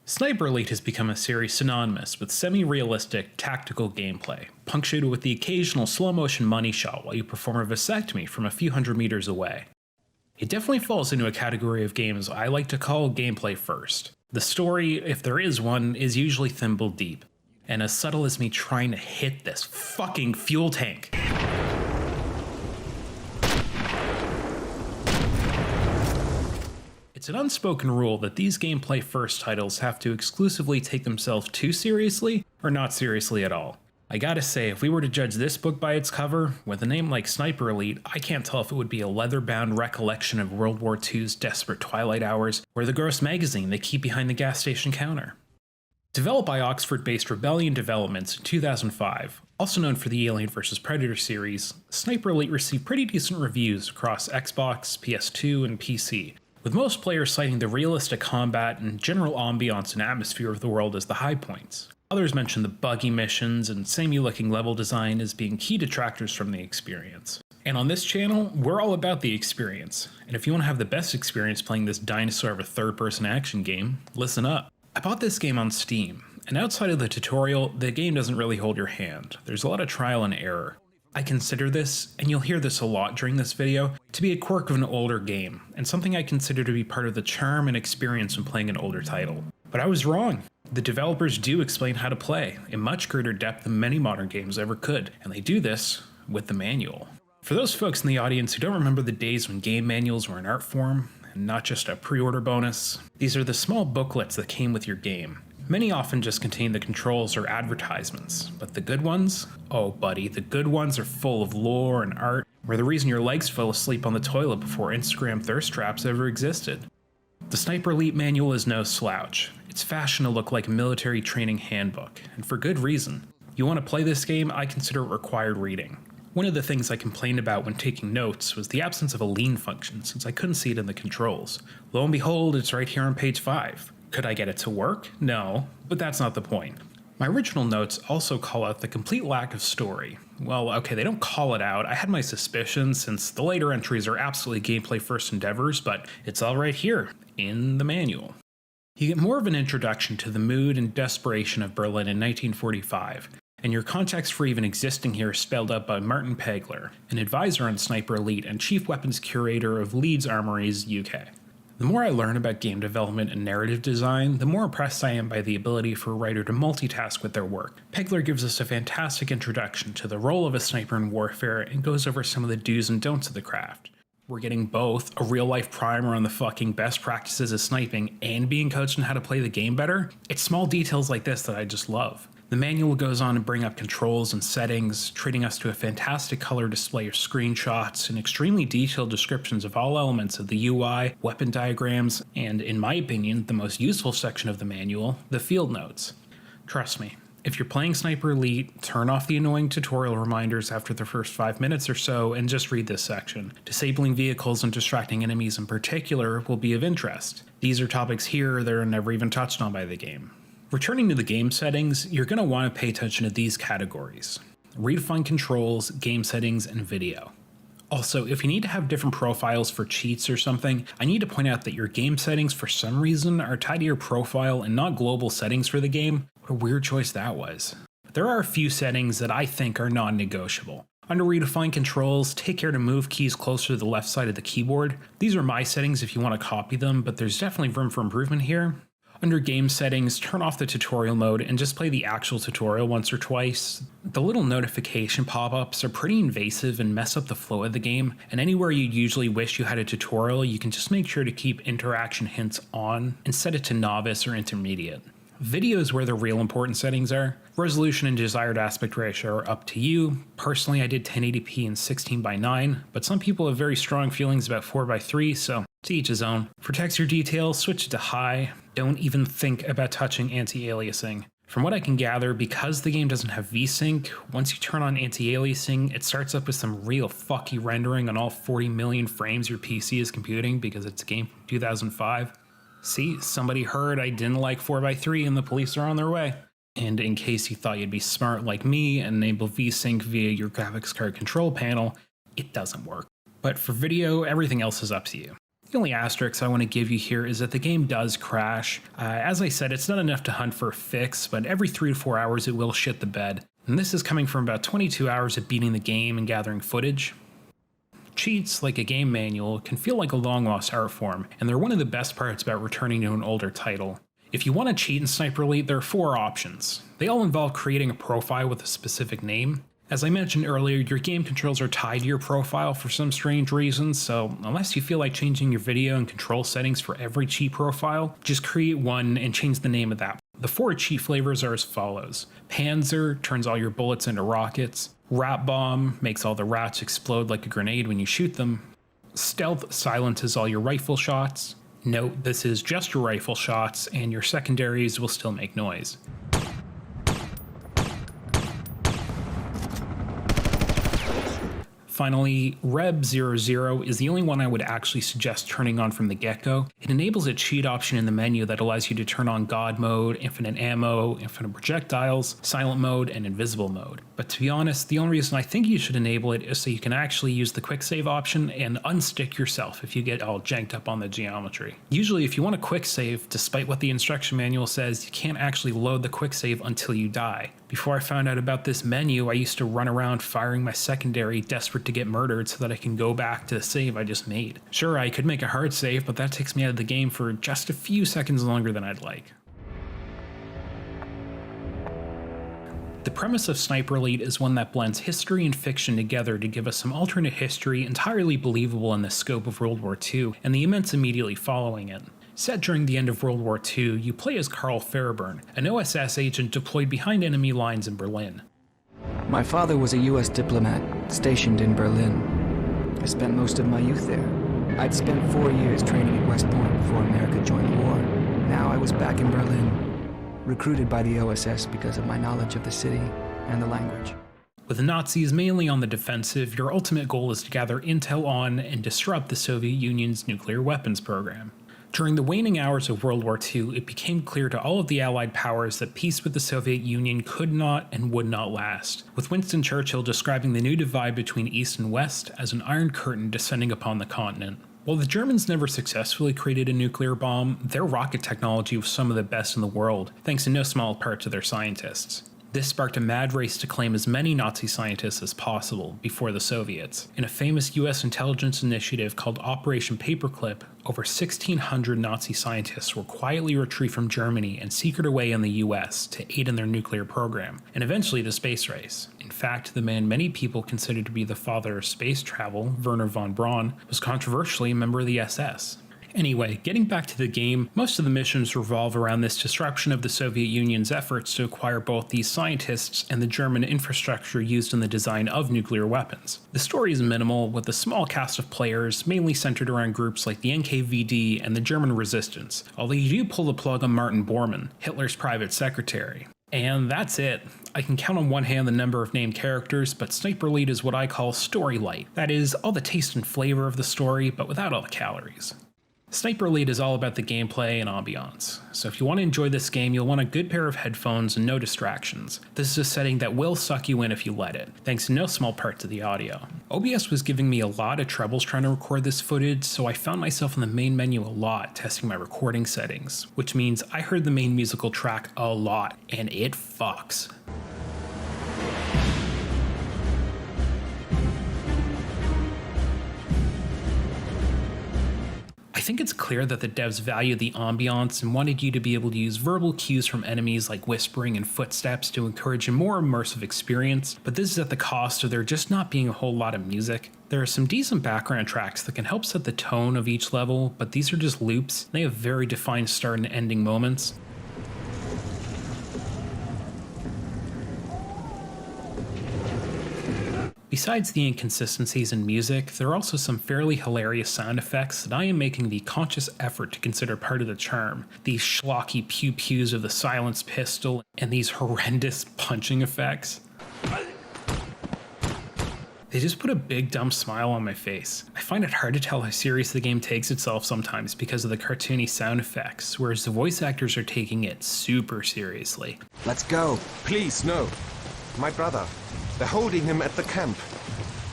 Sniper Elite has become a series synonymous with semi-realistic, tactical gameplay, punctuated with the occasional slow-motion money shot while you perform a vasectomy from a few hundred meters away. It definitely falls into a category of games I like to call gameplay first. The story, if there is one, is usually thimble deep, and as subtle as me trying to hit this fucking fuel tank. It's an unspoken rule that these gameplay-first titles have to exclusively take themselves too seriously or not seriously at all. I gotta say, if we were to judge this book by its cover, with a name like Sniper Elite, I can't tell if it would be a leather-bound recollection of World War II's desperate twilight hours, or the gross magazine they keep behind the gas station counter. Developed by Oxford-based Rebellion Developments in 2005, also known for the Alien vs. Predator series, Sniper Elite received pretty decent reviews across Xbox, PS2, and PC, with most players citing the realistic combat and general ambiance and atmosphere of the world as the high points. Others mention the buggy missions and samey-looking level design as being key detractors from the experience. And on this channel, we're all about the experience, and if you want to have the best experience playing this dinosaur of a third-person action game, listen up. I bought this game on Steam, and outside of the tutorial, the game doesn't really hold your hand. There's a lot of trial and error. I consider this, and you'll hear this a lot during this video, to be a quirk of an older game, and something I consider to be part of the charm and experience when playing an older title. But I was wrong. The developers do explain how to play, in much greater depth than many modern games ever could, and they do this with the manual. For those folks in the audience who don't remember the days when game manuals were an art form, and not just a pre-order bonus, these are the small booklets that came with your game. Many often just contain the controls or advertisements, but the good ones? Oh buddy, the good ones are full of lore and art, where the reason your legs fell asleep on the toilet before Instagram thirst traps ever existed. The Sniper Elite manual is no slouch. It's fashioned to look like a military training handbook, and for good reason. You want to play this game, I consider it required reading. One of the things I complained about when taking notes was the absence of a lean function, since I couldn't see it in the controls. Lo and behold, it's right here on page 5. Could I get it to work? No, but that's not the point. My original notes also call out the complete lack of story. Well, okay, they don't call it out. I had my suspicions since the later entries are absolutely gameplay first endeavors, but it's all right here in the manual. You get more of an introduction to the mood and desperation of Berlin in 1945, and your context for even existing here is spelled out by Martin Pegler, an advisor on Sniper Elite and chief weapons curator of Leeds Armories, UK. The more I learn about game development and narrative design, the more impressed I am by the ability for a writer to multitask with their work. Pegler gives us a fantastic introduction to the role of a sniper in warfare and goes over some of the do's and don'ts of the craft. We're getting both a real-life primer on the fucking best practices of sniping and being coached on how to play the game better. It's small details like this that I just love. The manual goes on to bring up controls and settings, treating us to a fantastic color display of screenshots and extremely detailed descriptions of all elements of the UI, weapon diagrams, and, in my opinion, the most useful section of the manual, the field notes. Trust me, if you're playing Sniper Elite, turn off the annoying tutorial reminders after the first 5 minutes or so and just read this section. Disabling vehicles and distracting enemies in particular will be of interest. These are topics here that are never even touched on by the game. Returning to the game settings, you're going to want to pay attention to these categories: redefined controls, game settings, and video. Also, if you need to have different profiles for cheats or something, I need to point out that your game settings for some reason are tied to your profile and not global settings for the game. What a weird choice that was. There are a few settings that I think are non-negotiable. Under redefined controls, take care to move keys closer to the left side of the keyboard. These are my settings if you want to copy them, but there's definitely room for improvement here. Under game settings, turn off the tutorial mode and just play the actual tutorial once or twice. The little notification pop-ups are pretty invasive and mess up the flow of the game, and anywhere you'd usually wish you had a tutorial, you can just make sure to keep interaction hints on and set it to novice or intermediate. Video is where the real important settings are. Resolution and desired aspect ratio are up to you. Personally, I did 1080p and 16:9, but some people have very strong feelings about 4:3, so to each his own. For texture detail, switch it to high. Don't even think about touching anti-aliasing. From what I can gather, because the game doesn't have VSync, once you turn on anti-aliasing, it starts up with some real fucky rendering on all 40 million frames your PC is computing because it's a game from 2005. See, somebody heard I didn't like 4x3 and the police are on their way. And in case you thought you'd be smart like me and enable VSync via your graphics card control panel, it doesn't work. But for video, everything else is up to you. The only asterisk I want to give you here is that the game does crash. As I said, it's not enough to hunt for a fix, but every 3 to 4 hours it will shit the bed. And this is coming from about 22 hours of beating the game and gathering footage. Cheats, like a game manual, can feel like a long lost art form, and they're one of the best parts about returning to an older title. If you want to cheat in Sniper Elite, there are 4 options. They all involve creating a profile with a specific name. As I mentioned earlier, your game controls are tied to your profile for some strange reason, so unless you feel like changing your video and control settings for every cheat profile, just create one and change the name of that. The 4 cheat flavors are as follows. Panzer turns all your bullets into rockets. Rat Bomb makes all the rats explode like a grenade when you shoot them. Stealth silences all your rifle shots. Note, this is just your rifle shots, and your secondaries will still make noise. Finally, Reb 00 is the only one I would actually suggest turning on from the get-go. It enables a cheat option in the menu that allows you to turn on God mode, infinite ammo, infinite projectiles, silent mode, and invisible mode. But to be honest, the only reason I think you should enable it is so you can actually use the quick save option and unstick yourself if you get all janked up on the geometry. Usually if you want a quick save, despite what the instruction manual says, you can't actually load the quick save until you die. Before I found out about this menu, I used to run around firing my secondary, desperate to get murdered so that I can go back to the save I just made. Sure, I could make a hard save, but that takes me out of the game for just a few seconds longer than I'd like. The premise of Sniper Elite is one that blends history and fiction together to give us some alternate history entirely believable in the scope of World War II and the events immediately following it. Set during the end of World War II, you play as Carl Fairburn, an OSS agent deployed behind enemy lines in Berlin. My father was a US diplomat stationed in Berlin. I spent most of my youth there. I'd spent 4 years training at West Point before America joined the war. Now I was back in Berlin, recruited by the OSS because of my knowledge of the city and the language. With the Nazis mainly on the defensive, your ultimate goal is to gather intel on and disrupt the Soviet Union's nuclear weapons program. During the waning hours of World War II, it became clear to all of the Allied powers that peace with the Soviet Union could not and would not last, with Winston Churchill describing the new divide between East and West as an iron curtain descending upon the continent. While the Germans never successfully created a nuclear bomb, their rocket technology was some of the best in the world, thanks in no small part to their scientists. This sparked a mad race to claim as many Nazi scientists as possible before the Soviets. In a famous US intelligence initiative called Operation Paperclip, over 1,600 Nazi scientists were quietly retrieved from Germany and secreted away in the US to aid in their nuclear program, and eventually the space race. In fact, the man many people considered to be the father of space travel, Wernher von Braun, was controversially a member of the SS. Anyway, getting back to the game, most of the missions revolve around this disruption of the Soviet Union's efforts to acquire both these scientists and the German infrastructure used in the design of nuclear weapons. The story is minimal, with a small cast of players, mainly centered around groups like the NKVD and the German resistance, although you do pull the plug on Martin Bormann, Hitler's private secretary. And that's it. I can count on one hand the number of named characters, but Sniper Elite is what I call story light. That is, all the taste and flavor of the story, but without all the calories. Sniper Elite is all about the gameplay and ambiance, so if you want to enjoy this game, you'll want a good pair of headphones and no distractions. This is a setting that will suck you in if you let it, thanks in no small part to the audio. OBS was giving me a lot of troubles trying to record this footage, so I found myself in the main menu a lot testing my recording settings, which means I heard the main musical track a lot, and it fucks. I think it's clear that the devs value the ambiance and wanted you to be able to use verbal cues from enemies like whispering and footsteps to encourage a more immersive experience, but this is at the cost of there just not being a whole lot of music. There are some decent background tracks that can help set the tone of each level, but these are just loops. They have very defined start and ending moments. Besides the inconsistencies in music, there are also some fairly hilarious sound effects that I am making the conscious effort to consider part of the charm. These schlocky pew-pews of the silenced pistol, and these horrendous punching effects. They just put a big dumb smile on my face. I find it hard to tell how serious the game takes itself sometimes because of the cartoony sound effects, whereas the voice actors are taking it super seriously. Let's go. Please, no. My brother. They're holding him at the camp.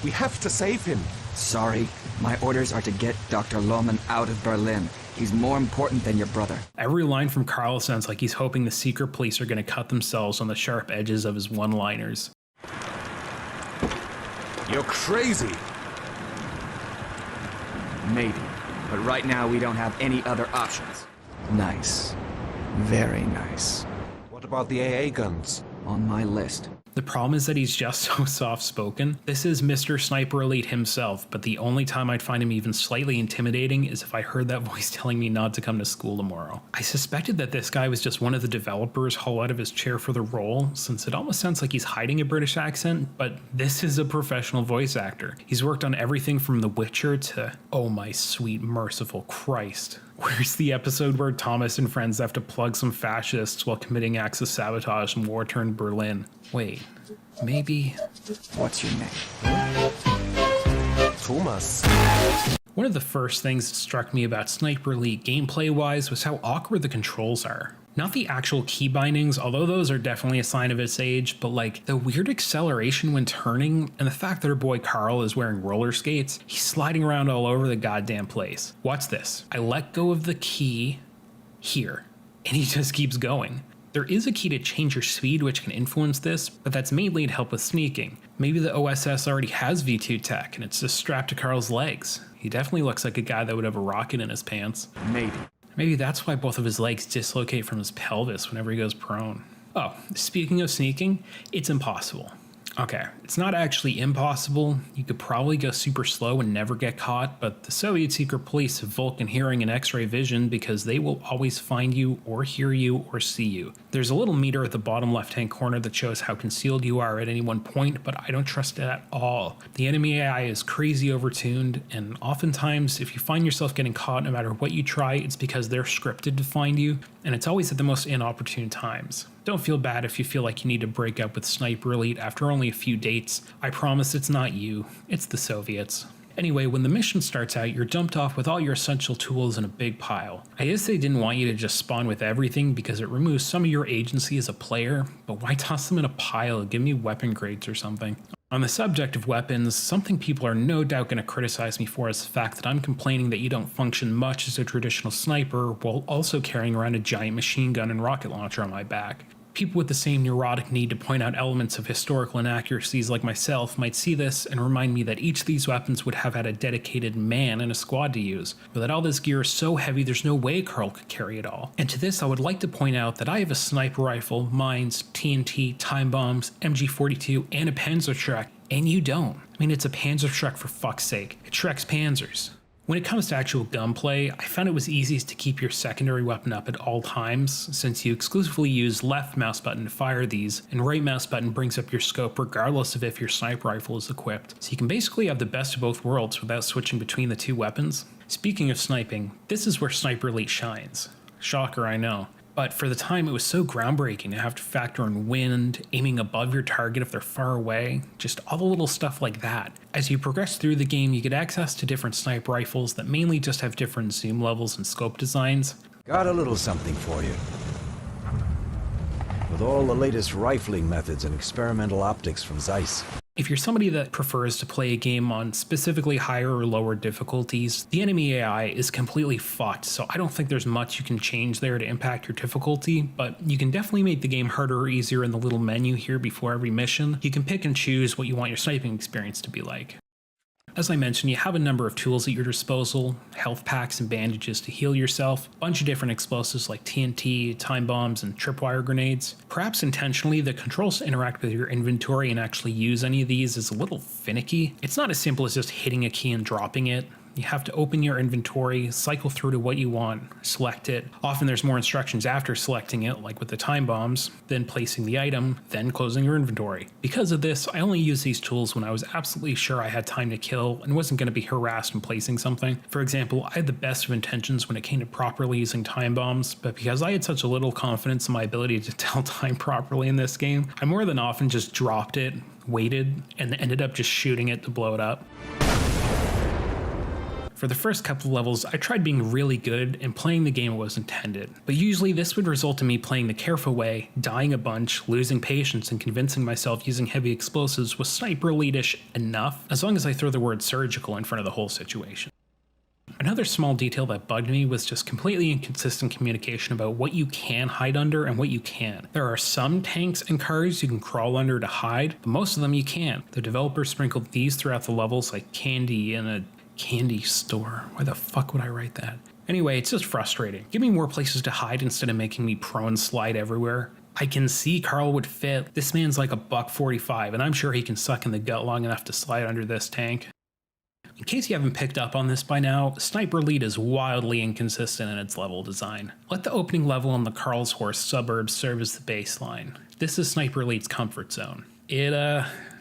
We have to save him. Sorry, my orders are to get Dr. Lohmann out of Berlin. He's more important than your brother. Every line from Carl sounds like he's hoping the secret police are going to cut themselves on the sharp edges of his one-liners. You're crazy. Maybe, but right now we don't have any other options. Nice. Very nice. What about the AA guns? On my list. The problem is that he's just so soft-spoken. This is Mr. Sniper Elite himself, but the only time I'd find him even slightly intimidating is if I heard that voice telling me not to come to school tomorrow. I suspected that this guy was just one of the developers hauled out of his chair for the role, since it almost sounds like he's hiding a British accent, but this is a professional voice actor. He's worked on everything from The Witcher to, oh my sweet merciful Christ. Where's the episode where Thomas and friends have to plug some fascists while committing acts of sabotage in war-torn Berlin? Wait, maybe... What's your name? Thomas. One of the first things that struck me about Sniper Elite gameplay-wise was how awkward the controls are. Not the actual key bindings, although those are definitely a sign of its age, but like the weird acceleration when turning and the fact that our boy Carl is wearing roller skates, he's sliding around all over the goddamn place. Watch this. I let go of the key here, and he just keeps going. There is a key to change your speed which can influence this, but that's mainly to help with sneaking. Maybe the OSS already has V2 tech and it's just strapped to Carl's legs. He definitely looks like a guy that would have a rocket in his pants. Maybe that's why both of his legs dislocate from his pelvis whenever he goes prone. Oh, speaking of sneaking, it's impossible. Okay, it's not actually impossible. You could probably go super slow and never get caught, but the Soviet secret police have Vulcan hearing and X-ray vision because they will always find you or hear you or see you. There's a little meter at the bottom left-hand corner that shows how concealed you are at any one point, but I don't trust it at all. The enemy AI is crazy overtuned, and oftentimes if you find yourself getting caught no matter what you try, it's because they're scripted to find you, and it's always at the most inopportune times. Don't feel bad if you feel like you need to break up with Sniper Elite after only a few dates. I promise it's not you, it's the Soviets. Anyway, when the mission starts out, you're dumped off with all your essential tools in a big pile. I guess they didn't want you to just spawn with everything because it removes some of your agency as a player, but why toss them in a pile? Give me weapon crates or something. On the subject of weapons, something people are no doubt going to criticize me for is the fact that I'm complaining that you don't function much as a traditional sniper while also carrying around a giant machine gun and rocket launcher on my back. People with the same neurotic need to point out elements of historical inaccuracies like myself might see this and remind me that each of these weapons would have had a dedicated man and a squad to use, but that all this gear is so heavy there's no way Carl could carry it all. And to this I would like to point out that I have a sniper rifle, mines, TNT, time bombs, MG42, and a Panzerschreck, and you don't. I mean, it's a Panzerschreck for fuck's sake. It Shreks Panzers. When it comes to actual gunplay, I found it was easiest to keep your secondary weapon up at all times, since you exclusively use left mouse button to fire these, and right mouse button brings up your scope regardless of if your sniper rifle is equipped. So you can basically have the best of both worlds without switching between the two weapons. Speaking of sniping, this is where Sniper Elite shines. Shocker, I know. But for the time, it was so groundbreaking to have to factor in wind, aiming above your target if they're far away, just all the little stuff like that. As you progress through the game, you get access to different sniper rifles that mainly just have different zoom levels and scope designs. Got a little something for you. With all the latest rifling methods and experimental optics from Zeiss. If you're somebody that prefers to play a game on specifically higher or lower difficulties, the enemy AI is completely fucked, so I don't think there's much you can change there to impact your difficulty, but you can definitely make the game harder or easier in the little menu here before every mission. You can pick and choose what you want your sniping experience to be like. As I mentioned, you have a number of tools at your disposal, health packs and bandages to heal yourself, a bunch of different explosives like TNT, time bombs, and tripwire grenades. Perhaps intentionally, the controls to interact with your inventory and actually use any of these is a little finicky. It's not as simple as just hitting a key and dropping it. You have to open your inventory, cycle through to what you want, select it. Often there's more instructions after selecting it, like with the time bombs, then placing the item, then closing your inventory. Because of this, I only use these tools when I was absolutely sure I had time to kill and wasn't going to be harassed in placing something. For example, I had the best of intentions when it came to properly using time bombs, but because I had such a little confidence in my ability to tell time properly in this game, I more than often just dropped it, waited, and ended up just shooting it to blow it up. For the first couple of levels, I tried being really good and playing the game it was intended, but usually this would result in me playing the careful way, dying a bunch, losing patience, and convincing myself using heavy explosives was sniper elite-ish enough, as long as I throw the word surgical in front of the whole situation. Another small detail that bugged me was just completely inconsistent communication about what you can hide under and what you can't. There are some tanks and cars you can crawl under to hide, but most of them you can't. The developers sprinkled these throughout the levels like candy in a candy store. Why the fuck would I write that? Anyway, it's just frustrating. Give me more places to hide instead of making me prone slide everywhere. I can see Carl would fit. This man's like a $145, and I'm sure he can suck in the gut long enough to slide under this tank. In case you haven't picked up on this by now, Sniper Elite is wildly inconsistent in its level design. Let the opening level on the Karlshorst suburbs serve as the baseline. This is Sniper Elite's comfort zone. It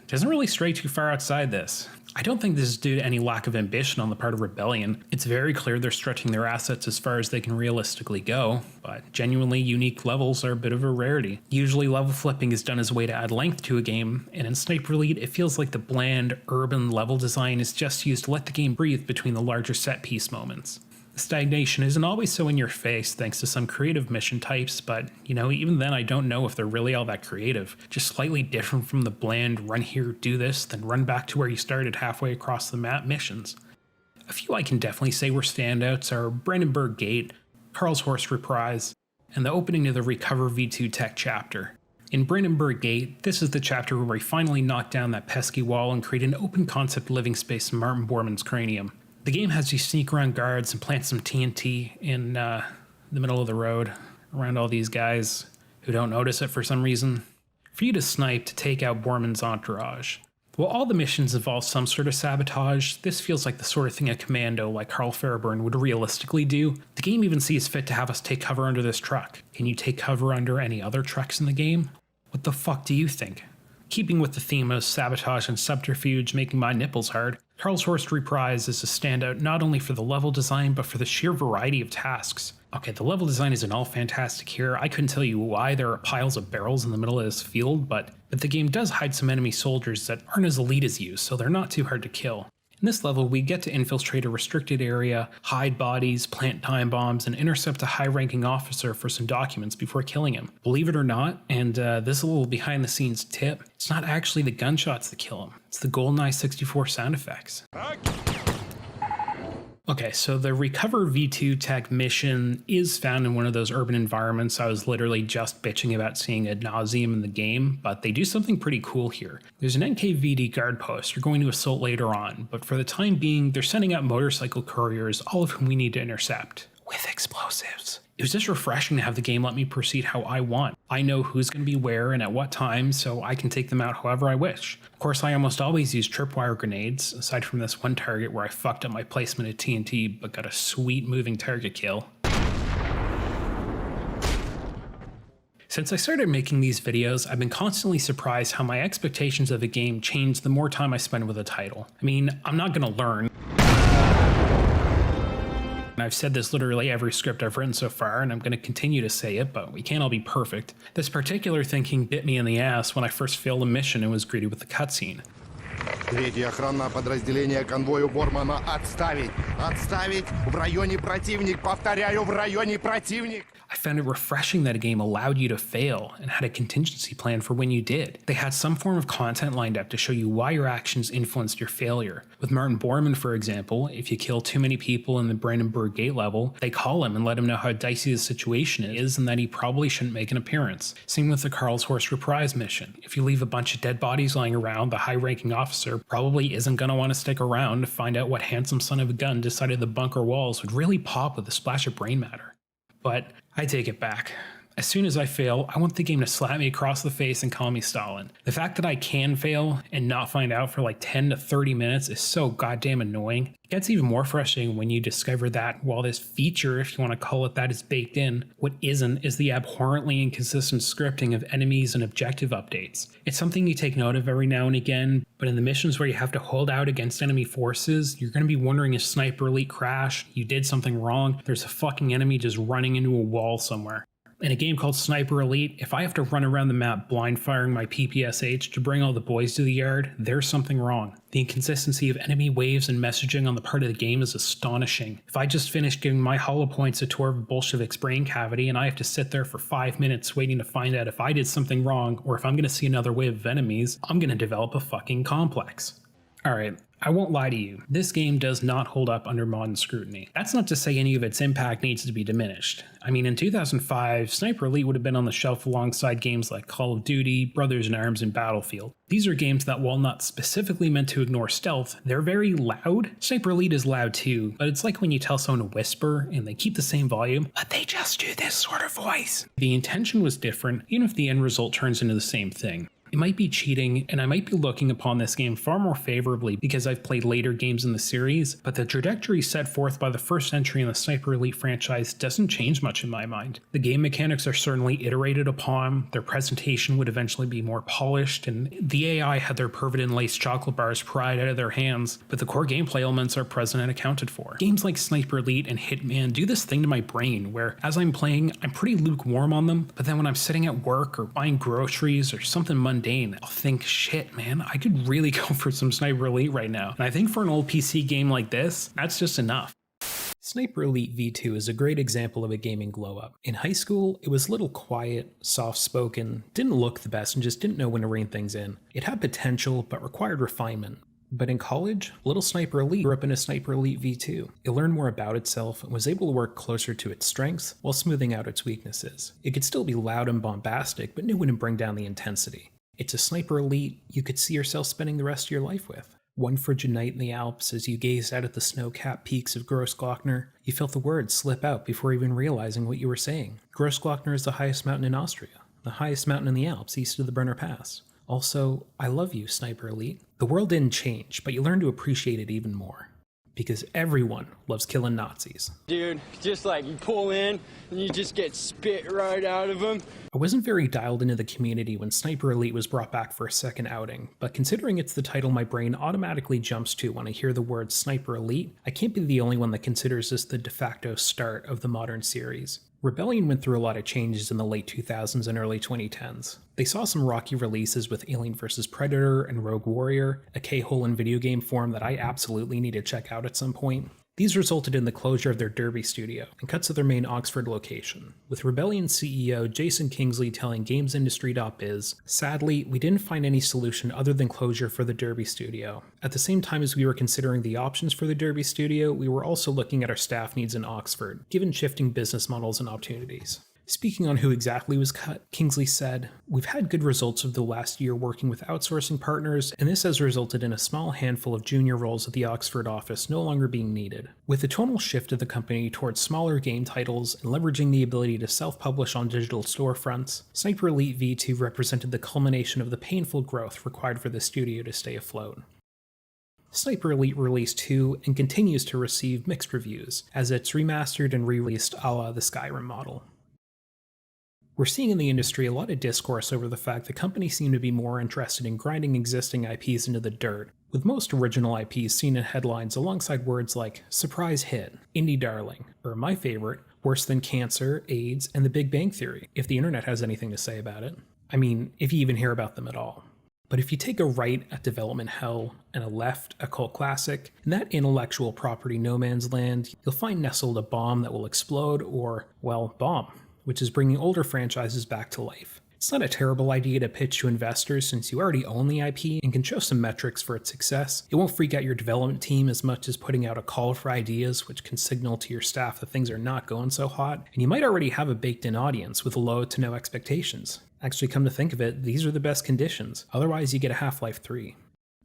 doesn't really stray too far outside this. I don't think this is due to any lack of ambition on the part of Rebellion. It's very clear they're stretching their assets as far as they can realistically go, but genuinely unique levels are a bit of a rarity. Usually level flipping is done as a way to add length to a game, and in Sniper Elite it feels like the bland, urban level design is just used to let the game breathe between the larger set piece moments. The stagnation isn't always so in your face thanks to some creative mission types, but even then I don't know if they're really all that creative. Just slightly different from the bland run here, do this, then run back to where you started halfway across the map missions. A few I can definitely say were standouts are Brandenburg Gate, Karlshorst Reprise, and the opening to the Recover V2 Tech chapter. In Brandenburg Gate, this is the chapter where we finally knock down that pesky wall and create an open concept living space in Martin Bormann's cranium. The game has you sneak around guards and plant some TNT in the middle of the road around all these guys who don't notice it for some reason, for you to snipe to take out Bormann's entourage. While all the missions involve some sort of sabotage, this feels like the sort of thing a commando like Carl Fairburn would realistically do. The game even sees fit to have us take cover under this truck. Can you take cover under any other trucks in the game? What the fuck do you think? Keeping with the theme of sabotage and subterfuge making my nipples hard, Karlshorst Reprise is a standout not only for the level design, but for the sheer variety of tasks. Okay, the level design isn't all fantastic here. I couldn't tell you why there are piles of barrels in the middle of this field, but the game does hide some enemy soldiers that aren't as elite as you, so they're not too hard to kill. In this level, we get to infiltrate a restricted area, hide bodies, plant time bombs, and intercept a high-ranking officer for some documents before killing him. Believe it or not, and this is a little behind-the-scenes tip, it's not actually the gunshots that kill him, it's the GoldenEye 64 sound effects. Okay, so the Recover V2 Tech mission is found in one of those urban environments I was literally just bitching about seeing ad nauseum in the game, but they do something pretty cool here. There's an NKVD guard post you're going to assault later on, but for the time being, they're sending out motorcycle couriers, all of whom we need to intercept. With explosives. It was just refreshing to have the game let me proceed how I want. I know who's going to be where and at what time, so I can take them out however I wish. Of course, I almost always use tripwire grenades, aside from this one target where I fucked up my placement of TNT but got a sweet moving target kill. Since I started making these videos, I've been constantly surprised how my expectations of a game change the more time I spend with a title. I mean, I'm not going to learn. I've said this literally every script I've written so far, and I'm going to continue to say it, but we can't all be perfect. This particular thinking bit me in the ass when I first failed a mission and was greeted with the cutscene. Третье охранное подразделение конвою Бормана отставить! Отставить! В районе противник! Повторяю, в районе противник! I found it refreshing that a game allowed you to fail and had a contingency plan for when you did. They had some form of content lined up to show you why your actions influenced your failure. With Martin Bormann, for example, if you kill too many people in the Brandenburg Gate level, they call him and let him know how dicey the situation is and that he probably shouldn't make an appearance. Same with the Karlshorst Reprise mission. If you leave a bunch of dead bodies lying around, the high-ranking officer probably isn't going to want to stick around to find out what handsome son of a gun decided the bunker walls would really pop with a splash of brain matter. But I take it back. As soon as I fail, I want the game to slap me across the face and call me Stalin. The fact that I can fail and not find out for like 10 to 30 minutes is so goddamn annoying. It gets even more frustrating when you discover that while this feature, if you want to call it that, is baked in, what isn't is the abhorrently inconsistent scripting of enemies and objective updates. It's something you take note of every now and again, but in the missions where you have to hold out against enemy forces, you're going to be wondering if Sniper Elite crashed, you did something wrong, there's a fucking enemy just running into a wall somewhere. In a game called Sniper Elite, if I have to run around the map blind firing my PPSH to bring all the boys to the yard, there's something wrong. The inconsistency of enemy waves and messaging on the part of the game is astonishing. If I just finished giving my hollow points a tour of Bolshevik's brain cavity and I have to sit there for 5 minutes waiting to find out if I did something wrong or if I'm going to see another wave of enemies, I'm going to develop a fucking complex. Alright, I won't lie to you, this game does not hold up under modern scrutiny. That's not to say any of its impact needs to be diminished. I mean, in 2005, Sniper Elite would have been on the shelf alongside games like Call of Duty, Brothers in Arms, and Battlefield. These are games that, while not specifically meant to ignore stealth, they're very loud. Sniper Elite is loud too, but it's like when you tell someone to whisper and they keep the same volume, but they just do this sort of voice. The intention was different, even if the end result turns into the same thing. It might be cheating, and I might be looking upon this game far more favorably because I've played later games in the series, but the trajectory set forth by the first entry in the Sniper Elite franchise doesn't change much in my mind. The game mechanics are certainly iterated upon, their presentation would eventually be more polished, and the AI had their Pervitin-laced chocolate bars pried out of their hands, but the core gameplay elements are present and accounted for. Games like Sniper Elite and Hitman do this thing to my brain where, as I'm playing, I'm pretty lukewarm on them, but then when I'm sitting at work or buying groceries or something mundane, I'll think, shit man, I could really go for some Sniper Elite right now. And I think for an old PC game like this, that's just enough. Sniper Elite V2 is a great example of a gaming glow-up. In high school, it was a little quiet, soft-spoken, didn't look the best, and just didn't know when to rein things in. It had potential, but required refinement. But in college, little Sniper Elite grew up in a Sniper Elite V2. It learned more about itself and was able to work closer to its strengths while smoothing out its weaknesses. It could still be loud and bombastic, but knew when to bring down the intensity. It's a Sniper Elite you could see yourself spending the rest of your life with. One frigid night in the Alps, as you gazed out at the snow-capped peaks of Grossglockner, you felt the words slip out before even realizing what you were saying. Grossglockner is the highest mountain in Austria, the highest mountain in the Alps east of the Brenner Pass. Also, I love you, Sniper Elite. The world didn't change, but you learned to appreciate it even more. Because everyone loves killing Nazis. Dude, just like you pull in and you just get spit right out of them. I wasn't very dialed into the community when Sniper Elite was brought back for a second outing, but considering it's the title my brain automatically jumps to when I hear the word Sniper Elite, I can't be the only one that considers this the de facto start of the modern series. Rebellion went through a lot of changes in the late 2000s and early 2010s. They saw some rocky releases with Alien vs. Predator and Rogue Warrior, a K-hole in video game form that I absolutely need to check out at some point. These resulted in the closure of their Derby studio and cuts to their main Oxford location, with Rebellion CEO Jason Kingsley telling GamesIndustry.biz, "Sadly, we didn't find any solution other than closure for the Derby studio. At the same time as we were considering the options for the Derby studio, we were also looking at our staff needs in Oxford, given shifting business models and opportunities." Speaking on who exactly was cut, Kingsley said, "We've had good results over the last year working with outsourcing partners, and this has resulted in a small handful of junior roles at the Oxford office no longer being needed. With the tonal shift of the company towards smaller game titles and leveraging the ability to self-publish on digital storefronts, Sniper Elite V2 represented the culmination of the painful growth required for the studio to stay afloat." Sniper Elite released 2 and continues to receive mixed reviews, as it's remastered and re-released a la the Skyrim model. We're seeing in the industry a lot of discourse over the fact that companies seem to be more interested in grinding existing IPs into the dirt, with most original IPs seen in headlines alongside words like surprise hit, indie darling, or my favorite, worse than cancer, AIDS, and the Big Bang Theory, if the internet has anything to say about it. I mean, if you even hear about them at all. But if you take a right at development hell and a left a cult classic, in that intellectual property no man's land, you'll find nestled a bomb that will explode or, well, bomb, which is bringing older franchises back to life. It's not a terrible idea to pitch to investors since you already own the IP and can show some metrics for its success. It won't freak out your development team as much as putting out a call for ideas, which can signal to your staff that things are not going so hot, and you might already have a baked-in audience with low to no expectations. Actually, come to think of it, these are the best conditions. Otherwise, you get a Half-Life 3.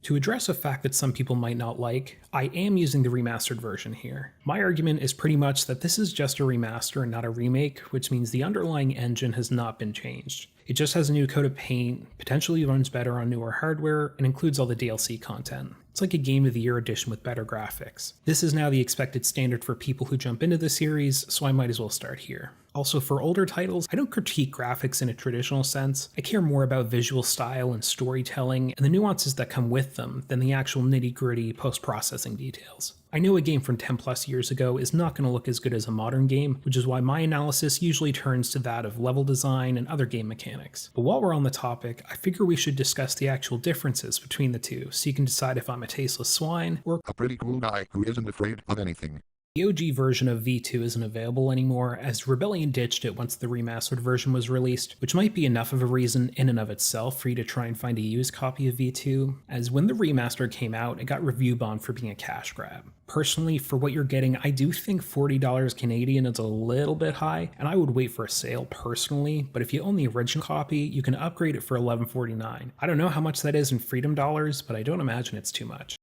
To address a fact that some people might not like, I am using the remastered version here. My argument is pretty much that this is just a remaster and not a remake, which means the underlying engine has not been changed. It just has a new coat of paint, potentially runs better on newer hardware, and includes all the DLC content. It's like a Game of the Year edition with better graphics. This is now the expected standard for people who jump into the series, so I might as well start here. Also, for older titles, I don't critique graphics in a traditional sense. I care more about visual style and storytelling and the nuances that come with them than the actual nitty-gritty post-processing details. I know a game from 10 plus years ago is not going to look as good as a modern game, which is why my analysis usually turns to that of level design and other game mechanics. But while we're on the topic, I figure we should discuss the actual differences between the two, so you can decide if I'm a tasteless swine or A pretty cool guy who isn't afraid of anything. The OG version of V2 isn't available anymore, as Rebellion ditched it once the remastered version was released, which might be enough of a reason in and of itself for you to try and find a used copy of V2, as when the remaster came out, it got review bombed for being a cash grab. Personally, for what you're getting, I do think $40 Canadian is a little bit high, and I would wait for a sale personally, but if you own the original copy, you can upgrade it for $11.49. I don't know how much that is in freedom dollars, but I don't imagine it's too much.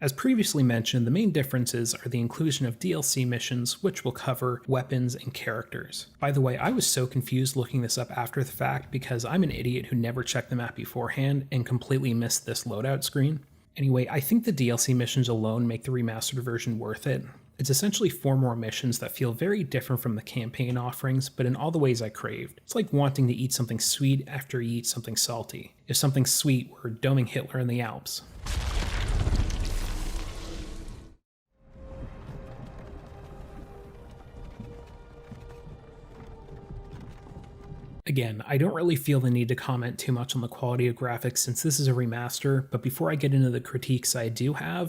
As previously mentioned, the main differences are the inclusion of DLC missions, which will cover weapons and characters. By the way, I was so confused looking this up after the fact because I'm an idiot who never checked the map beforehand and completely missed this loadout screen. Anyway, I think the DLC missions alone make the remastered version worth it. It's essentially 4 more missions that feel very different from the campaign offerings, but in all the ways I craved. It's like wanting to eat something sweet after you eat something salty. If something sweet were doming Hitler in the Alps. Again, I don't really feel the need to comment too much on the quality of graphics since this is a remaster, but before I get into the critiques I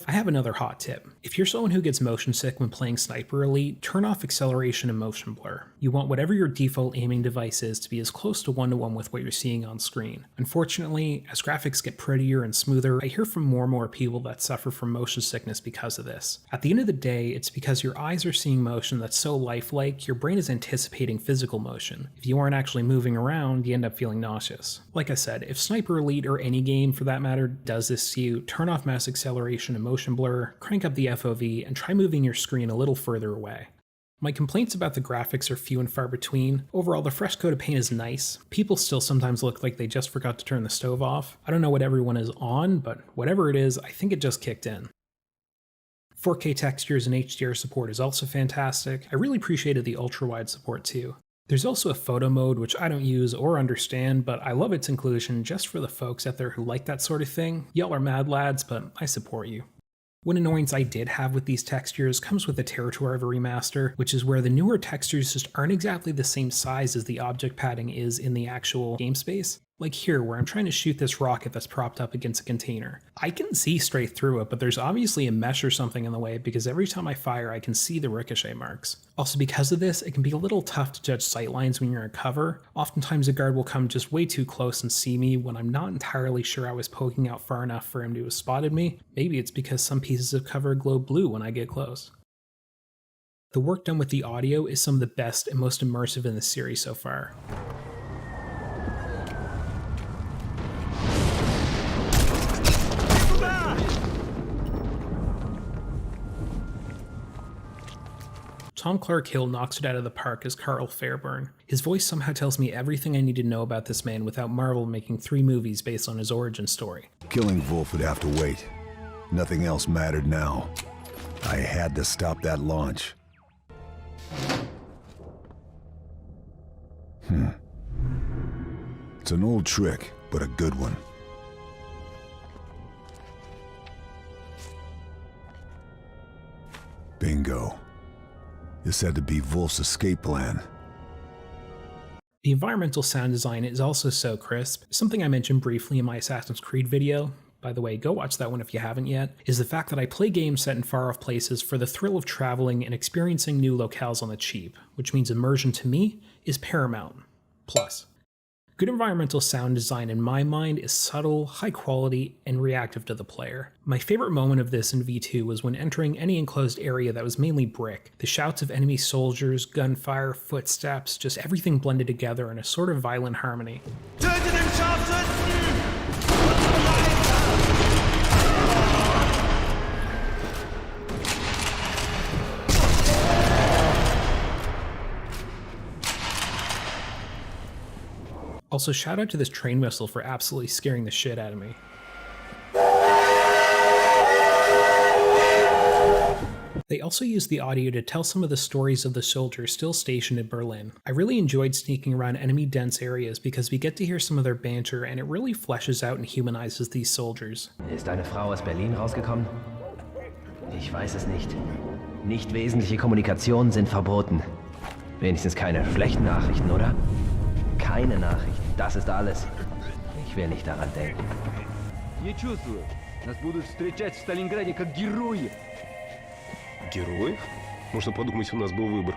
have another hot tip. If you're someone who gets motion sick when playing Sniper Elite, turn off acceleration and motion blur. You want whatever your default aiming device is to be as close to 1-to-1 with what you're seeing on screen. Unfortunately, as graphics get prettier and smoother, I hear from more and more people that suffer from motion sickness because of this. At the end of the day, it's because your eyes are seeing motion that's so lifelike, your brain is anticipating physical motion. If you aren't actually moving around, you end up feeling nauseous. Like I said, if Sniper Elite or any game for that matter does this to you, turn off mass acceleration and motion blur, crank up the FOV, and try moving your screen a little further away. My complaints about the graphics are few and far between. Overall, the fresh coat of paint is nice. People still sometimes look like they just forgot to turn the stove off. I don't know what everyone is on, but whatever it is, I think it just kicked in. 4K textures and HDR support is also fantastic. I really appreciated the ultra-wide support too. There's also a photo mode, which I don't use or understand, but I love its inclusion just for the folks out there who like that sort of thing. Y'all are mad lads, but I support you. One annoyance I did have with these textures comes with the territory of a remaster, which is where the newer textures just aren't exactly the same size as the object padding is in the actual game space. Like here, where I'm trying to shoot this rocket that's propped up against a container. I can see straight through it, but there's obviously a mesh or something in the way because every time I fire, I can see the ricochet marks. Also, because of this, it can be a little tough to judge sightlines when you're in cover. Oftentimes a guard will come just way too close and see me when I'm not entirely sure I was poking out far enough for him to have spotted me. Maybe it's because some pieces of cover glow blue when I get close. The work done with the audio is some of the best and most immersive in the series so far. Tom Clark Hill knocks it out of the park as Carl Fairburn. His voice somehow tells me everything I need to know about this man without Marvel making 3 movies based on his origin story. Killing Wolf would have to wait. Nothing else mattered now. I had to stop that launch. It's an old trick, but a good one. Bingo. This had to be Wolf's escape plan. The environmental sound design is also so crisp. Something I mentioned briefly in my Assassin's Creed video, by the way, go watch that one if you haven't yet, is the fact that I play games set in far-off places for the thrill of traveling and experiencing new locales on the cheap, which means immersion to me is paramount. Plus, good environmental sound design in my mind is subtle, high quality, and reactive to the player. My favorite moment of this in V2 was when entering any enclosed area that was mainly brick. The shouts of enemy soldiers, gunfire, footsteps, just everything blended together in a sort of violent harmony. Also, shout out to this train whistle for absolutely scaring the shit out of me. They also used the audio to tell some of the stories of the soldiers still stationed in Berlin. I really enjoyed sneaking around enemy-dense areas because we get to hear some of their banter and it really fleshes out and humanizes these soldiers. Ist eine Frau aus Berlin rausgekommen? Ich weiß es nicht. Nicht wesentliche Kommunikationen sind verboten. Wenigstens keine schlechten Nachrichten, oder? Keine Nachrichten, das ist alles. Ich will nicht daran denken. Не чувствую. Нас будут встречать в Сталинграде как герои. Героев? Можно подумать, у нас был выбор.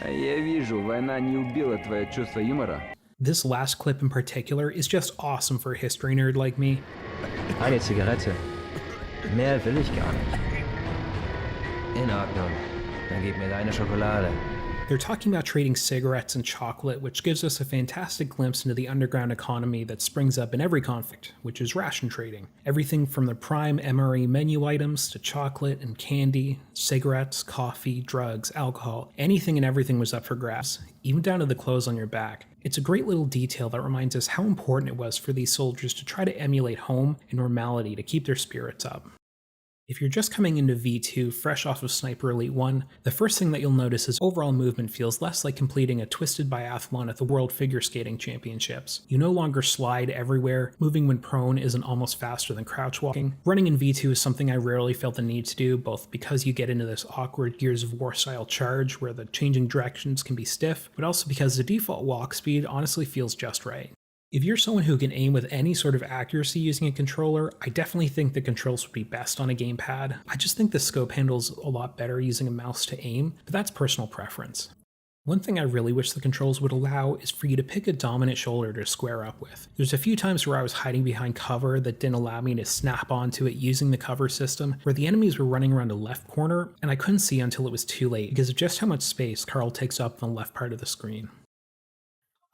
А я вижу, война не убила твое чувство юмора. This last clip in particular is just awesome for a history nerd like me. Eine Zigarette. Mehr will ich gar nicht. In Ordnung. Dann gib mir deine Schokolade. They're talking about trading cigarettes and chocolate, which gives us a fantastic glimpse into the underground economy that springs up in every conflict, which is ration trading. Everything from the prime MRE menu items to chocolate and candy, cigarettes, coffee, drugs, alcohol, anything and everything was up for grabs, even down to the clothes on your back. It's a great little detail that reminds us how important it was for these soldiers to try to emulate home and normality to keep their spirits up. If you're just coming into V2 fresh off of Sniper Elite 1, the first thing that you'll notice is overall movement feels less like completing a twisted biathlon at the World Figure Skating Championships. You no longer slide everywhere, moving when prone isn't almost faster than crouch walking. Running in V2 is something I rarely felt the need to do, both because you get into this awkward Gears of War style charge where the changing directions can be stiff, but also because the default walk speed honestly feels just right. If you're someone who can aim with any sort of accuracy using a controller, I definitely think the controls would be best on a gamepad. I just think the scope handles a lot better using a mouse to aim, but that's personal preference. One thing I really wish the controls would allow is for you to pick a dominant shoulder to square up with. There's a few times where I was hiding behind cover that didn't allow me to snap onto it using the cover system, where the enemies were running around the left corner, and I couldn't see until it was too late because of just how much space Carl takes up on the left part of the screen.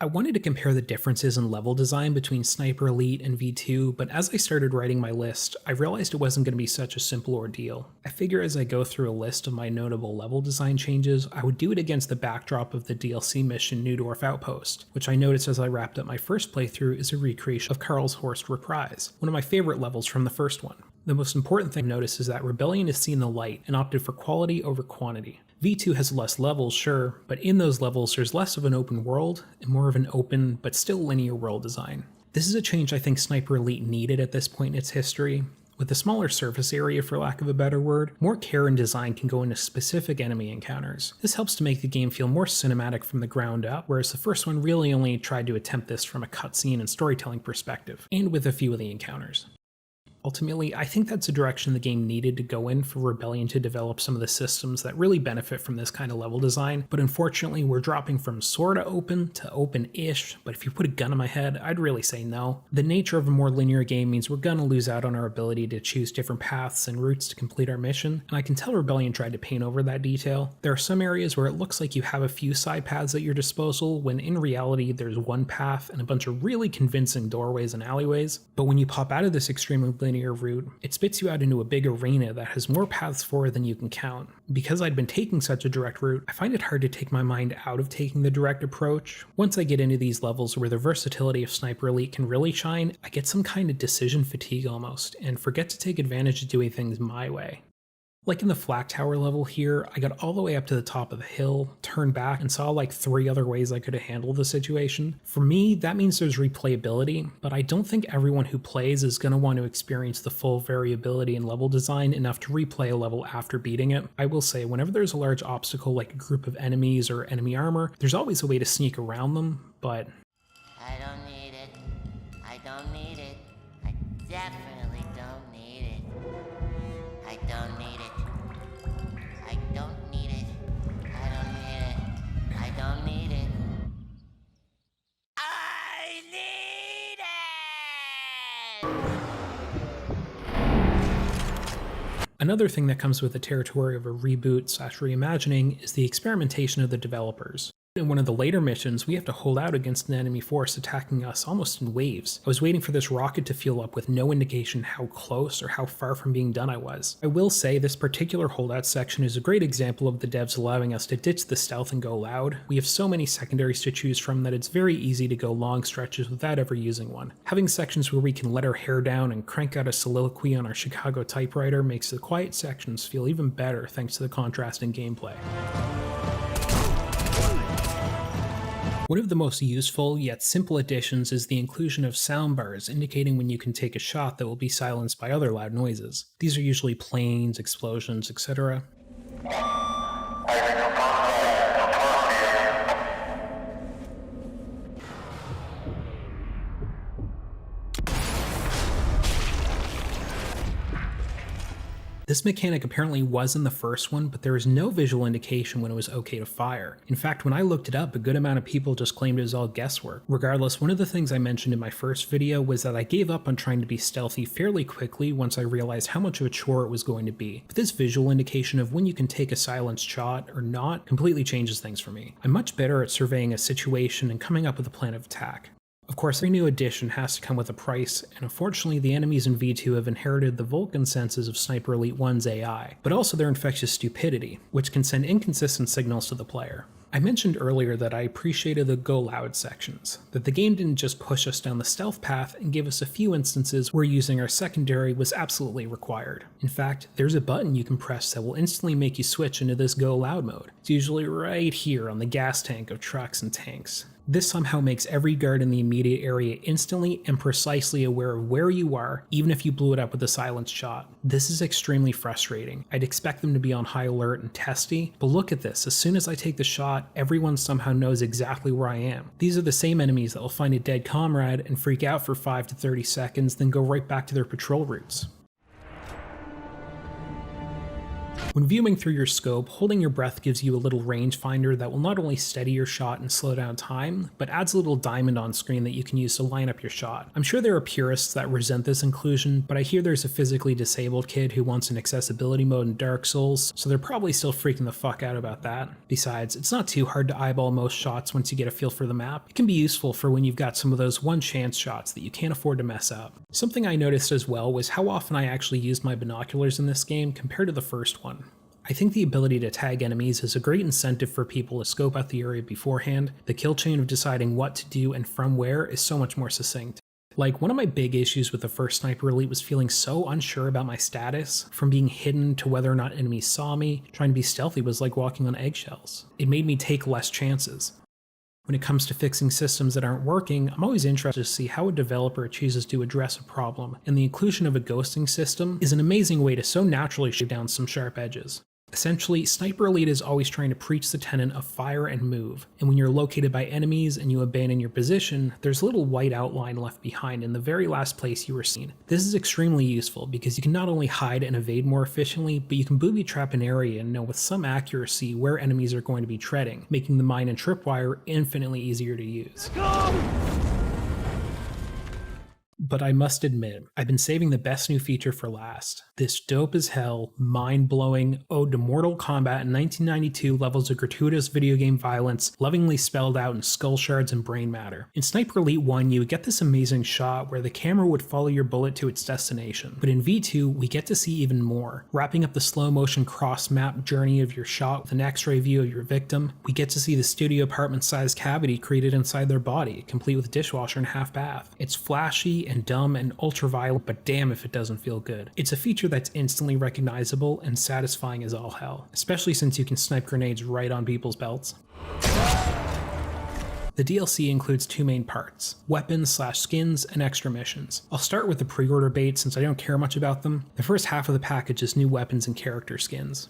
I wanted to compare the differences in level design between Sniper Elite and V2, but as I started writing my list, I realized it wasn't going to be such a simple ordeal. I figure as I go through a list of my notable level design changes, I would do it against the backdrop of the DLC mission Neudorf Outpost, which I noticed as I wrapped up my first playthrough is a recreation of Karl's Horst Reprise, one of my favorite levels from the first one. The most important thing to notice is that Rebellion has seen the light and opted for quality over quantity. V2 has less levels, sure, but in those levels there's less of an open world and more of an open but still linear world design. This is a change I think Sniper Elite needed at this point in its history. With a smaller surface area, for lack of a better word, more care and design can go into specific enemy encounters. This helps to make the game feel more cinematic from the ground up, whereas the first one really only tried to attempt this from a cutscene and storytelling perspective, and with a few of the encounters. Ultimately, I think that's a direction the game needed to go in for Rebellion to develop some of the systems that really benefit from this kind of level design, but unfortunately we're dropping from sorta open to open-ish, but if you put a gun in my head, I'd really say no. The nature of a more linear game means we're gonna lose out on our ability to choose different paths and routes to complete our mission, and I can tell Rebellion tried to paint over that detail. There are some areas where it looks like you have a few side paths at your disposal, when in reality there's one path and a bunch of really convincing doorways and alleyways, but when you pop out of this extremely linear route, it spits you out into a big arena that has more paths forward than you can count. Because I'd been taking such a direct route, I find it hard to take my mind out of taking the direct approach. Once I get into these levels where the versatility of Sniper Elite can really shine, I get some kind of decision fatigue almost, and forget to take advantage of doing things my way. Like in the Flak Tower level here, I got all the way up to the top of the hill, turned back, and saw like 3 other ways I could have handled the situation. For me, that means there's replayability, but I don't think everyone who plays is going to want to experience the full variability in level design enough to replay a level after beating it. I will say, whenever there's a large obstacle like a group of enemies or enemy armor, there's always a way to sneak around them, but I don't need it. I don't need it. I definitely don't need it. I don't need it. I don't need it. I don't need it. I don't need it. I need it! Another thing that comes with the territory of a reboot/reimagining is the experimentation of the developers. In one of the later missions, we have to hold out against an enemy force attacking us almost in waves. I was waiting for this rocket to fuel up with no indication how close or how far from being done I was. I will say this particular holdout section is a great example of the devs allowing us to ditch the stealth and go loud. We have so many secondaries to choose from that it's very easy to go long stretches without ever using one. Having sections where we can let our hair down and crank out a soliloquy on our Chicago typewriter makes the quiet sections feel even better thanks to the contrast in gameplay. One of the most useful yet simple additions is the inclusion of soundbars indicating when you can take a shot that will be silenced by other loud noises. These are usually planes, explosions, etc. This mechanic apparently was in the first one, but there is no visual indication when it was okay to fire. In fact, when I looked it up, a good amount of people just claimed it was all guesswork. Regardless, one of the things I mentioned in my first video was that I gave up on trying to be stealthy fairly quickly once I realized how much of a chore it was going to be. But this visual indication of when you can take a silenced shot or not completely changes things for me. I'm much better at surveying a situation and coming up with a plan of attack. Of course, every new addition has to come with a price, and unfortunately the enemies in V2 have inherited the Vulcan senses of Sniper Elite 1's AI, but also their infectious stupidity, which can send inconsistent signals to the player. I mentioned earlier that I appreciated the go loud sections, that the game didn't just push us down the stealth path and give us a few instances where using our secondary was absolutely required. In fact, there's a button you can press that will instantly make you switch into this go loud mode. It's usually right here on the gas tank of trucks and tanks. This somehow makes every guard in the immediate area instantly and precisely aware of where you are, even if you blew it up with a silenced shot. This is extremely frustrating. I'd expect them to be on high alert and testy, but look at this. As soon as I take the shot, everyone somehow knows exactly where I am. These are the same enemies that will find a dead comrade and freak out for 5 to 30 seconds, then go right back to their patrol routes. When viewing through your scope, holding your breath gives you a little rangefinder that will not only steady your shot and slow down time, but adds a little diamond on screen that you can use to line up your shot. I'm sure there are purists that resent this inclusion, but I hear there's a physically disabled kid who wants an accessibility mode in Dark Souls, so they're probably still freaking the fuck out about that. Besides, it's not too hard to eyeball most shots once you get a feel for the map. It can be useful for when you've got some of those one chance shots that you can't afford to mess up. Something I noticed as well was how often I actually used my binoculars in this game compared to the first one. I think the ability to tag enemies is a great incentive for people to scope out the area beforehand. The kill chain of deciding what to do and from where is so much more succinct. Like, one of my big issues with the first Sniper Elite was feeling so unsure about my status, from being hidden to whether or not enemies saw me. Trying to be stealthy was like walking on eggshells. It made me take less chances. When it comes to fixing systems that aren't working, I'm always interested to see how a developer chooses to address a problem, and the inclusion of a ghosting system is an amazing way to so naturally shave down some sharp edges. Essentially, Sniper Elite is always trying to preach the tenet of fire and move, and when you're located by enemies and you abandon your position, there's a little white outline left behind in the very last place you were seen. This is extremely useful because you can not only hide and evade more efficiently, but you can booby trap an area and know with some accuracy where enemies are going to be treading, making the mine and tripwire infinitely easier to use. But I must admit, I've been saving the best new feature for last. This dope as hell, mind-blowing ode to Mortal Kombat in 1992 levels of gratuitous video game violence lovingly spelled out in skull shards and brain matter. In Sniper Elite 1, you would get this amazing shot where the camera would follow your bullet to its destination. But in V2, we get to see even more. Wrapping up the slow-motion cross-map journey of your shot with an x-ray view of your victim, we get to see the studio apartment-sized cavity created inside their body, complete with dishwasher and half bath. It's flashy and dumb and ultra-violent, but damn if it doesn't feel good. It's a feature that's instantly recognizable and satisfying as all hell, especially since you can snipe grenades right on people's belts. The DLC includes two main parts, weapons/skins and extra missions. I'll start with the pre-order bait since I don't care much about them. The first half of the package is new weapons and character skins.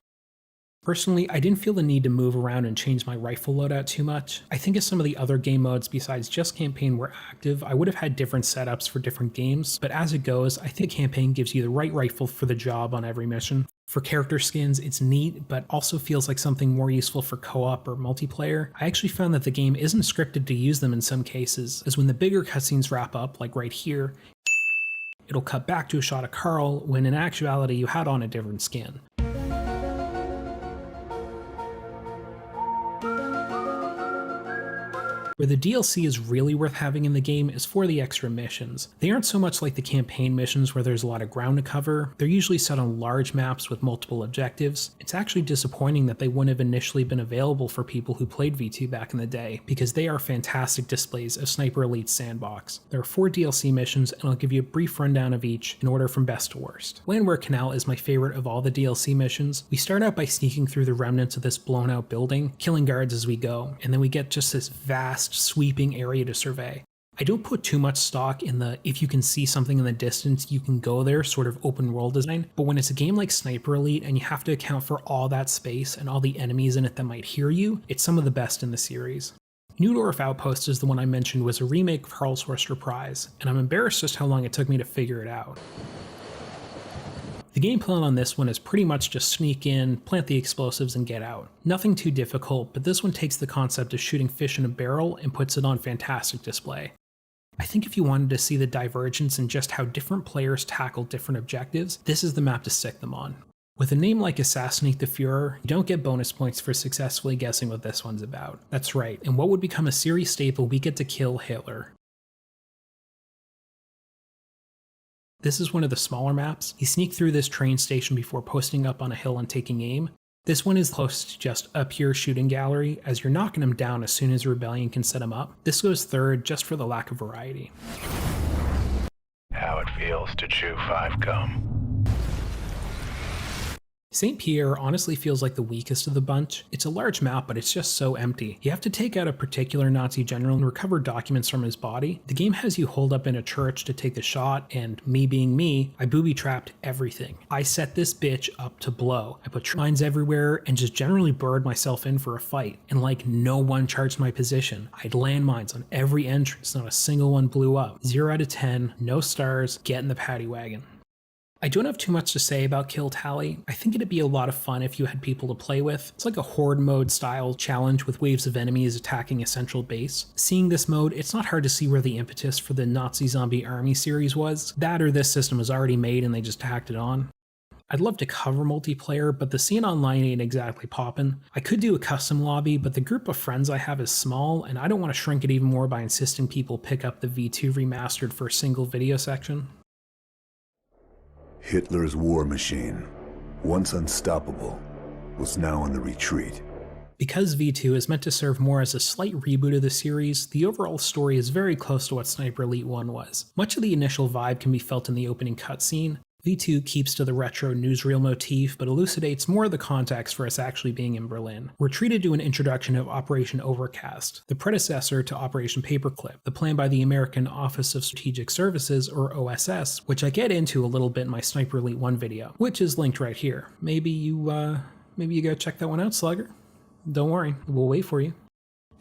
Personally, I didn't feel the need to move around and change my rifle loadout too much. I think if some of the other game modes besides just campaign were active, I would have had different setups for different games, but as it goes, I think campaign gives you the right rifle for the job on every mission. For character skins, it's neat, but also feels like something more useful for co-op or multiplayer. I actually found that the game isn't scripted to use them in some cases, as when the bigger cutscenes wrap up, like right here, it'll cut back to a shot of Carl, when in actuality you had on a different skin. Where the DLC is really worth having in the game is for the extra missions. They aren't so much like the campaign missions where there's a lot of ground to cover. They're usually set on large maps with multiple objectives. It's actually disappointing that they wouldn't have initially been available for people who played V2 back in the day, because they are fantastic displays of Sniper Elite's sandbox. There are 4 DLC missions, and I'll give you a brief rundown of each in order from best to worst. Landwehr Canal is my favorite of all the DLC missions. We start out by sneaking through the remnants of this blown out building, killing guards as we go, and then we get just this vast, sweeping area to survey. I don't put too much stock in the if you can see something in the distance, you can go there sort of open world design, but when it's a game like Sniper Elite and you have to account for all that space and all the enemies in it that might hear you, it's some of the best in the series. Neudorf Outpost is the one I mentioned was a remake of Harlshorst Reprise, and I'm embarrassed just how long it took me to figure it out. The game plan on this one is pretty much just sneak in, plant the explosives, and get out. Nothing too difficult, but this one takes the concept of shooting fish in a barrel and puts it on fantastic display. I think if you wanted to see the divergence in just how different players tackle different objectives, this is the map to stick them on. With a name like Assassinate the Führer, you don't get bonus points for successfully guessing what this one's about. That's right, in what would become a series staple, we get to kill Hitler. This is one of the smaller maps. You sneak through this train station before posting up on a hill and taking aim. This one is close to just a pure shooting gallery, as you're knocking them down as soon as Rebellion can set them up. This goes third just for the lack of variety. How it feels to chew 5 gum. St. Pierre honestly feels like the weakest of the bunch. It's a large map, but it's just so empty. You have to take out a particular Nazi general and recover documents from his body. The game has you hold up in a church to take the shot, and me being me, I booby-trapped everything. I set this bitch up to blow. I put mines everywhere and just generally burrowed myself in for a fight. And like no one charged my position. I had landmines on every entrance, not a single one blew up. 0 out of 10, no stars, get in the paddy wagon. I don't have too much to say about kill tally. I think it'd be a lot of fun if you had people to play with. It's like a horde mode style challenge with waves of enemies attacking a central base. Seeing this mode, it's not hard to see where the impetus for the Nazi Zombie Army series was. That or this system was already made and they just tacked it on. I'd love to cover multiplayer, but the scene online ain't exactly poppin'. I could do a custom lobby, but the group of friends I have is small, and I don't want to shrink it even more by insisting people pick up the V2 remastered for a single video section. Hitler's war machine, once unstoppable, was now on the retreat. Because V2 is meant to serve more as a slight reboot of the series, the overall story is very close to what Sniper Elite 1 was. Much of the initial vibe can be felt in the opening cutscene. V2 keeps to the retro newsreel motif, but elucidates more of the context for us actually being in Berlin. We're treated to an introduction of Operation Overcast, the predecessor to Operation Paperclip, the plan by the American Office of Strategic Services, or OSS, which I get into a little bit in my Sniper Elite 1 video, which is linked right here. Maybe you go check that one out, Slugger. Don't worry, we'll wait for you.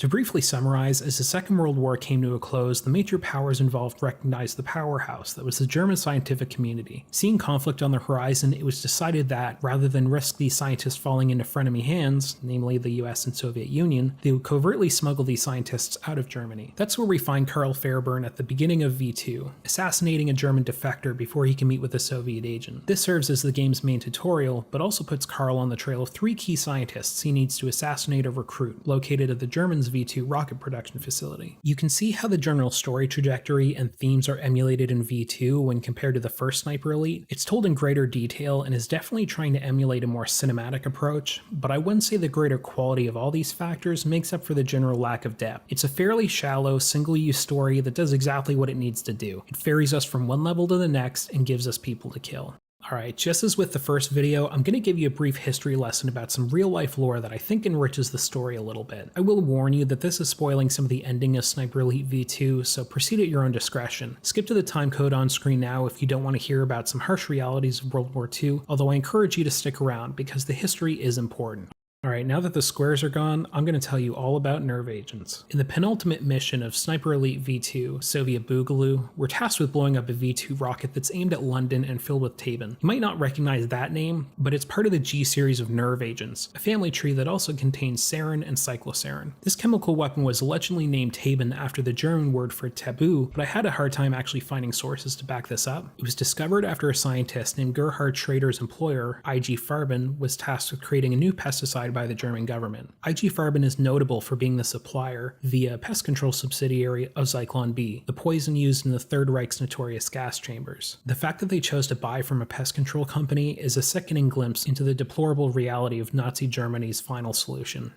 To briefly summarize, as the Second World War came to a close, the major powers involved recognized the powerhouse that was the German scientific community. Seeing conflict on the horizon, it was decided that, rather than risk these scientists falling into frenemy hands, namely the US and Soviet Union, they would covertly smuggle these scientists out of Germany. That's where we find Karl Fairburn at the beginning of V2, assassinating a German defector before he can meet with a Soviet agent. This serves as the game's main tutorial, but also puts Karl on the trail of 3 key scientists he needs to assassinate or recruit, located at the Germans' V2 rocket production facility. You can see how the general story trajectory and themes are emulated in V2 when compared to the first Sniper Elite. It's told in greater detail and is definitely trying to emulate a more cinematic approach, but I wouldn't say the greater quality of all these factors makes up for the general lack of depth. It's a fairly shallow, single-use story that does exactly what it needs to do. It ferries us from one level to the next and gives us people to kill. Alright, just as with the first video, I'm going to give you a brief history lesson about some real-life lore that I think enriches the story a little bit. I will warn you that this is spoiling some of the ending of Sniper Elite V2, so proceed at your own discretion. Skip to the timecode on screen now if you don't want to hear about some harsh realities of World War II, although I encourage you to stick around because the history is important. Alright, now that the squares are gone, I'm going to tell you all about nerve agents. In the penultimate mission of Sniper Elite V2, Soviet Boogaloo, we're tasked with blowing up a V2 rocket that's aimed at London and filled with Tabin. You might not recognize that name, but it's part of the G series of nerve agents, a family tree that also contains sarin and cyclosarin. This chemical weapon was allegedly named Tabin after the German word for taboo, but I had a hard time actually finding sources to back this up. It was discovered after a scientist named Gerhard Schrader's employer, IG Farben, was tasked with creating a new pesticide by the German government. IG Farben is notable for being the supplier, via pest control subsidiary of Zyklon B, the poison used in the Third Reich's notorious gas chambers. The fact that they chose to buy from a pest control company is a sickening glimpse into the deplorable reality of Nazi Germany's final solution.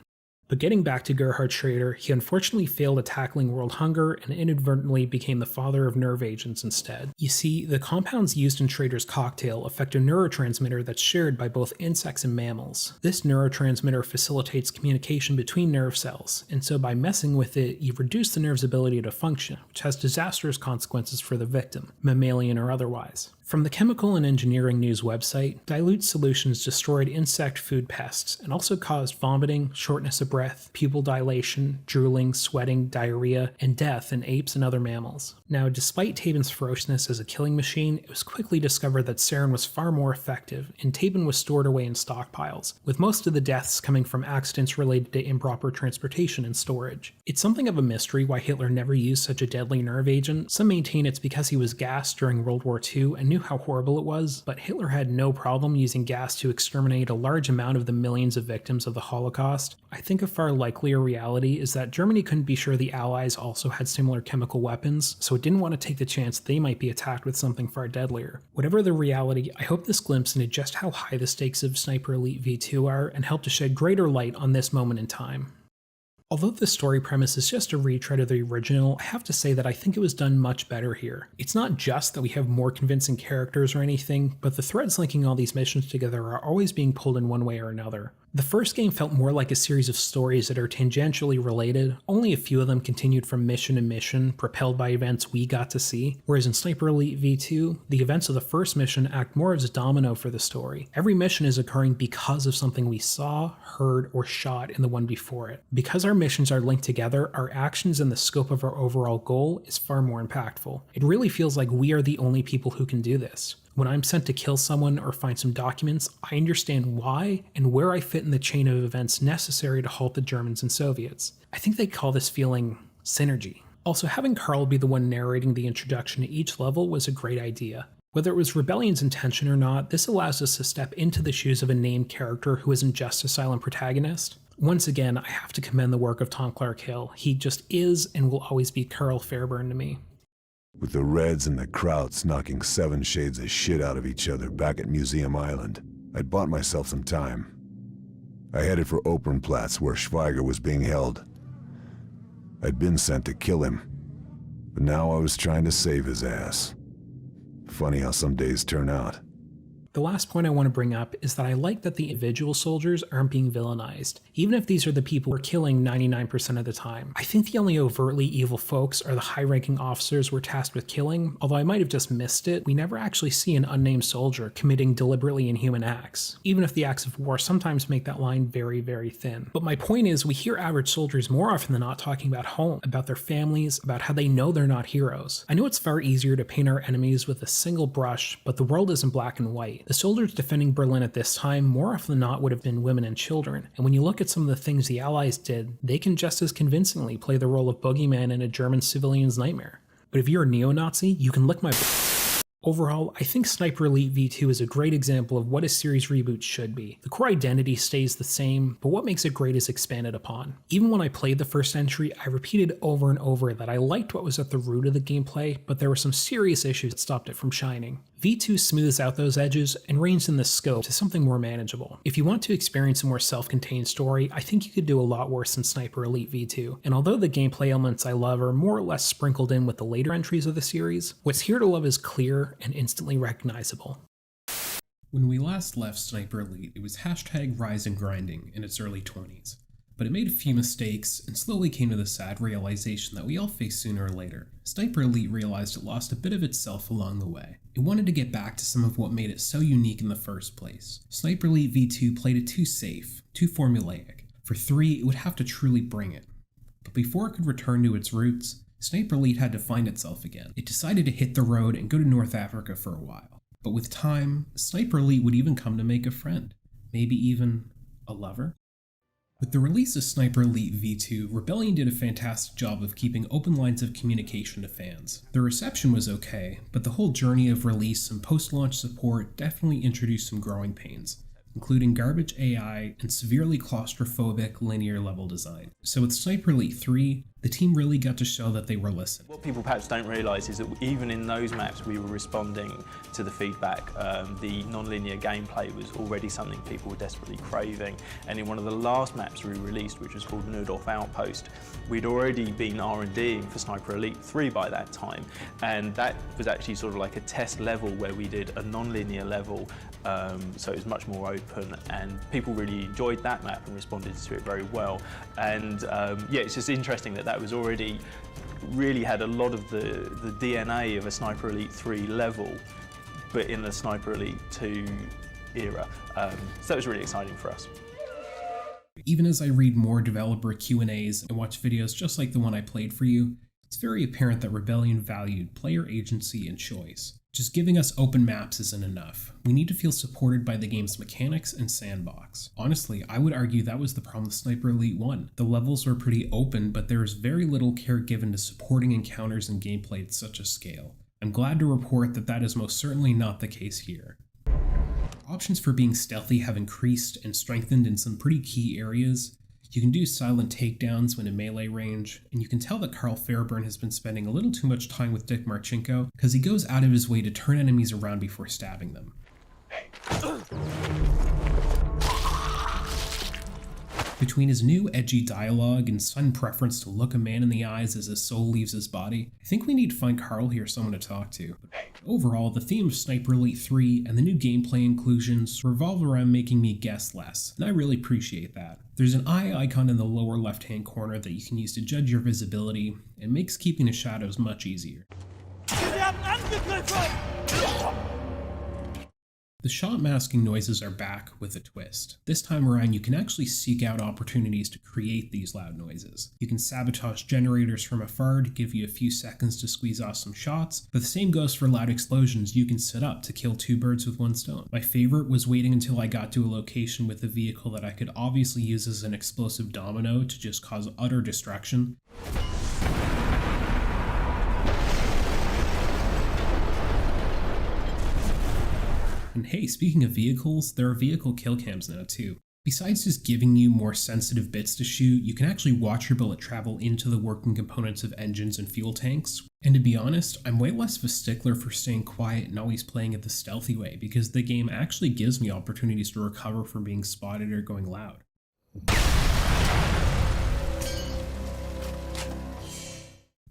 But getting back to Gerhard Schrader, he unfortunately failed at tackling world hunger and inadvertently became the father of nerve agents instead. You see, the compounds used in Schrader's cocktail affect a neurotransmitter that's shared by both insects and mammals. This neurotransmitter facilitates communication between nerve cells, and so by messing with it, you reduce the nerve's ability to function, which has disastrous consequences for the victim, mammalian or otherwise. From the Chemical and Engineering News website, dilute solutions destroyed insect food pests and also caused vomiting, shortness of breath, pupil dilation, drooling, sweating, diarrhea, and death in apes and other mammals. Now, despite Taben's ferociousness as a killing machine, it was quickly discovered that sarin was far more effective, and Taben was stored away in stockpiles, with most of the deaths coming from accidents related to improper transportation and storage. It's something of a mystery why Hitler never used such a deadly nerve agent. Some maintain it's because he was gassed during World War II and knew how horrible it was, but Hitler had no problem using gas to exterminate a large amount of the millions of victims of the Holocaust. I think a far likelier reality is that Germany couldn't be sure the Allies also had similar chemical weapons, so it didn't want to take the chance they might be attacked with something far deadlier. Whatever the reality, I hope this glimpse into just how high the stakes of Sniper Elite V2 are and help to shed greater light on this moment in time. Although the story premise is just a retread of the original, I have to say that I think it was done much better here. It's not just that we have more convincing characters or anything, but the threads linking all these missions together are always being pulled in one way or another. The first game felt more like a series of stories that are tangentially related, only a few of them continued from mission to mission, propelled by events we got to see, whereas in Sniper Elite V2, the events of the first mission act more as a domino for the story. Every mission is occurring because of something we saw, heard, or shot in the one before it. Because our missions are linked together, our actions and the scope of our overall goal is far more impactful. It really feels like we are the only people who can do this. When I'm sent to kill someone or find some documents, I understand why and where I fit in the chain of events necessary to halt the Germans and Soviets. I think they call this feeling synergy. Also, having Carl be the one narrating the introduction to each level was a great idea. Whether it was Rebellion's intention or not, this allows us to step into the shoes of a named character who isn't just a silent protagonist. Once again, I have to commend the work of Tom Clark Hill. He just is and will always be Carl Fairburn to me. With the Reds and the Krauts knocking 7 shades of shit out of each other back at Museum Island, I'd bought myself some time. I headed for Opernplatz, where Schweiger was being held. I'd been sent to kill him, but now I was trying to save his ass. Funny how some days turn out. The last point I want to bring up is that I like that the individual soldiers aren't being villainized, even if these are the people we're killing 99% of the time. I think the only overtly evil folks are the high-ranking officers we're tasked with killing, although I might have just missed it. We never actually see an unnamed soldier committing deliberately inhuman acts, even if the acts of war sometimes make that line very, very thin. But my point is, we hear average soldiers more often than not talking about home, about their families, about how they know they're not heroes. I know it's far easier to paint our enemies with a single brush, but the world isn't black and white. The soldiers defending Berlin at this time more often than not would have been women and children, and when you look at some of the things the Allies did, they can just as convincingly play the role of boogeyman in a German civilian's nightmare. But if you're a neo-Nazi, you can lick my Overall, I think Sniper Elite V2 is a great example of what a series reboot should be. The core identity stays the same, but what makes it great is expanded upon. Even when I played the first entry, I repeated over and over that I liked what was at the root of the gameplay, but there were some serious issues that stopped it from shining. V2 smooths out those edges and reins in the scope to something more manageable. If you want to experience a more self-contained story, I think you could do a lot worse than Sniper Elite V2, and although the gameplay elements I love are more or less sprinkled in with the later entries of the series, what's here to love is clear and instantly recognizable. When we last left Sniper Elite, it was #Rise and Grinding in its early 20s. But it made a few mistakes and slowly came to the sad realization that we all face sooner or later. Sniper Elite realized it lost a bit of itself along the way. It wanted to get back to some of what made it so unique in the first place. Sniper Elite V2 played it too safe, too formulaic. For 3, it would have to truly bring it. But before it could return to its roots, Sniper Elite had to find itself again. It decided to hit the road and go to North Africa for a while. But with time, Sniper Elite would even come to make a friend. Maybe even a lover? With the release of Sniper Elite V2, Rebellion did a fantastic job of keeping open lines of communication to fans. The reception was okay, but the whole journey of release and post-launch support definitely introduced some growing pains. including garbage AI and severely claustrophobic linear level design. So with Sniper Elite 3, the team really got to show that they were listening. What people perhaps don't realise is that even in those maps we were responding to the feedback. The non-linear gameplay was already something people were desperately craving, and in one of the last maps we released, which was called Nerdorf Outpost, we'd already been R&Ding for Sniper Elite 3 by that time, and that was actually sort of like a test level where we did a non-linear level, so it was much more open, and people really enjoyed that map and responded to it very well. And yeah, it's just interesting that that was already really had a lot of the DNA of a Sniper Elite 3 level, but in the Sniper Elite 2 era. So that was really exciting for us. Even as I read more developer Q&As and watch videos just like the one I played for you, it's very apparent that Rebellion valued player agency and choice. Just giving us open maps isn't enough. We need to feel supported by the game's mechanics and sandbox. Honestly, I would argue that was the problem with Sniper Elite 1. The levels were pretty open, but there is very little care given to supporting encounters and gameplay at such a scale. I'm glad to report that that is most certainly not the case here. Options for being stealthy have increased and strengthened in some pretty key areas. You can do silent takedowns when in melee range, and you can tell that Carl Fairburn has been spending a little too much time with Dick Marchenko because he goes out of his way to turn enemies around before stabbing them. Between his new edgy dialogue and sudden preference to look a man in the eyes as his soul leaves his body, I think we need to find Carl here someone to talk to. Overall, the theme of Sniper Elite 3 and the new gameplay inclusions revolve around making me guess less, and I really appreciate that. There's an eye icon in the lower left hand corner that you can use to judge your visibility, and makes keeping the shadows much easier. The shot masking noises are back with a twist. This time around, you can actually seek out opportunities to create these loud noises. You can sabotage generators from afar to give you a few seconds to squeeze off some shots, but the same goes for loud explosions you can set up to kill two birds with one stone. My favorite was waiting until I got to a location with a vehicle that I could obviously use as an explosive domino to just cause utter destruction. And hey, speaking of vehicles, there are vehicle kill cams now too. Besides just giving you more sensitive bits to shoot, you can actually watch your bullet travel into the working components of engines and fuel tanks. And to be honest, I'm way less of a stickler for staying quiet and always playing it the stealthy way, because the game actually gives me opportunities to recover from being spotted or going loud.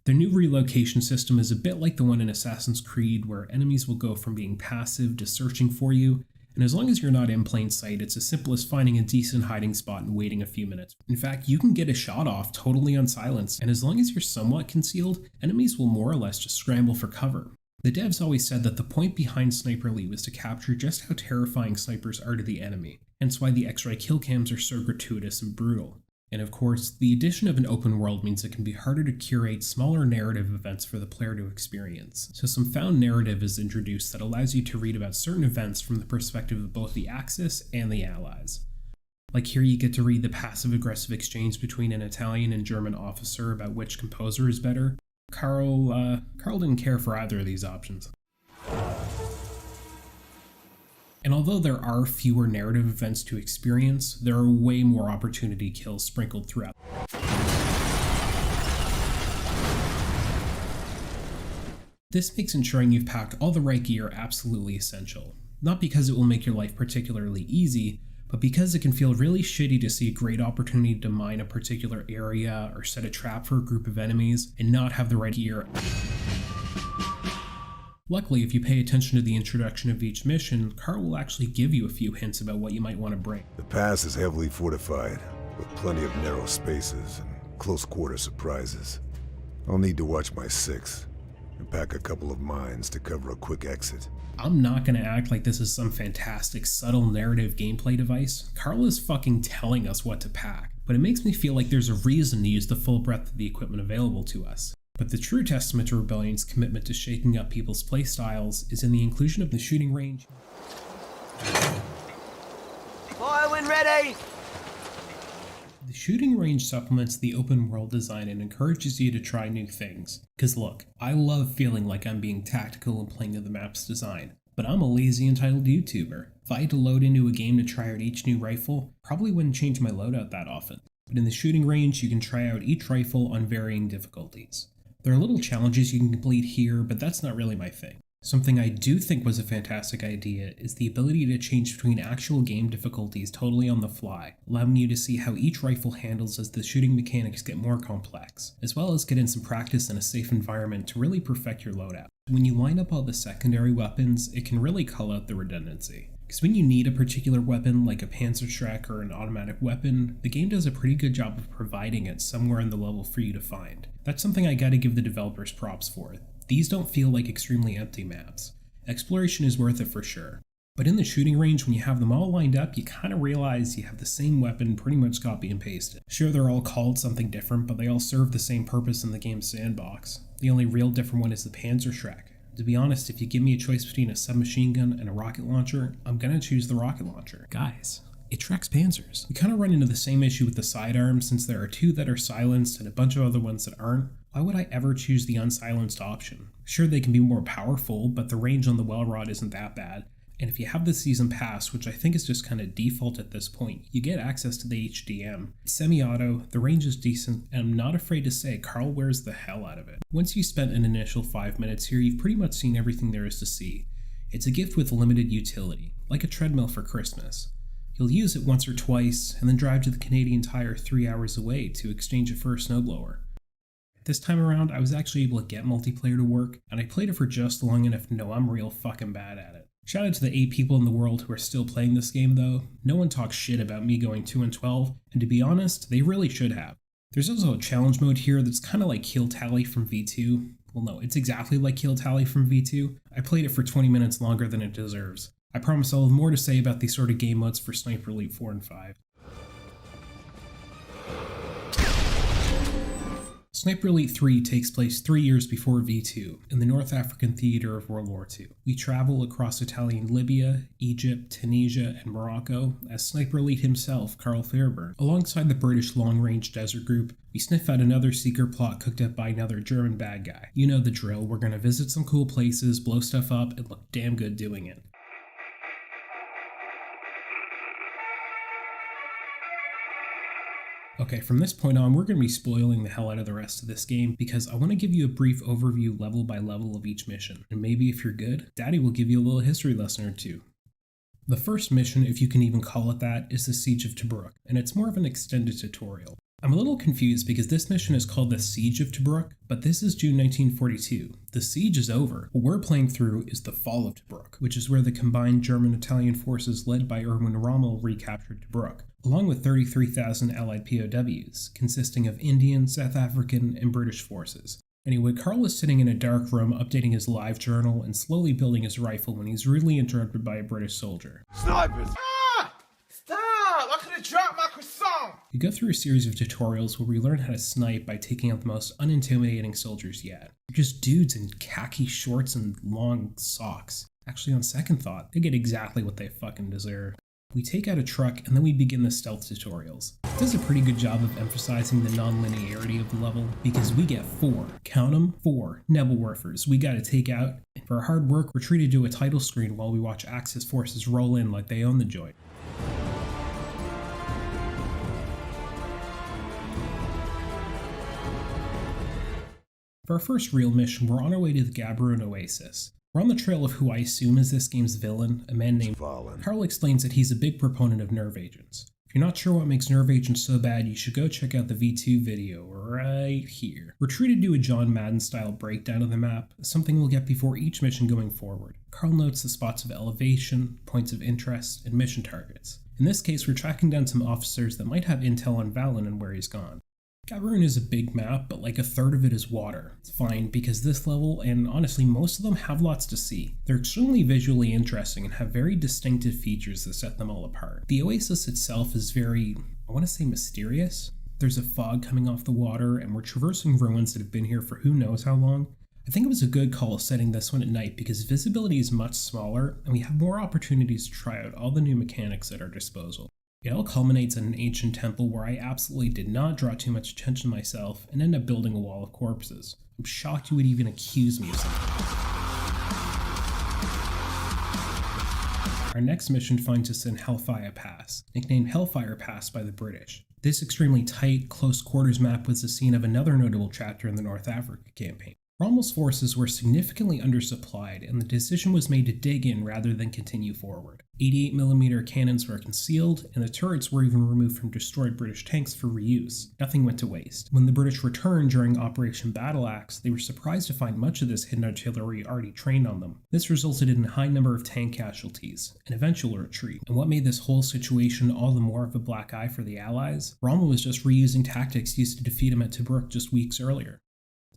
The new relocation system is a bit like the one in Assassin's Creed, where enemies will go from being passive to searching for you, and as long as you're not in plain sight, it's as simple as finding a decent hiding spot and waiting a few minutes. In fact, you can get a shot off totally unsilenced, and as long as you're somewhat concealed, enemies will more or less just scramble for cover. The devs always said that the point behind Sniper Elite was to capture just how terrifying snipers are to the enemy, hence why the X-ray kill cams are so gratuitous and brutal. And of course, the addition of an open world means it can be harder to curate smaller narrative events for the player to experience. So some found narrative is introduced that allows you to read about certain events from the perspective of both the Axis and the Allies. Like here you get to read the passive-aggressive exchange between an Italian and German officer about which composer is better. Carl didn't care for either of these options. And although there are fewer narrative events to experience, there are way more opportunity kills sprinkled throughout. This makes ensuring you've packed all the right gear absolutely essential. Not because it will make your life particularly easy, but because it can feel really shitty to see a great opportunity to mine a particular area or set a trap for a group of enemies and not have the right gear. Luckily, if you pay attention to the introduction of each mission, Carl will actually give you a few hints about what you might want to bring. The pass is heavily fortified, with plenty of narrow spaces and close-quarter surprises. I'll need to watch my six, and pack a couple of mines to cover a quick exit. I'm not gonna act like this is some fantastic, subtle narrative gameplay device. Carl is fucking telling us what to pack, but it makes me feel like there's a reason to use the full breadth of the equipment available to us. But the true testament to Rebellion's commitment to shaking up people's playstyles is in the inclusion of the shooting range. Fire when ready! The shooting range supplements the open world design and encourages you to try new things. Cause look, I love feeling like I'm being tactical and playing to the map's design, But I'm a lazy entitled YouTuber. If I had to load into a game to try out each new rifle, probably wouldn't change my loadout that often. But in the shooting range, you can try out each rifle on varying difficulties. There are little challenges you can complete here, but that's not really my thing. Something I do think was a fantastic idea is the ability to change between actual game difficulties totally on the fly, allowing you to see how each rifle handles as the shooting mechanics get more complex, as well as get in some practice in a safe environment to really perfect your loadout. When you line up all the secondary weapons, it can really call out the redundancy. Because when you need a particular weapon, like a Panzerschreck or an automatic weapon, the game does a pretty good job of providing it somewhere in the level for you to find. That's something I gotta give the developers props for. These don't feel like extremely empty maps. Exploration is worth it for sure. But in the shooting range, when you have them all lined up, you kind of realize you have the same weapon pretty much copy and pasted. Sure, they're all called something different, but they all serve the same purpose in the game's sandbox. The only real different one is the Panzerschreck. To be honest, if you give me a choice between a submachine gun and a rocket launcher, I'm gonna choose the rocket launcher. Guys, it tracks Panzers. We kind of run into the same issue with the sidearms since there are 2 that are silenced and a bunch of other ones that aren't. Why would I ever choose the unsilenced option? Sure, they can be more powerful, but the range on the Wellrod isn't that bad. And if you have the Season Pass, which I think is just kind of default at this point, you get access to the HDM. It's semi-auto, the range is decent, and I'm not afraid to say Carl wears the hell out of it. Once you spent an initial 5 minutes here, you've pretty much seen everything there is to see. It's a gift with limited utility, like a treadmill for Christmas. You'll use it once or twice, and then drive to the Canadian Tire 3 hours away to exchange it for a snowblower. This time around, I was actually able to get multiplayer to work, and I played it for just long enough to know I'm real fucking bad at it. Shout out to the 8 people in the world who are still playing this game though. No one talks shit about me going 2-12, and to be honest, they really should have. There's also a challenge mode here that's kind of like Kill Tally from V2. Well no, it's exactly like Kill Tally from V2. I played it for 20 minutes longer than it deserves. I promise I'll have more to say about these sort of game modes for Sniper Elite 4 and 5. Sniper Elite 3 takes place 3 years before V2, in the North African theater of World War II. We travel across Italian Libya, Egypt, Tunisia, and Morocco as Sniper Elite himself, Carl Fairburn. Alongside the British long-range desert group, we sniff out another secret plot cooked up by another German bad guy. You know the drill, we're gonna visit some cool places, blow stuff up, and look damn good doing it. Okay, from this point on, we're going to be spoiling the hell out of the rest of this game because I want to give you a brief overview level by level of each mission. And maybe if you're good, Daddy will give you a little history lesson or two. The first mission, if you can even call it that, is the Siege of Tobruk, and it's more of an extended tutorial. I'm a little confused because this mission is called the Siege of Tobruk, but this is June 1942. The siege is over. What we're playing through is the Fall of Tobruk, which is where the combined German-Italian forces led by Erwin Rommel recaptured Tobruk, along with 33,000 Allied POWs, consisting of Indian, South African, and British forces. Anyway, Carl is sitting in a dark room updating his live journal and slowly building his rifle when he's rudely interrupted by a British soldier. Snipers! Ah! Stop! I could have dropped my croissant! You go through a series of tutorials where we learn how to snipe by taking out the most unintimidating soldiers yet. They're just dudes in khaki shorts and long socks. Actually, on second thought, they get exactly what they fucking deserve. We take out a truck and then we begin the stealth tutorials. It does a pretty good job of emphasizing the non-linearity of the level because we get 4, count 'em, 4 Nebelwerfers we gotta take out, and for our hard work we're treated to a title screen while we watch Axis forces roll in like they own the joint. For our first real mission, we're on our way to the Gaborone Oasis. We're on the trail of who I assume is this game's villain, a man named Valen. Carl explains that he's a big proponent of nerve agents. If you're not sure what makes nerve agents so bad, you should go check out the V2 video right here. We're treated to a John Madden style breakdown of the map, something we'll get before each mission going forward. Carl notes the spots of elevation, points of interest, and mission targets. In this case, we're tracking down some officers that might have intel on Valen and where he's gone. Gaborone is a big map, but like a third of it is water. It's fine because this level, and honestly most of them, have lots to see. They're extremely visually interesting and have very distinctive features that set them all apart. The oasis itself is very, I want to say mysterious. There's a fog coming off the water and we're traversing ruins that have been here for who knows how long. I think it was a good call setting this one at night because visibility is much smaller and we have more opportunities to try out all the new mechanics at our disposal. It all culminates in an ancient temple where I absolutely did not draw too much attention myself and end up building a wall of corpses. I'm shocked you would even accuse me of something. Our next mission finds us in Hellfire Pass, nicknamed Hellfire Pass by the British. This extremely tight, close quarters map was the scene of another notable chapter in the North Africa campaign. Rommel's forces were significantly undersupplied, and the decision was made to dig in rather than continue forward. 88mm cannons were concealed, and the turrets were even removed from destroyed British tanks for reuse. Nothing went to waste. When the British returned during Operation Battle Axe, they were surprised to find much of this hidden artillery already trained on them. This resulted in a high number of tank casualties, an eventual retreat. And what made this whole situation all the more of a black eye for the Allies? Rommel was just reusing tactics used to defeat him at Tobruk just weeks earlier.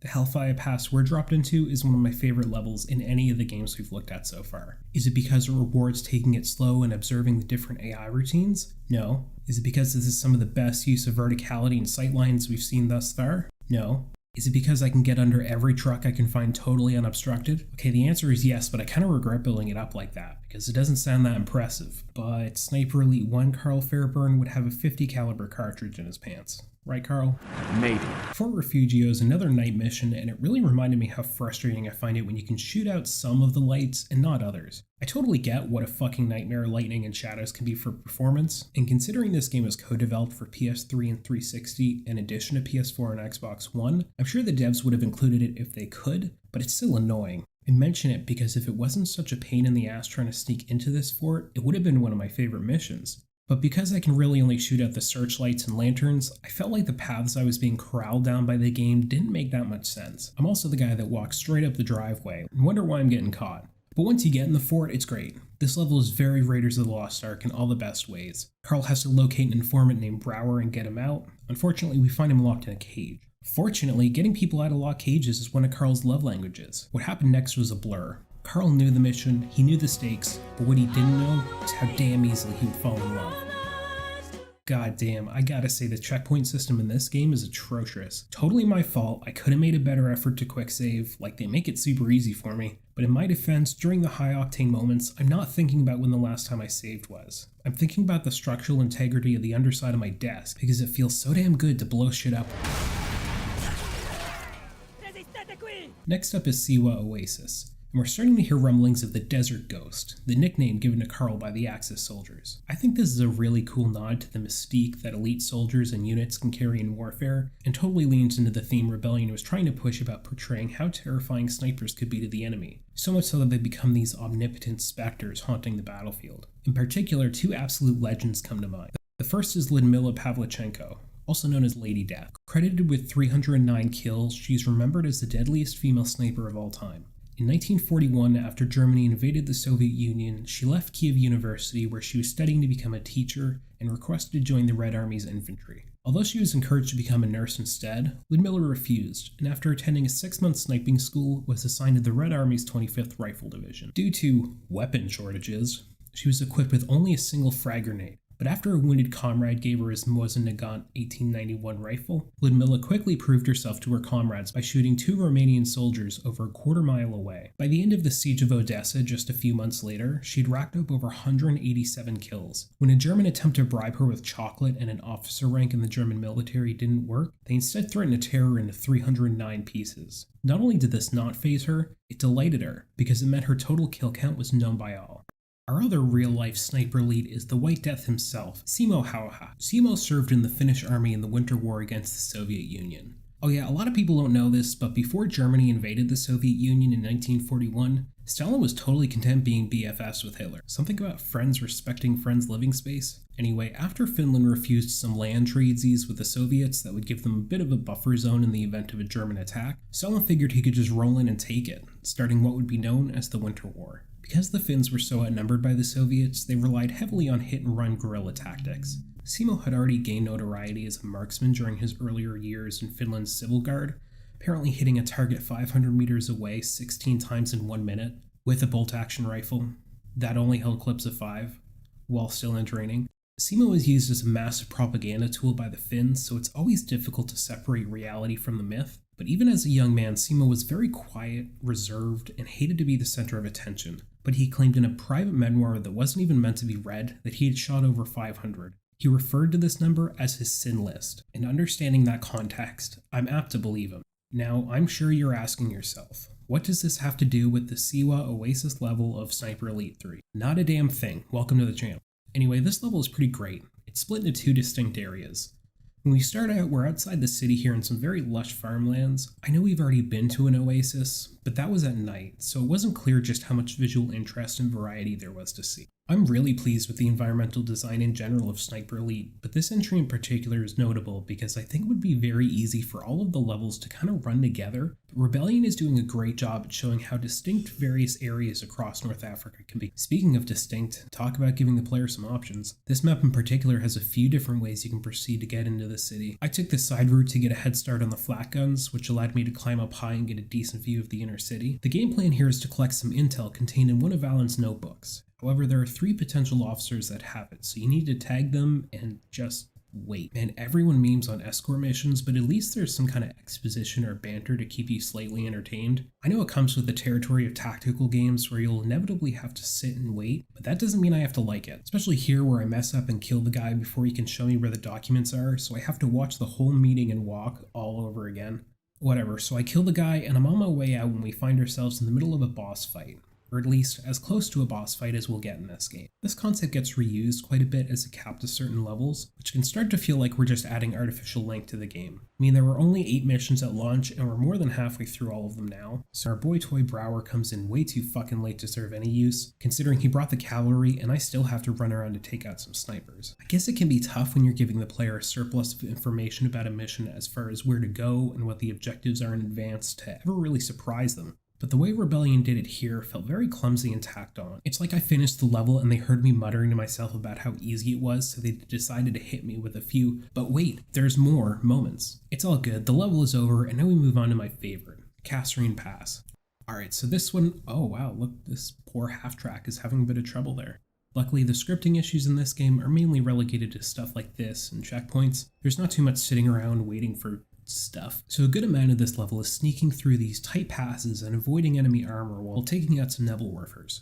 The Hellfire Pass we're dropped into is one of my favorite levels in any of the games we've looked at so far. Is it because it rewards taking it slow and observing the different AI routines? No. Is it because this is some of the best use of verticality and sightlines we've seen thus far? No. Is it because I can get under every truck I can find totally unobstructed? Okay, the answer is yes, but I kind of regret building it up like that, because it doesn't sound that impressive. But Sniper Elite 1 Carl Fairburn would have a 50 caliber cartridge in his pants. Right, Carl? Maybe. Fort Refugio is another night mission, and it really reminded me how frustrating I find it when you can shoot out some of the lights and not others. I totally get what a fucking nightmare lightning and shadows can be for performance, and considering this game was co-developed for PS3 and 360 in addition to PS4 and Xbox One, I'm sure the devs would have included it if they could, but it's still annoying. I mention it because if it wasn't such a pain in the ass trying to sneak into this fort, it would have been one of my favorite missions. But because I can really only shoot out the searchlights and lanterns, I felt like the paths I was being corralled down by the game didn't make that much sense. I'm also the guy that walks straight up the driveway and wonder why I'm getting caught. But once you get in the fort, it's great. This level is very Raiders of the Lost Ark in all the best ways. Carl has to locate an informant named Brower and get him out. Unfortunately, we find him locked in a cage. Fortunately, getting people out of locked cages is one of Carl's love languages. What happened next was a blur. Carl knew the mission, he knew the stakes, but what he didn't know is how damn easily he would fall in love. God damn, I gotta say the checkpoint system in this game is atrocious. Totally my fault, I could have made a better effort to quick save, like they make it super easy for me. But in my defense, during the high octane moments, I'm not thinking about when the last time I saved was. I'm thinking about the structural integrity of the underside of my desk, because it feels so damn good to blow shit up. Next up is Siwa Oasis, and we're starting to hear rumblings of the Desert Ghost, the nickname given to Carl by the Axis soldiers. I think this is a really cool nod to the mystique that elite soldiers and units can carry in warfare, and totally leans into the theme Rebellion was trying to push about portraying how terrifying snipers could be to the enemy, so much so that they become these omnipotent specters haunting the battlefield. In particular, two absolute legends come to mind. The first is Lyudmila Pavlichenko, also known as Lady Death. Credited with 309 kills, she's remembered as the deadliest female sniper of all time. In 1941, after Germany invaded the Soviet Union, she left Kiev University where she was studying to become a teacher and requested to join the Red Army's infantry. Although she was encouraged to become a nurse instead, Lyudmila refused, and after attending a 6-month sniping school, was assigned to the Red Army's 25th Rifle Division. Due to weapon shortages, she was equipped with only a single frag grenade. But after a wounded comrade gave her his Mosin Nagant 1891 rifle, Lyudmila quickly proved herself to her comrades by shooting 2 Romanian soldiers over a quarter-mile away. By the end of the Siege of Odessa just a few months later, she'd racked up over 187 kills. When a German attempt to bribe her with chocolate and an officer rank in the German military didn't work, they instead threatened to tear her into 309 pieces. Not only did this not faze her, it delighted her, because it meant her total kill count was known by all. Our other real-life sniper lead is the White Death himself, Simo Hauha. Simo served in the Finnish army in the Winter War against the Soviet Union. Oh yeah, a lot of people don't know this, but before Germany invaded the Soviet Union in 1941, Stalin was totally content being BFFs with Hitler. Something about friends respecting friends' living space? Anyway, after Finland refused some land treaties with the Soviets that would give them a bit of a buffer zone in the event of a German attack, Stalin figured he could just roll in and take it, starting what would be known as the Winter War. Because the Finns were so outnumbered by the Soviets, they relied heavily on hit-and-run guerrilla tactics. Simo had already gained notoriety as a marksman during his earlier years in Finland's Civil Guard, apparently hitting a target 500 meters away 16 times in 1 minute, with a bolt-action rifle that only held clips of 5, while still in training. Simo was used as a massive propaganda tool by the Finns, so it's always difficult to separate reality from the myth. But even as a young man, Simo was very quiet, reserved, and hated to be the center of attention. But he claimed in a private memoir that wasn't even meant to be read that he had shot over 500. He referred to this number as his sin list, and understanding that context, I'm apt to believe him. Now, I'm sure you're asking yourself, What does this have to do with the Siwa Oasis level of Sniper Elite 3? Not a damn thing. Welcome to the channel. Anyway, this level is pretty great. It's split into two distinct areas. When we start out, we're outside the city here in some very lush farmlands. I know we've already been to an oasis, but that was at night, so it wasn't clear just how much visual interest and variety there was to see. I'm really pleased with the environmental design in general of Sniper Elite, but this entry in particular is notable because I think it would be very easy for all of the levels to kind of run together. But Rebellion is doing a great job at showing how distinct various areas across North Africa can be. Speaking of distinct, talk about giving the player some options. This map in particular has a few different ways you can proceed to get into the city. I took the side route to get a head start on the flat guns, which allowed me to climb up high and get a decent view of the inner city. The game plan here is to collect some intel contained in one of Alan's notebooks. However, there are 3 potential officers that have it, so you need to tag them and just wait. Man, everyone memes on escort missions, but at least there's some kind of exposition or banter to keep you slightly entertained. I know it comes with the territory of tactical games where you'll inevitably have to sit and wait, but that doesn't mean I have to like it. Especially here where I mess up and kill the guy before he can show me where the documents are, so I have to watch the whole meeting and walk all over again. Whatever, so I kill the guy and I'm on my way out when we find ourselves in the middle of a boss fight. Or at least as close to a boss fight as we'll get in this game. This concept gets reused quite a bit as a cap to certain levels, which can start to feel like we're just adding artificial length to the game. I mean, there were only 8 missions at launch, and we're more than halfway through all of them now, so our boy toy Brower comes in way too fucking late to serve any use, considering he brought the cavalry and I still have to run around to take out some snipers. I guess it can be tough when you're giving the player a surplus of information about a mission as far as where to go and what the objectives are in advance to ever really surprise them. But the way Rebellion did it here felt very clumsy and tacked on. It's like I finished the level and they heard me muttering to myself about how easy it was, so they decided to hit me with a few, but wait, there's more moments. It's all good, the level is over, and now we move on to my favorite, Kasserine Pass. Alright, so this one, oh wow, look, this poor half-track is having a bit of trouble there. Luckily, the scripting issues in this game are mainly relegated to stuff like this and checkpoints. There's not too much sitting around waiting for stuff. So a good amount of this level is sneaking through these tight passes and avoiding enemy armor while taking out some Nebelwerfers.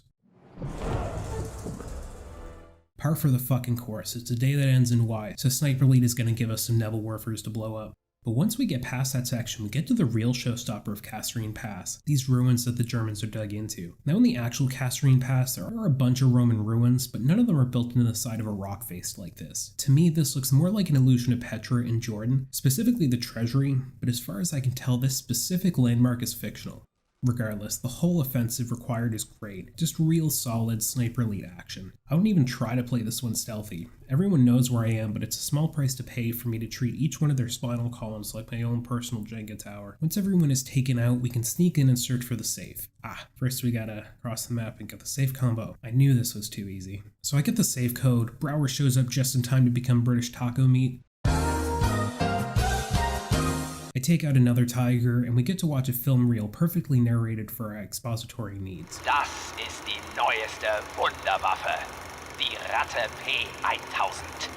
Par for the fucking course, it's a day that ends in Y, so Sniper Elite is going to give us some Nebelwerfers to blow up. But once we get past that section, we get to the real showstopper of Kasserine Pass, these ruins that the Germans are dug into. Now in the actual Kasserine Pass, there are a bunch of Roman ruins, but none of them are built into the side of a rock face like this. To me, this looks more like an allusion to Petra in Jordan, specifically the treasury, but as far as I can tell, this specific landmark is fictional. Regardless, the whole offensive required is great, just real solid Sniper Elite action. I wouldn't even try to play this one stealthy. Everyone knows where I am, but it's a small price to pay for me to treat each one of their spinal columns like my own personal Jenga tower. Once everyone is taken out, we can sneak in and search for the safe. First we gotta cross the map and get the safe combo. I knew this was too easy. So I get the safe code, Brower shows up just in time to become British taco meat. I take out another tiger, and we get to watch a film reel perfectly narrated for our expository needs. Das ist die neueste Wunderwaffe, die Ratte P1000.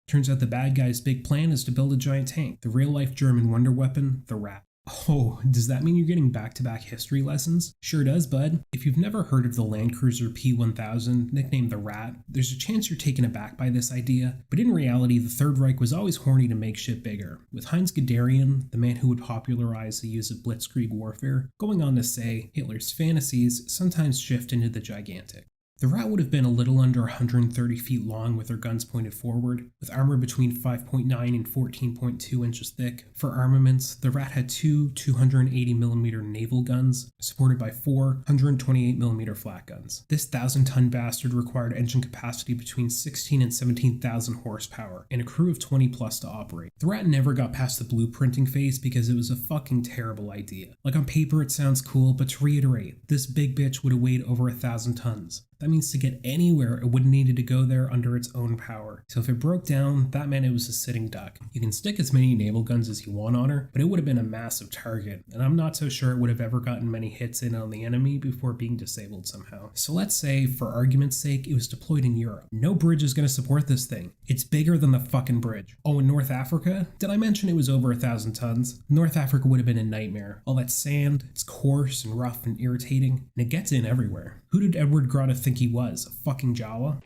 Turns out the bad guy's big plan is to build a giant tank, the real-life German wonder weapon, the Rat. Oh, does that mean you're getting back-to-back history lessons? Sure does, bud. If you've never heard of the Land Cruiser P1000, nicknamed the Rat, there's a chance you're taken aback by this idea, but in reality, the Third Reich was always horny to make shit bigger, with Heinz Guderian, the man who would popularize the use of blitzkrieg warfare, going on to say Hitler's fantasies sometimes shift into the gigantic. The Rat would have been a little under 130 feet long with her guns pointed forward, with armor between 5.9 and 14.2 inches thick. For armaments, the Rat had 2 280mm naval guns, supported by 4 128mm flat guns. This 1,000-ton bastard required engine capacity between 16 and 17,000 horsepower, and a crew of 20 plus to operate. The Rat never got past the blueprinting phase because it was a fucking terrible idea. Like on paper it sounds cool, but to reiterate, this big bitch would have weighed over 1,000 tons. That means to get anywhere, it would have needed to go there under its own power. So if it broke down, that meant it was a sitting duck. You can stick as many naval guns as you want on her, but it would have been a massive target, and I'm not so sure it would have ever gotten many hits in on the enemy before being disabled somehow. So let's say, for argument's sake, it was deployed in Europe. No bridge is going to support this thing. It's bigger than the fucking bridge. Oh, in North Africa? Did I mention it was over 1,000 tons? North Africa would have been a nightmare. All that sand, it's coarse and rough and irritating, and it gets in everywhere. Who did Edward Grotta think he was? A fucking Jawa?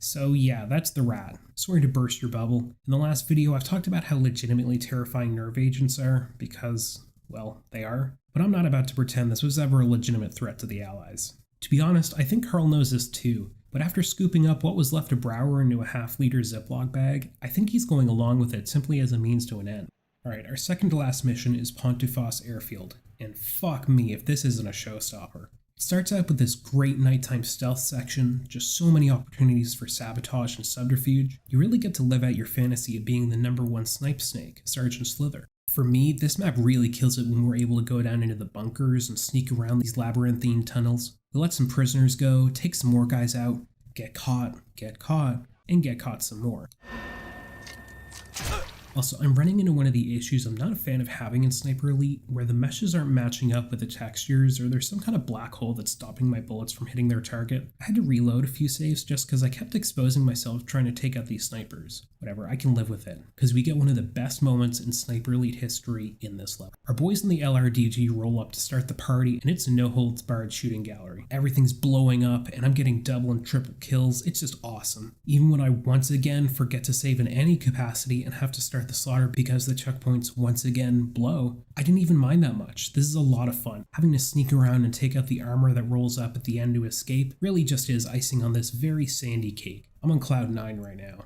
So yeah, that's the Rat. Sorry to burst your bubble. In the last video, I've talked about how legitimately terrifying nerve agents are, because, well, they are. But but I'm not about to pretend this was ever a legitimate threat to the Allies. To be honest, I think Carl knows this too, but after scooping up what was left of Brower into a half-liter Ziploc bag, I think he's going along with it simply as a means to an end. Alright, our second to last mission is Pontefract Airfield, and fuck me if this isn't a showstopper. It starts out with this great nighttime stealth section, just so many opportunities for sabotage and subterfuge. You really get to live out your fantasy of being the #1 snipe snake, Sergeant Slither. For me, this map really kills it when we're able to go down into the bunkers and sneak around these labyrinthine tunnels. We let some prisoners go, take some more guys out, get caught, and get caught some more. Also, I'm running into one of the issues I'm not a fan of having in Sniper Elite, where the meshes aren't matching up with the textures, or there's some kind of black hole that's stopping my bullets from hitting their target. I had to reload a few saves just because I kept exposing myself trying to take out these snipers. Whatever, I can live with it, because we get one of the best moments in Sniper Elite history in this level. Our boys in the LRDG roll up to start the party, and it's a no-holds-barred shooting gallery. Everything's blowing up, and I'm getting double and triple kills. It's just awesome. Even when I once again forget to save in any capacity and have to start the slaughter because the checkpoints once again blow, I didn't even mind that much. This is a lot of fun. Having to sneak around and take out the armor that rolls up at the end to escape really just is icing on this very sandy cake. I'm on cloud 9 right now.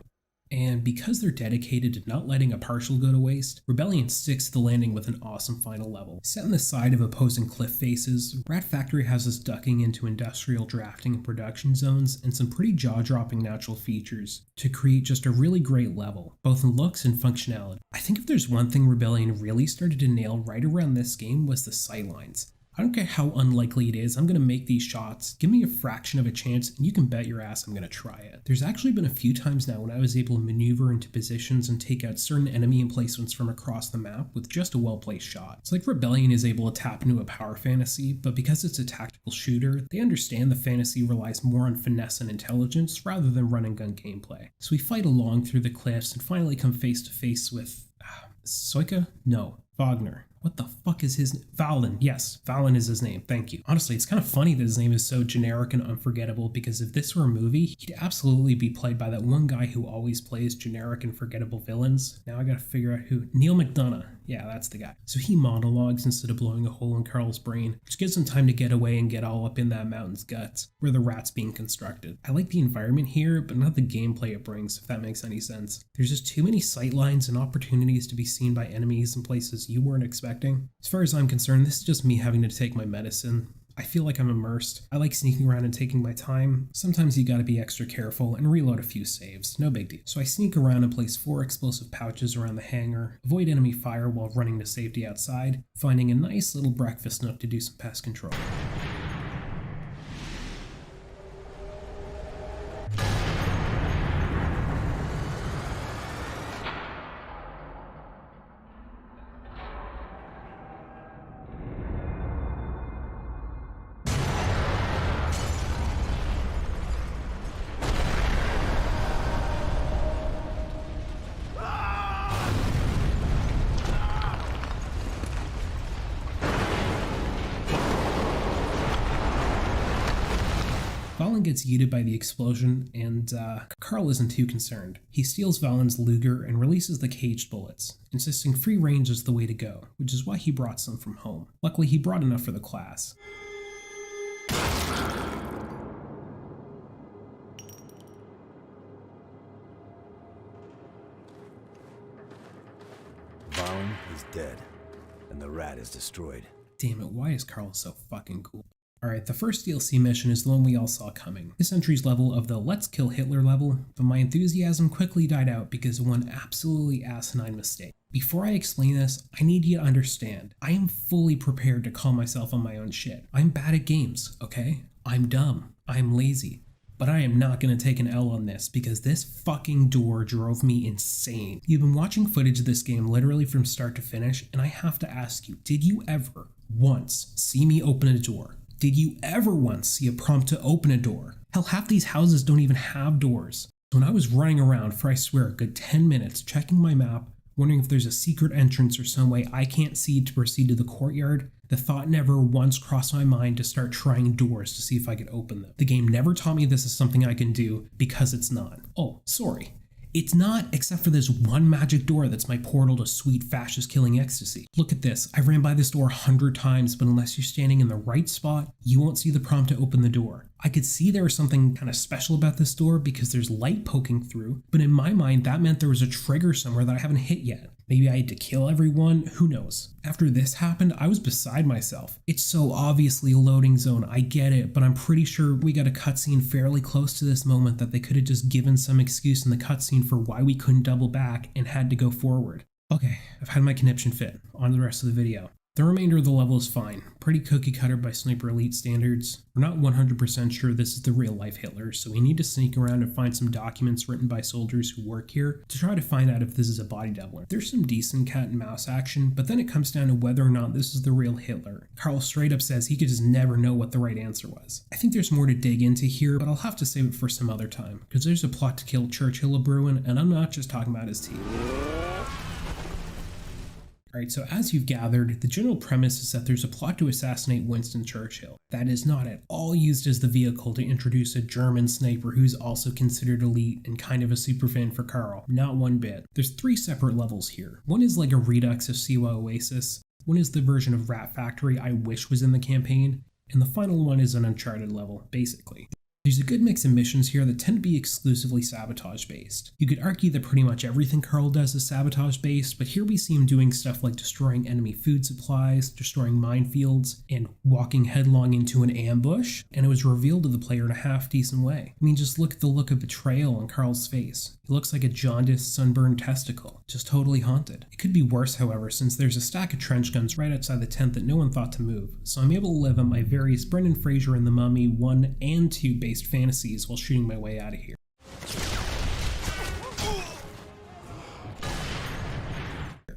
And because they're dedicated to not letting a partial go to waste, Rebellion sticks to the landing with an awesome final level. Set in the side of opposing cliff faces, Rat Factory has us ducking into industrial drafting and production zones and some pretty jaw-dropping natural features to create just a really great level, both in looks and functionality. I think if there's one thing Rebellion really started to nail right around this game was the sightlines. I don't care how unlikely it is, I'm going to make these shots. Give me a fraction of a chance and you can bet your ass I'm going to try it. There's actually been a few times now when I was able to maneuver into positions and take out certain enemy emplacements from across the map with just a well-placed shot. It's like Rebellion is able to tap into a power fantasy, but because it's a tactical shooter, they understand the fantasy relies more on finesse and intelligence rather than run and gun gameplay. So we fight along through the cliffs and finally come face to face with... Soika? No. Wagner. What the fuck is his name? Valen. Yes, Valen is his name. Thank you. Honestly, it's kind of funny that his name is so generic and unforgettable because if this were a movie, he'd absolutely be played by that one guy who always plays generic and forgettable villains. Now I gotta figure out who. Neil McDonough. Yeah, that's the guy. So he monologues instead of blowing a hole in Carl's brain, which gives him time to get away and get all up in that mountain's guts, where the rat's being constructed. I like the environment here, but not the gameplay it brings, if that makes any sense. There's just too many sightlines and opportunities to be seen by enemies in places you weren't expecting. As far as I'm concerned, this is just me having to take my medicine. I feel like I'm immersed. I like sneaking around and taking my time. Sometimes you gotta be extra careful and reload a few saves, no big deal. So I sneak around and place 4 explosive pouches around the hangar, avoid enemy fire while running to safety outside, finding a nice little breakfast nook to do some pest control. Valen gets yeeted by the explosion, and Carl isn't too concerned. He steals Valen's Luger and releases the caged bullets, insisting free range is the way to go, which is why he brought some from home. Luckily, he brought enough for the class. Valen is dead, and the rat is destroyed. Damn it, why is Carl so fucking cool? Alright, the first DLC mission is the one we all saw coming. This entry's level of the Let's Kill Hitler level, but my enthusiasm quickly died out because of one absolutely asinine mistake. Before I explain this, I need you to understand, I am fully prepared to call myself on my own shit. I'm bad at games, okay? I'm dumb. I'm lazy. But I am not going to take an L on this because this fucking door drove me insane. You've been watching footage of this game literally from start to finish, and I have to ask you, did you ever once see me open a door? Did you ever once see a prompt to open a door? Hell, half these houses don't even have doors. When I was running around for, I swear, a good 10 minutes, checking my map, wondering if there's a secret entrance or some way I can't see to proceed to the courtyard, the thought never once crossed my mind to start trying doors to see if I could open them. The game never taught me this is something I can do because it's not. Oh, sorry. It's not, except for this one magic door that's my portal to sweet fascist killing ecstasy. Look at this, I ran by this door 100 times, but unless you're standing in the right spot, you won't see the prompt to open the door. I could see there was something kind of special about this door because there's light poking through, but in my mind that meant there was a trigger somewhere that I haven't hit yet. Maybe I had to kill everyone, who knows. After this happened, I was beside myself. It's so obviously a loading zone, I get it, but I'm pretty sure we got a cutscene fairly close to this moment that they could have just given some excuse in the cutscene for why we couldn't double back and had to go forward. Okay, I've had my conniption fit. On to the rest of the video. The remainder of the level is fine, pretty cookie cutter by Sniper Elite standards. We're not 100% sure this is the real life Hitler, so we need to sneak around and find some documents written by soldiers who work here to try to find out if this is a body doubler. There's some decent cat and mouse action, but then it comes down to whether or not this is the real Hitler. Carl straight up says he could just never know what the right answer was. I think there's more to dig into here, but I'll have to save it for some other time, because there's a plot to kill Churchill a-brewin', and I'm not just talking about his teeth. Alright, so as you've gathered, the general premise is that there's a plot to assassinate Winston Churchill. That is not at all used as the vehicle to introduce a German sniper who's also considered elite and kind of a superfan for Carl. Not one bit. There's 3 separate levels here. One is like a redux of Siwa Oasis, one is the version of Rat Factory I wish was in the campaign, and the final one is an Uncharted level, basically. There's a good mix of missions here that tend to be exclusively sabotage based. You could argue that pretty much everything Carl does is sabotage based, but here we see him doing stuff like destroying enemy food supplies, destroying minefields, and walking headlong into an ambush, and it was revealed to the player in a half decent way. I mean, just look at the look of betrayal on Carl's face. He looks like a jaundiced, sunburned testicle, just totally haunted. It could be worse, however, since there's a stack of trench guns right outside the tent that no one thought to move, so I'm able to live on my various Brendan Fraser and the Mummy 1 and 2 based fantasies while shooting my way out of here.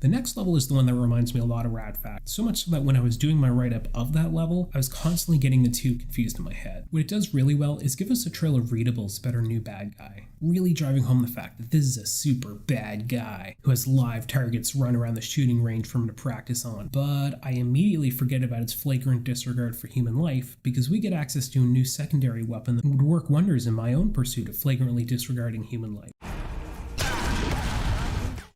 The next level is the one that reminds me a lot of Rat Fact, so much so that when I was doing my write-up of that level, I was constantly getting the two confused in my head. What it does really well is give us a trail of readables about our new bad guy, really driving home the fact that this is a super bad guy who has live targets run around the shooting range for him to practice on. But I immediately forget about its flagrant disregard for human life because we get access to a new secondary weapon that would work wonders in my own pursuit of flagrantly disregarding human life.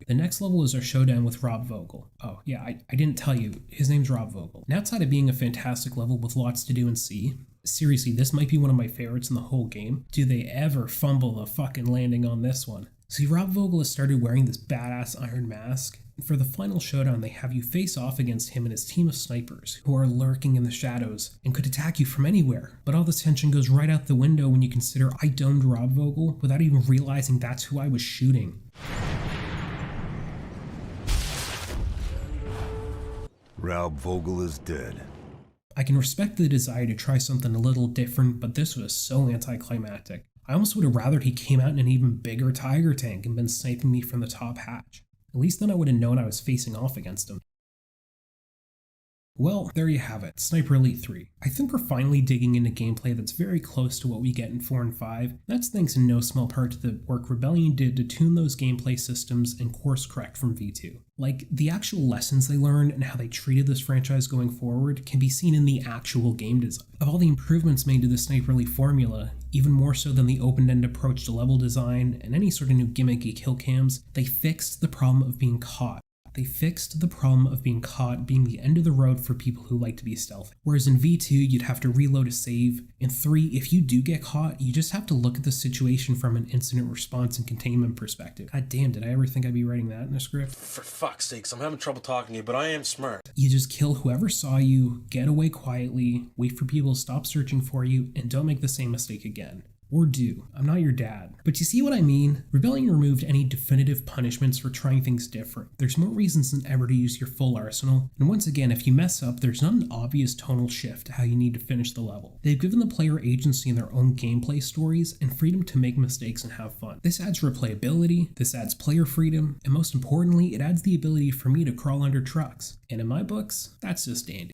The next level is our showdown with Rob Vogel. Oh yeah, I didn't tell you, his name's Rob Vogel. And outside of being a fantastic level with lots to do and see, seriously, this might be one of my favorites in the whole game. Do they ever fumble the fucking landing on this one? See, Rob Vogel has started wearing this badass iron mask, and for the final showdown they have you face off against him and his team of snipers, who are lurking in the shadows and could attack you from anywhere. But all this tension goes right out the window when you consider I domed Rob Vogel without even realizing that's who I was shooting. Rob Vogel is dead. I can respect the desire to try something a little different, but this was so anticlimactic. I almost would have rathered he came out in an even bigger Tiger tank and been sniping me from the top hatch. At least then I would have known I was facing off against him. Well, there you have it, Sniper Elite 3. I think we're finally digging into gameplay that's very close to what we get in 4 and 5. That's thanks in no small part to the work Rebellion did to tune those gameplay systems and course correct from V2. Like, the actual lessons they learned and how they treated this franchise going forward can be seen in the actual game design. Of all the improvements made to the Sniper Elite formula, even more so than the open-end approach to level design and any sort of new gimmicky kill cams, they fixed the problem of being caught. They fixed the problem of being caught being the end of the road for people who like to be stealthy. Whereas in V2, you'd have to reload a save. In 3, if you do get caught, you just have to look at the situation from an incident response and containment perspective. God damn, did I ever think I'd be writing that in a script? For fuck's sakes, I'm having trouble talking to you, but I am smart. You just kill whoever saw you, get away quietly, wait for people to stop searching for you, and don't make the same mistake again. Or do. I'm not your dad. But you see what I mean? Rebellion removed any definitive punishments for trying things different. There's more reasons than ever to use your full arsenal, and once again, if you mess up, there's not an obvious tonal shift to how you need to finish the level. They've given the player agency in their own gameplay stories and freedom to make mistakes and have fun. This adds replayability, this adds player freedom, and most importantly, it adds the ability for me to crawl under trucks. And in my books, that's just dandy.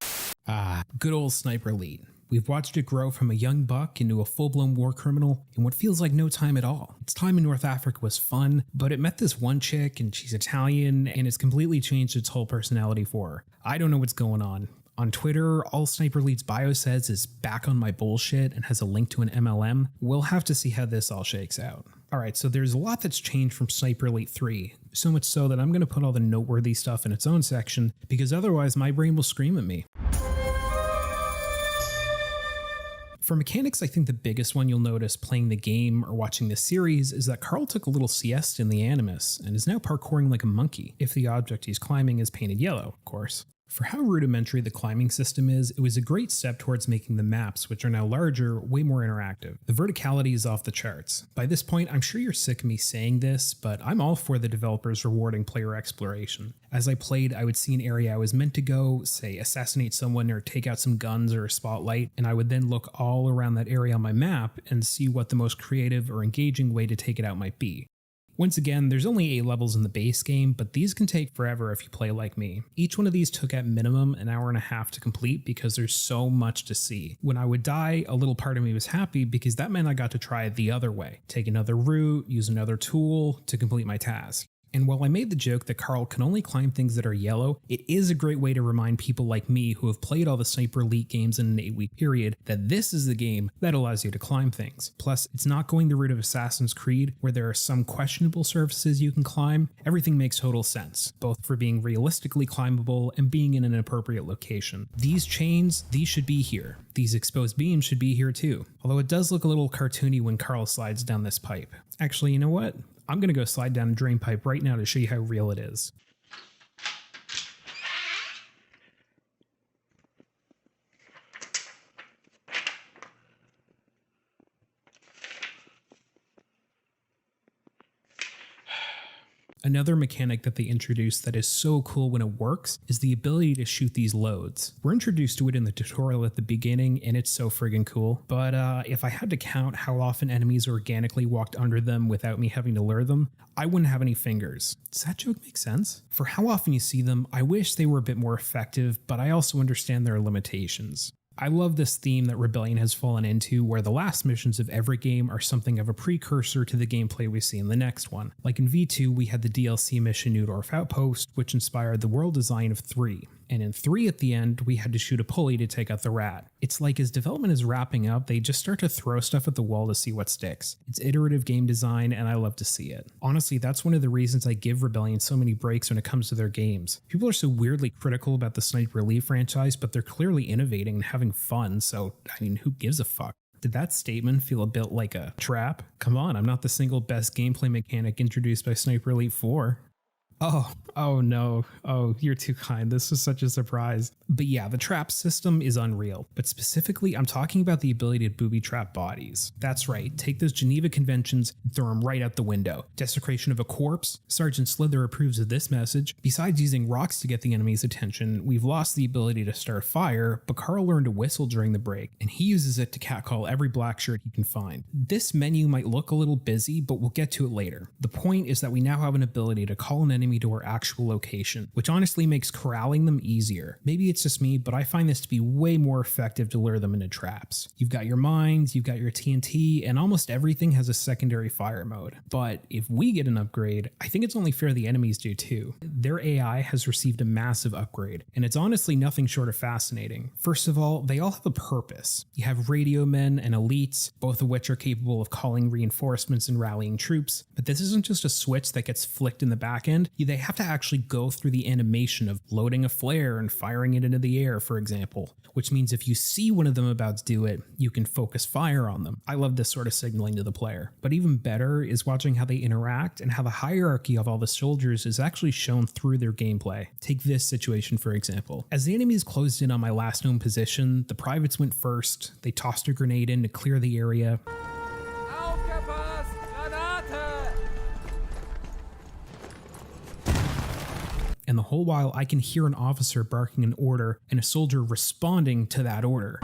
Good old Sniper Elite. We've watched it grow from a young buck into a full-blown war criminal in what feels like no time at all. Its time in North Africa was fun, but it met this one chick and she's Italian and it's completely changed its whole personality for her. I don't know what's going on. On Twitter, all Sniper Elite's bio says is back on my bullshit and has a link to an MLM. We'll have to see how this all shakes out. Alright, so there's a lot that's changed from Sniper Elite 3, so much so that I'm going to put all the noteworthy stuff in its own section, because otherwise my brain will scream at me. For mechanics, I think the biggest one you'll notice playing the game or watching the series is that Carl took a little siesta in the Animus and is now parkouring like a monkey, if the object he's climbing is painted yellow, of course. For how rudimentary the climbing system is, it was a great step towards making the maps, which are now larger, way more interactive. The verticality is off the charts. By this point, I'm sure you're sick of me saying this, but I'm all for the developers rewarding player exploration. As I played, I would see an area I was meant to go, say assassinate someone or take out some guns or a spotlight, and I would then look all around that area on my map and see what the most creative or engaging way to take it out might be. Once again, there's only 8 levels in the base game, but these can take forever if you play like me. Each one of these took at minimum an hour and a half to complete because there's so much to see. When I would die, a little part of me was happy because that meant I got to try it the other way. Take another route, use another tool to complete my task. And while I made the joke that Carl can only climb things that are yellow, it is a great way to remind people like me who have played all the Sniper Elite games in an 8-week period that this is the game that allows you to climb things. Plus, it's not going the route of Assassin's Creed where there are some questionable surfaces you can climb. Everything makes total sense, both for being realistically climbable and being in an appropriate location. These chains, these should be here. These exposed beams should be here too. Although it does look a little cartoony when Carl slides down this pipe. Actually, you know what? I'm going to go slide down a drain pipe right now to show you how real it is. Another mechanic that they introduced that is so cool when it works is the ability to shoot these loads. We're introduced to it in the tutorial at the beginning and it's so friggin' cool, but if I had to count how often enemies organically walked under them without me having to lure them, I wouldn't have any fingers. Does that joke make sense? For how often you see them, I wish they were a bit more effective, but I also understand their limitations. I love this theme that Rebellion has fallen into, where the last missions of every game are something of a precursor to the gameplay we see in the next one. Like in V2, we had the DLC mission Neudorf Outpost, which inspired the world design of 3. And in 3 at the end, we had to shoot a pulley to take out the rat. It's like as development is wrapping up, they just start to throw stuff at the wall to see what sticks. It's iterative game design, and I love to see it. Honestly, that's one of the reasons I give Rebellion so many breaks when it comes to their games. People are so weirdly critical about the Sniper Elite franchise, but they're clearly innovating and having fun, so I mean, who gives a fuck? Did that statement feel a bit like a trap? Come on, I'm not the single best gameplay mechanic introduced by Sniper Elite 4. Oh no. Oh, you're too kind. This was such a surprise. But yeah, the trap system is unreal. But specifically, I'm talking about the ability to booby trap bodies. That's right. Take those Geneva Conventions and throw them right out the window. Desecration of a corpse? Sergeant Slither approves of this message. Besides using rocks to get the enemy's attention, we've lost the ability to start fire, but Carl learned to whistle during the break, and he uses it to catcall every black shirt he can find. This menu might look a little busy, but we'll get to it later. The point is that we now have an ability to call an enemy to our actual location, which honestly makes corralling them easier. Maybe it's just me, but I find this to be way more effective to lure them into traps. You've got your mines, you've got your TNT, and almost everything has a secondary fire mode. But if we get an upgrade, I think it's only fair the enemies do too. Their AI has received a massive upgrade, and it's honestly nothing short of fascinating. First of all, they all have a purpose. You have radio men and elites, both of which are capable of calling reinforcements and rallying troops, but this isn't just a switch that gets flicked in the back end. They have to actually go through the animation of loading a flare and firing it into the air, for example, which means if you see one of them about to do it, you can focus fire on them. I love this sort of signaling to the player. But even better is watching how they interact and how the hierarchy of all the soldiers is actually shown through their gameplay. Take this situation, for example. As the enemies closed in on my last known position, the privates went first, they tossed a grenade in to clear the area. And the whole while I can hear an officer barking an order and a soldier responding to that order.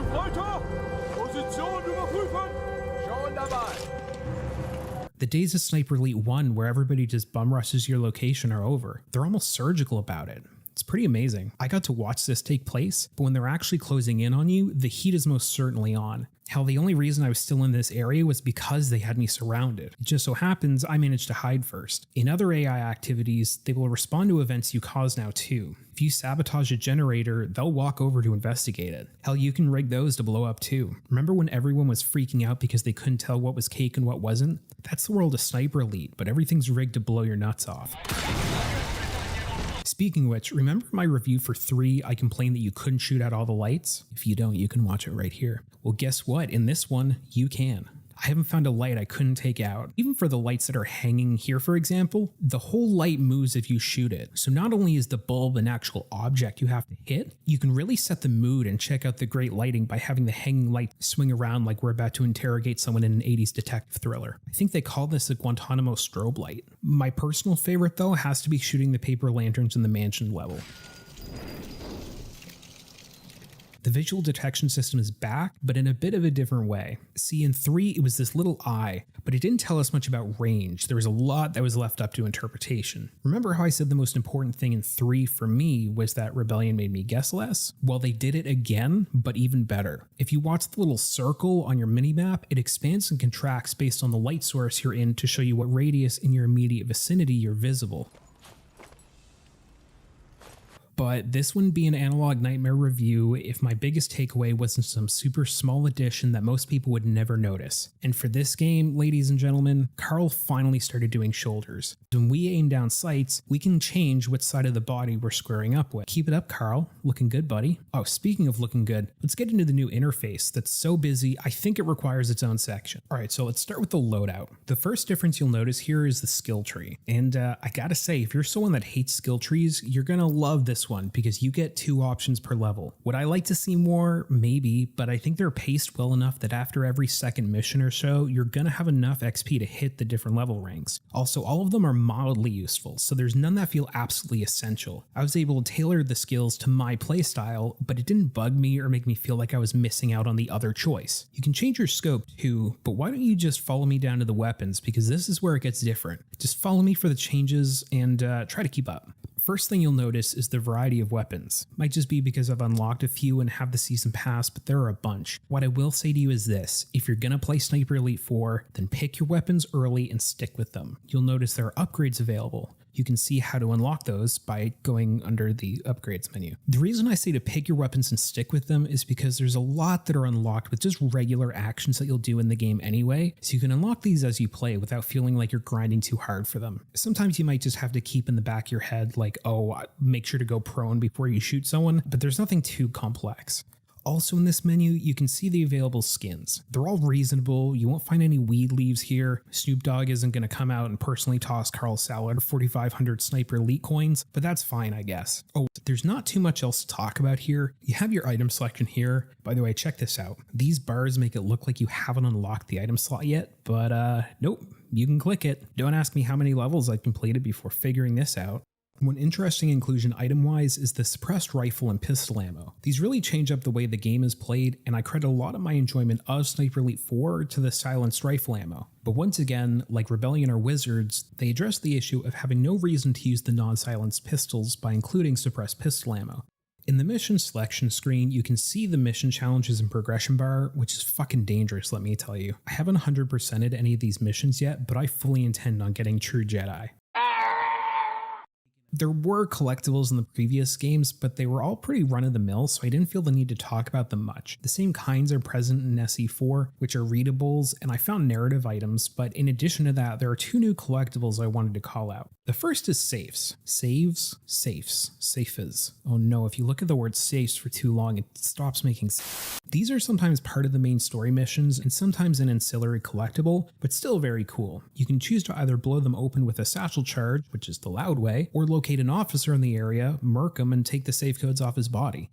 The days of Sniper Elite 1 where everybody just bum rushes your location are over. They're almost surgical about it. It's pretty amazing. I got to watch this take place, but when they're actually closing in on you, the heat is most certainly on. Hell, the only reason I was still in this area was because they had me surrounded. It just so happens I managed to hide first. In other AI activities, they will respond to events you cause now too. If you sabotage a generator, they'll walk over to investigate it. Hell, you can rig those to blow up too. Remember when everyone was freaking out because they couldn't tell what was cake and what wasn't? That's the world of Sniper Elite, but everything's rigged to blow your nuts off. Speaking of which, remember my review for 3, I complained that you couldn't shoot out all the lights? If you don't, you can watch it right here. Well, guess what? In this one, you can. I haven't found a light I couldn't take out. Even for the lights that are hanging here, for example, the whole light moves if you shoot it. So not only is the bulb an actual object you have to hit, you can really set the mood and check out the great lighting by having the hanging light swing around like we're about to interrogate someone in an 80s detective thriller. I think they call this a Guantanamo strobe light. My personal favorite though has to be shooting the paper lanterns in the mansion level. The visual detection system is back, but in a bit of a different way. See, in 3, it was this little eye, but it didn't tell us much about range. There was a lot that was left up to interpretation. Remember how I said the most important thing in 3 for me was that Rebellion made me guess less? Well, they did it again, but even better. If you watch the little circle on your minimap, it expands and contracts based on the light source you're in to show you what radius in your immediate vicinity you're visible. But this wouldn't be an Analog Nightmare review if my biggest takeaway wasn't some super small addition that most people would never notice. And for this game, ladies and gentlemen, Carl finally started doing shoulders. When we aim down sights, we can change what side of the body we're squaring up with. Keep it up, Carl. Looking good, buddy. Oh, speaking of looking good, let's get into the new interface that's so busy, I think it requires its own section. Alright, so let's start with the loadout. The first difference you'll notice here is the skill tree. And I gotta say, if you're someone that hates skill trees, you're gonna love this one because you get 2 options per level. Would I like to see more? Maybe, but I think they're paced well enough that after every second mission or so, you're gonna have enough XP to hit the different level ranks. Also, all of them are mildly useful, so there's none that feel absolutely essential. I was able to tailor the skills to my playstyle, but it didn't bug me or make me feel like I was missing out on the other choice. You can change your scope too, but why don't you just follow me down to the weapons, because this is where it gets different. Just follow me for the changes and try to keep up. First thing you'll notice is the variety of weapons. Might just be because I've unlocked a few and have the season pass, but there are a bunch. What I will say to you is this: if you're gonna play Sniper Elite 4, then pick your weapons early and stick with them. You'll notice there are upgrades available. You can see how to unlock those by going under the upgrades menu. The reason I say to pick your weapons and stick with them is because there's a lot that are unlocked with just regular actions that you'll do in the game anyway, so you can unlock these as you play without feeling like you're grinding too hard for them. Sometimes you might just have to keep in the back of your head like, oh, make sure to go prone before you shoot someone, but there's nothing too complex. Also in this menu, you can see the available skins. They're all reasonable, you won't find any weed leaves here. Snoop Dogg isn't going to come out and personally toss Carl Salad 4,500 Sniper Elite coins, but that's fine, I guess. Oh, there's not too much else to talk about here. You have your item selection here. By the way, check this out. These bars make it look like you haven't unlocked the item slot yet, but nope, you can click it. Don't ask me how many levels I've completed before figuring this out. One interesting inclusion item-wise is the suppressed rifle and pistol ammo. These really change up the way the game is played, and I credit a lot of my enjoyment of Sniper Elite 4 to the silenced rifle ammo. But once again, like Rebellion or Wizards, they address the issue of having no reason to use the non-silenced pistols by including suppressed pistol ammo. In the mission selection screen, you can see the mission challenges and progression bar, which is fucking dangerous, let me tell you. I haven't 100%ed any of these missions yet, but I fully intend on getting True Jedi. There were collectibles in the previous games, but they were all pretty run-of-the-mill, so I didn't feel the need to talk about them much. The same kinds are present in SE4, which are readables, and I found narrative items, but in addition to that, there are 2 new collectibles I wanted to call out. The first is safes. Saves? Safes. Safes. Oh no, if you look at the word safes for too long, it stops making sense. These are sometimes part of the main story missions, and sometimes an ancillary collectible, but still very cool. You can choose to either blow them open with a satchel charge, which is the loud way, or locate an officer in the area, murk him, and take the safe codes off his body.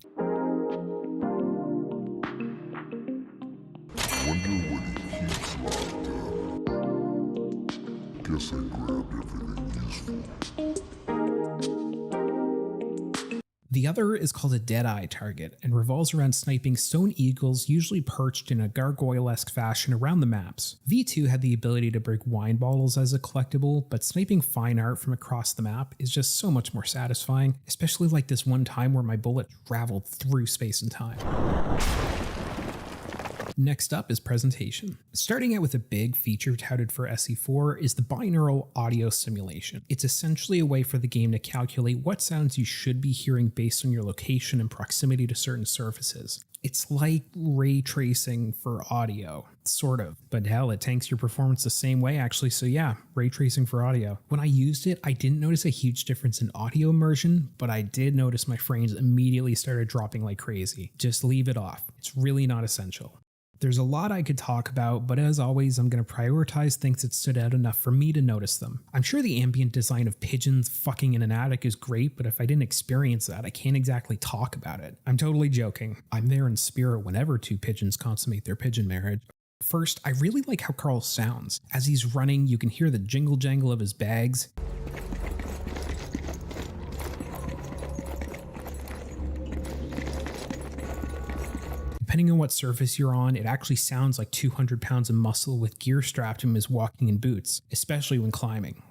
Wonder what he keeps locked up. Guess I grabbed everything useful. The other is called a Deadeye target and revolves around sniping stone eagles usually perched in a gargoyle-esque fashion around the maps. V2 had the ability to break wine bottles as a collectible, but sniping fine art from across the map is just so much more satisfying, especially like this one time where my bullet traveled through space and time. Next up is presentation. Starting out with a big feature touted for SE4 is the binaural audio simulation. It's essentially a way for the game to calculate what sounds you should be hearing based on your location and proximity to certain surfaces. It's like ray tracing for audio, sort of, but hell, it tanks your performance the same way actually, so yeah, ray tracing for audio. When I used it, I didn't notice a huge difference in audio immersion, but I did notice my frames immediately started dropping like crazy. Just leave it off. It's really not essential. There's a lot I could talk about, but as always, I'm going to prioritize things that stood out enough for me to notice them. I'm sure the ambient design of pigeons fucking in an attic is great, but if I didn't experience that, I can't exactly talk about it. I'm totally joking. I'm there in spirit whenever two pigeons consummate their pigeon marriage. First, I really like how Carl sounds. As he's running, you can hear the jingle jangle of his bags. Depending on what surface you're on, it actually sounds like 200 pounds of muscle with gear strapped to him is walking in boots, especially when climbing.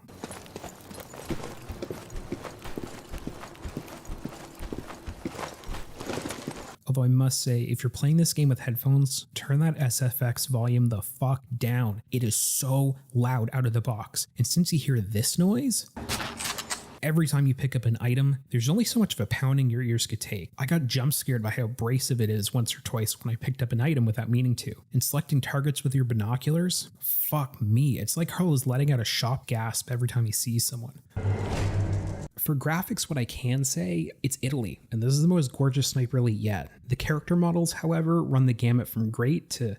Although I must say, if you're playing this game with headphones, turn that SFX volume the fuck down. It is so loud out of the box. And since you hear this noise, every time you pick up an item, there's only so much of a pounding your ears could take. I got jump scared by how abrasive it is once or twice when I picked up an item without meaning to. And selecting targets with your binoculars? Fuck me, it's like Carl is letting out a shop gasp every time he sees someone. For graphics, what I can say, it's Italy, and this is the most gorgeous Sniper Elite yet. The character models, however, run the gamut from great to...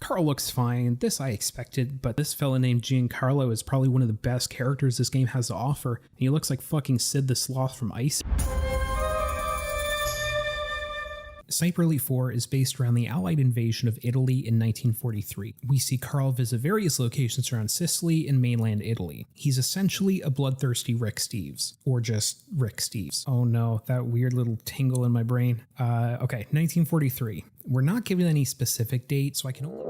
Carl looks fine, this I expected, but this fella named Giancarlo is probably one of the best characters this game has to offer, and he looks like fucking Sid the Sloth from Ice. Sniper Elite 4 is based around the Allied invasion of Italy in 1943. We see Carl visit various locations around Sicily and mainland Italy. He's essentially a bloodthirsty Rick Steves, or just Rick Steves. Oh no, that weird little tingle in my brain. Okay, 1943. We're not given any specific date, so I can only...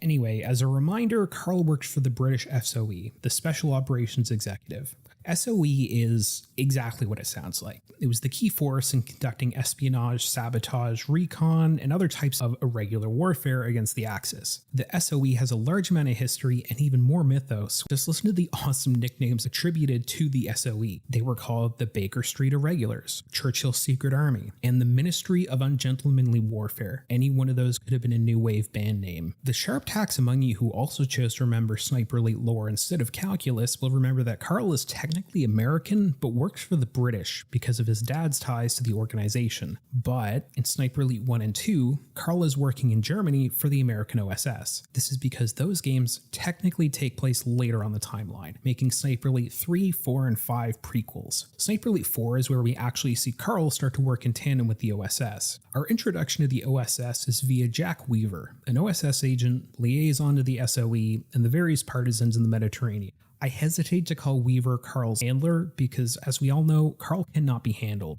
Anyway, as a reminder, Carl worked for the British SOE, the Special Operations Executive. SOE is exactly what it sounds like. It was the key force in conducting espionage, sabotage, recon, and other types of irregular warfare against the Axis. The SOE has a large amount of history and even more mythos. Just listen to the awesome nicknames attributed to the SOE. They were called the Baker Street Irregulars, Churchill's Secret Army, and the Ministry of Ungentlemanly Warfare. Any one of those could have been a new wave band name. The sharp tacks among you who also chose to remember Sniper Elite lore instead of calculus will remember that Carl is technically American, but works for the British because of his dad's ties to the organization. But in Sniper Elite 1 and 2, Carl is working in Germany for the American OSS. This is because those games technically take place later on the timeline, making Sniper Elite 3, 4, and 5 prequels. Sniper Elite 4 is where we actually see Carl start to work in tandem with the OSS. Our introduction to the OSS is via Jack Weaver, an OSS agent, liaison to the SOE, and the various partisans in the Mediterranean. I hesitate to call Weaver Carl's handler because, as we all know, Carl cannot be handled.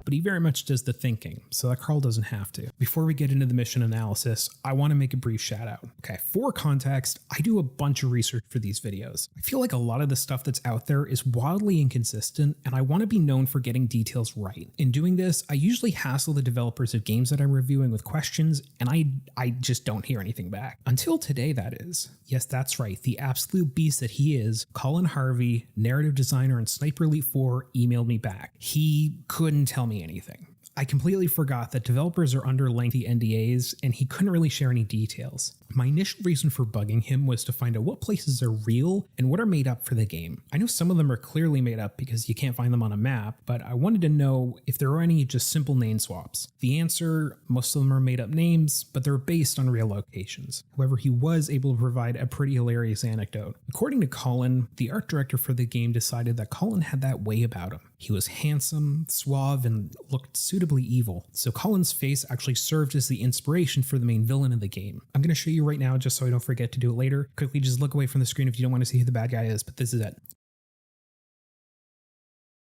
But he very much does the thinking, so that Carl doesn't have to. Before we get into the mission analysis, I want to make a brief shout out. Okay, for context, I do a bunch of research for these videos. I feel like a lot of the stuff that's out there is wildly inconsistent, and I want to be known for getting details right. In doing this, I usually hassle the developers of games that I'm reviewing with questions, and I just don't hear anything back. Until today, that is. Yes, that's right, the absolute beast that he is, Colin Harvey, narrative designer in Sniper Elite 4, emailed me back. He couldn't tell me anything. I completely forgot that developers are under lengthy NDAs and he couldn't really share any details. My initial reason for bugging him was to find out what places are real and what are made up for the game. I know some of them are clearly made up because you can't find them on a map, but I wanted to know if there are any just simple name swaps. The answer, most of them are made up names, but they're based on real locations. However, he was able to provide a pretty hilarious anecdote. According to Colin, the art director for the game decided that Colin had that way about him. He was handsome, suave, and looked suitably evil. So Colin's face actually served as the inspiration for the main villain of the game. I'm going to show you right now just so I don't forget to do it later. Quickly just look away from the screen if you don't want to see who the bad guy is, but this is it.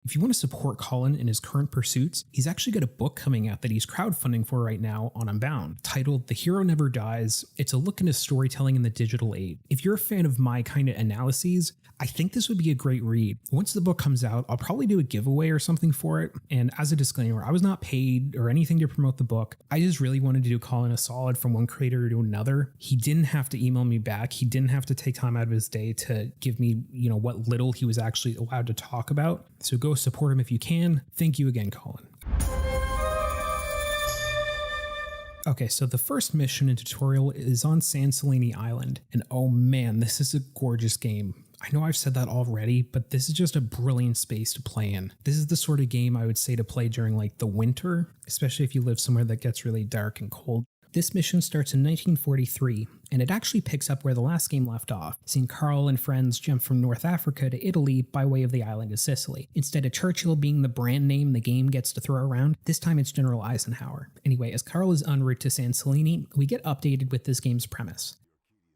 If you want to support Colin in his current pursuits, he's actually got a book coming out that he's crowdfunding for right now on Unbound, titled The Hero Never Dies. It's a look into storytelling in the digital age. If you're a fan of my kind of analyses, I think this would be a great read. Once the book comes out, I'll probably do a giveaway or something for it. And as a disclaimer, I was not paid or anything to promote the book. I just really wanted to do Colin a solid from one creator to another. He didn't have to email me back. He didn't have to take time out of his day to give me, what little he was actually allowed to talk about. So go support him if you can. Thank you again, Colin. Okay, so the first mission and tutorial is on San Celini Island. And oh man, this is a gorgeous game. I know I've said that already, but this is just a brilliant space to play in. This is the sort of game I would say to play during the winter, especially if you live somewhere that gets really dark and cold. This mission starts in 1943, and it actually picks up where the last game left off, seeing Carl and friends jump from North Africa to Italy by way of the island of Sicily. Instead of Churchill being the brand name the game gets to throw around, this time it's General Eisenhower. Anyway, as Carl is en route to San Celini, we get updated with this game's premise.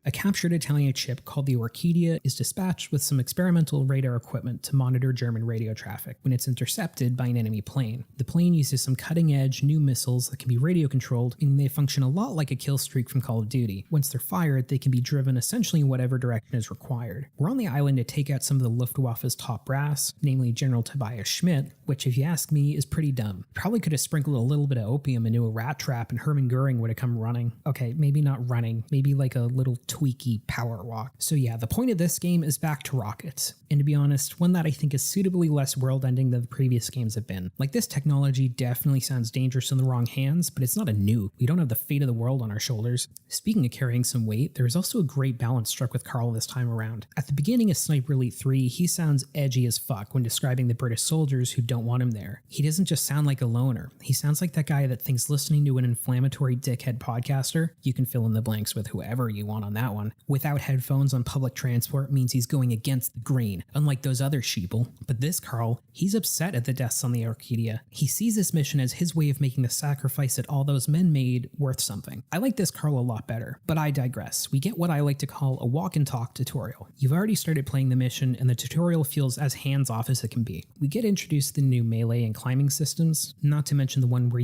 A captured Italian ship called the Orchidia is dispatched with some experimental radar equipment to monitor German radio traffic when it's intercepted by an enemy plane. The plane uses some cutting-edge new missiles that can be radio-controlled, and they function a lot like a kill streak from Call of Duty. Once they're fired, they can be driven essentially in whatever direction is required. We're on the island to take out some of the Luftwaffe's top brass, namely General Tobias Schmidt, which, if you ask me, is pretty dumb. Probably could have sprinkled a little bit of opium into a rat trap and Hermann Goering would have come running. Okay, maybe not running, maybe like a little tweaky power walk. So yeah, the point of this game is back to rockets. And to be honest, one that I think is suitably less world-ending than the previous games have been. This technology definitely sounds dangerous in the wrong hands, but it's not a nuke. We don't have the fate of the world on our shoulders. Speaking of carrying some weight, there's also a great balance struck with Carl this time around. At the beginning of Sniper Elite 3, he sounds edgy as fuck when describing the British soldiers who don't want him there. He doesn't just sound like a loner. He sounds like that guy that thinks listening to an inflammatory dickhead podcaster, you can fill in the blanks with whoever you want on that one, without headphones on public transport means he's going against the grain, unlike those other sheeple. But this Carl, he's upset at the deaths on the Orchidia. He sees this mission as his way of making the sacrifice that all those men made worth something. I like this Carl a lot better, but I digress. We get what I like to call a walk and talk tutorial. You've already started playing the mission, and the tutorial feels as hands-off as it can be. We get introduced to the new melee and climbing systems, not to mention the one where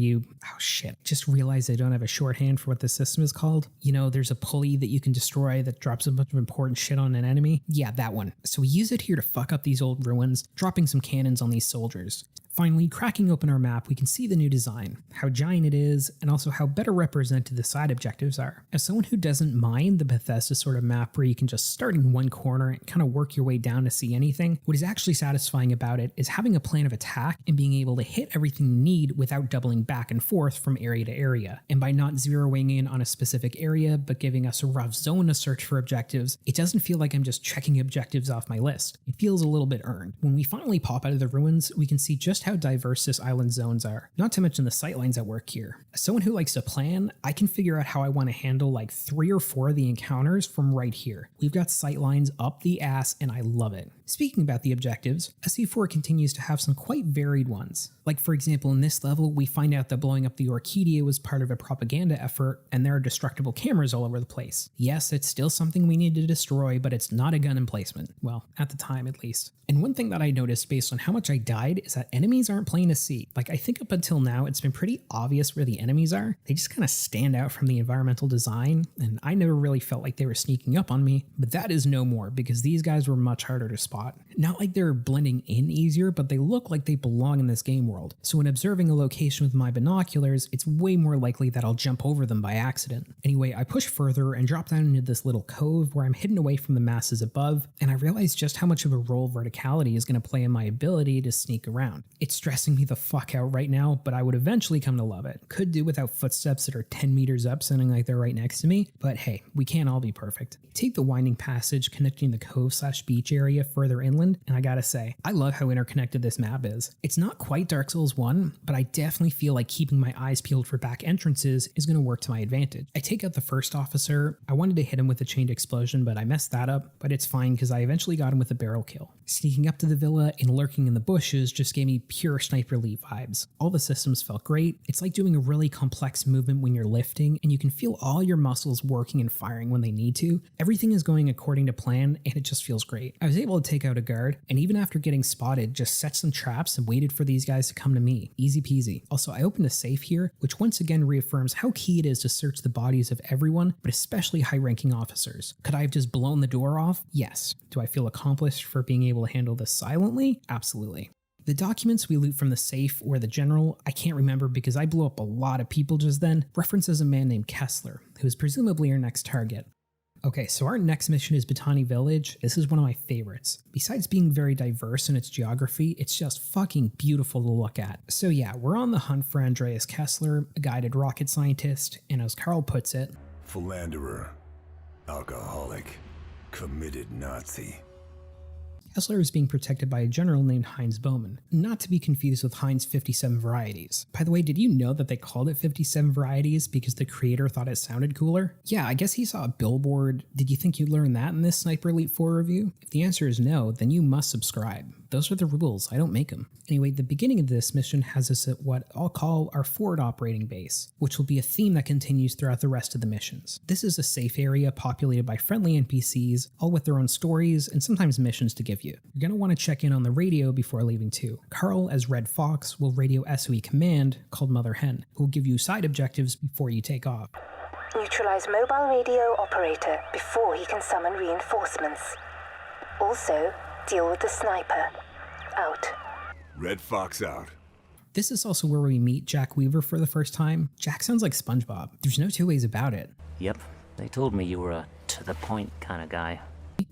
just realized I don't have a shorthand for what the system is called. There's a pulley that you can destroy that drops a bunch of important shit on an enemy. Yeah, that one. So we use it here to fuck up these old ruins, dropping some cannons on these soldiers. Finally, cracking open our map, we can see the new design, how giant it is, and also how better represented the side objectives are. As someone who doesn't mind the Bethesda sort of map where you can just start in one corner and kind of work your way down to see anything, what is actually satisfying about it is having a plan of attack and being able to hit everything you need without doubling back and forth from area to area. And by not zeroing in on a specific area, but giving us a rough zone to search for objectives, it doesn't feel like I'm just checking objectives off my list. It feels a little bit earned. When we finally pop out of the ruins, we can see just how diverse this island zones are, not to mention the sightlines at work here. As someone who likes to plan, I can figure out how I want to handle 3 or 4 of the encounters from right here. We've got sightlines up the ass and I love it. Speaking about the objectives, SE4 continues to have some quite varied ones. For example, in this level, we find out that blowing up the Orchidia was part of a propaganda effort, and there are destructible cameras all over the place. Yes, it's still something we need to destroy, but it's not a gun emplacement. Well, at the time at least. And one thing that I noticed based on how much I died is that enemies aren't plain to see. I think up until now, it's been pretty obvious where the enemies are. They just kind of stand out from the environmental design, and I never really felt like they were sneaking up on me, but that is no more because these guys were much harder to spot. Not like they're blending in easier, but they look like they belong in this game world. So when observing a location with my binoculars, it's way more likely that I'll jump over them by accident. Anyway, I push further and drop down into this little cove where I'm hidden away from the masses above, and I realize just how much of a role verticality is going to play in my ability to sneak around. It's stressing me the fuck out right now, but I would eventually come to love it. Could do without footsteps that are 10 meters up sounding like they're right next to me, but hey, we can't all be perfect. Take the winding passage connecting the cove/beach area further inland, and I gotta say, I love how interconnected this map is. It's not quite Dark Souls 1, but I definitely feel like keeping my eyes peeled for back entrances is gonna work to my advantage. I take out the first officer. I wanted to hit him with a chained explosion, but I messed that up, but it's fine because I eventually got him with a barrel kill. Sneaking up to the villa and lurking in the bushes just gave me pure Sniper Elite vibes. All the systems felt great. It's like doing a really complex movement when you're lifting, and you can feel all your muscles working and firing when they need to. Everything is going according to plan, and it just feels great. I was able to take out a guard, and even after getting spotted, just set some traps and waited for these guys to come to me. Easy peasy. Also, I opened a safe here, which once again reaffirms how key it is to search the bodies of everyone, but especially high-ranking officers. Could I have just blown the door off? Yes. Do I feel accomplished for being able to handle this silently? Absolutely. The documents we loot from the safe or the general, I can't remember because I blew up a lot of people just then, references a man named Kessler, who is presumably our next target. Okay, so our next mission is Batani Village. This is one of my favorites. Besides being very diverse in its geography, it's just fucking beautiful to look at. So yeah, we're on the hunt for Andreas Kessler, a guided rocket scientist, and as Carl puts it, philanderer, alcoholic, committed Nazi. Kessler is being protected by a general named Heinz Bowman, not to be confused with Heinz 57 Varieties. By the way, did you know that they called it 57 Varieties because the creator thought it sounded cooler? Yeah, I guess he saw a billboard. Did you think you'd learn that in this Sniper Elite 4 review? If the answer is no, then you must subscribe. Those are the rules, I don't make them. Anyway, the beginning of this mission has us at what I'll call our forward operating base, which will be a theme that continues throughout the rest of the missions. This is a safe area populated by friendly NPCs, all with their own stories and sometimes missions to give you. You're going to want to check in on the radio before leaving too. Carl, as Red Fox, will radio SOE command called Mother Hen, who will give you side objectives before you take off. Neutralize mobile radio operator before he can summon reinforcements. Also, deal with the sniper. Out. Red Fox out. This is also where we meet Jack Weaver for the first time. Jack sounds like SpongeBob. There's no two ways about it. Yep, they told me you were a to-the-point kind of guy.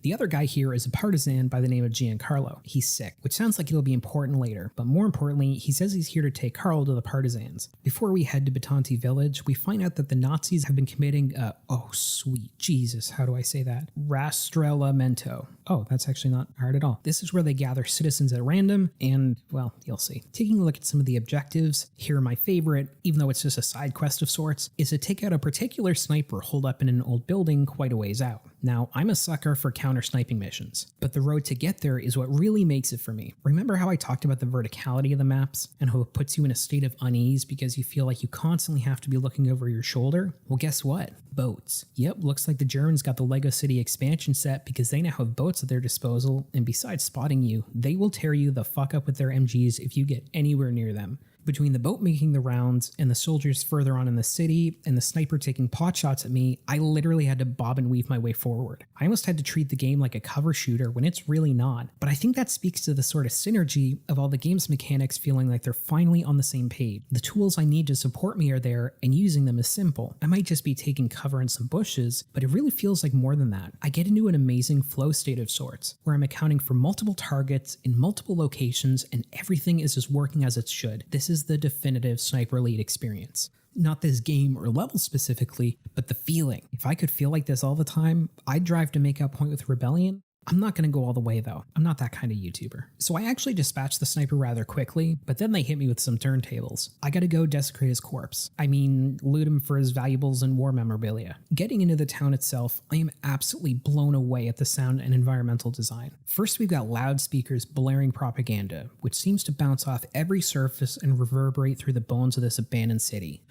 The other guy here is a partisan by the name of Giancarlo. He's sick, which sounds like it'll be important later, but more importantly, he says he's here to take Carl to the partisans. Before we head to Batanti Village, we find out that the Nazis have been committing oh sweet Jesus, how do I say that? Rastrelamento. Oh, that's actually not hard at all. This is where they gather citizens at random, and, well, you'll see. Taking a look at some of the objectives, here my favorite, even though it's just a side quest of sorts, is to take out a particular sniper holed up in an old building quite a ways out. Now, I'm a sucker for counter-sniping missions, but the road to get there is what really makes it for me. Remember how I talked about the verticality of the maps, and how it puts you in a state of unease because you feel like you constantly have to be looking over your shoulder? Well, guess what? Boats. Yep, looks like the Germans got the Lego City expansion set because they now have boats at their disposal, and besides spotting you, they will tear you the fuck up with their MGs if you get anywhere near them. Between the boat making the rounds and the soldiers further on in the city and the sniper taking pot shots at me, I literally had to bob and weave my way forward. I almost had to treat the game like a cover shooter when it's really not, but I think that speaks to the sort of synergy of all the game's mechanics feeling like they're finally on the same page. The tools I need to support me are there, and using them is simple. I might just be taking cover in some bushes, but it really feels like more than that. I get into an amazing flow state of sorts, where I'm accounting for multiple targets in multiple locations and everything is just working as it should. This is the definitive Sniper Elite experience. Not this game or level specifically, but the feeling. If I could feel like this all the time, I'd drive to make out point with Rebellion. I'm not going to go all the way though. I'm not that kind of YouTuber. So I actually dispatched the sniper rather quickly, but then they hit me with some turntables. I gotta go desecrate his corpse. I mean, loot him for his valuables and war memorabilia. Getting into the town itself, I am absolutely blown away at the sound and environmental design. First, we've got loudspeakers blaring propaganda, which seems to bounce off every surface and reverberate through the bones of this abandoned city.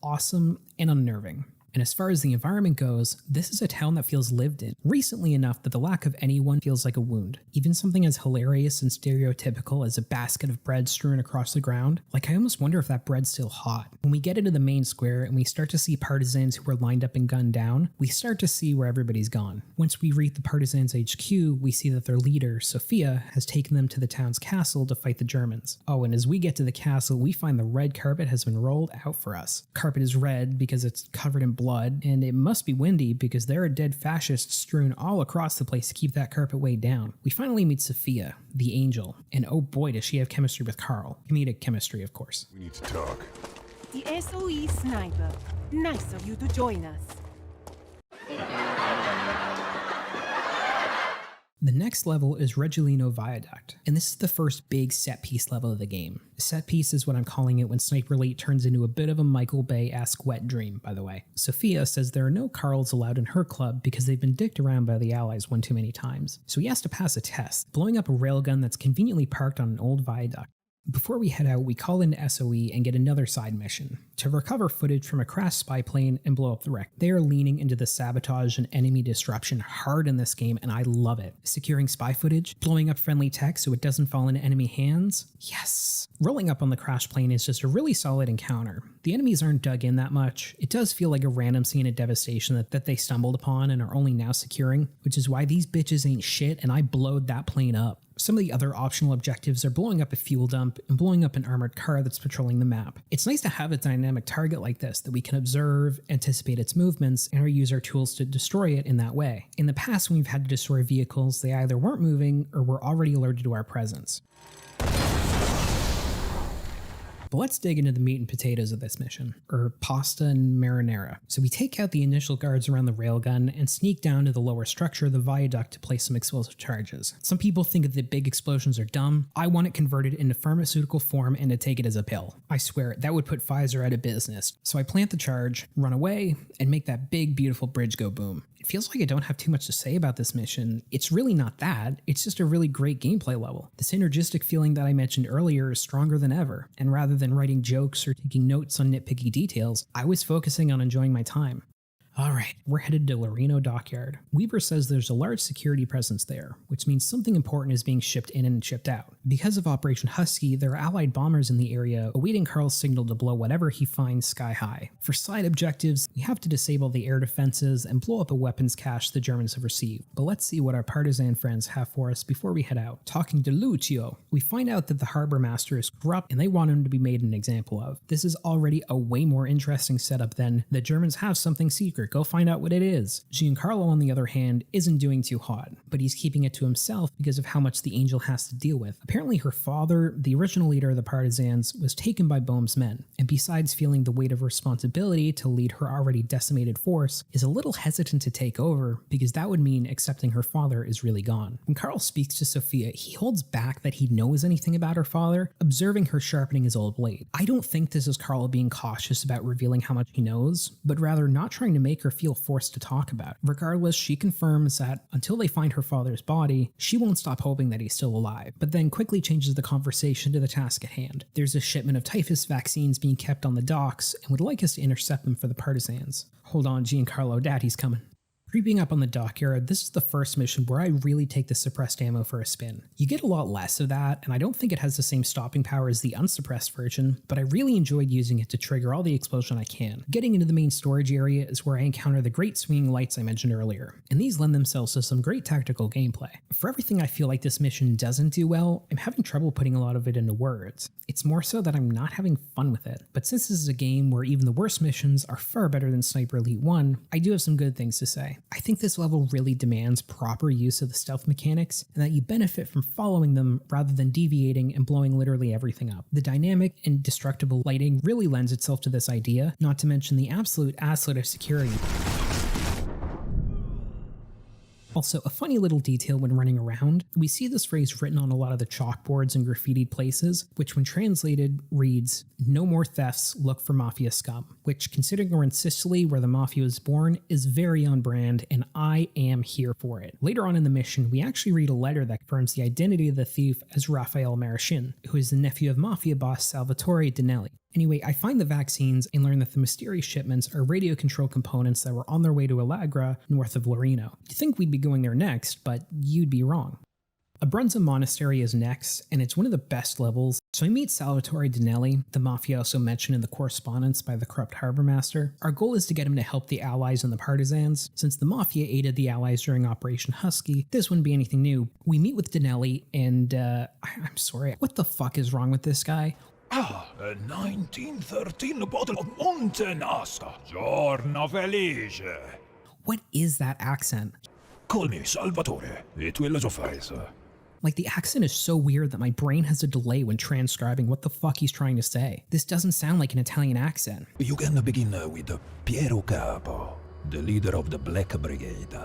Awesome and unnerving. And as far as the environment goes, this is a town that feels lived in, recently enough that the lack of anyone feels like a wound. Even something as hilarious and stereotypical as a basket of bread strewn across the ground, like I almost wonder if that bread's still hot. When we get into the main square and we start to see partisans who are lined up and gunned down, we start to see where everybody's gone. Once we reach the partisans HQ, we see that their leader, Sophia, has taken them to the town's castle to fight the Germans. Oh, and as we get to the castle, we find the red carpet has been rolled out for us. Carpet is red because it's covered in blood blood, and it must be windy because there are dead fascists strewn all across the place to keep that carpet weighed down. We finally meet Sophia, the angel, and oh boy does she have chemistry with Carl. Comedic chemistry, of course. We need to talk. The SOE Sniper. Nice of you to join us. The next level is Reggiolino Viaduct, and this is the first big set-piece level of the game. Set piece is what I'm calling it when Sniper Elite turns into a bit of a Michael Bay-esque wet dream, by the way. Sophia says there are no Carls allowed in her club because they've been dicked around by the Allies one too many times, so he has to pass a test, blowing up a railgun that's conveniently parked on an old viaduct. Before we head out, we call into SOE and get another side mission to recover footage from a crashed spy plane and blow up the wreck. They are leaning into the sabotage and enemy disruption hard in this game, and I love it. Securing spy footage, blowing up friendly tech so it doesn't fall into enemy hands. Yes! Rolling up on the crash plane is just a really solid encounter. The enemies aren't dug in that much. It does feel like a random scene of devastation that they stumbled upon and are only now securing, which is why these bitches ain't shit and I blowed that plane up. Some of the other optional objectives are blowing up a fuel dump and blowing up an armored car that's patrolling the map. It's nice to have a dynamic target like this that we can observe, anticipate its movements, and use our tools to destroy it in that way. In the past, when we've had to destroy vehicles, they either weren't moving or were already alerted to our presence. But let's dig into the meat and potatoes of this mission, or pasta and marinara. So we take out the initial guards around the railgun and sneak down to the lower structure of the viaduct to place some explosive charges. Some people think that big explosions are dumb. I want it converted into pharmaceutical form and to take it as a pill. I swear, that would put Pfizer out of business. So I plant the charge, run away, and make that big beautiful bridge go boom. It feels like I don't have too much to say about this mission. It's really not that. It's just a really great gameplay level. The synergistic feeling that I mentioned earlier is stronger than ever, and rather than writing jokes or taking notes on nitpicky details, I was focusing on enjoying my time. Alright, we're headed to Loreno Dockyard. Weaver says there's a large security presence there, which means something important is being shipped in and shipped out. Because of Operation Husky, there are Allied bombers in the area awaiting Carl's signal to blow whatever he finds sky high. For side objectives, we have to disable the air defenses and blow up a weapons cache the Germans have received. But let's see what our partisan friends have for us before we head out. Talking to Lucio, we find out that the harbor master is corrupt and they want him to be made an example of. This is already a way more interesting setup than the Germans have something secret. Go find out what it is. Giancarlo, on the other hand, isn't doing too hot, but he's keeping it to himself because of how much the Angel has to deal with. Apparently her father, the original leader of the partisans, was taken by Boehm's men, and besides feeling the weight of responsibility to lead her already decimated force, is a little hesitant to take over because that would mean accepting her father is really gone. When Carl speaks to Sophia, he holds back that he knows anything about her father, observing her sharpening his old blade. I don't think this is Carl being cautious about revealing how much he knows, but rather not trying to make her feel forced to talk about it. Regardless, she confirms that until they find her father's body, she won't stop hoping that he's still alive, but then quickly changes the conversation to the task at hand. There's a shipment of typhus vaccines being kept on the docks and would like us to intercept them for the partisans. Hold on, Giancarlo, Daddy's coming. Creeping up on the dockyard, this is the first mission where I really take the suppressed ammo for a spin. You get a lot less of that, and I don't think it has the same stopping power as the unsuppressed version, but I really enjoyed using it to trigger all the explosion I can. Getting into the main storage area is where I encounter the great swinging lights I mentioned earlier, and these lend themselves to some great tactical gameplay. For everything I feel like this mission doesn't do well, I'm having trouble putting a lot of it into words. It's more so that I'm not having fun with it. But since this is a game where even the worst missions are far better than Sniper Elite 1, I do have some good things to say. I think this level really demands proper use of the stealth mechanics, and that you benefit from following them rather than deviating and blowing literally everything up. The dynamic and destructible lighting really lends itself to this idea, not to mention the absolute asslet of security. Also, a funny little detail when running around, we see this phrase written on a lot of the chalkboards and graffitied places, which when translated reads, "No more thefts, look for mafia scum," which, considering we're in Sicily where the mafia was born, is very on brand, and I am here for it. Later on in the mission, we actually read a letter that confirms the identity of the thief as Raphael Marashin, who is the nephew of mafia boss Salvatore Dinelli. Anyway, I find the vaccines and learn that the mysterious shipments are radio control components that were on their way to Alagra, north of Loreno. You'd think we'd be going there next, but you'd be wrong. Abruzzo Monastery is next, and it's one of the best levels. So I meet Salvatore Dinelli, the mafioso mentioned in the correspondence by the corrupt harbor master. Our goal is to get him to help the Allies and the partisans. Since the mafia aided the Allies during Operation Husky, this wouldn't be anything new. We meet with Dinelli, and I'm sorry, what the fuck is wrong with this guy? Ah, a 1913 bottle of Montenasta. Giorno felice. What is that accent? Call me Salvatore. It will suffice. Like, the accent is so weird that my brain has a delay when transcribing what the fuck he's trying to say. This doesn't sound like an Italian accent. You can begin with Piero Capo, the leader of the Black Brigade.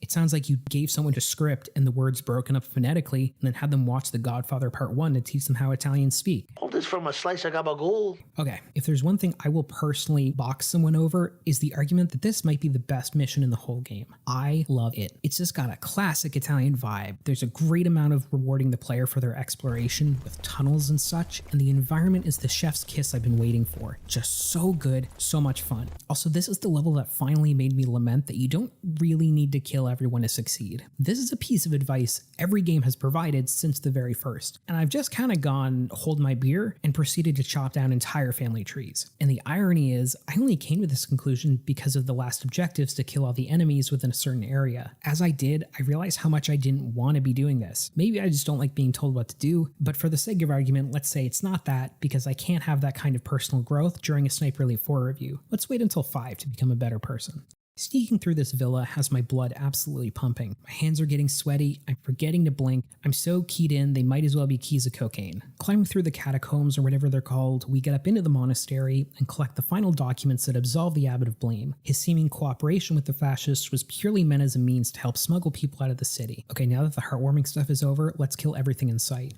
It sounds like you gave someone a script and the words broken up phonetically and then had them watch The Godfather Part 1 to teach them how Italians speak. All this from a slice of gabagool. Okay, if there's one thing I will personally box someone over, is the argument that this might be the best mission in the whole game. I love it. It's just got a classic Italian vibe. There's a great amount of rewarding the player for their exploration with tunnels and such, and the environment is the chef's kiss I've been waiting for. Just so good, so much fun. Also, this is the level that finally made me lament that you don't really need to kill everyone to succeed. This is a piece of advice every game has provided since the very first, and I've just kind of gone hold my beer and proceeded to chop down entire family trees. And the irony is, I only came to this conclusion because of the last objectives to kill all the enemies within a certain area. As I did, I realized how much I didn't want to be doing this. Maybe I just don't like being told what to do, but for the sake of argument, let's say it's not that, because I can't have that kind of personal growth during a Sniper Elite 4 review. Let's wait until 5 to become a better person. Sneaking through this villa has my blood absolutely pumping. My hands are getting sweaty, I'm forgetting to blink, I'm so keyed in they might as well be keys of cocaine. Climbing through the catacombs, or whatever they're called, we get up into the monastery and collect the final documents that absolve the Abbot of blame. His seeming cooperation with the fascists was purely meant as a means to help smuggle people out of the city. Okay, now that the heartwarming stuff is over, let's kill everything in sight.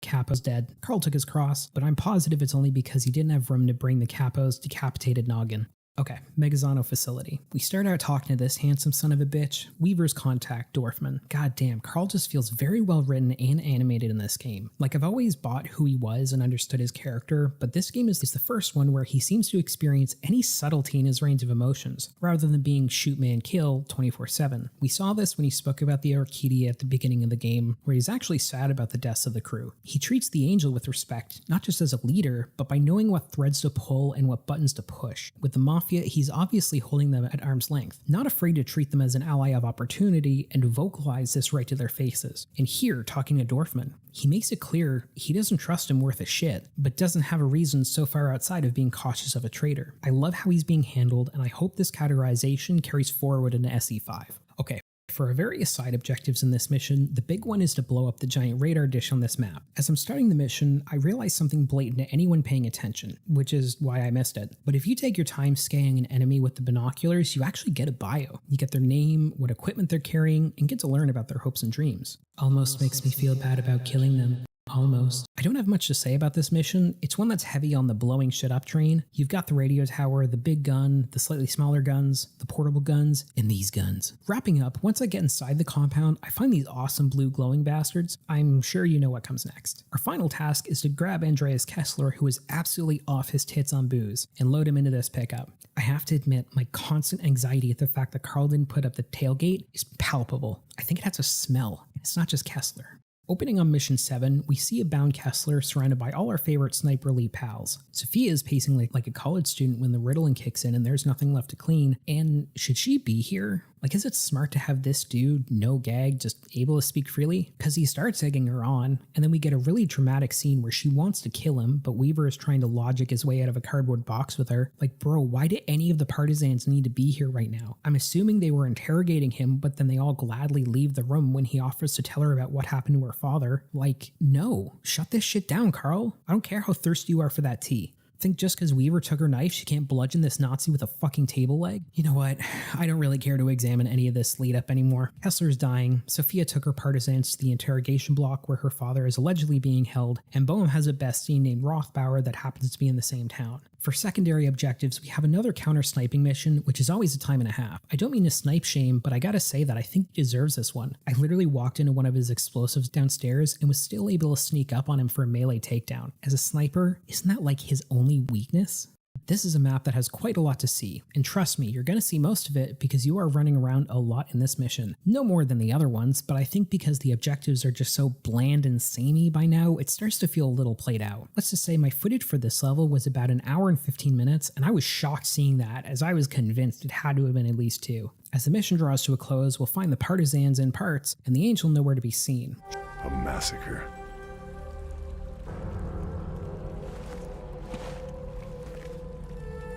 Capo's dead. Carl took his cross, but I'm positive it's only because he didn't have room to bring the Capo's decapitated noggin. Okay, Megazano facility. We start out talking to this handsome son of a bitch, Weaver's contact, Dorfman. God damn, Carl just feels very well written and animated in this game. Like, I've always bought who he was and understood his character, but this game is the first one where he seems to experience any subtlety in his range of emotions, rather than being shoot man kill 24/7. We saw this when he spoke about the Orchidia at the beginning of the game, where he's actually sad about the deaths of the crew. He treats the Angel with respect, not just as a leader, but by knowing what threads to pull and what buttons to push. With the Mafia, he's obviously holding them at arm's length, not afraid to treat them as an ally of opportunity and to vocalize this right to their faces. And here, talking to Dorfman, he makes it clear he doesn't trust him worth a shit, but doesn't have a reason so far outside of being cautious of a traitor. I love how he's being handled, and I hope this categorization carries forward into SE5. Okay. For our various side objectives in this mission, the big one is to blow up the giant radar dish on this map. As I'm starting the mission, I realize something blatant to anyone paying attention, which is why I missed it. But if you take your time scanning an enemy with the binoculars, you actually get a bio. You get their name, what equipment they're carrying, and get to learn about their hopes and dreams. Almost makes me feel bad about killing them. Almost. I don't have much to say about this mission. It's one that's heavy on the blowing shit up train. You've got the radio tower, the big gun, the slightly smaller guns, the portable guns, and these guns. Wrapping up, once I get inside the compound, I find these awesome blue glowing bastards. I'm sure you know what comes next. Our final task is to grab Andreas Kessler, who is absolutely off his tits on booze, and load him into this pickup. I have to admit, my constant anxiety at the fact that Carl didn't put up the tailgate is palpable. I think it has a smell. It's not just Kessler. Opening on Mission 7, we see a bound Kessler surrounded by all our favorite Sniper Elite pals. Sophia is pacing like a college student when the riddling kicks in and there's nothing left to clean. And should she be here? Like, is it smart to have this dude, no gag, just able to speak freely? Because he starts egging her on, and then we get a really dramatic scene where she wants to kill him, but Weaver is trying to logic his way out of a cardboard box with her. Like, bro, why do any of the partisans need to be here right now? I'm assuming they were interrogating him, but then they all gladly leave the room when he offers to tell her about what happened to her father. Like, no, shut this shit down, Carl. I don't care how thirsty you are for that tea. Think just because Weaver took her knife, she can't bludgeon this Nazi with a fucking table leg? You know what? I don't really care to examine any of this lead up anymore. Kessler's dying, Sophia took her partisans to the interrogation block where her father is allegedly being held, and Boehm has a bestie named Rothbauer that happens to be in the same town. For secondary objectives, we have another counter-sniping mission, which is always a time and a half. I don't mean to snipe shame, but I gotta say that I think he deserves this one. I literally walked into one of his explosives downstairs and was still able to sneak up on him for a melee takedown. As a sniper, isn't that like his only weakness? This is a map that has quite a lot to see, and trust me, you're going to see most of it because you are running around a lot in this mission. No more than the other ones, but I think because the objectives are just so bland and samey by now, it starts to feel a little played out. Let's just say my footage for this level was about an hour and 15 minutes, and I was shocked seeing that, as I was convinced it had to have been at least 2. As the mission draws to a close, we'll find the partisans in parts, and the Angel nowhere to be seen. A massacre.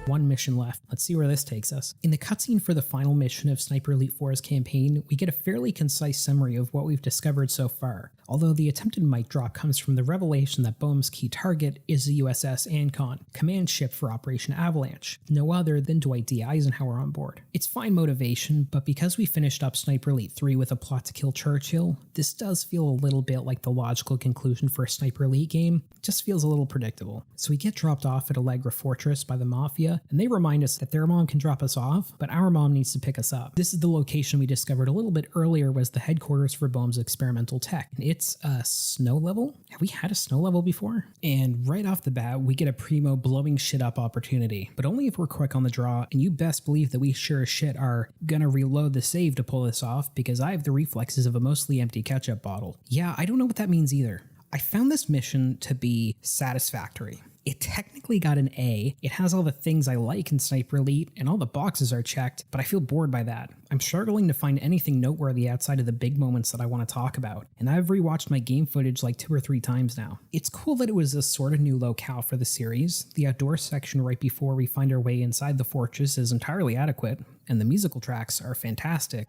One mission left. Let's see where this takes us. In the cutscene for the final mission of Sniper Elite 4's campaign, we get a fairly concise summary of what we've discovered so far, although the attempted mic drop comes from the revelation that Boehm's key target is the USS Ancon, command ship for Operation Avalanche, no other than Dwight D. Eisenhower on board. It's fine motivation, but because we finished up Sniper Elite 3 with a plot to kill Churchill, this does feel a little bit like the logical conclusion for a Sniper Elite game. It just feels a little predictable. So we get dropped off at Allegra Fortress by the Mafia, and they remind us that their mom can drop us off, but our mom needs to pick us up. This is the location we discovered a little bit earlier was the headquarters for Boehm's experimental tech. And it's a snow level? Have we had a snow level before? And right off the bat, we get a primo blowing shit up opportunity, but only if we're quick on the draw, and you best believe that we sure as shit are gonna reload the save to pull this off, because I have the reflexes of a mostly empty ketchup bottle. Yeah, I don't know what that means either. I found this mission to be satisfactory. It technically got an A, it has all the things I like in Sniper Elite, and all the boxes are checked, but I feel bored by that. I'm struggling to find anything noteworthy outside of the big moments that I want to talk about, and I've rewatched my game footage like 2 or 3 times now. It's cool that it was a sort of new locale for the series. The outdoor section right before we find our way inside the fortress is entirely adequate, and the musical tracks are fantastic.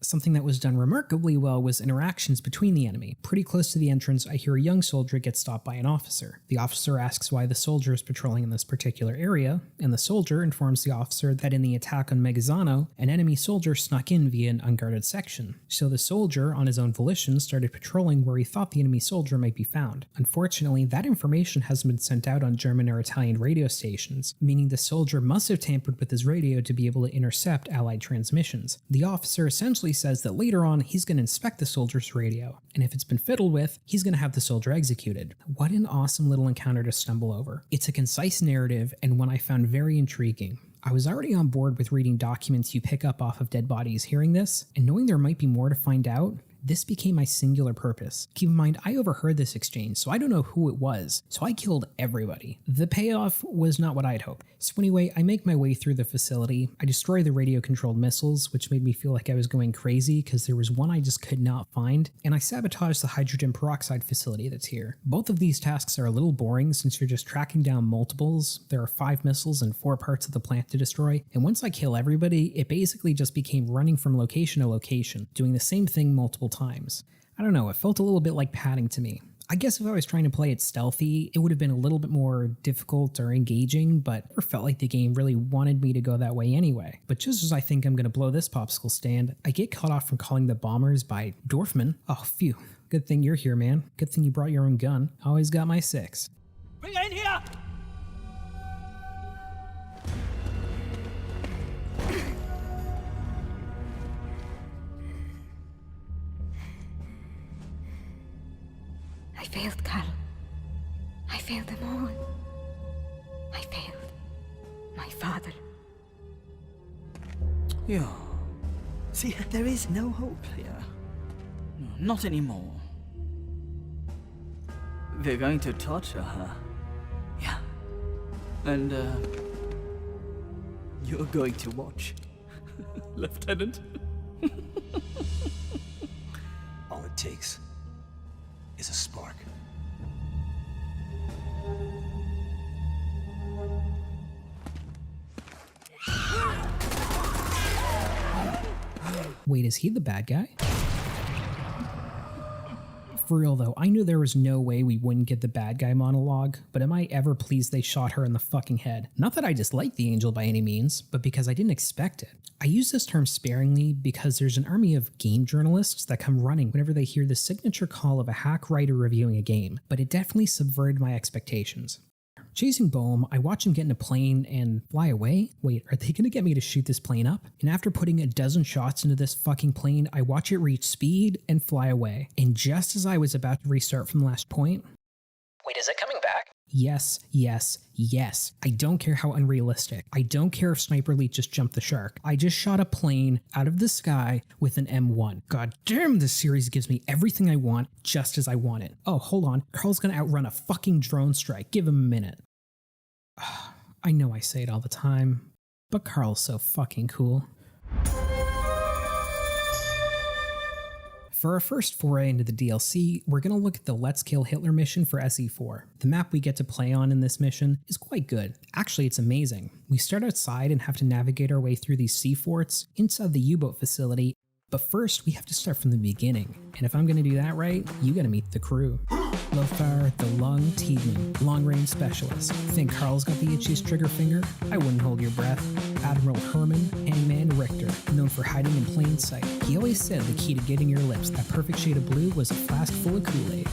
Something that was done remarkably well was interactions between the enemy. Pretty close to the entrance, I hear a young soldier get stopped by an officer. The officer asks why the soldier is patrolling in this particular area, and the soldier informs the officer that in the attack on Megazzano, an enemy soldier snuck in via an unguarded section. So the soldier, on his own volition, started patrolling where he thought the enemy soldier might be found. Unfortunately, that information hasn't been sent out on German or Italian radio stations, meaning the soldier must have tampered with his radio to be able to intercept Allied transmissions. The officer essentially says that later on he's going to inspect the soldier's radio, and if it's been fiddled with, he's going to have the soldier executed. What an awesome little encounter to stumble over. It's a concise narrative and one I found very intriguing. I was already on board with reading documents you pick up off of dead bodies hearing this, and knowing there might be more to find out, this became my singular purpose. Keep in mind, I overheard this exchange, so I don't know who it was, so I killed everybody. The payoff was not what I'd hoped. So anyway, I make my way through the facility. I destroy the radio-controlled missiles, which made me feel like I was going crazy because there was one I just could not find, and I sabotage the hydrogen peroxide facility that's here. Both of these tasks are a little boring since you're just tracking down multiples. There are 5 missiles and 4 parts of the plant to destroy, and once I kill everybody, it basically just became running from location to location, doing the same thing multiple times. I don't know, it felt a little bit like padding to me. I guess if I was trying to play it stealthy, it would have been a little bit more difficult or engaging, but I never felt like the game really wanted me to go that way anyway. But just as I think I'm going to blow this popsicle stand, I get cut off from calling the bombers by Dorfman. Oh, phew. Good thing you're here, man. Good thing you brought your own gun. Always got my 6. Bring her in here! I failed, Carl. I failed them all. I failed my father. Yeah. See, there is no hope here. No, not anymore. We're going to torture her. Yeah. And, you're going to watch. Lieutenant. All it takes is a spark. Wait, is he the bad guy? For real though, I knew there was no way we wouldn't get the bad guy monologue, but am I ever pleased they shot her in the fucking head? Not that I dislike the Angel by any means, but because I didn't expect it. I use this term sparingly because there's an army of game journalists that come running whenever they hear the signature call of a hack writer reviewing a game, but it definitely subverted my expectations. Chasing Bohm, I watch him get in a plane and fly away. Wait, are they gonna get me to shoot this plane up? And after putting a dozen shots into this fucking plane, I watch it reach speed and fly away. And just as I was about to restart from the last point... Wait, is it coming back? Yes, yes, yes. I don't care how unrealistic. I don't care if Sniper Elite just jumped the shark. I just shot a plane out of the sky with an M1. God damn, this series gives me everything I want just as I want it. Oh, hold on. Carl's gonna outrun a fucking drone strike. Give him a minute. I know I say it all the time, but Carl's so fucking cool. For our first foray into the DLC, we're going to look at the Let's Kill Hitler mission for SE4. The map we get to play on in this mission is quite good. Actually, it's amazing. We start outside and have to navigate our way through these sea forts inside the U-boat facility, but first we have to start from the beginning. And if I'm going to do that right, you got to meet the crew. Lothar the Lung Tiedman, long-range specialist. Think Carl's got the itchiest trigger finger? I wouldn't hold your breath. Admiral Herman Hangman Richter, known for hiding in plain sight. He always said the key to getting your lips that perfect shade of blue was a flask full of Kool-Aid.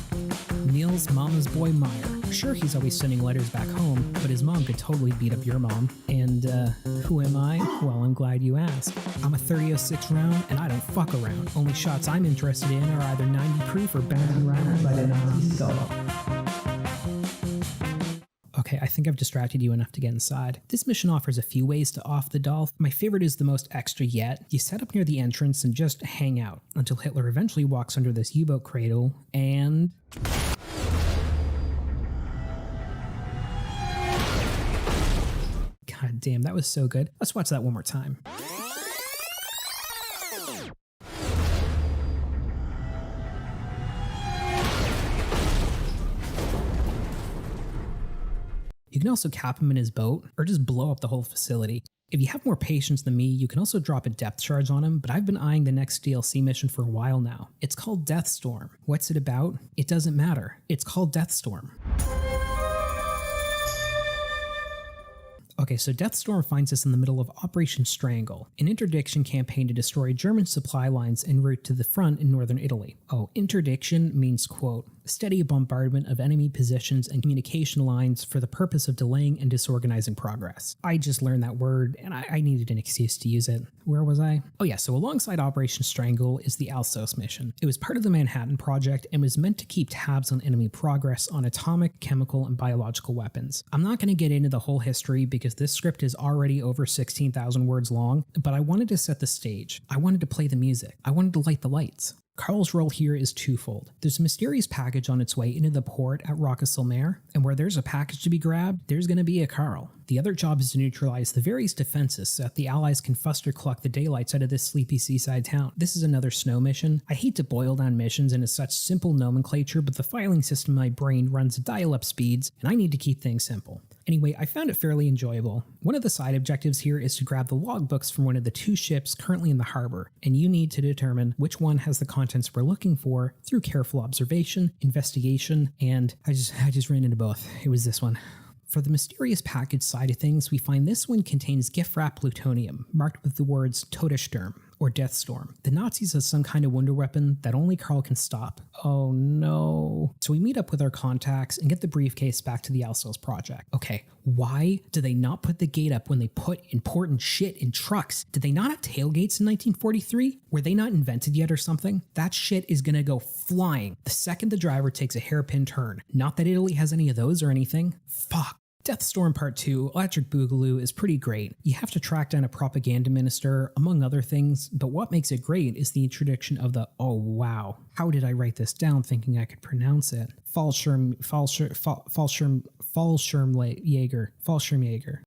Niels Mama's Boy Meyer. Sure, he's always sending letters back home, but his mom could totally beat up your mom. And, who am I? Well, I'm glad you asked. I'm a 30-06 round, and I don't fuck around. Only shots I'm interested in are either 90 proof or bouncing around by the Nazi skull. Okay, I think I've distracted you enough to get inside. This mission offers a few ways to off the Dolph. My favorite is the most extra yet. You set up near the entrance and just hang out until Hitler eventually walks under this U-boat cradle and... God damn, that was so good. Let's watch that one more time. You can also cap him in his boat, or just blow up the whole facility. If you have more patience than me, you can also drop a depth charge on him, but I've been eyeing the next DLC mission for a while now. It's called Deathstorm. What's it about? It doesn't matter. It's called Deathstorm. Okay, so Deathstorm finds us in the middle of Operation Strangle, an interdiction campaign to destroy German supply lines en route to the front in northern Italy. Oh, interdiction means, quote, steady bombardment of enemy positions and communication lines for the purpose of delaying and disorganizing progress. I just learned that word, and I needed an excuse to use it. Where was I? Oh yeah, so alongside Operation Strangle is the Alsos mission. It was part of the Manhattan Project and was meant to keep tabs on enemy progress on atomic, chemical, and biological weapons. I'm not going to get into the whole history because this script is already over 16,000 words long, but I wanted to set the stage. I wanted to play the music. I wanted to light the lights. Carl's role here is twofold. There's a mysterious package on its way into the port at Rocca-Sul-Mare, and where there's a package to be grabbed, there's going to be a Carl. The other job is to neutralize the various defenses so that the Allies can cluck the daylights out of this sleepy seaside town. This is another snow mission. I hate to boil down missions into such simple nomenclature, but the filing system in my brain runs at dial-up speeds, and I need to keep things simple. Anyway, I found it fairly enjoyable. One of the side objectives here is to grab the logbooks from one of the two ships currently in the harbor, and you need to determine which one has the contents we're looking for through careful observation, investigation, and I just ran into both. It was this one. For the mysterious package side of things, we find this one contains gift-wrapped plutonium, marked with the words Todessturm, or Deathstorm. The Nazis have some kind of wonder weapon that only Carl can stop. Oh no. So we meet up with our contacts and get the briefcase back to the Alsos project. Okay, why do they not put the gate up when they put important shit in trucks? Did they not have tailgates in 1943? Were they not invented yet or something? That shit is gonna go flying the second the driver takes a hairpin turn. Not that Italy has any of those or anything. Fuck. Deathstorm Part 2, Electric Boogaloo, is pretty great. You have to track down a propaganda minister, among other things, but what makes it great is the introduction of the, oh wow, how did I write this down thinking I could pronounce it? Fallschirmjäger.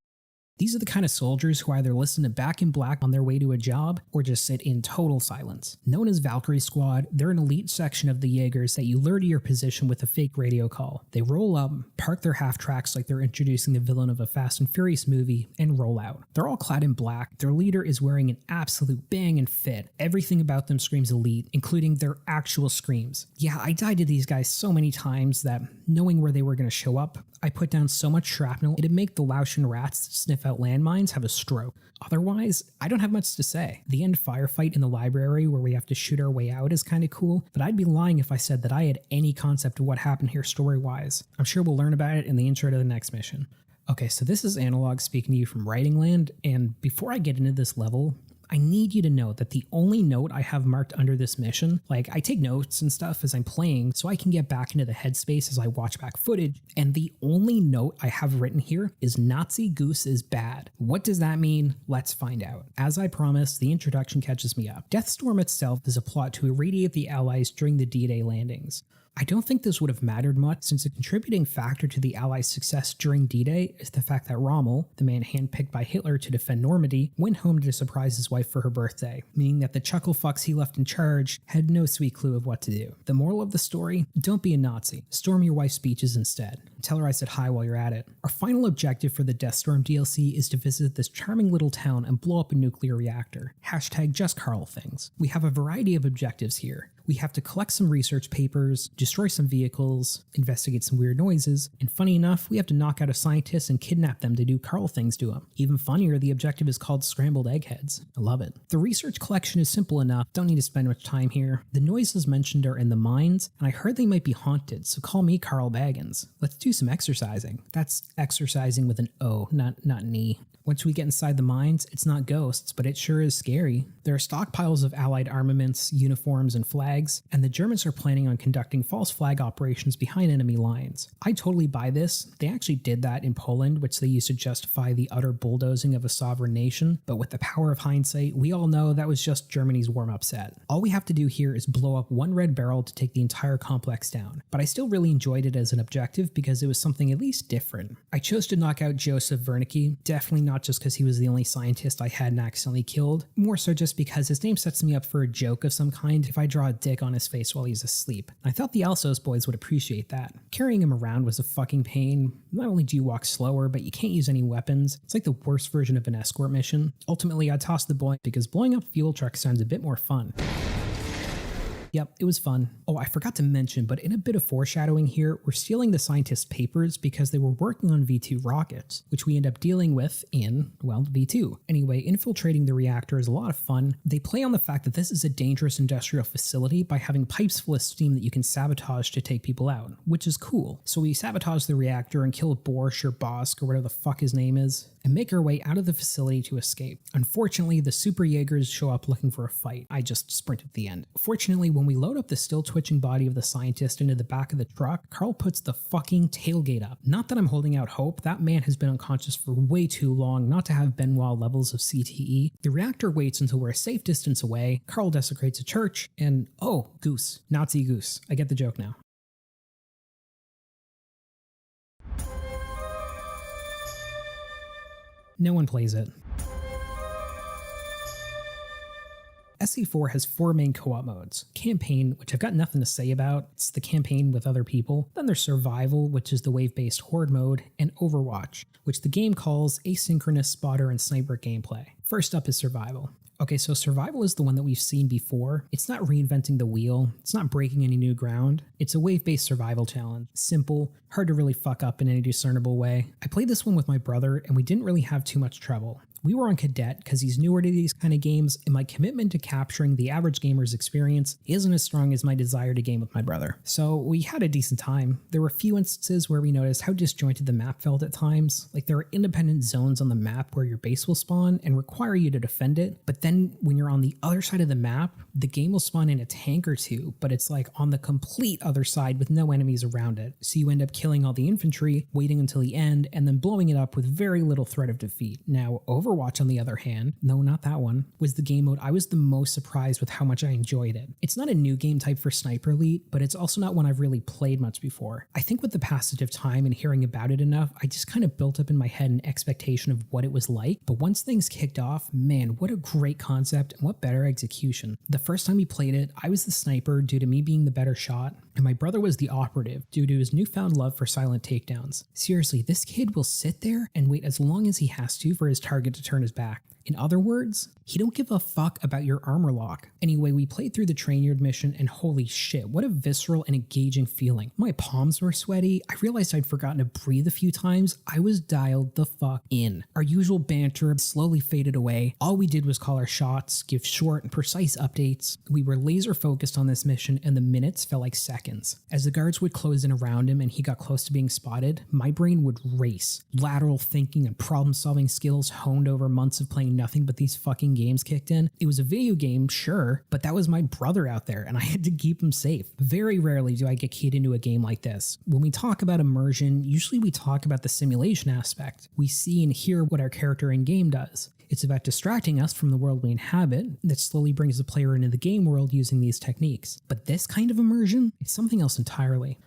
These are the kind of soldiers who either listen to Back in Black on their way to a job or just sit in total silence. Known as Valkyrie Squad, they're an elite section of the Jaegers that you lure to your position with a fake radio call. They roll up, park their half-tracks like they're introducing the villain of a Fast and Furious movie, and roll out. They're all clad in black. Their leader is wearing an absolute banging fit. Everything about them screams elite, including their actual screams. Yeah, I died to these guys so many times that knowing where they were going to show up, I put down so much shrapnel, it'd make the Laotian rats that sniff out landmines have a stroke. Otherwise, I don't have much to say. The end firefight in the library where we have to shoot our way out is kind of cool, but I'd be lying if I said that I had any concept of what happened here story-wise. I'm sure we'll learn about it in the intro to the next mission. Okay, so this is Analog speaking to you from Writing Land, and before I get into this level, I need you to know that the only note I have marked under this mission, like I take notes and stuff as I'm playing so I can get back into the headspace as I watch back footage, and the only note I have written here is Nazi Goose is bad. What does that mean? Let's find out. As I promised, the introduction catches me up. Deathstorm itself is a plot to irradiate the Allies during the D-Day landings. I don't think this would have mattered much, since a contributing factor to the Allies' success during D-Day is the fact that Rommel, the man handpicked by Hitler to defend Normandy, went home to surprise his wife for her birthday, meaning that the chucklefucks he left in charge had no sweet clue of what to do. The moral of the story? Don't be a Nazi. Storm your wife's beaches instead. Tell her I said hi while you're at it. Our final objective for the Deathstorm DLC is to visit this charming little town and blow up a nuclear reactor. Hashtag just Carl things. We have a variety of objectives here. We have to collect some research papers, destroy some vehicles, investigate some weird noises, and funny enough, we have to knock out a scientist and kidnap them to do Carl things to him. Even funnier, the objective is called Scrambled Eggheads. I love it. The research collection is simple enough, don't need to spend much time here. The noises mentioned are in the mines, and I heard they might be haunted, so call me Carl Baggins. Let's do some exercising. That's exercising with an O, not an E. Once we get inside the mines, it's not ghosts, but it sure is scary. There are stockpiles of Allied armaments, uniforms, and flags, and the Germans are planning on conducting false flag operations behind enemy lines. I totally buy this. They actually did that in Poland, which they used to justify the utter bulldozing of a sovereign nation, but with the power of hindsight, we all know that was just Germany's warm-up set. All we have to do here is blow up one red barrel to take the entire complex down, but I still really enjoyed it as an objective because it was something at least different. I chose to knock out Joseph Wernicke, definitely not just because he was the only scientist I hadn't accidentally killed, more so just because his name sets me up for a joke of some kind if I draw a dick on his face while he's asleep. I thought the Alsos boys would appreciate that. Carrying him around was a fucking pain. Not only do you walk slower, but you can't use any weapons. It's like the worst version of an escort mission. Ultimately, I tossed the boy because blowing up fuel trucks sounds a bit more fun. Yep, it was fun. Oh, I forgot to mention, but in a bit of foreshadowing here, we're stealing the scientists' papers because they were working on V2 rockets, which we end up dealing with in, well, V2. Anyway, infiltrating the reactor is a lot of fun. They play on the fact that this is a dangerous industrial facility by having pipes full of steam that you can sabotage to take people out, which is cool. So we sabotage the reactor and kill Borsch or Bosk or whatever the fuck his name is, and make our way out of the facility to escape. Unfortunately, the Super Jaegers show up looking for a fight. I just sprinted to the end. Fortunately, when we load up the still twitching body of the scientist into the back of the truck, Carl puts the fucking tailgate up. Not that I'm holding out hope, that man has been unconscious for way too long not to have Benoit levels of CTE. The reactor waits until we're a safe distance away, Carl desecrates a church, and oh, goose. Nazi goose. I get the joke now. No one plays it. SE4 has 4 main co-op modes. Campaign, which I've got nothing to say about, it's the campaign with other people. Then there's Survival, which is the wave-based horde mode, and Overwatch, which the game calls asynchronous spotter and sniper gameplay. First up is Survival. Okay, so Survival is the one that we've seen before. It's not reinventing the wheel, it's not breaking any new ground. It's a wave-based survival challenge. Simple, hard to really fuck up in any discernible way. I played this one with my brother, and we didn't really have too much trouble. We were on Cadet because he's newer to these kind of games, and my commitment to capturing the average gamer's experience isn't as strong as my desire to game with my brother. So we had a decent time. There were a few instances where we noticed how disjointed the map felt at times. Like there are independent zones on the map where your base will spawn and require you to defend it, but then when you're on the other side of the map, the game will spawn in a tank or two, but it's like on the complete other side with no enemies around it. So you end up killing all the infantry, waiting until the end, and then blowing it up with very little threat of defeat. Now, Overwatch, on the other hand, no, not that one, was the game mode I was the most surprised with how much I enjoyed it. It's not a new game type for Sniper Elite, but it's also not one I've really played much before. I think with the passage of time and hearing about it enough, I just kind of built up in my head an expectation of what it was like, but once things kicked off, man, what a great concept and what better execution. The first time we played it, I was the sniper due to me being the better shot, and my brother was the operative due to his newfound love for silent takedowns. Seriously, this kid will sit there and wait as long as he has to for his target to turn his back. In other words, he don't give a fuck about your armor lock. Anyway, we played through the train yard mission and holy shit, what a visceral and engaging feeling. My palms were sweaty, I realized I'd forgotten to breathe a few times, I was dialed the fuck in. Our usual banter slowly faded away, all we did was call our shots, give short and precise updates. We were laser focused on this mission and the minutes felt like seconds. As the guards would close in around him and he got close to being spotted, my brain would race. Lateral thinking and problem solving skills honed over months of playing nothing but these fucking games kicked in. It was a video game, sure, but that was my brother out there and I had to keep him safe. Very rarely do I get keyed into a game like this. When we talk about immersion, usually we talk about the simulation aspect. We see and hear what our character in game does. It's about distracting us from the world we inhabit that slowly brings the player into the game world using these techniques. But this kind of immersion is something else entirely.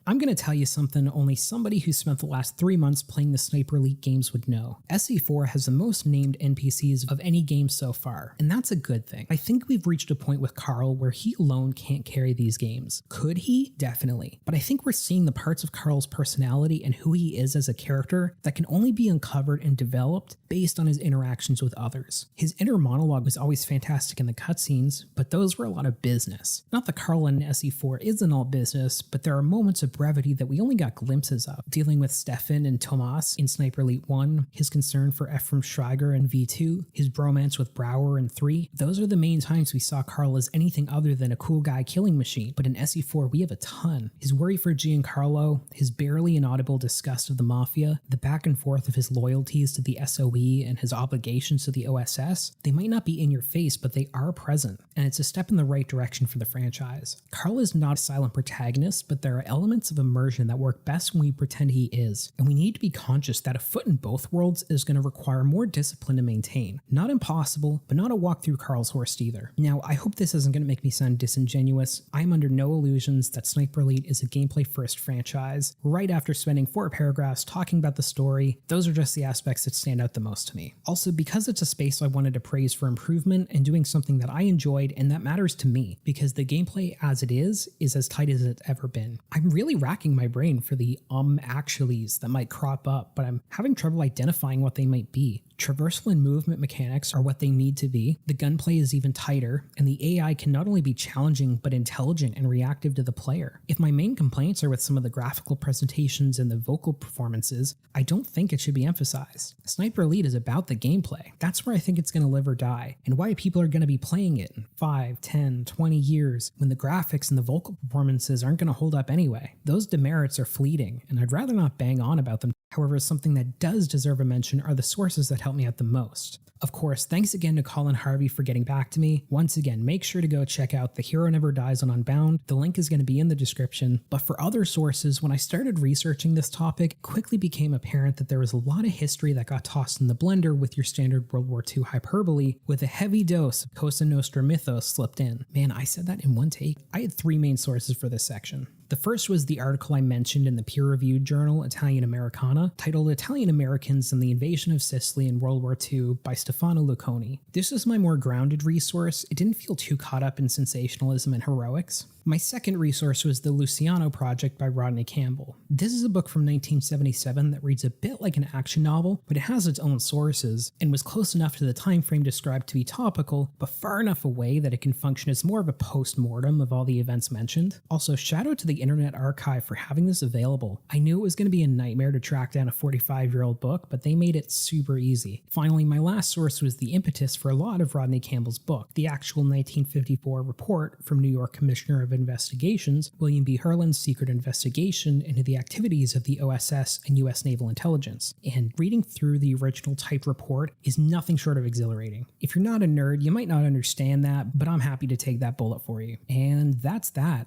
I'm going to tell you something only somebody who spent the last 3 months playing the Sniper Elite games would know. SE4 has the most named NPCs of any game so far, and that's a good thing. I think we've reached a point with Carl where he alone can't carry these games. Could he? Definitely. But I think we're seeing the parts of Carl's personality and who he is as a character that can only be uncovered and developed based on his interactions with others. His inner monologue was always fantastic in the cutscenes, but those were a lot of business. Not that Carl in SE4 isn't all business, but there are moments of brevity that we only got glimpses of, dealing with Stefan and Tomas in Sniper Elite 1, his concern for Ephraim Schreiger in V2, his bromance with Brower in 3. Those are the main times we saw Carl as anything other than a cool guy killing machine, but in SE4 we have a ton. His worry for Giancarlo, his barely inaudible disgust of the Mafia, the back and forth of his loyalties to the SOE and his obligations to the OSS, they might not be in your face, but they are present, and it's a step in the right direction for the franchise. Carl is not a silent protagonist, but there are elements of immersion that work best when we pretend he is, and we need to be conscious that a foot in both worlds is going to require more discipline to maintain. Not impossible, but not a walk through Carl's horse either. Now, I hope this isn't going to make me sound disingenuous. I'm under no illusions that Sniper Elite is a gameplay first franchise. Right after spending 4 paragraphs talking about the story, those are just the aspects that stand out the most to me. Also, because it's a space I wanted to praise for improvement and doing something that I enjoyed and that matters to me, because the gameplay as it is as tight as it's ever been. I'm really racking my brain for the actuallys that might crop up, but I'm having trouble identifying what they might be. Traversal and movement mechanics are what they need to be, the gunplay is even tighter, and the AI can not only be challenging but intelligent and reactive to the player. If my main complaints are with some of the graphical presentations and the vocal performances, I don't think it should be emphasized. Sniper Elite is about the gameplay. That's where I think it's going to live or die, and why people are going to be playing it in 5, 10, 20 years when the graphics and the vocal performances aren't going to hold up anyway. Those demerits are fleeting, and I'd rather not bang on about them. However, something that does deserve a mention are the sources that help me out the most. Of course, thanks again to Colin Harvey for getting back to me. Once again, make sure to go check out The Hero Never Dies on Unbound. The link is going to be in the description. But for other sources, when I started researching this topic, it quickly became apparent that there was a lot of history that got tossed in the blender with your standard World War II hyperbole, with a heavy dose of Cosa Nostra mythos slipped in. Man, I said that in one take. I had 3 main sources for this section. The first was the article I mentioned in the peer-reviewed journal Italian Americana, titled Italian Americans and the Invasion of Sicily in World War II by Stefano Lucconi. This was my more grounded resource. It didn't feel too caught up in sensationalism and heroics. My second resource was the Luciano Project by Rodney Campbell. This is a book from 1977 that reads a bit like an action novel, but it has its own sources, and was close enough to the time frame described to be topical, but far enough away that it can function as more of a post-mortem of all the events mentioned. Also, shout out to the Internet Archive for having this available. I knew it was going to be a nightmare to track down a 45-year-old book, but they made it super easy. Finally, my last source was the impetus for a lot of Rodney Campbell's book, the actual 1954 report from New York Commissioner of Investigations, William B. Herland's secret investigation into the activities of the OSS and U.S. Naval Intelligence. And reading through the original typed report is nothing short of exhilarating. If you're not a nerd, you might not understand that, but I'm happy to take that bullet for you. And that's that.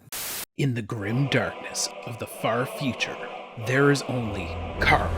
In the grim darkness of the far future, there is only Carl.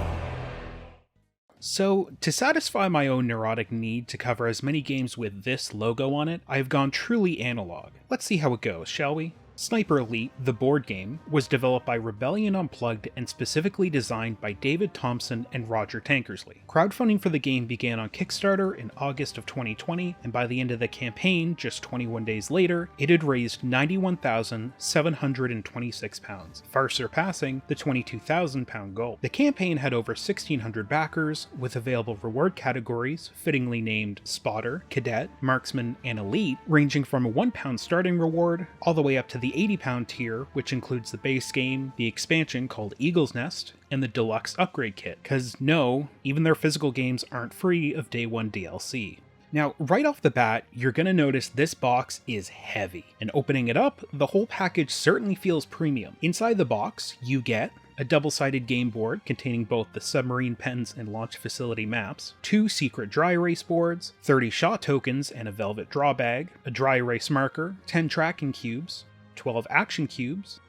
So, to satisfy my own neurotic need to cover as many games with this logo on it, I have gone truly analog. Let's see how it goes, shall we? Sniper Elite, the board game, was developed by Rebellion Unplugged and specifically designed by David Thompson and Roger Tankersley. Crowdfunding for the game began on Kickstarter in August of 2020, and by the end of the campaign, just 21 days later, it had raised £91,726, far surpassing the £22,000 goal. The campaign had over 1,600 backers, with available reward categories fittingly named Spotter, Cadet, Marksman, and Elite, ranging from a £1 starting reward all the way up to the £80 tier, which includes the base game, the expansion called Eagle's Nest, and the deluxe upgrade kit, cause no, even their physical games aren't free of day one DLC. Now, right off the bat, you're going to notice this box is heavy, and opening it up, the whole package certainly feels premium. Inside the box, you get a double-sided game board containing both the submarine pens and launch facility maps, 2 secret dry erase boards, 30 shot tokens and a velvet draw bag, a dry erase marker, 10 tracking cubes, 12 action cubes,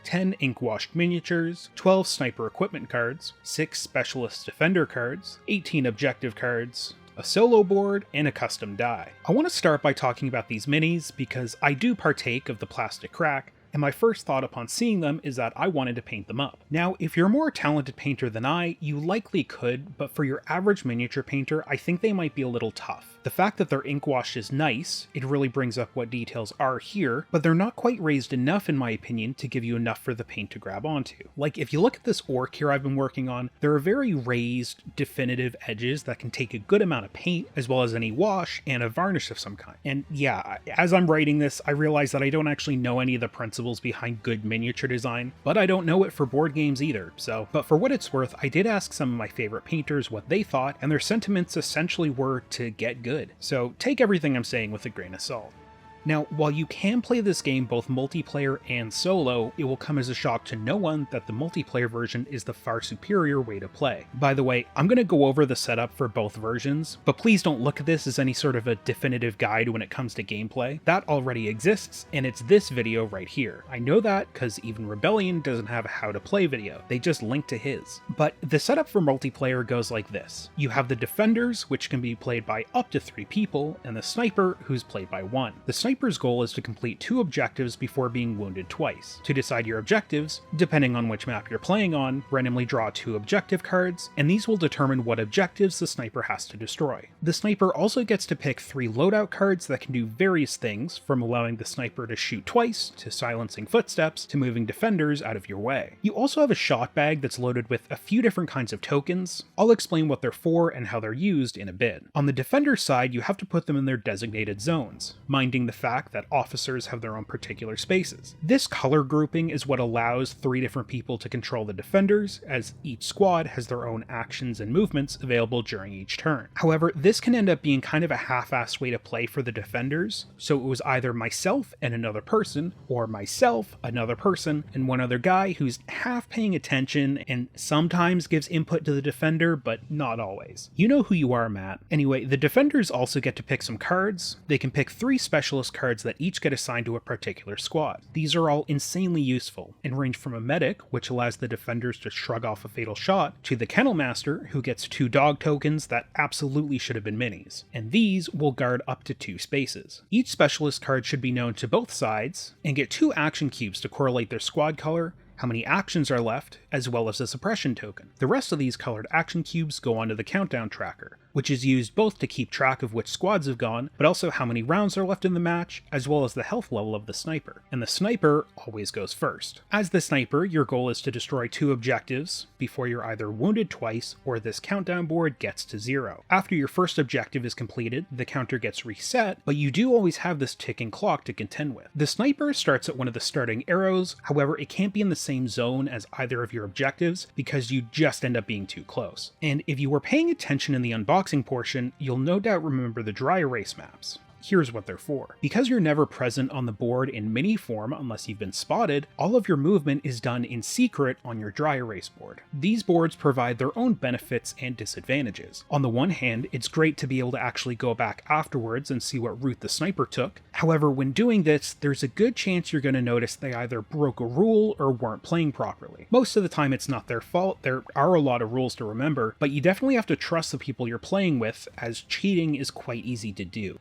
10 ink-washed miniatures, 12 sniper equipment cards, 6 specialist defender cards, 18 objective cards, a solo board, and a custom die. I want to start by talking about these minis because I do partake of the plastic crack, and my first thought upon seeing them is that I wanted to paint them up. Now, if you're a more talented painter than I, you likely could, but for your average miniature painter, I think they might be a little tough. The fact that they're ink washed is nice, it really brings up what details are here, but they're not quite raised enough in my opinion to give you enough for the paint to grab onto. Like, if you look at this orc here I've been working on, there are very raised, definitive edges that can take a good amount of paint, as well as any wash and a varnish of some kind. And yeah, as I'm writing this, I realize that I don't actually know any of the principles behind good miniature design, but I don't know it for board games either, but for what it's worth, I did ask some of my favorite painters what they thought, and their sentiments essentially were to get good. So take everything I'm saying with a grain of salt. Now, while you can play this game both multiplayer and solo, it will come as a shock to no one that the multiplayer version is the far superior way to play. By the way, I'm going to go over the setup for both versions, but please don't look at this as any sort of a definitive guide when it comes to gameplay. That already exists, and it's this video right here. I know that because even Rebellion doesn't have a how to play video, they just link to his. But the setup for multiplayer goes like this. You have the defenders, which can be played by up to 3 people, and the sniper, who's played by 1. The sniper's goal is to complete 2 objectives before being wounded twice. To decide your objectives, depending on which map you're playing on, randomly draw 2 objective cards, and these will determine what objectives the sniper has to destroy. The sniper also gets to pick 3 loadout cards that can do various things, from allowing the sniper to shoot twice, to silencing footsteps, to moving defenders out of your way. You also have a shot bag that's loaded with a few different kinds of tokens. I'll explain what they're for and how they're used in a bit. On the defender side, you have to put them in their designated zones, minding the fact that officers have their own particular spaces. This color grouping is what allows 3 different people to control the defenders, as each squad has their own actions and movements available during each turn. However, this can end up being kind of a half-assed way to play for the defenders, so it was either myself and another person, or myself, another person, and one other guy who's half paying attention and sometimes gives input to the defender, but not always. You know who you are, Matt. Anyway, the defenders also get to pick some cards. They can pick 3 specialist cards that each get assigned to a particular squad. These are all insanely useful and range from a medic, which allows the defenders to shrug off a fatal shot, to the kennel master, who gets 2 dog tokens that absolutely should have been minis, and these will guard up to 2 spaces. Each specialist card should be known to both sides, and get 2 action cubes to correlate their squad color, how many actions are left, as well as a suppression token. The rest of these colored action cubes go onto the countdown tracker, which is used both to keep track of which squads have gone, but also how many rounds are left in the match, as well as the health level of the sniper. And the sniper always goes first. As the sniper, your goal is to destroy 2 objectives before you're either wounded twice or this countdown board gets to 0. After your first objective is completed, the counter gets reset, but you do always have this ticking clock to contend with. The sniper starts at one of the starting arrows, however, it can't be in the same zone as either of your objectives because you just end up being too close. And if you were paying attention in the unboxing portion, you'll no doubt remember the dry erase maps. Here's what they're for. Because you're never present on the board in mini form unless you've been spotted, all of your movement is done in secret on your dry erase board. These boards provide their own benefits and disadvantages. On the one hand, it's great to be able to actually go back afterwards and see what route the sniper took. However, when doing this, there's a good chance you're going to notice they either broke a rule or weren't playing properly. Most of the time it's not their fault, there are a lot of rules to remember, but you definitely have to trust the people you're playing with, as cheating is quite easy to do.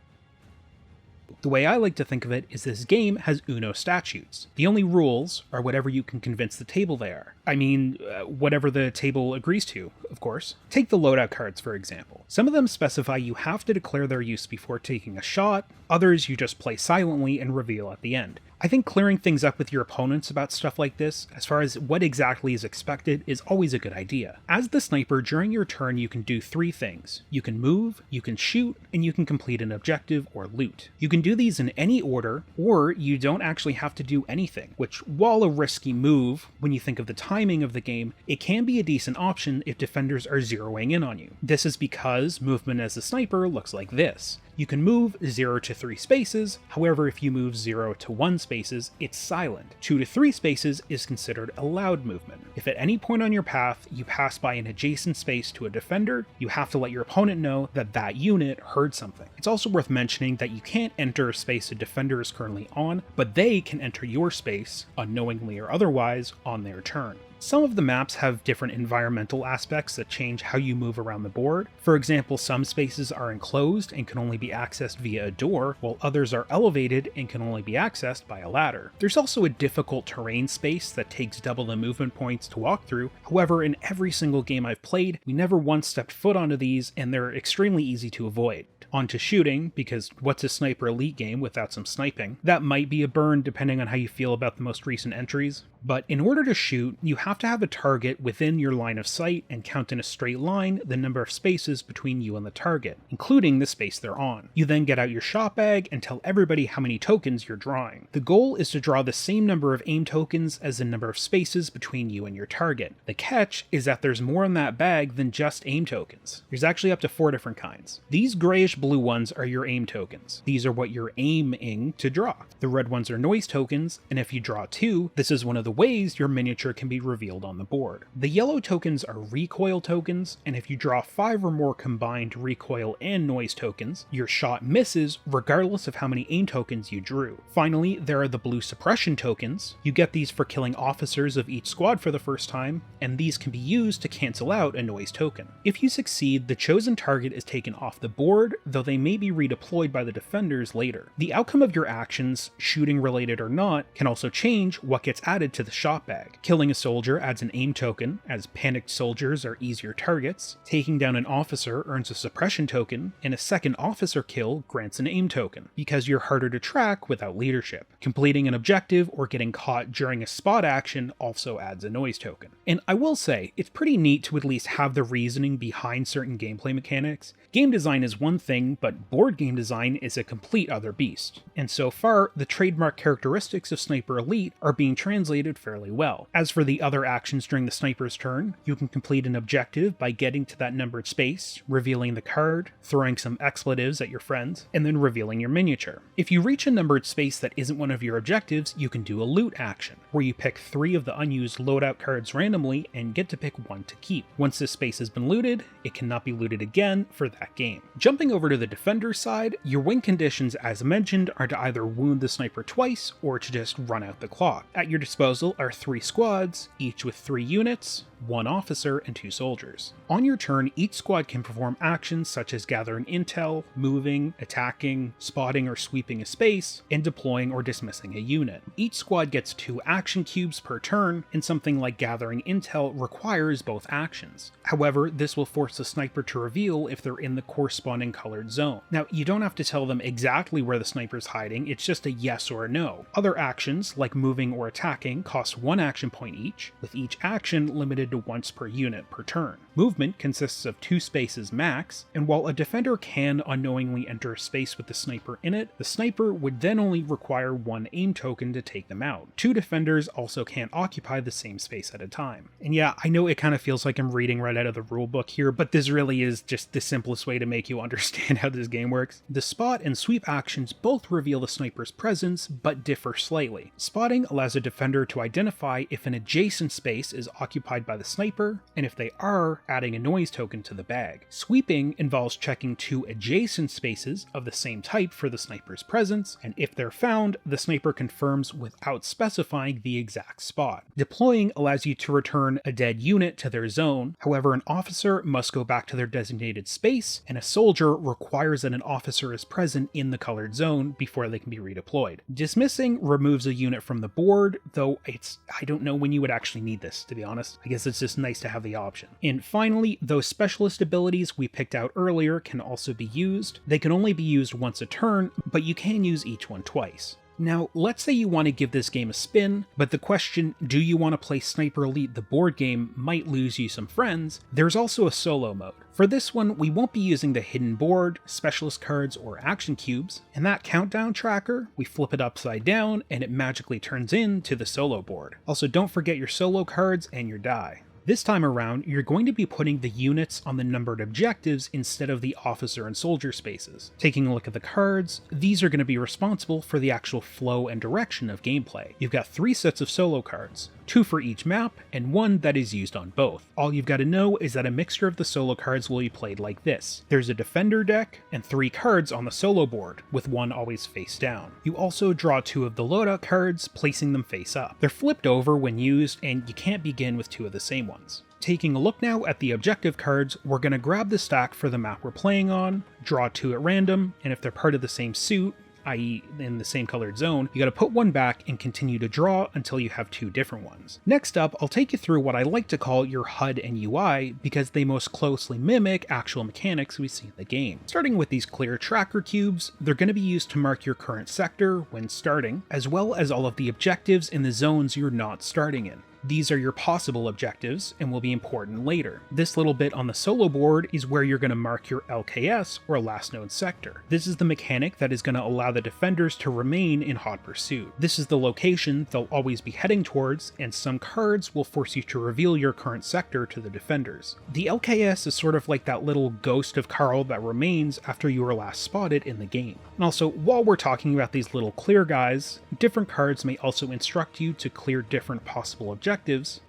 The way I like to think of it is this game has Uno statutes. The only rules are whatever you can convince the table they are. I mean, whatever the table agrees to, of course. Take the loadout cards, for example. Some of them specify you have to declare their use before taking a shot, others you just play silently and reveal at the end. I think clearing things up with your opponents about stuff like this, as far as what exactly is expected, is always a good idea. As the sniper, during your turn you can do 3 things. You can move, you can shoot, and you can complete an objective or loot. You can do these in any order, or you don't actually have to do anything, which, while a risky move, when you think of the timing of the game, it can be a decent option if defenders are zeroing in on you. This is because movement as a sniper looks like this. You can move 0 to 3 spaces, however if you move 0 to 1 spaces, it's silent. 2 to 3 spaces is considered a loud movement. If at any point on your path you pass by an adjacent space to a defender, you have to let your opponent know that that unit heard something. It's also worth mentioning that you can't enter a space a defender is currently on, but they can enter your space, unknowingly or otherwise, on their turn. Some of the maps have different environmental aspects that change how you move around the board. For example, some spaces are enclosed and can only be accessed via a door, while others are elevated and can only be accessed by a ladder. There's also a difficult terrain space that takes double the movement points to walk through. However, in every single game I've played, we never once stepped foot onto these, and they're extremely easy to avoid. On to shooting, because what's a Sniper Elite game without some sniping? That might be a burn depending on how you feel about the most recent entries, but in order to shoot, you have to have a target within your line of sight and count in a straight line the number of spaces between you and the target, including the space they're on. You then get out your shot bag and tell everybody how many tokens you're drawing. The goal is to draw the same number of aim tokens as the number of spaces between you and your target. The catch is that there's more in that bag than just aim tokens. There's actually up to 4 different kinds. These grayish blue ones are your aim tokens. These are what you're aiming to draw. The red ones are noise tokens, and if you draw 2, this is one of the ways your miniature can be revealed on the board. The yellow tokens are recoil tokens, and if you draw 5 or more combined recoil and noise tokens, your shot misses regardless of how many aim tokens you drew. Finally, there are the blue suppression tokens. You get these for killing officers of each squad for the first time, and these can be used to cancel out a noise token. If you succeed, the chosen target is taken off the board, though they may be redeployed by the defenders later. The outcome of your actions, shooting related or not, can also change what gets added to the shot bag. Killing a soldier adds an aim token, as panicked soldiers are easier targets. Taking down an officer earns a suppression token, and a second officer kill grants an aim token, because you're harder to track without leadership. Completing an objective or getting caught during a spot action also adds a noise token. And I will say, it's pretty neat to at least have the reasoning behind certain gameplay mechanics. Game design is one thing, but board game design is a complete other beast. And so far, the trademark characteristics of Sniper Elite are being translated fairly well. As for the other actions during the sniper's turn, you can complete an objective by getting to that numbered space, revealing the card, throwing some expletives at your friends, and then revealing your miniature. If you reach a numbered space that isn't one of your objectives, you can do a loot action, where you pick 3 of the unused loadout cards randomly and get to pick 1 to keep. Once this space has been looted, it cannot be looted again for that game. Jumping over to the defender side, your win conditions as mentioned are to either wound the sniper twice or to just run out the clock. At your disposal are 3 squads, each with 3 units, 1 officer, and 2 soldiers. On your turn, each squad can perform actions such as gathering intel, moving, attacking, spotting or sweeping a space, and deploying or dismissing a unit. Each squad gets 2 action cubes per turn, and something like gathering intel requires both actions. However, this will force the sniper to reveal if they're in the corresponding colored zone. Now, you don't have to tell them exactly where the sniper's hiding, it's just a yes or a no. Other actions, like moving or attacking, cost 1 action point each, with each action limited to once per unit per turn. Movement consists of 2 spaces max, and while a defender can unknowingly enter a space with the sniper in it, the sniper would then only require 1 aim token to take them out. 2 defenders also can't occupy the same space at a time. And yeah, I know it kind of feels like I'm reading right out of the rulebook here, but this really is just the simplest way to make you understand how this game works. The spot and sweep actions both reveal the sniper's presence, but differ slightly. Spotting allows a defender to to identify if an adjacent space is occupied by the sniper, and if they are, adding a noise token to the bag. Sweeping involves checking 2 adjacent spaces of the same type for the sniper's presence, and if they're found, the sniper confirms without specifying the exact spot. Deploying allows you to return a dead unit to their zone, however an officer must go back to their designated space, and a soldier requires that an officer is present in the colored zone before they can be redeployed. Dismissing removes a unit from the board, though I don't know when you would actually need this, to be honest. I guess it's just nice to have the option. And finally, those specialist abilities we picked out earlier can also be used. They can only be used once a turn, but you can use each one twice. Now, let's say you want to give this game a spin, but the question, do you want to play Sniper Elite the board game, might lose you some friends. There's also a solo mode. For this one, we won't be using the hidden board, specialist cards, or action cubes. In that countdown tracker, we flip it upside down and it magically turns into the solo board. Also, don't forget your solo cards and your die. This time around, you're going to be putting the units on the numbered objectives instead of the officer and soldier spaces. Taking a look at the cards, these are going to be responsible for the actual flow and direction of gameplay. You've got 3 sets of solo cards, 2 for each map, and 1 that is used on both. All you've got to know is that a mixture of the solo cards will be played like this. There's a defender deck, and 3 cards on the solo board, with 1 always face down. You also draw 2 of the loadout cards, placing them face up. They're flipped over when used, and you can't begin with 2 of the same ones. Taking a look now at the objective cards, we're going to grab the stack for the map we're playing on, draw 2 at random, and if they're part of the same suit, i.e. in the same colored zone, you gotta put 1 back and continue to draw until you have 2 different ones. Next up, I'll take you through what I like to call your HUD and UI because they most closely mimic actual mechanics we see in the game. Starting with these clear tracker cubes, they're going to be used to mark your current sector when starting, as well as all of the objectives in the zones you're not starting in. These are your possible objectives and will be important later. This little bit on the solo board is where you're going to mark your LKS, or last known sector. This is the mechanic that is going to allow the defenders to remain in hot pursuit. This is the location they'll always be heading towards, and some cards will force you to reveal your current sector to the defenders. The LKS is sort of like that little ghost of Carl that remains after you were last spotted in the game. And also, while we're talking about these little clear guys, different cards may also instruct you to clear different possible objectives.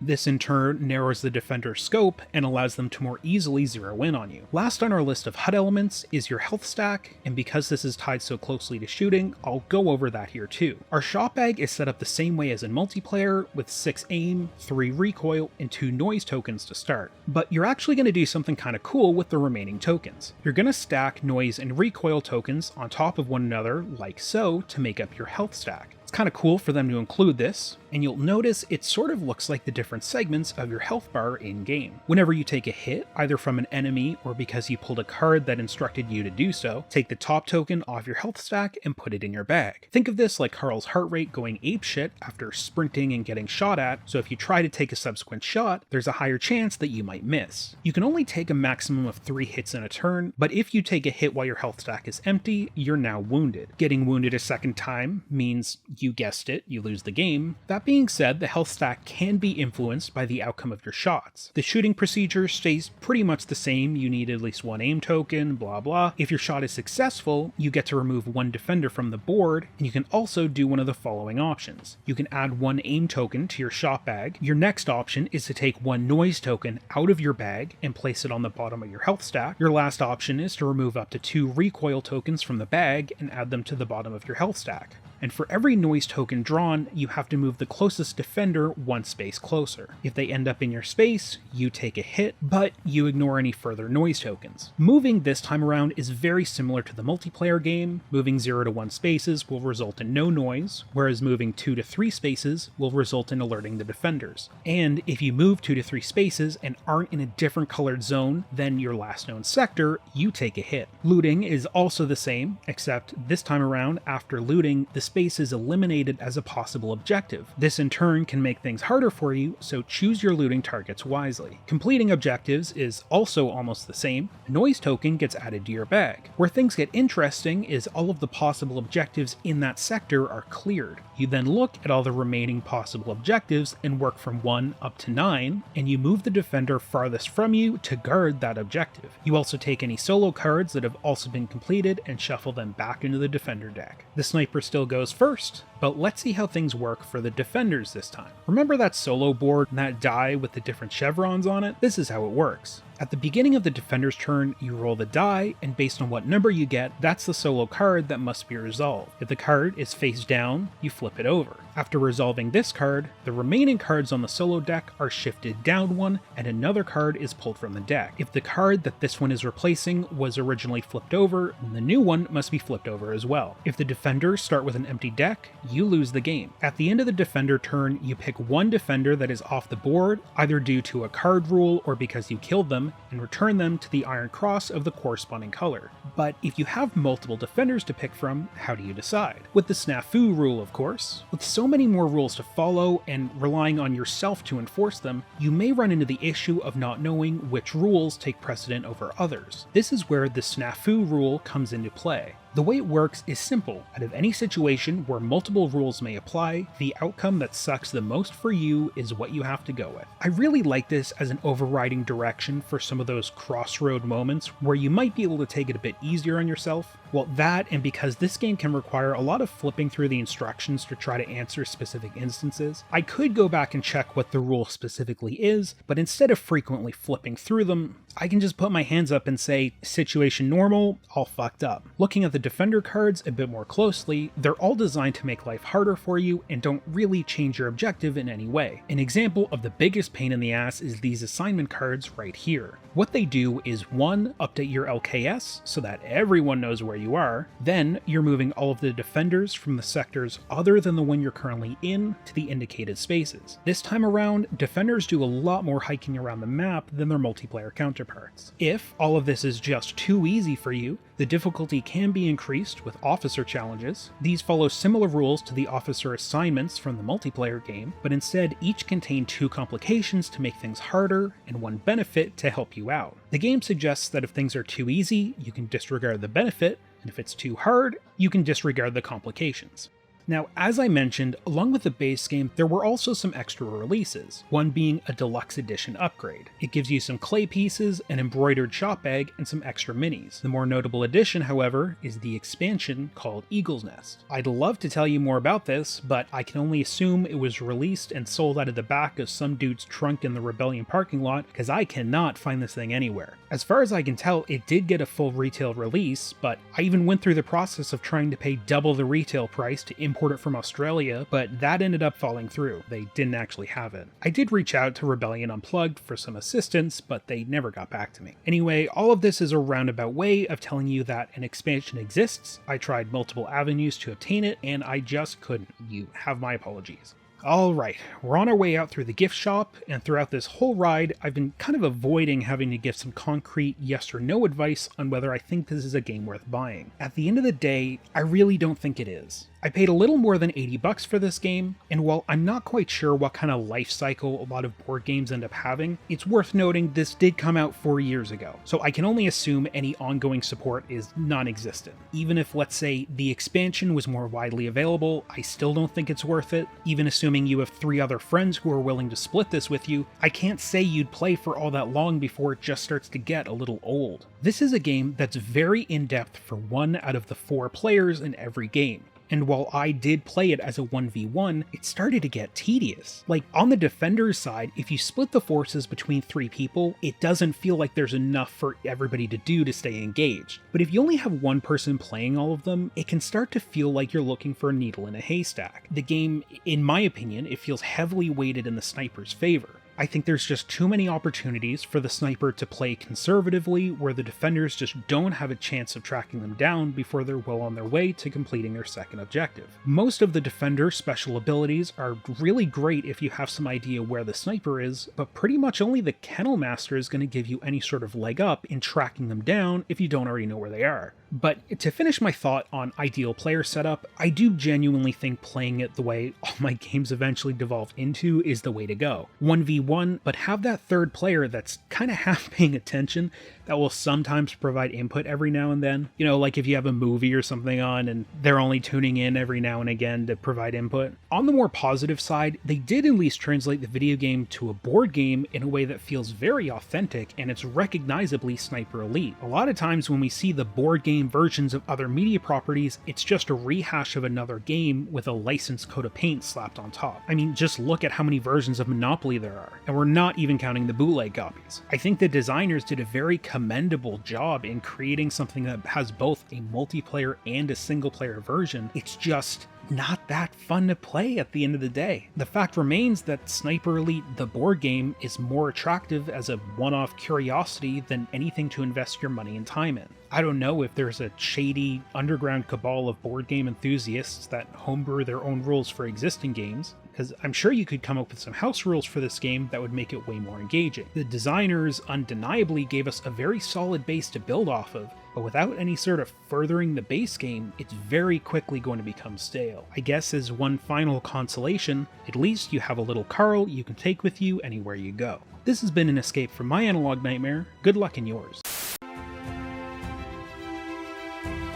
This in turn narrows the defender's scope and allows them to more easily zero in on you. Last on our list of HUD elements is your health stack, and because this is tied so closely to shooting, I'll go over that here too. Our shot bag is set up the same way as in multiplayer, with 6 aim, 3 recoil, and 2 noise tokens to start. But you're actually going to do something kind of cool with the remaining tokens. You're going to stack noise and recoil tokens on top of one another like so to make up your health stack. It's kind of cool for them to include this, and you'll notice it sort of looks like the different segments of your health bar in-game. Whenever you take a hit, either from an enemy or because you pulled a card that instructed you to do so, take the top token off your health stack and put it in your bag. Think of this like Carl's heart rate going apeshit after sprinting and getting shot at, so if you try to take a subsequent shot, there's a higher chance that you might miss. You can only take a maximum of 3 hits in a turn, but if you take a hit while your health stack is empty, you're now wounded. Getting wounded a second time means, you guessed it, you lose the game. That being said, the health stack can be influenced by the outcome of your shots. The shooting procedure stays pretty much the same. You need at least 1 aim token, blah blah. If your shot is successful, you get to remove 1 defender from the board, and you can also do one of the following options. You can add 1 aim token to your shot bag. Your next option is to take 1 noise token out of your bag and place it on the bottom of your health stack. Your last option is to remove up to 2 recoil tokens from the bag and add them to the bottom of your health stack. And for every noise token drawn, you have to move the closest defender 1 space closer. If they end up in your space, you take a hit, but you ignore any further noise tokens. Moving this time around is very similar to the multiplayer game. Moving 0 to 1 spaces will result in no noise, whereas moving 2 to 3 spaces will result in alerting the defenders. And if you move 2 to 3 spaces and aren't in a different colored zone than your last known sector, you take a hit. Looting is also the same, except this time around, after looting, the space is eliminated as a possible objective. This in turn can make things harder for you, so choose your looting targets wisely. Completing objectives is also almost the same. A noise token gets added to your bag. Where things get interesting is all of the possible objectives in that sector are cleared. You then look at all the remaining possible objectives and work from 1 up to 9, and you move the defender farthest from you to guard that objective. You also take any solo cards that have also been completed and shuffle them back into the defender deck. The sniper still goes goes first, but let's see how things work for the defenders this time. Remember that solo board and that die with the different chevrons on it? This is how it works. At the beginning of the defender's turn, you roll the die, and based on what number you get, that's the solo card that must be resolved. If the card is face down, you flip it over. After resolving this card, the remaining cards on the solo deck are shifted down one, and another card is pulled from the deck. If the card that this one is replacing was originally flipped over, then the new one must be flipped over as well. If the defenders start with an empty deck, you lose the game. At the end of the defender turn, you pick one defender that is off the board, either due to a card rule or because you killed them, and return them to the Iron Cross of the corresponding color. But if you have multiple defenders to pick from, how do you decide? With the snafu rule, of course. With so many more rules to follow and relying on yourself to enforce them, you may run into the issue of not knowing which rules take precedent over others. This is where the snafu rule comes into play. The way it works is simple. Out of any situation where multiple rules may apply, the outcome that sucks the most for you is what you have to go with. I really like this as an overriding direction for some of those crossroad moments where you might be able to take it a bit easier on yourself. Well, that, and because this game can require a lot of flipping through the instructions to try to answer specific instances, I could go back and check what the rule specifically is, but instead of frequently flipping through them, I can just put my hands up and say, situation normal, all fucked up. Looking at the defender cards a bit more closely, they're all designed to make life harder for you and don't really change your objective in any way. An example of the biggest pain in the ass is these assignment cards right here. What they do is 1. Update your LKS so that everyone knows where you are, then you're moving all of the defenders from the sectors other than the one you're currently in to the indicated spaces. This time around, defenders do a lot more hiking around the map than their multiplayer counterparts. If all of this is just too easy for you, the difficulty can be increased with officer challenges. These follow similar rules to the officer assignments from the multiplayer game, but instead each contain 2 complications to make things harder and 1 benefit to help you out. The game suggests that if things are too easy, you can disregard the benefit, and if it's too hard, you can disregard the complications. Now, as I mentioned, along with the base game, there were also some extra releases, one being a deluxe edition upgrade. It gives you some clay pieces, an embroidered shop bag, and some extra minis. The more notable addition, however, is the expansion called Eagle's Nest. I'd love to tell you more about this, but I can only assume it was released and sold out of the back of some dude's trunk in the Rebellion parking lot, because I cannot find this thing anywhere. As far as I can tell, it did get a full retail release, but I even went through the process of trying to pay double the retail price to import it from Australia, but that ended up falling through. They didn't actually have it. I did reach out to Rebellion Unplugged for some assistance, but they never got back to me. Anyway, all of this is a roundabout way of telling you that an expansion exists. I tried multiple avenues to obtain it, and I just couldn't. You have my apologies. Alright, we're on our way out through the gift shop, and throughout this whole ride, I've been kind of avoiding having to give some concrete yes or no advice on whether I think this is a game worth buying. At the end of the day, I really don't think it is. I paid a little more than $80 for this game, and while I'm not quite sure what kind of life cycle a lot of board games end up having, it's worth noting this did come out 4 years ago, so I can only assume any ongoing support is non-existent. Even if, let's say, the expansion was more widely available, I still don't think it's worth it. Even assuming you have 3 other friends who are willing to split this with you, I can't say you'd play for all that long before it just starts to get a little old. This is a game that's very in-depth for 1 out of the 4 players in every game. And while I did play it as a 1v1, it started to get tedious. Like, on the defender's side, if you split the forces between 3 people, it doesn't feel like there's enough for everybody to do to stay engaged. But if you only have 1 person playing all of them, it can start to feel like you're looking for a needle in a haystack. The game, in my opinion, it feels heavily weighted in the sniper's favor. I think there's just too many opportunities for the sniper to play conservatively where the defenders just don't have a chance of tracking them down before they're well on their way to completing their second objective. Most of the defender's special abilities are really great if you have some idea where the sniper is, but pretty much only the Kennel Master is going to give you any sort of leg up in tracking them down if you don't already know where they are. But to finish my thought on ideal player setup, I do genuinely think playing it the way all my games eventually devolve into is the way to go. 1v1, but have that third player that's kind of half paying attention, that will sometimes provide input every now and then. You know, like if you have a movie or something on and they're only tuning in every now and again to provide input. On the more positive side, they did at least translate the video game to a board game in a way that feels very authentic, and it's recognizably Sniper Elite. A lot of times when we see the board game in-game versions of other media properties, it's just a rehash of another game with a licensed coat of paint slapped on top. I mean, just look at how many versions of Monopoly there are, and we're not even counting the bootleg copies. I think the designers did a very commendable job in creating something that has both a multiplayer and a single-player version. It's just not that fun to play at the end of the day. The fact remains that Sniper Elite, the board game, is more attractive as a one-off curiosity than anything to invest your money and time in. I don't know if there's a shady underground cabal of board game enthusiasts that homebrew their own rules for existing games, because I'm sure you could come up with some house rules for this game that would make it way more engaging. The designers undeniably gave us a very solid base to build off of, but without any sort of furthering the base game, it's very quickly going to become stale. I guess as one final consolation, at least you have a little Carl you can take with you anywhere you go. This has been an escape from my analog nightmare. Good luck in yours.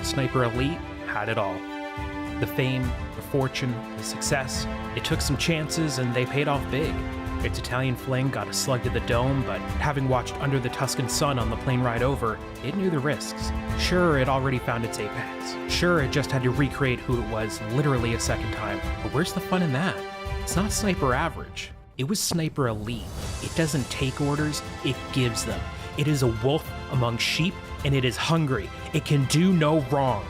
Sniper Elite had it all. The fame, the fortune, the success. It took some chances and they paid off big. Its Italian fling got a slug to the dome, but having watched Under the Tuscan Sun on the plane ride over, it knew the risks. Sure, it already found its apex. Sure, it just had to recreate who it was literally a second time. But where's the fun in that? It's not Sniper Average. It was Sniper Elite. It doesn't take orders, it gives them. It is a wolf among sheep, and it is hungry. It can do no wrong.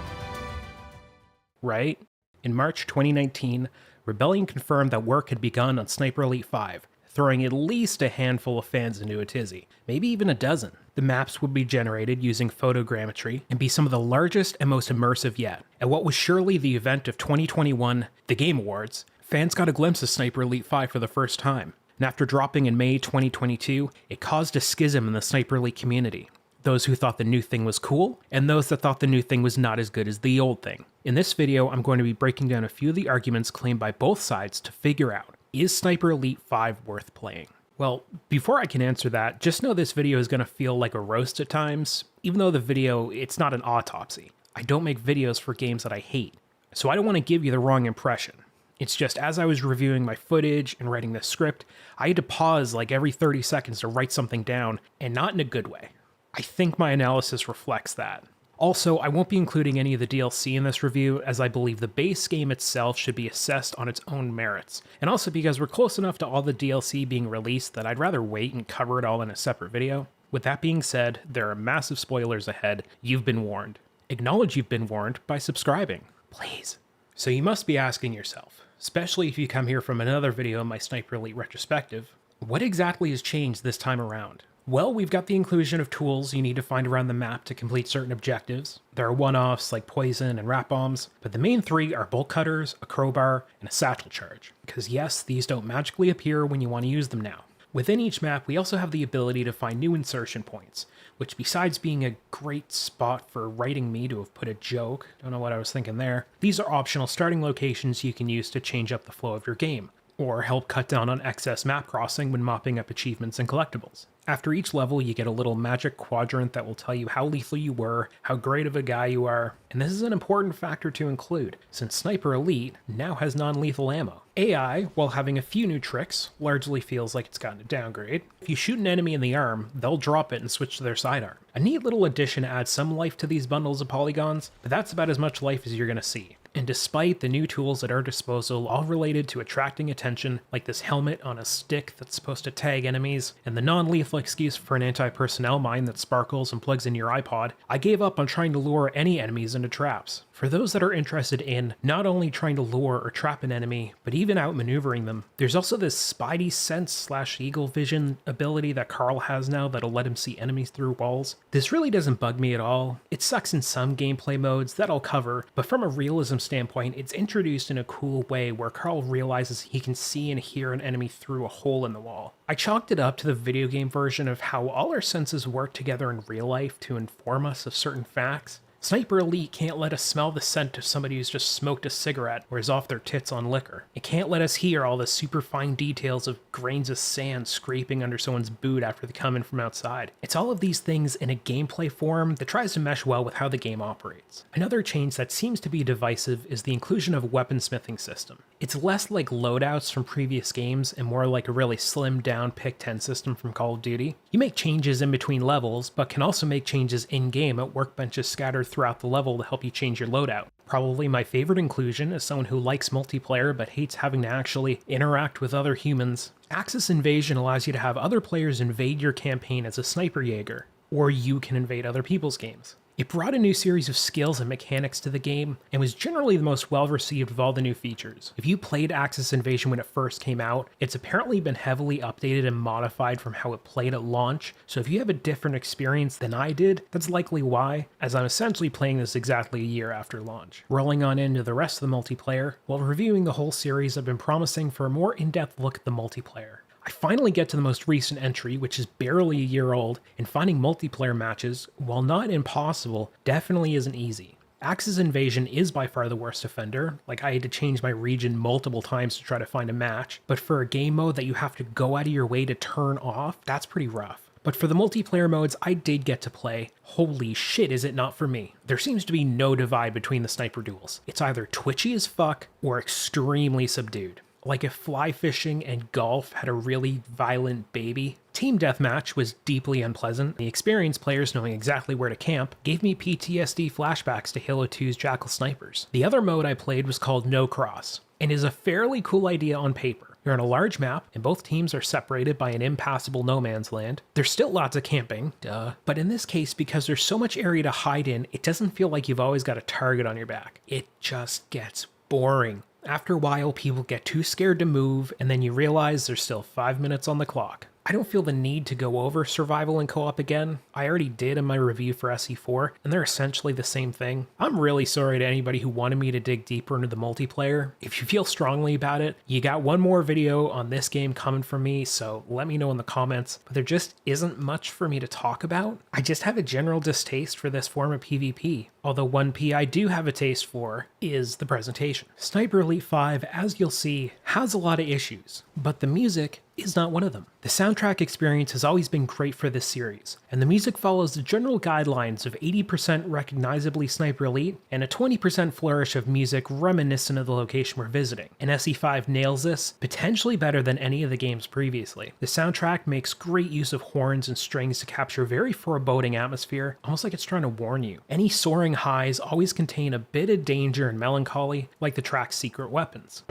Right? In March 2019, Rebellion confirmed that work had begun on Sniper Elite 5, throwing at least a handful of fans into a tizzy, maybe even a dozen. The maps would be generated using photogrammetry and be some of the largest and most immersive yet. At what was surely the event of 2021, the Game Awards, fans got a glimpse of Sniper Elite 5 for the first time. And after dropping in May 2022, it caused a schism in the Sniper Elite community. Those who thought the new thing was cool, and those that thought the new thing was not as good as the old thing. In this video, I'm going to be breaking down a few of the arguments claimed by both sides to figure out, is Sniper Elite 5 worth playing? Well, before I can answer that, just know this video is going to feel like a roast at times, even though the video, it's not an autopsy. I don't make videos for games that I hate, so I don't want to give you the wrong impression. It's just as I was reviewing my footage and writing the script, I had to pause like every 30 seconds to write something down, and not in a good way. I think my analysis reflects that. Also, I won't be including any of the DLC in this review, as I believe the base game itself should be assessed on its own merits, and also because we're close enough to all the DLC being released that I'd rather wait and cover it all in a separate video. With that being said, there are massive spoilers ahead. You've been warned. Acknowledge you've been warned by subscribing, please. So you must be asking yourself, especially if you come here from another video in my Sniper Elite retrospective, what exactly has changed this time around? Well, we've got the inclusion of tools you need to find around the map to complete certain objectives. There are one-offs like poison and rat bombs, but the main three are bolt cutters, a crowbar, and a satchel charge. Because yes, these don't magically appear when you want to use them now. Within each map, we also have the ability to find new insertion points, which besides being a great spot for writing me to have put a joke, don't know what I was thinking there, these are optional starting locations you can use to change up the flow of your game, or help cut down on excess map crossing when mopping up achievements and collectibles. After each level, you get a little magic quadrant that will tell you how lethal you were, how great of a guy you are, and this is an important factor to include, since Sniper Elite now has non-lethal ammo. AI, while having a few new tricks, largely feels like it's gotten a downgrade. If you shoot an enemy in the arm, they'll drop it and switch to their sidearm. A neat little addition adds some life to these bundles of polygons, but that's about as much life as you're going to see. And despite the new tools at our disposal, all related to attracting attention, like this helmet on a stick that's supposed to tag enemies, and the non-lethal excuse for an anti-personnel mine that sparkles and plugs in your iPod, I gave up on trying to lure any enemies into traps. For those that are interested in not only trying to lure or trap an enemy, but even outmaneuvering them, there's also this spidey sense / eagle vision ability that Carl has now that'll let him see enemies through walls. This really doesn't bug me at all. It sucks in some gameplay modes that I'll cover, but from a realism standpoint, it's introduced in a cool way where Carl realizes he can see and hear an enemy through a hole in the wall. I chalked it up to the video game version of how all our senses work together in real life to inform us of certain facts. Sniper Elite can't let us smell the scent of somebody who's just smoked a cigarette or is off their tits on liquor. It can't let us hear all the super fine details of grains of sand scraping under someone's boot after they come in from outside. It's all of these things in a gameplay form that tries to mesh well with how the game operates. Another change that seems to be divisive is the inclusion of a weaponsmithing system. It's less like loadouts from previous games and more like a really slimmed down pick 10 system from Call of Duty. You make changes in between levels, but can also make changes in-game at workbenches scattered throughout the level to help you change your loadout. Probably my favorite inclusion as someone who likes multiplayer but hates having to actually interact with other humans. Axis Invasion allows you to have other players invade your campaign as a sniper Jaeger, or you can invade other people's games. It brought a new series of skills and mechanics to the game, and was generally the most well-received of all the new features. If you played Axis Invasion when it first came out, it's apparently been heavily updated and modified from how it played at launch, so if you have a different experience than I did, that's likely why, as I'm essentially playing this exactly a year after launch. Rolling on into the rest of the multiplayer, while reviewing the whole series, I've been promising for a more in-depth look at the multiplayer. I finally get to the most recent entry, which is barely a year old, and finding multiplayer matches, while not impossible, definitely isn't easy. Axis Invasion is by far the worst offender, like I had to change my region multiple times to try to find a match, but for a game mode that you have to go out of your way to turn off, that's pretty rough. But for the multiplayer modes I did get to play, holy shit is it not for me. There seems to be no divide between the sniper duels. It's either twitchy as fuck or extremely subdued. Like if fly fishing and golf had a really violent baby. Team Deathmatch was deeply unpleasant. The experienced players knowing exactly where to camp gave me PTSD flashbacks to Halo 2's Jackal Snipers. The other mode I played was called No Cross, and is a fairly cool idea on paper. You're on a large map, and both teams are separated by an impassable no man's land. There's still lots of camping, duh. But in this case, because there's so much area to hide in, it doesn't feel like you've always got a target on your back. It just gets boring. After a while, people get too scared to move, and then you realize there's still 5 minutes on the clock. I don't feel the need to go over survival and co-op again. I already did in my review for SE4, and they're essentially the same thing. I'm really sorry to anybody who wanted me to dig deeper into the multiplayer. If you feel strongly about it, you got one more video on this game coming from me, so let me know in the comments. But there just isn't much for me to talk about. I just have a general distaste for this form of PvP. Although one P I do have a taste for is the presentation. Sniper Elite 5, as you'll see, has a lot of issues, but the music is not one of them. The soundtrack experience has always been great for this series, and the music follows the general guidelines of 80% recognizably Sniper Elite and a 20% flourish of music reminiscent of the location we're visiting. And SE5 nails this, potentially better than any of the games previously. The soundtrack makes great use of horns and strings to capture a very foreboding atmosphere, almost like it's trying to warn you. Any soaring highs always contain a bit of danger and melancholy, like the track's Secret Weapons.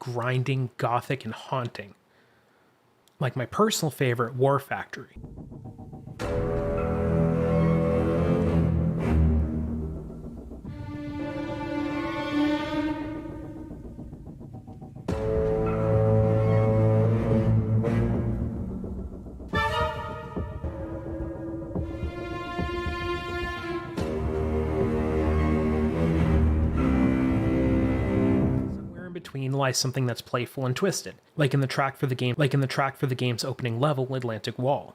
Grinding, gothic, and haunting. Like my personal favorite, War Factory. Lies something that's playful and twisted, like in the track for the game's opening level, Atlantic Wall.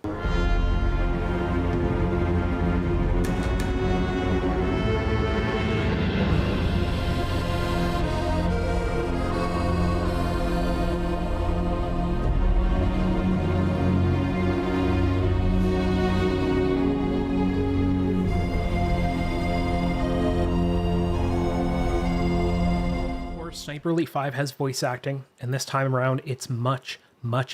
Sniper Elite 5 has voice acting, and this time around it's much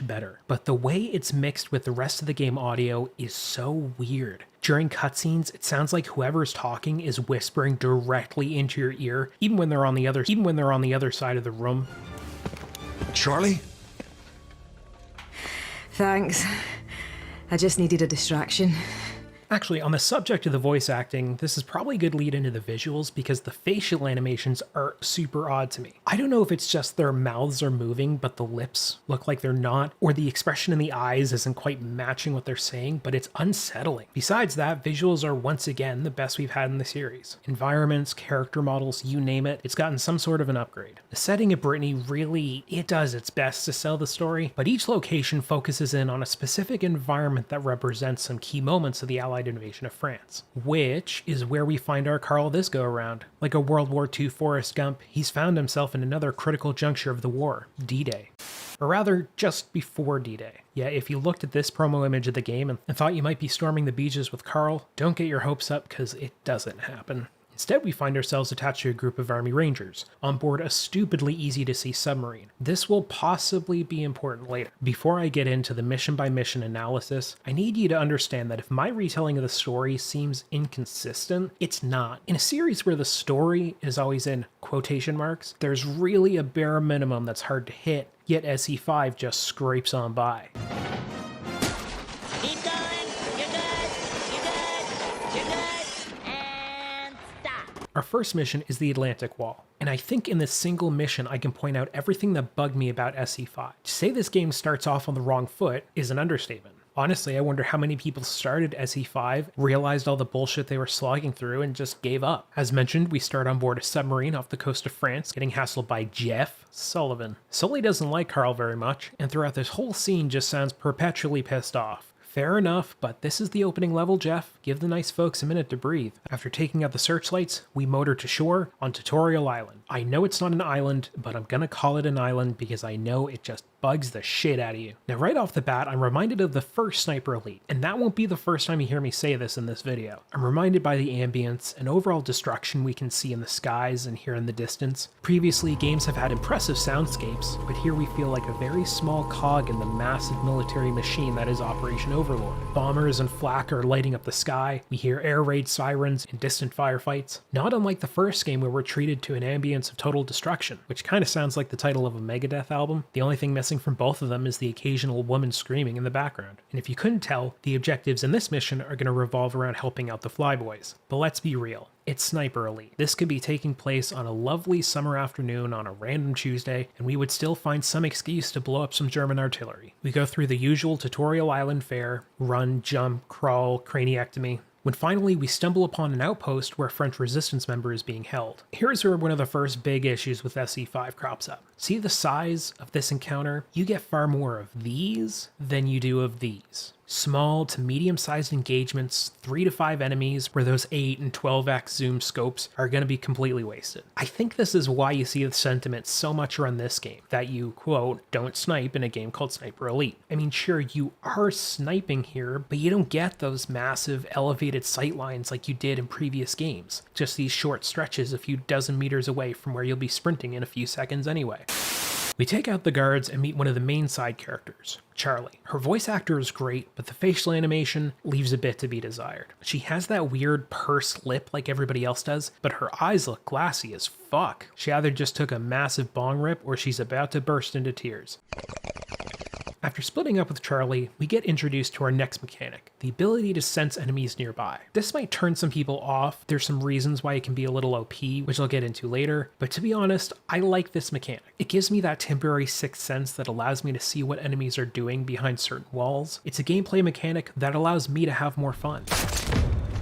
better. But the way it's mixed with the rest of the game audio is so weird. During cutscenes, it sounds like whoever's talking is whispering directly into your ear, even when they're on the other side of the room. Charlie? Thanks. I just needed a distraction. Actually, on the subject of the voice acting, this is probably a good lead into the visuals because the facial animations are super odd to me. I don't know if it's just their mouths are moving, but the lips look like they're not, or the expression in the eyes isn't quite matching what they're saying, but it's unsettling. Besides that, visuals are once again the best we've had in the series. Environments, character models, you name it, it's gotten some sort of an upgrade. The setting of Brittany really, it does its best to sell the story, but each location focuses in on a specific environment that represents some key moments of the Allied Allied invasion of France, which is where we find our Carl this go around. Like a World War II Forrest Gump, he's found himself in another critical juncture of the war, D-Day. Or rather, just before D-Day. Yeah, if you looked at this promo image of the game and thought you might be storming the beaches with Carl, don't get your hopes up because it doesn't happen. Instead, we find ourselves attached to a group of Army Rangers, on board a stupidly easy-to-see submarine. This will possibly be important later. Before I get into the mission-by-mission analysis, I need you to understand that if my retelling of the story seems inconsistent, it's not. In a series where the story is always in quotation marks, there's really a bare minimum that's hard to hit, yet SE5 just scrapes on by. Our first mission is the Atlantic Wall, and I think in this single mission I can point out everything that bugged me about SE5. To say this game starts off on the wrong foot is an understatement. Honestly, I wonder how many people started SE5, realized all the bullshit they were slogging through, and just gave up. As mentioned, we start on board a submarine off the coast of France, getting hassled by Jeff Sullivan. Sully doesn't like Carl very much, and throughout this whole scene just sounds perpetually pissed off. Fair enough, but this is the opening level, Jeff. Give the nice folks a minute to breathe. After taking out the searchlights, we motor to shore on Tutorial Island. I know it's not an island, but I'm gonna call it an island because I know it just bugs the shit out of you. Now right off the bat, I'm reminded of the first Sniper Elite, and that won't be the first time you hear me say this in this video. I'm reminded by the ambience and overall destruction we can see in the skies and hear in the distance. Previously, games have had impressive soundscapes, but here we feel like a very small cog in the massive military machine that is Operation Overlord. Bombers and flak are lighting up the sky, we hear air raid sirens and distant firefights. Not unlike the first game where we're treated to an ambience of total destruction, which kind of sounds like the title of a Megadeth album. The only thing missing from both of them is the occasional woman screaming in the background. And if you couldn't tell, the objectives in this mission are going to revolve around helping out the Flyboys. But let's be real. It's Sniper Elite. This could be taking place on a lovely summer afternoon on a random Tuesday, and we would still find some excuse to blow up some German artillery. We go through the usual Tutorial Island fare: run, jump, crawl, craniectomy, when finally we stumble upon an outpost where a French resistance member is being held. Here's where one of the first big issues with SE5 crops up. See the size of this encounter? You get far more of these than you do of these. Small to medium-sized engagements, 3 to 5 enemies, where those 8 and 12x zoom scopes are going to be completely wasted. I think this is why you see the sentiment so much around this game, that you, quote, don't snipe in a game called Sniper Elite. I mean, sure, you are sniping here, but you don't get those massive elevated sight lines like you did in previous games. Just these short stretches a few dozen meters away from where you'll be sprinting in a few seconds anyway. We take out the guards and meet one of the main side characters, Charlie. Her voice actor is great, but the facial animation leaves a bit to be desired. She has that weird pursed lip like everybody else does, but her eyes look glassy as fuck. She either just took a massive bong rip or she's about to burst into tears. After splitting up with Charlie, we get introduced to our next mechanic, the ability to sense enemies nearby. This might turn some people off. There's some reasons why it can be a little OP, which I'll get into later, but to be honest, I like this mechanic. It gives me that temporary sixth sense that allows me to see what enemies are doing behind certain walls. It's a gameplay mechanic that allows me to have more fun.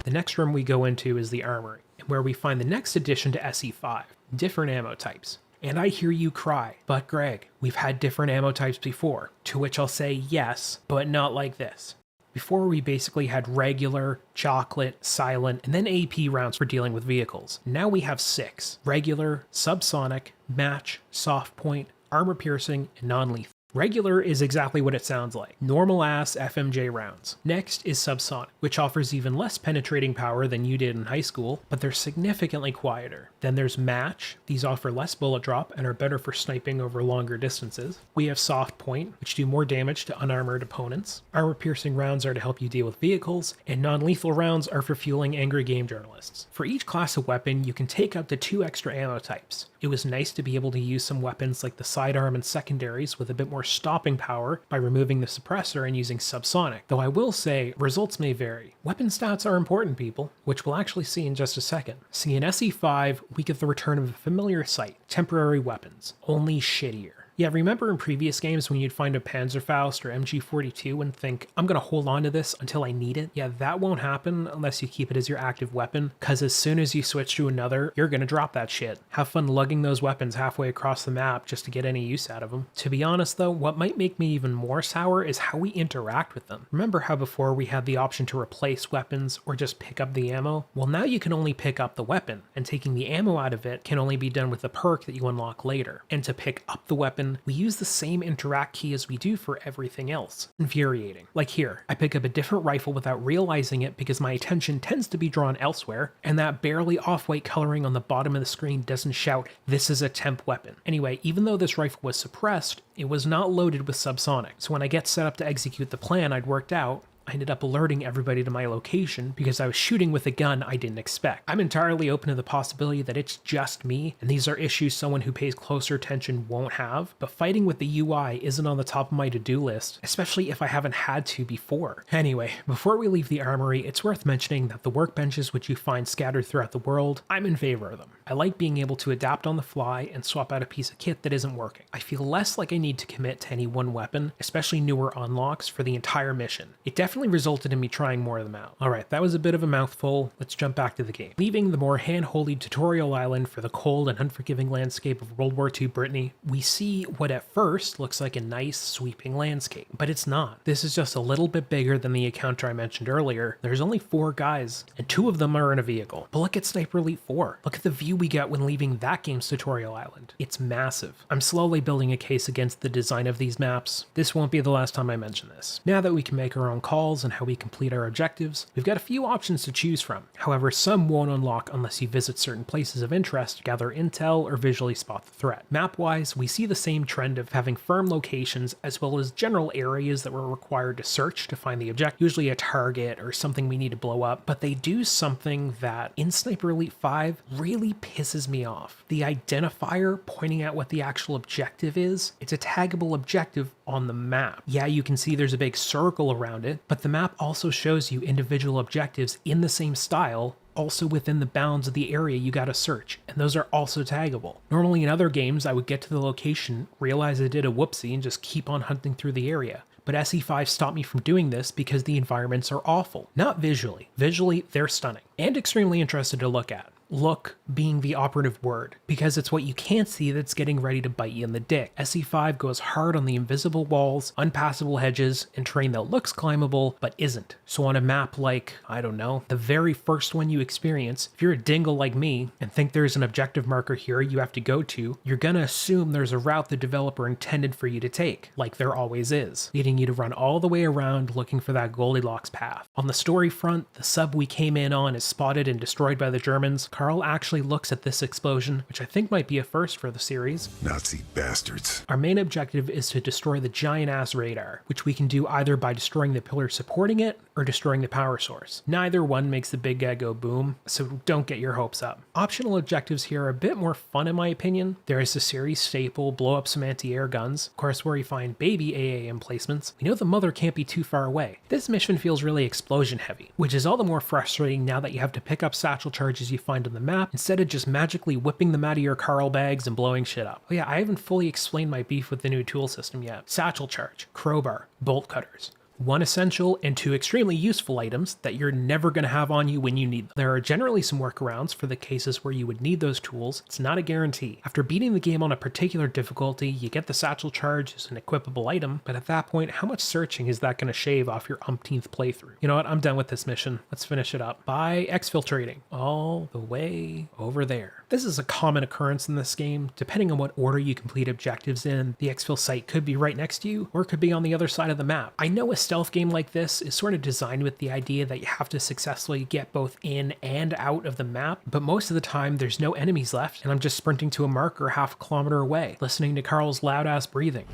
The next room we go into is the Armory, where we find the next addition to SE5, different ammo types. And I hear you cry, but Greg, we've had different ammo types before, to which I'll say yes, but not like this. Before we basically had regular, chocolate, silent, and then AP rounds for dealing with vehicles. Now we have 6, regular, subsonic, match, soft point, armor piercing, and non-lethal. Regular is exactly what it sounds like, normal ass FMJ rounds. Next is subsonic, which offers even less penetrating power than you did in high school, but they're significantly quieter. Then there's match, these offer less bullet drop and are better for sniping over longer distances. We have soft point, which do more damage to unarmored opponents. Armor piercing rounds are to help you deal with vehicles, and non-lethal rounds are for fueling angry game journalists. For each class of weapon, you can take up to 2 extra ammo types. It was nice to be able to use some weapons like the sidearm and secondaries with a bit more stopping power by removing the suppressor and using subsonic, though I will say results may vary. Weapon stats are important, people, which we'll actually see in just a second. See, in SE5, we get the return of a familiar sight, temporary weapons, only shittier. Yeah, remember in previous games when you'd find a Panzerfaust or MG42 and think, I'm gonna hold on to this until I need it? Yeah, that won't happen unless you keep it as your active weapon, cause as soon as you switch to another, you're gonna drop that shit. Have fun lugging those weapons halfway across the map just to get any use out of them. To be honest though, what might make me even more sour is how we interact with them. Remember how before we had the option to replace weapons or just pick up the ammo? Well, now you can only pick up the weapon, and taking the ammo out of it can only be done with the perk that you unlock later. And to pick up the weapon, we use the same interact key as we do for everything else. Infuriating. Like here, I pick up a different rifle without realizing it because my attention tends to be drawn elsewhere, and that barely off-white coloring on the bottom of the screen doesn't shout, this is a temp weapon. Anyway, even though this rifle was suppressed, it was not loaded with subsonic. So when I get set up to execute the plan I'd worked out, I ended up alerting everybody to my location because I was shooting with a gun I didn't expect. I'm entirely open to the possibility that it's just me, and these are issues someone who pays closer attention won't have, but fighting with the UI isn't on the top of my to-do list, especially if I haven't had to before. Anyway, before we leave the armory, it's worth mentioning that the workbenches which you find scattered throughout the world, I'm in favor of them. I like being able to adapt on the fly and swap out a piece of kit that isn't working. I feel less like I need to commit to any one weapon, especially newer unlocks, for the entire mission. It definitely resulted in me trying more of them out. Alright, that was a bit of a mouthful, let's jump back to the game. Leaving the more hand-holdy tutorial island for the cold and unforgiving landscape of World War II Brittany, we see what at first looks like a nice sweeping landscape, but it's not. This is just a little bit bigger than the encounter I mentioned earlier. There's only 4 guys, and 2 of them are in a vehicle. But look at Sniper Elite 4. Look at the view we get when leaving that game's tutorial island. It's massive. I'm slowly building a case against the design of these maps. This won't be the last time I mention this. Now that we can make our own calls and how we complete our objectives, we've got a few options to choose from. However, some won't unlock unless you visit certain places of interest, gather intel, or visually spot the threat. Map-wise, we see the same trend of having firm locations as well as general areas that we're required to search to find the objective, usually a target or something we need to blow up, but they do something that in Sniper Elite 5 really pisses me off. The identifier pointing out what the actual objective is, it's a taggable objective on the map. Yeah, you can see there's a big circle around it, but the map also shows you individual objectives in the same style, also within the bounds of the area you gotta search, and those are also taggable. Normally in other games, I would get to the location, realize I did a whoopsie, and just keep on hunting through the area. But SE5 stopped me from doing this because the environments are awful. Not visually. Visually, they're stunning, and extremely interesting to look at. Look being the operative word, because it's what you can't see that's getting ready to bite you in the dick. SE5 goes hard on the invisible walls, unpassable hedges, and terrain that looks climbable but isn't. So on a map like, I don't know, the very first one you experience, if you're a dingle like me and think there's an objective marker here you have to go to, you're gonna assume there's a route the developer intended for you to take, like there always is, leading you to run all the way around looking for that Goldilocks path. On the story front, the sub we came in on is spotted and destroyed by the Germans. Carl actually looks at this explosion, which I think might be a first for the series. Nazi bastards. Our main objective is to destroy the giant-ass radar, which we can do either by destroying the pillar supporting it or destroying the power source. Neither one makes the big guy go boom, so don't get your hopes up. Optional objectives here are a bit more fun in my opinion. There is the series staple, blow up some anti-air guns, of course where you find baby AA emplacements. We know the mother can't be too far away. This mission feels really explosion heavy, which is all the more frustrating now that you have to pick up satchel charges you find on the map instead of just magically whipping them out of your Carl bags and blowing shit up. Oh yeah, I haven't fully explained my beef with the new tool system yet. Satchel charge, crowbar, bolt cutters. 1 essential and 2 extremely useful items that you're never going to have on you when you need them. There are generally some workarounds for the cases where you would need those tools. It's not a guarantee. After beating the game on a particular difficulty, you get the satchel charge as an equipable item, but at that point, how much searching is that going to shave off your umpteenth playthrough? You know what, I'm done with this mission. Let's finish it up by exfiltrating all the way over there. This is a common occurrence in this game. Depending on what order you complete objectives in, the exfil site could be right next to you, or it could be on the other side of the map. I know a stealth game like this is sort of designed with the idea that you have to successfully get both in and out of the map, but most of the time there's no enemies left, and I'm just sprinting to a marker half a kilometer away, listening to Carl's loud-ass breathing.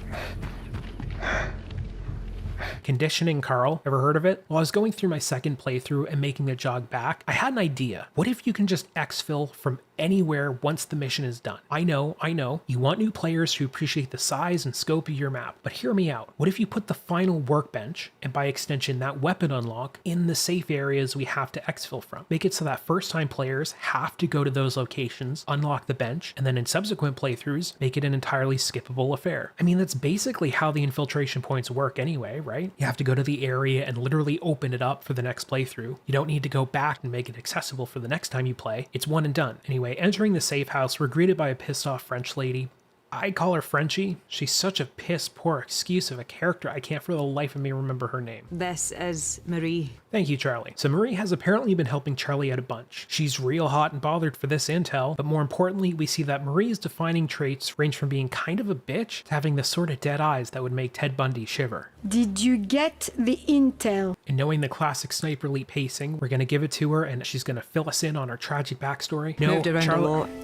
Conditioning Carl, ever heard of it? While I was going through my second playthrough and making the jog back, I had an idea. What if you can just exfil from anywhere once the mission is done? I know, you want new players to appreciate the size and scope of your map, but hear me out. What if you put the final workbench, and by extension that weapon unlock, in the safe areas we have to exfil from? Make it so that first time players have to go to those locations, unlock the bench, and then in subsequent playthroughs, make it an entirely skippable affair. I mean, that's basically how the infiltration points work anyway, right? You have to go to the area and literally open it up for the next playthrough. You don't need to go back and make it accessible for the next time you play. It's one and done. Anyway, entering the safe house, we're greeted by a pissed off French lady. I call her Frenchie. She's such a piss poor excuse of a character, I can't for the life of me remember her name. This is Marie. Thank you, Charlie. So Marie has apparently been helping Charlie out a bunch. She's real hot and bothered for this intel, but more importantly, we see that Marie's defining traits range from being kind of a bitch to having the sort of dead eyes that would make Ted Bundy shiver. Did you get the intel? And knowing the classic Sniper Elite pacing, we're going to give it to her and she's going to fill us in on her tragic backstory. No,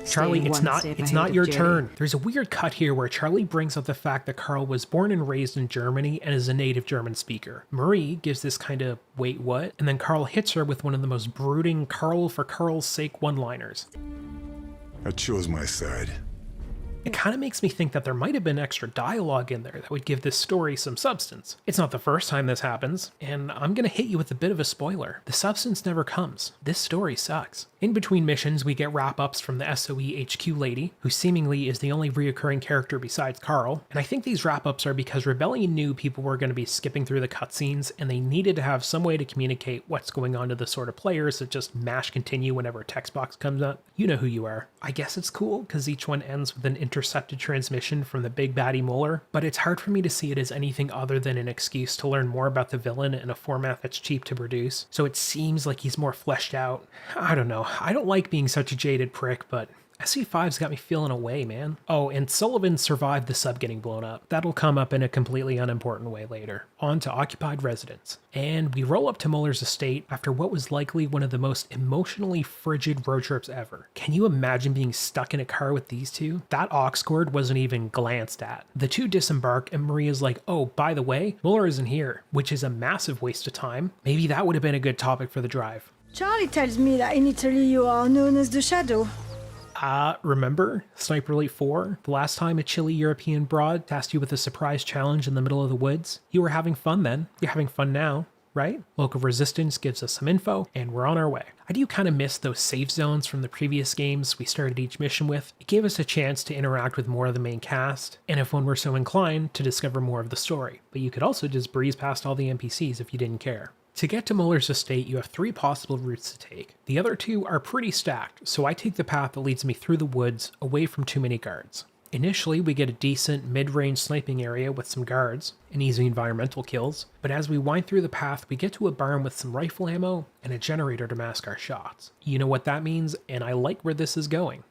Charlie, it's not your turn. There's a weird cut here where Charlie brings up the fact that Carl was born and raised in Germany and is a native German speaker. Marie gives this kind of, wait, what? And then Carl hits her with one of the most brooding Carl for Carl's sake one-liners. I chose my side. It kind of makes me think that there might have been extra dialogue in there that would give this story some substance. It's not the first time this happens, and I'm gonna hit you with a bit of a spoiler. The substance never comes. This story sucks. In between missions, we get wrap-ups from the SOE HQ lady, who seemingly is the only reoccurring character besides Carl, and I think these wrap-ups are because Rebellion knew people were gonna be skipping through the cutscenes, and they needed to have some way to communicate what's going on to the sort of players that just mash continue whenever a text box comes up. You know who you are. I guess it's cool, because each one ends with an intercepted transmission from the big baddie Muller, but it's hard for me to see it as anything other than an excuse to learn more about the villain in a format that's cheap to produce, so it seems like he's more fleshed out. I don't know, I don't like being such a jaded prick, but SE5's got me feeling away, man. Oh, and Sullivan survived the sub getting blown up. That'll come up in a completely unimportant way later. On to Occupied Residence. And we roll up to Muller's estate after what was likely one of the most emotionally frigid road trips ever. Can you imagine being stuck in a car with these two? That aux cord wasn't even glanced at. The two disembark and Maria's like, oh, by the way, Muller isn't here, which is a massive waste of time. Maybe that would have been a good topic for the drive. Charlie tells me that in Italy you are known as the Shadow. Remember Sniper Elite 4? The last time a chilly European broad tasked you with a surprise challenge in the middle of the woods? You were having fun then. You're having fun now, right? Local Resistance gives us some info, and we're on our way. I do kind of miss those safe zones from the previous games we started each mission with. It gave us a chance to interact with more of the main cast, and if one were so inclined, to discover more of the story. But you could also just breeze past all the NPCs if you didn't care. To get to Muller's estate, you have 3 possible routes to take. The other 2 are pretty stacked, so I take the path that leads me through the woods, away from too many guards. Initially, we get a decent mid-range sniping area with some guards and easy environmental kills, but as we wind through the path, we get to a barn with some rifle ammo and a generator to mask our shots. You know what that means, and I like where this is going.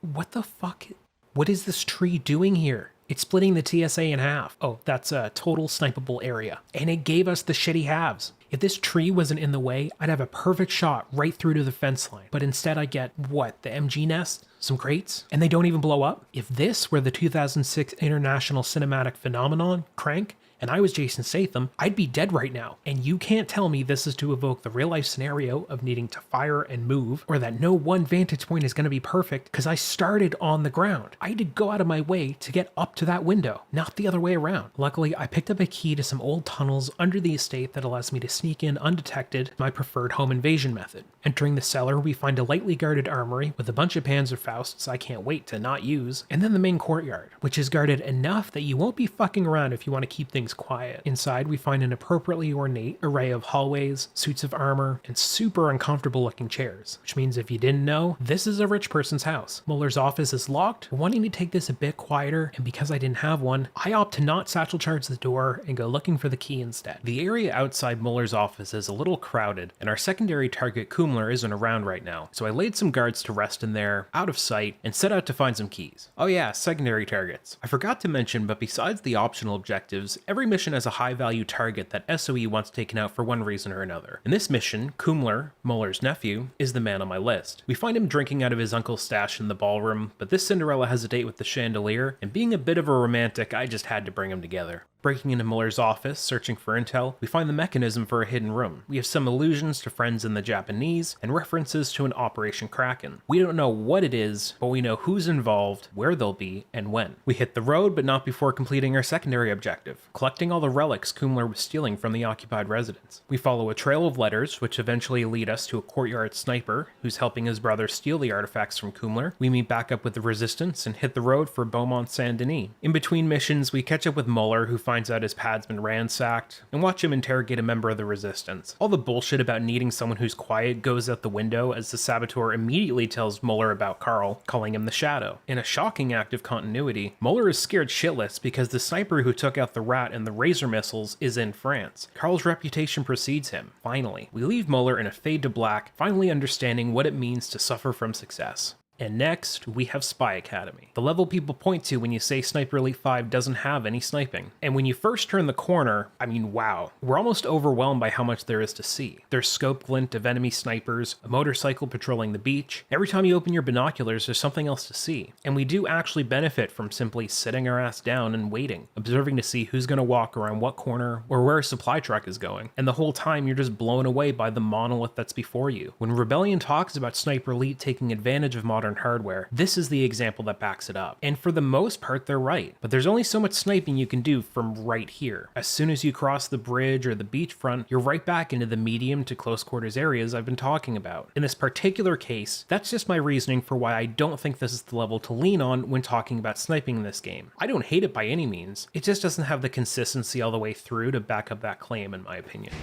What the fuck? What is this tree doing here? It's splitting the TSA in half. Oh, that's a total snipeable area. And it gave us the shitty halves. If this tree wasn't in the way, I'd have a perfect shot right through to the fence line. But instead I get, what, the MG nest? Some crates? And they don't even blow up? If this were the 2006 international cinematic phenomenon, Crank, and I was Jason Statham, I'd be dead right now. And you can't tell me this is to evoke the real life scenario of needing to fire and move, or that no one vantage point is going to be perfect because I started on the ground. I had to go out of my way to get up to that window, not the other way around. Luckily, I picked up a key to some old tunnels under the estate that allows me to sneak in undetected, my preferred home invasion method. Entering the cellar, we find a lightly guarded armory with a bunch of Panzerfausts I can't wait to not use, and then the main courtyard, which is guarded enough that you won't be fucking around if you want to keep things quiet. Inside, we find an appropriately ornate array of hallways, suits of armor, and super uncomfortable looking chairs, which means if you didn't know, this is a rich person's house. Muller's office is locked. Wanting to take this a bit quieter, and because I didn't have one, I opt to not satchel charge the door and go looking for the key instead. The area outside Muller's office is a little crowded, and our secondary target Kumler isn't around right now, so I laid some guards to rest in there, out of sight, and set out to find some keys. Oh yeah, secondary targets. I forgot to mention, but besides the optional objectives, every mission has a high-value target that SOE wants taken out for one reason or another. In this mission, Kumler, Muller's nephew, is the man on my list. We find him drinking out of his uncle's stash in the ballroom, but this Cinderella has a date with the chandelier, and being a bit of a romantic, I just had to bring him together. Breaking into Muller's office, searching for intel, we find the mechanism for a hidden room. We have some allusions to friends in the Japanese, and references to an Operation Kraken. We don't know what it is, but we know who's involved, where they'll be, and when. We hit the road, but not before completing our secondary objective, collecting all the relics Kumler was stealing from the occupied residence. We follow a trail of letters, which eventually lead us to a courtyard sniper, who's helping his brother steal the artifacts from Kumler. We meet back up with the Resistance, and hit the road for Beaumont Saint-Denis. In between missions, we catch up with Muller, who finds out his pad's been ransacked, and watch him interrogate a member of the Resistance. All the bullshit about needing someone who's quiet goes out the window as the saboteur immediately tells Muller about Carl, calling him the Shadow. In a shocking act of continuity, Muller is scared shitless because the sniper who took out the rat and the Razor missiles is in France. Carl's reputation precedes him. Finally, we leave Muller in a fade to black, finally understanding what it means to suffer from success. And next, we have Spy Academy, the level people point to when you say Sniper Elite 5 doesn't have any sniping. And when you first turn the corner, I mean, wow, we're almost overwhelmed by how much there is to see. There's scope glint of enemy snipers, a motorcycle patrolling the beach. Every time you open your binoculars, there's something else to see. And we do actually benefit from simply sitting our ass down and waiting, observing to see who's gonna walk around what corner or where a supply truck is going. And the whole time you're just blown away by the monolith that's before you. When Rebellion talks about Sniper Elite taking advantage of modern hardware, this is the example that backs it up. And for the most part, they're right. But there's only so much sniping you can do from right here. As soon as you cross the bridge or the beachfront, you're right back into the medium to close quarters areas I've been talking about. In this particular case, that's just my reasoning for why I don't think this is the level to lean on when talking about sniping in this game. I don't hate it by any means. It just doesn't have the consistency all the way through to back up that claim, in my opinion.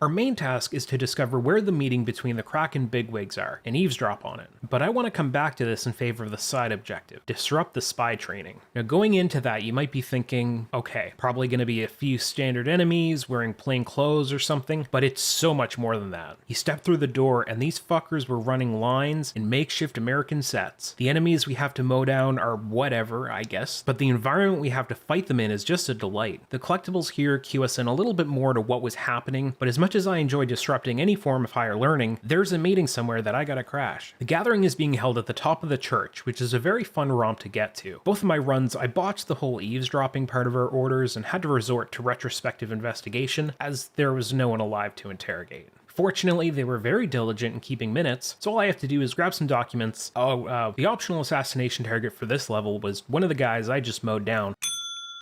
Our main task is to discover where the meeting between the Kraken bigwigs are, and eavesdrop on it. But I want to come back to this in favor of the side objective, disrupt the spy training. Now going into that, you might be thinking, okay, probably going to be a few standard enemies wearing plain clothes or something, but it's so much more than that. You step through the door and these fuckers were running lines in makeshift American sets. The enemies we have to mow down are whatever, I guess, but the environment we have to fight them in is just a delight. The collectibles here cue us in a little bit more to what was happening, but as much as I enjoy disrupting any form of higher learning, there's a meeting somewhere that I gotta crash. The gathering is being held at the top of the church, which is a very fun romp to get to. Both of my runs, I botched the whole eavesdropping part of our orders and had to resort to retrospective investigation, as there was no one alive to interrogate. Fortunately, they were very diligent in keeping minutes, so all I have to do is grab some documents. The optional assassination target for this level was one of the guys I just mowed down.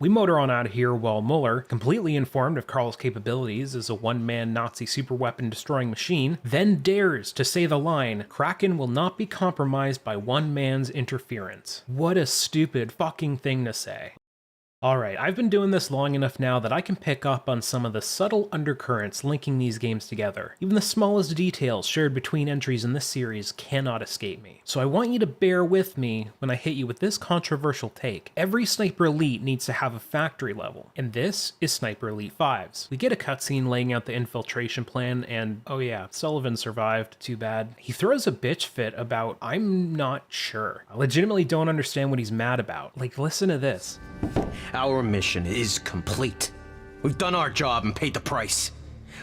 We motor on out of here while Muller, completely informed of Carl's capabilities as a one-man Nazi superweapon destroying machine, then dares to say the line, "Kraken will not be compromised by one man's interference." What a stupid fucking thing to say. Alright, I've been doing this long enough now that I can pick up on some of the subtle undercurrents linking these games together. Even the smallest details shared between entries in this series cannot escape me. So I want you to bear with me when I hit you with this controversial take. Every Sniper Elite needs to have a factory level, and this is Sniper Elite 5's. We get a cutscene laying out the infiltration plan, and oh yeah, Sullivan survived, too bad. He throws a bitch fit about, I'm not sure. I legitimately don't understand what he's mad about. Like, listen to this. Our mission is complete. We've done our job and paid the price.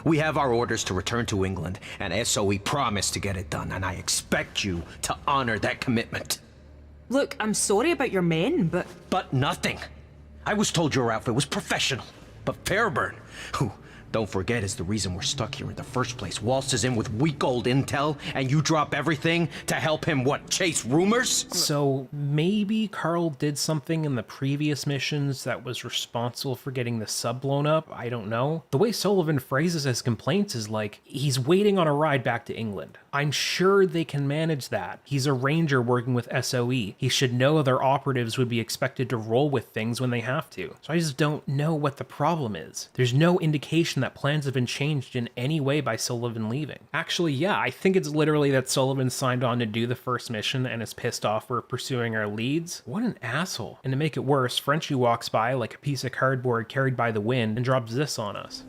We have our orders to return to England, and SOE promised to get it done, and I expect you to honor that commitment. Look, I'm sorry about your men, but... But nothing. I was told your outfit was professional, but Fairburn, who, don't forget, is the reason we're stuck here in the first place, waltzes in with weak old intel, and you drop everything to help him, what, chase rumors? So maybe Carl did something in the previous missions that was responsible for getting the sub blown up? I don't know. The way Sullivan phrases his complaints is like, he's waiting on a ride back to England. I'm sure they can manage that. He's a ranger working with SOE. He should know their operatives would be expected to roll with things when they have to. So I just don't know what the problem is. There's no indication that plans have been changed in any way by Sullivan leaving. Actually, yeah, I think it's literally that Sullivan signed on to do the first mission and is pissed off we're pursuing our leads. What an asshole. And to make it worse, Frenchie walks by like a piece of cardboard carried by the wind and drops this on us.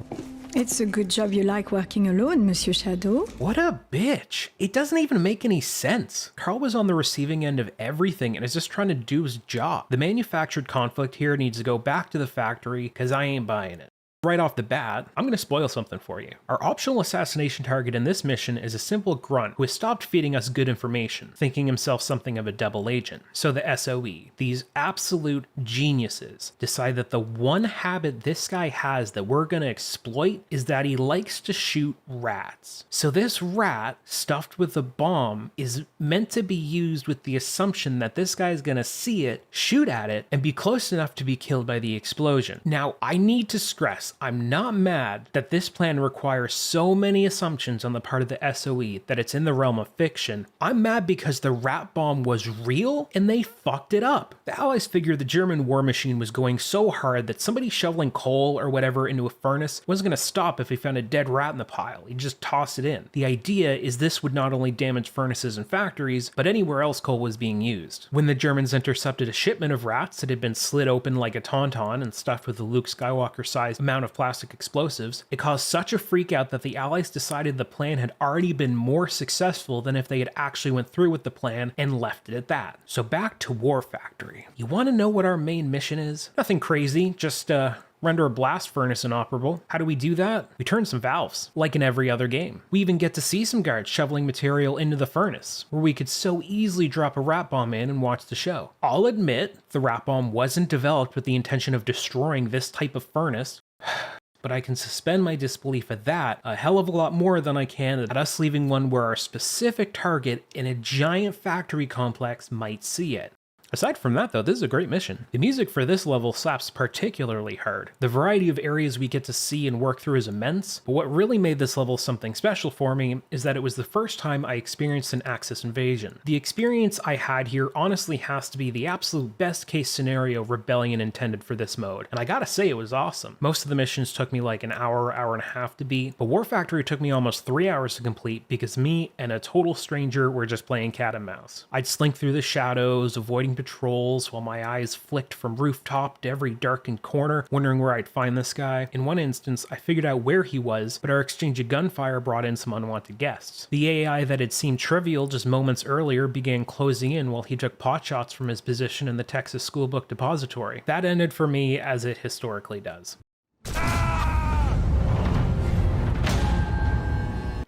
It's a good job you like working alone, Monsieur Shadow. What a bitch. It doesn't even make any sense. Carl was on the receiving end of everything and is just trying to do his job. The manufactured conflict here needs to go back to the factory because I ain't buying it. Right off the bat, I'm going to spoil something for you. Our optional assassination target in this mission is a simple grunt who has stopped feeding us good information, thinking himself something of a double agent. So the SOE, these absolute geniuses, decide that the one habit this guy has that we're going to exploit is that he likes to shoot rats. So this rat, stuffed with a bomb, is meant to be used with the assumption that this guy is going to see it, shoot at it, and be close enough to be killed by the explosion. Now, I need to stress, I'm not mad that this plan requires so many assumptions on the part of the SOE that it's in the realm of fiction. I'm mad because the rat bomb was real and they fucked it up. The Allies figured the German war machine was going so hard that somebody shoveling coal or whatever into a furnace wasn't going to stop if he found a dead rat in the pile. He'd just toss it in. The idea is this would not only damage furnaces and factories, but anywhere else coal was being used. When the Germans intercepted a shipment of rats that had been slit open like a tauntaun and stuffed with a Luke Skywalker-sized amount of plastic explosives, it caused such a freak out that the Allies decided the plan had already been more successful than if they had actually went through with the plan and left it at that. So back to War Factory. You want to know what our main mission is? Nothing crazy, just render a blast furnace inoperable. How do we do that? We turn some valves, like in every other game. We even get to see some guards shoveling material into the furnace, where we could so easily drop a rat bomb in and watch the show. I'll admit, the rat bomb wasn't developed with the intention of destroying this type of furnace, but I can suspend my disbelief at that a hell of a lot more than I can at us leaving one where our specific target in a giant factory complex might see it. Aside from that though, this is a great mission. The music for this level slaps particularly hard. The variety of areas we get to see and work through is immense, but what really made this level something special for me is that it was the first time I experienced an Axis invasion. The experience I had here honestly has to be the absolute best case scenario Rebellion intended for this mode, and I gotta say it was awesome. Most of the missions took me like an hour, hour and a half to beat, but War Factory took me almost 3 hours to complete because me and a total stranger were just playing cat and mouse. I'd slink through the shadows, avoiding patrols while my eyes flicked from rooftop to every darkened corner, wondering where I'd find this guy. In one instance, I figured out where he was, but our exchange of gunfire brought in some unwanted guests. The AI that had seemed trivial just moments earlier began closing in while he took potshots from his position in the Texas Schoolbook Depository. That ended for me as it historically does.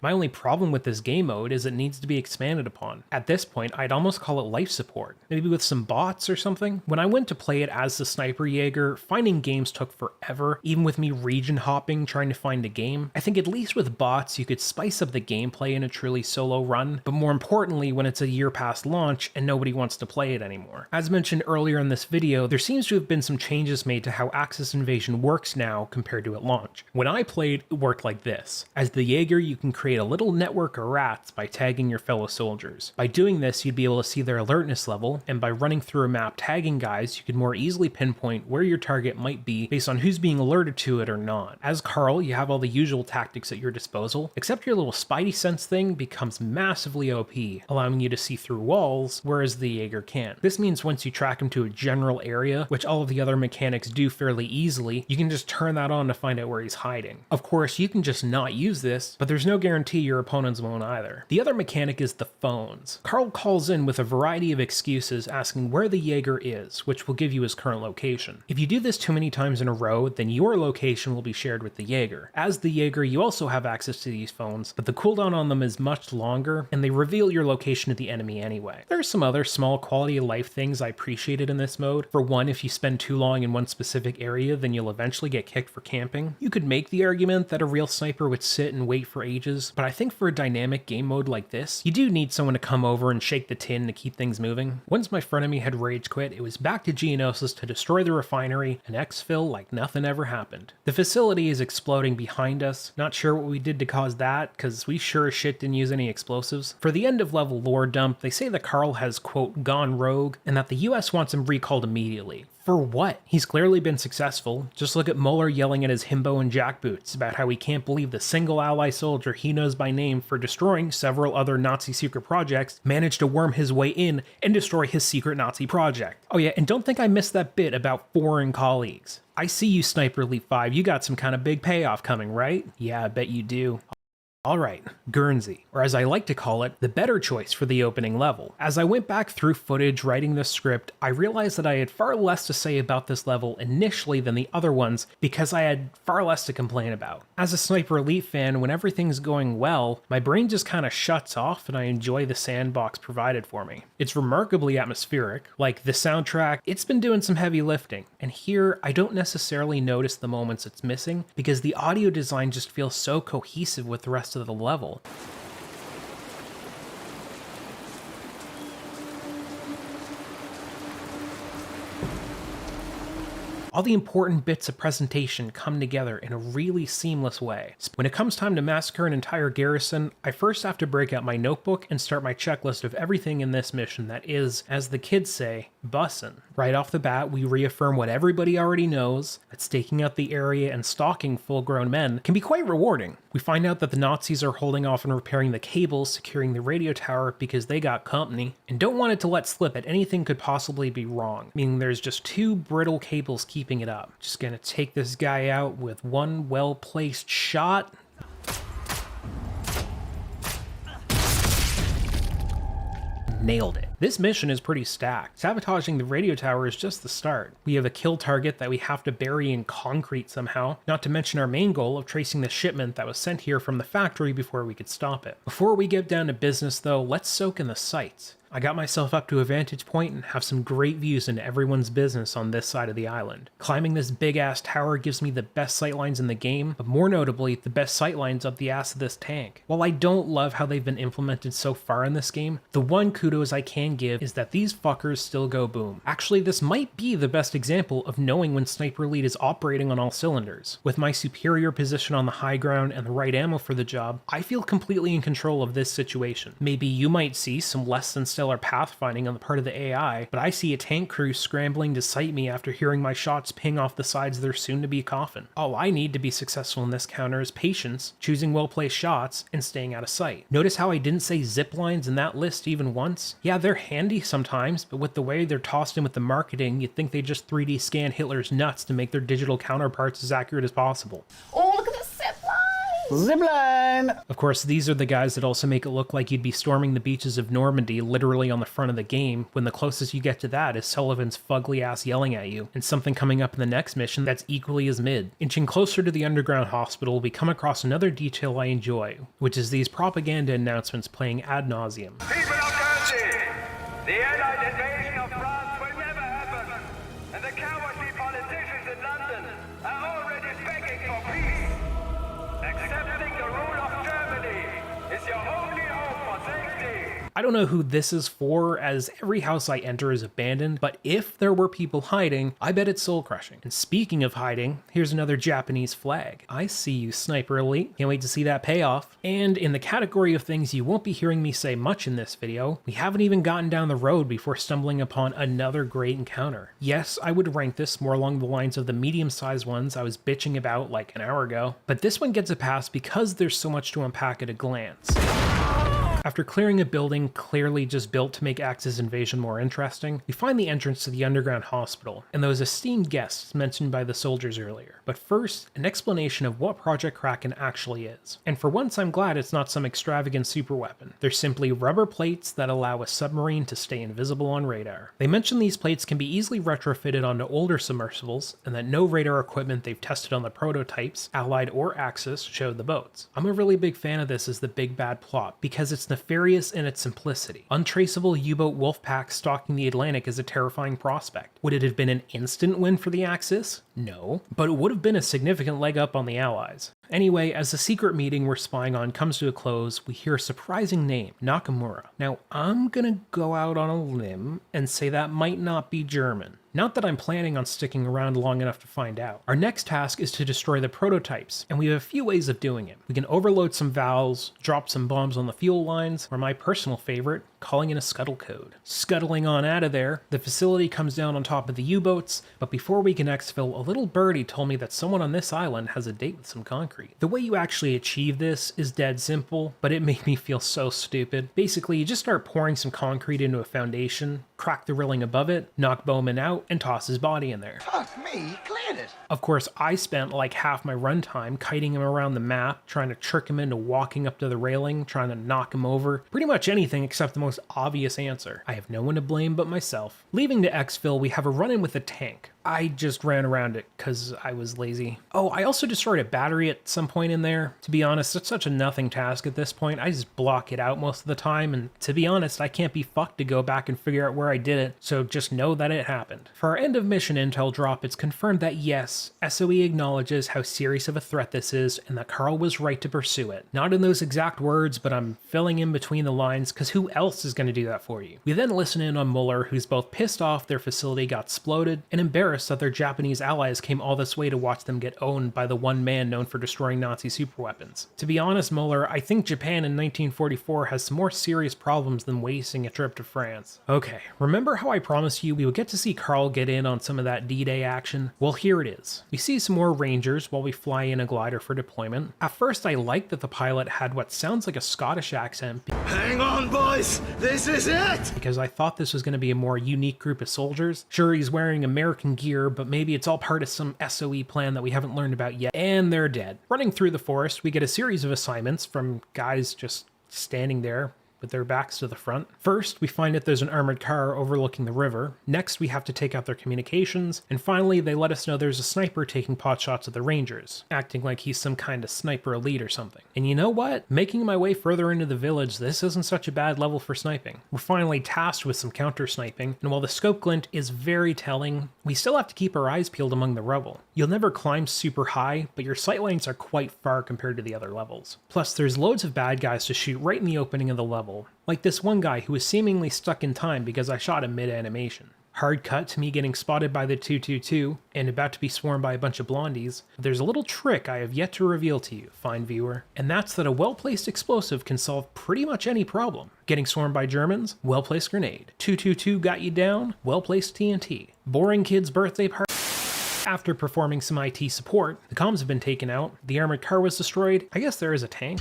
My only problem with this game mode is it needs to be expanded upon. At this point, I'd almost call it life support, maybe with some bots or something. When I went to play it as the Sniper Jaeger, finding games took forever, even with me region hopping trying to find a game. I think at least with bots, you could spice up the gameplay in a truly solo run, but more importantly, when it's a year past launch and nobody wants to play it anymore. As mentioned earlier in this video, there seems to have been some changes made to how Axis Invasion works now compared to at launch. When I played, it worked like this. As the Jaeger, you can create a little network of rats by tagging your fellow soldiers. By doing this, you'd be able to see their alertness level, and by running through a map tagging guys, you could more easily pinpoint where your target might be based on who's being alerted to it or not. As Carl, you have all the usual tactics at your disposal, except your little spidey sense thing becomes massively OP, allowing you to see through walls, whereas the Jaeger can't. This means once you track him to a general area, which all of the other mechanics do fairly easily, you can just turn that on to find out where he's hiding. Of course, you can just not use this, but there's no guarantee your opponents won't either. The other mechanic is the phones. Carl calls in with a variety of excuses asking where the Jaeger is, which will give you his current location. If you do this too many times in a row, then your location will be shared with the Jaeger. As the Jaeger, you also have access to these phones, but the cooldown on them is much longer, and they reveal your location to the enemy anyway. There are some other small quality of life things I appreciated in this mode. For one, if you spend too long in one specific area, then you'll eventually get kicked for camping. You could make the argument that a real sniper would sit and wait for ages, but I think for a dynamic game mode like this, you do need someone to come over and shake the tin to keep things moving. Once my frenemy had rage quit, it was back to Geonosis to destroy the refinery and exfil like nothing ever happened. The facility is exploding behind us. Not sure what we did to cause that, cause we sure as shit didn't use any explosives. For the end of level lore dump, they say that Carl has, quote, gone rogue, and that the US wants him recalled immediately. For what? He's clearly been successful. Just look at Muller yelling at his himbo and jackboots about how he can't believe the single ally soldier he knows by name for destroying several other Nazi secret projects managed to worm his way in and destroy his secret Nazi project. Oh yeah, and don't think I missed that bit about foreign colleagues. I see you, Sniper Elite 5, you got some kind of big payoff coming, right? Yeah, I bet you do. Alright, Guernsey, or as I like to call it, the better choice for the opening level. As I went back through footage writing this script, I realized that I had far less to say about this level initially than the other ones because I had far less to complain about. As a Sniper Elite fan, when everything's going well, my brain just kind of shuts off and I enjoy the sandbox provided for me. It's remarkably atmospheric, like the soundtrack, it's been doing some heavy lifting, and here I don't necessarily notice the moments it's missing because the audio design just feels so cohesive with the rest of the level. All the important bits of presentation come together in a really seamless way. When it comes time to massacre an entire garrison, I first have to break out my notebook and start my checklist of everything in this mission that is, as the kids say, bussin'. Right off the bat, we reaffirm what everybody already knows, that staking out the area and stalking full-grown men can be quite rewarding. We find out that the Nazis are holding off on repairing the cables securing the radio tower because they got company, and don't want it to let slip that anything could possibly be wrong, meaning there's just 2 brittle cables keeping it up. Just gonna take this guy out with one well-placed shot. Nailed it. This mission is pretty stacked. Sabotaging the radio tower is just the start. We have a kill target that we have to bury in concrete somehow, not to mention our main goal of tracing the shipment that was sent here from the factory before we could stop it. Before we get down to business though, let's soak in the sights. I got myself up to a vantage point and have some great views into everyone's business on this side of the island. Climbing this big ass tower gives me the best sightlines in the game, but more notably, the best sightlines up the ass of this tank. While I don't love how they've been implemented so far in this game, the one kudos I can give is that these fuckers still go boom. Actually, this might be the best example of knowing when Sniper Elite is operating on all cylinders. With my superior position on the high ground and the right ammo for the job, I feel completely in control of this situation. Maybe you might see some less than stellar pathfinding on the part of the AI, but I see a tank crew scrambling to sight me after hearing my shots ping off the sides of their soon-to-be coffin. All I need to be successful in this counter is patience, choosing well-placed shots, and staying out of sight. Notice how I didn't say zip lines in that list even once? Yeah, they're handy sometimes, but with the way they're tossed in with the marketing, you'd think they just 3D scan Hitler's nuts to make their digital counterparts as accurate as possible. Oh, look at the zip line! Zipline! Of course, these are the guys that also make it look like you'd be storming the beaches of Normandy literally on the front of the game, when the closest you get to that is Sullivan's fugly ass yelling at you, and something coming up in the next mission that's equally as mid. Inching closer to the underground hospital, we come across another detail I enjoy, which is these propaganda announcements playing ad nauseum. People of Guernsey, the Allied invasion of France will never happen, and the cowardly politicians in London are already begging for peace. Accepting the rule of Germany is your only hope for safety. I don't know who this is for, as every house I enter is abandoned, but if there were people hiding, I bet it's soul-crushing. And speaking of hiding, here's another Japanese flag. I see you, Sniper Elite. Can't wait to see that payoff. And in the category of things you won't be hearing me say much in this video, we haven't even gotten down the road before stumbling upon another great encounter. Yes, I would rank this more along the lines of the medium-sized ones I was bitching about like an hour ago, but this one gets a pass because there's so much to unpack at a glance. After clearing a building clearly just built to make Axis Invasion more interesting, we find the entrance to the underground hospital, and those esteemed guests mentioned by the soldiers earlier. But first, an explanation of what Project Kraken actually is. And for once I'm glad it's not some extravagant superweapon. They're simply rubber plates that allow a submarine to stay invisible on radar. They mention these plates can be easily retrofitted onto older submersibles, and that no radar equipment they've tested on the prototypes, Allied or Axis, showed the boats. I'm a really big fan of this as the big bad plot, because it's nefarious in its simplicity. Untraceable U-boat wolf pack stalking the Atlantic is a terrifying prospect. Would it have been an instant win for the Axis? No, but it would have been a significant leg up on the Allies. Anyway, as the secret meeting we're spying on comes to a close, we hear a surprising name, Nakamura. Now, I'm gonna go out on a limb and say that might not be German. Not that I'm planning on sticking around long enough to find out. Our next task is to destroy the prototypes, and we have a few ways of doing it. We can overload some valves, drop some bombs on the fuel lines, or my personal favorite, calling in a scuttle code. Scuttling on out of there, the facility comes down on top of the U-boats, but before we can exfil, a little birdie told me that someone on this island has a date with some concrete. The way you actually achieve this is dead simple, but it made me feel so stupid. Basically, you just start pouring some concrete into a foundation, crack the railing above it, knock Bowman out, and toss his body in there. Fuck me, he cleared it. Of course, I spent like half my runtime kiting him around the map, trying to trick him into walking up to the railing, trying to knock him over. Pretty much anything except the most obvious answer. I have no one to blame but myself. Leaving to exfil, we have a run-in with a tank. I just ran around it because I was lazy. Oh, I also destroyed a battery at some point in there. To be honest, it's such a nothing task at this point. I just block it out most of the time, and to be honest, I can't be fucked to go back and figure out where I did it, so just know that it happened. For our end of mission intel drop, it's confirmed that yes, SOE acknowledges how serious of a threat this is, and that Carl was right to pursue it. Not in those exact words, but I'm filling in between the lines, because who else is going to do that for you? We then listen in on Muller, who's both pissed off their facility got exploded, and embarrassed that their Japanese allies came all this way to watch them get owned by the one man known for destroying Nazi superweapons. To be honest, Muller, I think Japan in 1944 has some more serious problems than wasting a trip to France. Okay, remember how I promised you we would get to see Carl get in on some of that D-Day action? Well, here it is. We see some more Rangers while we fly in a glider for deployment. At first, I liked that the pilot had what sounds like a Scottish accent. Hang on, boys! This is it! Because I thought this was going to be a more unique group of soldiers. Sure, he's wearing American gear, but maybe it's all part of some SOE plan that we haven't learned about yet. And they're dead. Running through the forest, we get a series of assignments from guys just standing there with their backs to the front. First, we find that there's an armored car overlooking the river. Next, we have to take out their communications. And finally, they let us know there's a sniper taking pot shots at the Rangers, acting like he's some kind of sniper elite or something. And you know what? Making my way further into the village, this isn't such a bad level for sniping. We're finally tasked with some counter sniping, and while the scope glint is very telling, we still have to keep our eyes peeled among the rubble. You'll never climb super high, but your sight lines are quite far compared to the other levels. Plus, there's loads of bad guys to shoot right in the opening of the level, like this one guy who was seemingly stuck in time because I shot him mid-animation. Hard cut to me getting spotted by the 222 and about to be swarmed by a bunch of blondies. But there's a little trick I have yet to reveal to you, fine viewer, and that's that a well-placed explosive can solve pretty much any problem. Getting swarmed by Germans? Well-placed grenade. 222 got you down? Well-placed TNT. Boring kid's birthday party? After performing some IT support, the comms have been taken out, the armored car was destroyed. I guess there is a tank.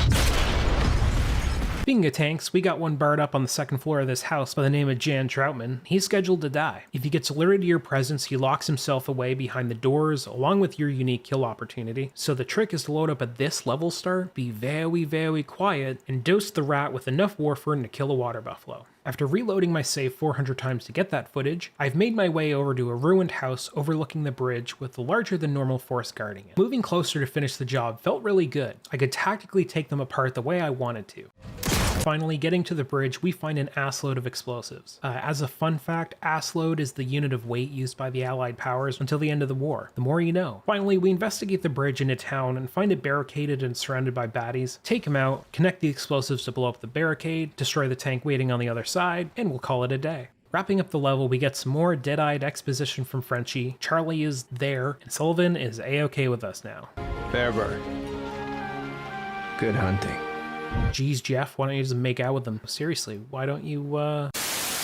Speaking of tanks, we got one barred up on the second floor of this house by the name of Jan Troutman. He's scheduled to die. If he gets alerted to your presence, he locks himself away behind the doors along with your unique kill opportunity. So the trick is to load up at this level start, be very quiet, and dose the rat with enough warfarin to kill a water buffalo. After reloading my save 400 times to get that footage, I've made my way over to a ruined house overlooking the bridge with the larger than normal force guarding it. Moving closer to finish the job felt really good. I could tactically take them apart the way I wanted to. Finally, getting to the bridge, we find an assload of explosives. As a fun fact, assload is the unit of weight used by the Allied powers until the end of the war. The more you know. Finally, we investigate the bridge into town and find it barricaded and surrounded by baddies. Take them out, connect the explosives to blow up the barricade, destroy the tank waiting on the other side, and we'll call it a day. Wrapping up the level, we get some more dead-eyed exposition from Frenchie. Charlie is there, and Sullivan is A-okay with us now. Fairburn. Good hunting. Geez, Jeff, why don't you just make out with them? Seriously, why don't you,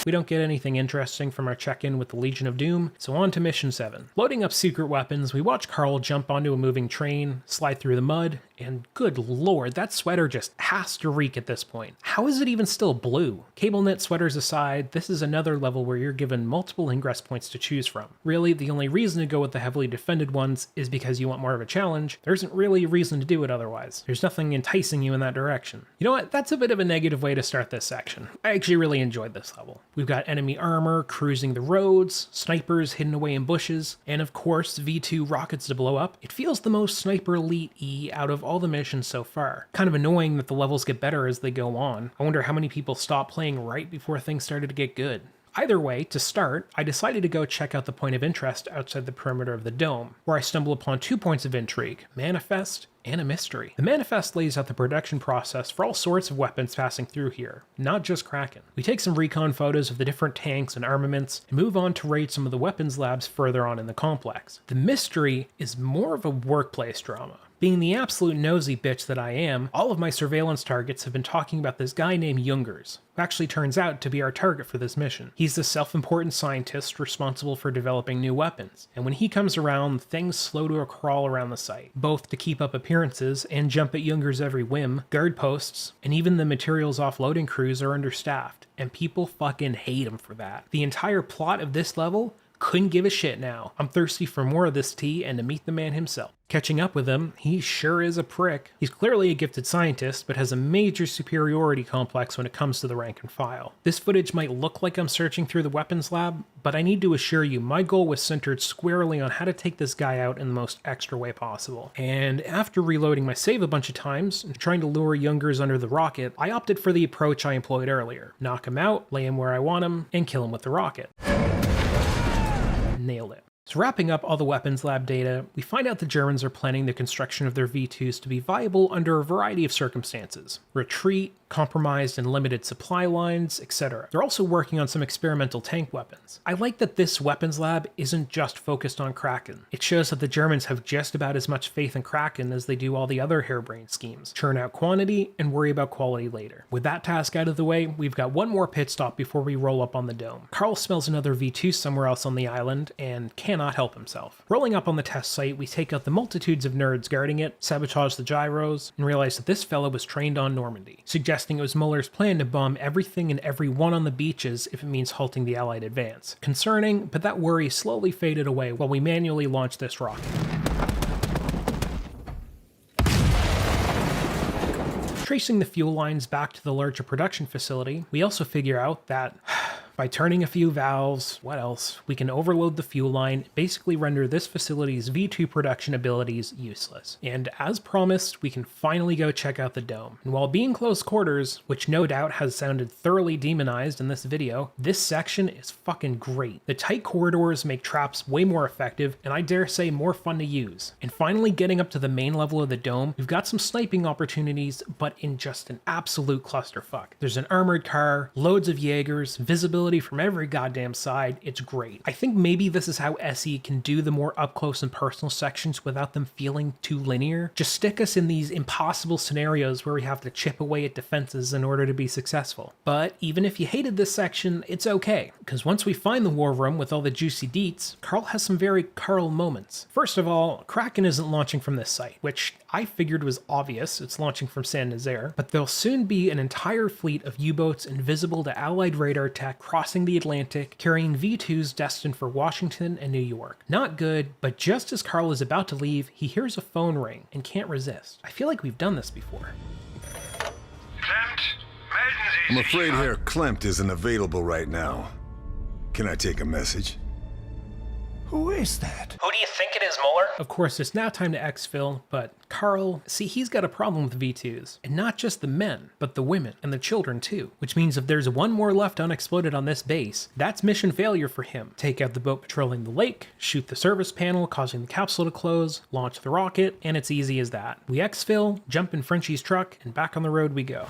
We don't get anything interesting from our check-in with the Legion of Doom, so on to Mission 7. Loading up secret weapons, we watch Carl jump onto a moving train, slide through the mud, and good lord, that sweater just has to reek at this point. How is it even still blue? Cable knit sweaters aside, this is another level where you're given multiple ingress points to choose from. Really, the only reason to go with the heavily defended ones is because you want more of a challenge. There isn't really a reason to do it otherwise. There's nothing enticing you in that direction. You know what? That's a bit of a negative way to start this section. I actually really enjoyed this level. We've got enemy armor cruising the roads, snipers hidden away in bushes, and of course V2 rockets to blow up. It feels the most Sniper Elite-y out of all the missions so far. Kind of annoying that the levels get better as they go on. I wonder how many people stopped playing right before things started to get good. Either way, to start, I decided to go check out the point of interest outside the perimeter of the dome, where I stumble upon 2 points of intrigue, Manifest and a mystery. The Manifest lays out the production process for all sorts of weapons passing through here, not just Kraken. We take some recon photos of the different tanks and armaments, and move on to raid some of the weapons labs further on in the complex. The mystery is more of a workplace drama. Being the absolute nosy bitch that I am, all of my surveillance targets have been talking about this guy named Jungers, who actually turns out to be our target for this mission. He's the self-important scientist responsible for developing new weapons, and when he comes around, things slow to a crawl around the site, both to keep up appearances and jump at Jungers' every whim. Guard posts, and even the materials offloading crews are understaffed, and people fucking hate him for that. The entire plot of this level couldn't give a shit now. I'm thirsty for more of this tea and to meet the man himself. Catching up with him, he sure is a prick. He's clearly a gifted scientist, but has a major superiority complex when it comes to the rank and file. This footage might look like I'm searching through the weapons lab, but I need to assure you my goal was centered squarely on how to take this guy out in the most extra way possible. And after reloading my save a bunch of times and trying to lure Jungers under the rocket, I opted for the approach I employed earlier. Knock him out, lay him where I want him, and kill him with the rocket. Nailed it. So wrapping up all the weapons lab data, we find out the Germans are planning the construction of their V2s to be viable under a variety of circumstances. Retreat, compromised and limited supply lines, etc. They're also working on some experimental tank weapons. I like that this weapons lab isn't just focused on Kraken. It shows that the Germans have just about as much faith in Kraken as they do all the other harebrained schemes. Churn out quantity and worry about quality later. With that task out of the way, we've got one more pit stop before we roll up on the dome. Carl smells another V2 somewhere else on the island and cannot help himself. Rolling up on the test site, we take out the multitudes of nerds guarding it, sabotage the gyros, and realize that this fellow was trained on Normandy, suggesting it was Muller's plan to bomb everything and everyone on the beaches if it means halting the Allied advance. Concerning, but that worry slowly faded away while we manually launched this rocket. Tracing the fuel lines back to the larger production facility, we also figure out that by turning a few valves, what else? We can overload the fuel line, basically render this facility's V2 production abilities useless. And as promised, we can finally go check out the dome. And while being close quarters, which no doubt has sounded thoroughly demonized in this video, this section is fucking great. The tight corridors make traps way more effective, and I dare say more fun to use. And finally getting up to the main level of the dome, we've got some sniping opportunities, but in just an absolute clusterfuck. There's an armored car, loads of Jaegers, visibility from every goddamn side. It's great. I think maybe this is how SE can do the more up close and personal sections without them feeling too linear. Just stick us in these impossible scenarios where we have to chip away at defenses in order to be successful. But even if you hated this section, it's okay, because once we find the war room with all the juicy deets, Carl has some very Carl moments. First of all, Kraken isn't launching from this site, which I figured was obvious. It's launching from Saint Nazaire, but there'll soon be an entire fleet of U-boats invisible to Allied radar attack crossing the Atlantic, carrying V2s destined for Washington and New York. Not good, but just as Carl is about to leave, he hears a phone ring and can't resist. I feel like we've done this before. I'm afraid Herr Klempt isn't available right now. Can I take a message? Who is that? Who do you think it is, Muller? Of course, it's now time to exfil, but Carl, see, he's got a problem with V2s. And not just the men, but the women and the children too. Which means if there's one more left unexploded on this base, that's mission failure for him. Take out the boat patrolling the lake, shoot the service panel, causing the capsule to close, launch the rocket, and it's easy as that. We exfil, jump in Frenchie's truck, and back on the road we go.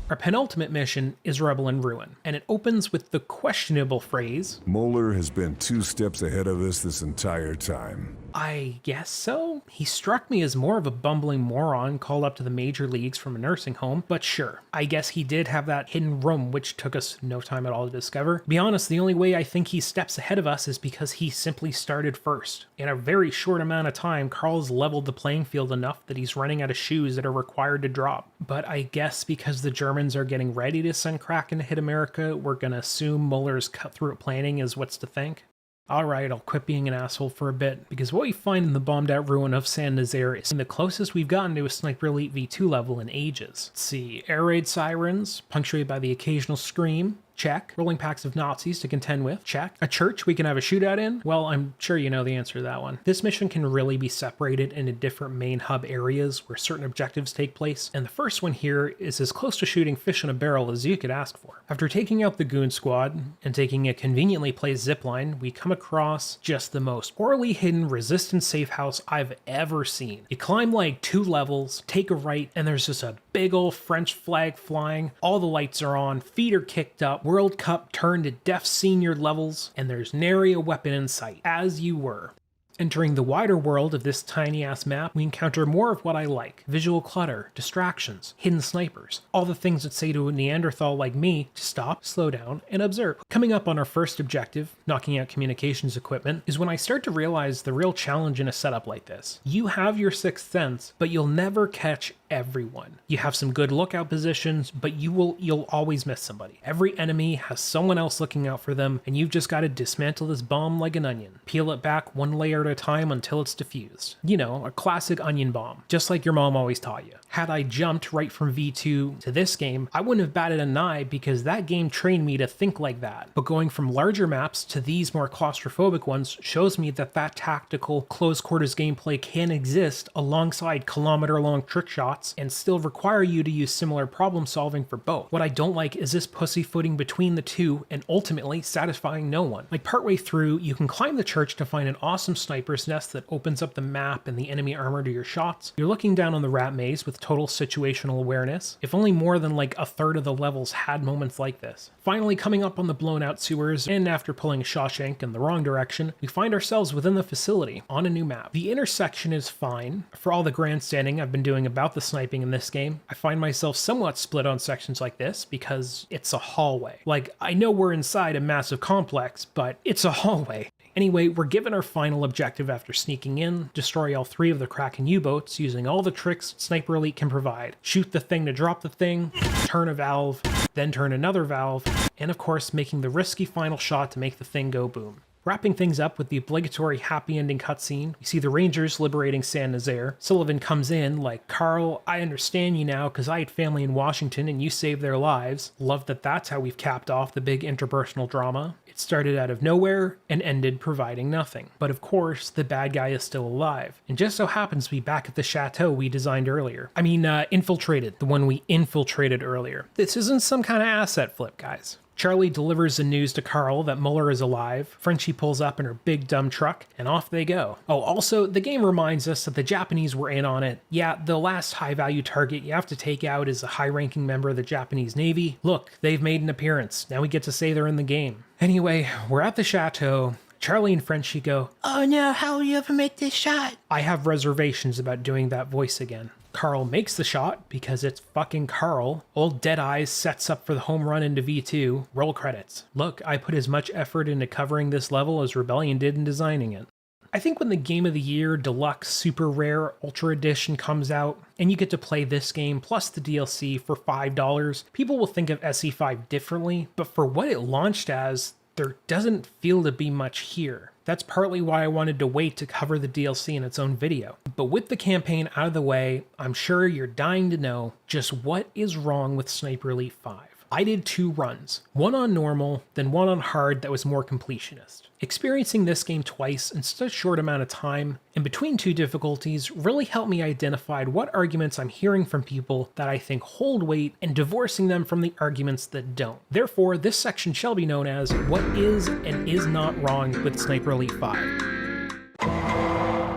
Our penultimate mission is Rebel in Ruin, and it opens with the questionable phrase, Muller has been 2 steps ahead of us this entire time. I guess so? He struck me as more of a bumbling moron called up to the major leagues from a nursing home, but sure, I guess he did have that hidden room which took us no time at all to discover. To be honest, the only way I think he steps ahead of us is because he simply started first. In a very short amount of time, Carl's leveled the playing field enough that he's running out of shoes that are required to drop. But I guess because the Germans are getting ready to send Kraken to hit America, we're gonna assume Muller's cut-throat planning is what's to think. Alright, I'll quit being an asshole for a bit, because what we find in the bombed out ruin of Saint Nazaire is the closest we've gotten to a Sniper Elite V2 level in ages. Let's see, air raid sirens, punctuated by the occasional scream, check. Rolling packs of Nazis to contend with, check. A church we can have a shootout in? Well, I'm sure you know the answer to that one. This mission can really be separated into different main hub areas where certain objectives take place, and the first one here is as close to shooting fish in a barrel as you could ask for. After taking out the goon squad and taking a conveniently placed zipline, we come across just the most poorly hidden resistance safe house I've ever seen. You climb like 2 levels, take a right, and there's just a big ol' French flag flying, all the lights are on, feet are kicked up, World Cup turned to Def Senior levels, and there's nary a weapon in sight, as you were. Entering the wider world of this tiny-ass map, we encounter more of what I like. Visual clutter, distractions, hidden snipers, all the things that say to a Neanderthal like me to stop, slow down, and observe. Coming up on our first objective, knocking out communications equipment, is when I start to realize the real challenge in a setup like this. You have your sixth sense, but you'll never catch everyone. You have some good lookout positions, but you'll always miss somebody. Every enemy has someone else looking out for them, and you've just got to dismantle this bomb like an onion. Peel it back one layer at a time until it's diffused. You know, a classic onion bomb, just like your mom always taught you. Had I jumped right from V2 to this game, I wouldn't have batted an eye because that game trained me to think like that. But going from larger maps to these more claustrophobic ones shows me that that tactical, close quarters gameplay can exist alongside kilometer-long trick shots and still require you to use similar problem solving for both. What I don't like is this pussyfooting between the two and ultimately satisfying no one. Like partway through, you can climb the church to find an awesome sniper's nest that opens up the map and the enemy armor to your shots. You're looking down on the rat maze with total situational awareness. If only more than like a third of the levels had moments like this. Finally coming up on the blown out sewers, and after pulling Shawshank in the wrong direction, we find ourselves within the facility on a new map. The intersection is fine. For all the grandstanding I've been doing about the sniping in this game, I find myself somewhat split on sections like this because it's a hallway. Like, I know we're inside a massive complex, but it's a hallway. Anyway, we're given our final objective after sneaking in, destroy all 3 of the Kraken U-boats using all the tricks Sniper Elite can provide. Shoot the thing to drop the thing, turn a valve, then turn another valve, and of course making the risky final shot to make the thing go boom. Wrapping things up with the obligatory happy ending cutscene, we see the Rangers liberating San Nazaire. Sullivan comes in like, "Carl, I understand you now because I had family in Washington and you saved their lives." Love that that's how we've capped off the big interpersonal drama. It started out of nowhere and ended providing nothing. But of course, the bad guy is still alive, and just so happens to be back at the chateau we designed earlier. Infiltrated, the one we infiltrated earlier. This isn't some kind of asset flip, guys. Charlie delivers the news to Carl that Muller is alive, Frenchie pulls up in her big dumb truck, and off they go. Oh, also, the game reminds us that the Japanese were in on it. Yeah, the last high-value target you have to take out is a high-ranking member of the Japanese Navy. Look, they've made an appearance. Now we get to say they're in the game. Anyway, we're at the chateau. Charlie and Frenchie go, "Oh no, how will you ever make this shot?" I have reservations about doing that voice again. Carl makes the shot because it's fucking Carl. Old Deadeyes sets up for the home run into V2. Roll credits. Look, I put as much effort into covering this level as Rebellion did in designing it. I think when the Game of the Year Deluxe Super Rare Ultra Edition comes out, and you get to play this game plus the DLC for $5, people will think of SE5 differently, but for what it launched as, there doesn't feel to be much here. That's partly why I wanted to wait to cover the DLC in its own video. But with the campaign out of the way, I'm sure you're dying to know just what is wrong with Sniper Elite 5. I did 2 runs, one on normal, then one on hard that was more completionist. Experiencing this game twice in such a short amount of time, and between 2 difficulties, really helped me identify what arguments I'm hearing from people that I think hold weight and divorcing them from the arguments that don't. Therefore, this section shall be known as what is and is not wrong with Sniper Elite 5.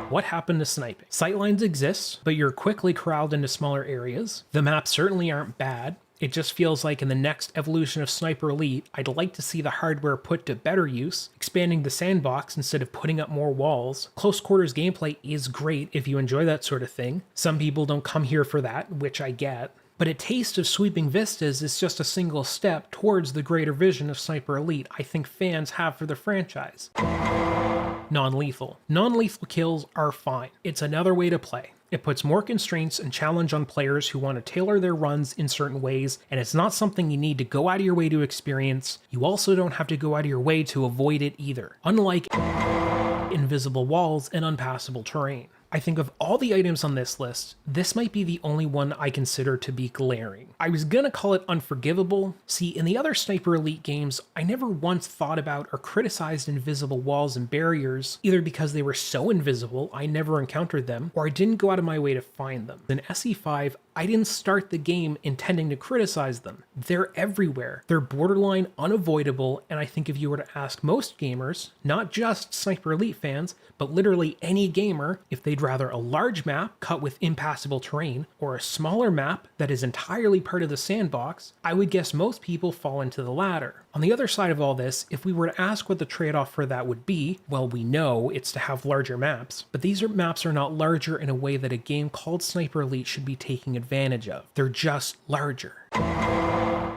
What happened to sniping? Sightlines exist, but you're quickly corralled into smaller areas. The maps certainly aren't bad. It just feels like in the next evolution of Sniper Elite, I'd like to see the hardware put to better use, expanding the sandbox instead of putting up more walls. Close quarters gameplay is great if you enjoy that sort of thing. Some people don't come here for that, which I get. But a taste of sweeping vistas is just a single step towards the greater vision of Sniper Elite I think fans have for the franchise. Non-lethal. Non-lethal kills are fine. It's another way to play. It puts more constraints and challenge on players who want to tailor their runs in certain ways, and it's not something you need to go out of your way to experience. You also don't have to go out of your way to avoid it either, unlike invisible walls and unpassable terrain. I think of all the items on this list, this might be the only one I consider to be glaring. I was gonna call it unforgivable. See, in the other Sniper Elite games, I never once thought about or criticized invisible walls and barriers, either because they were so invisible I never encountered them, or I didn't go out of my way to find them. In SE5, I didn't start the game intending to criticize them. They're everywhere. They're borderline unavoidable, and I think if you were to ask most gamers, not just Sniper Elite fans, but literally any gamer, if they'd rather a large map cut with impassable terrain, or a smaller map that is entirely part of the sandbox, I would guess most people fall into the latter. On the other side of all this, if we were to ask what the trade-off for that would be, well, we know it's to have larger maps, but these maps are not larger in a way that a game called Sniper Elite should be taking advantage of. They're just larger.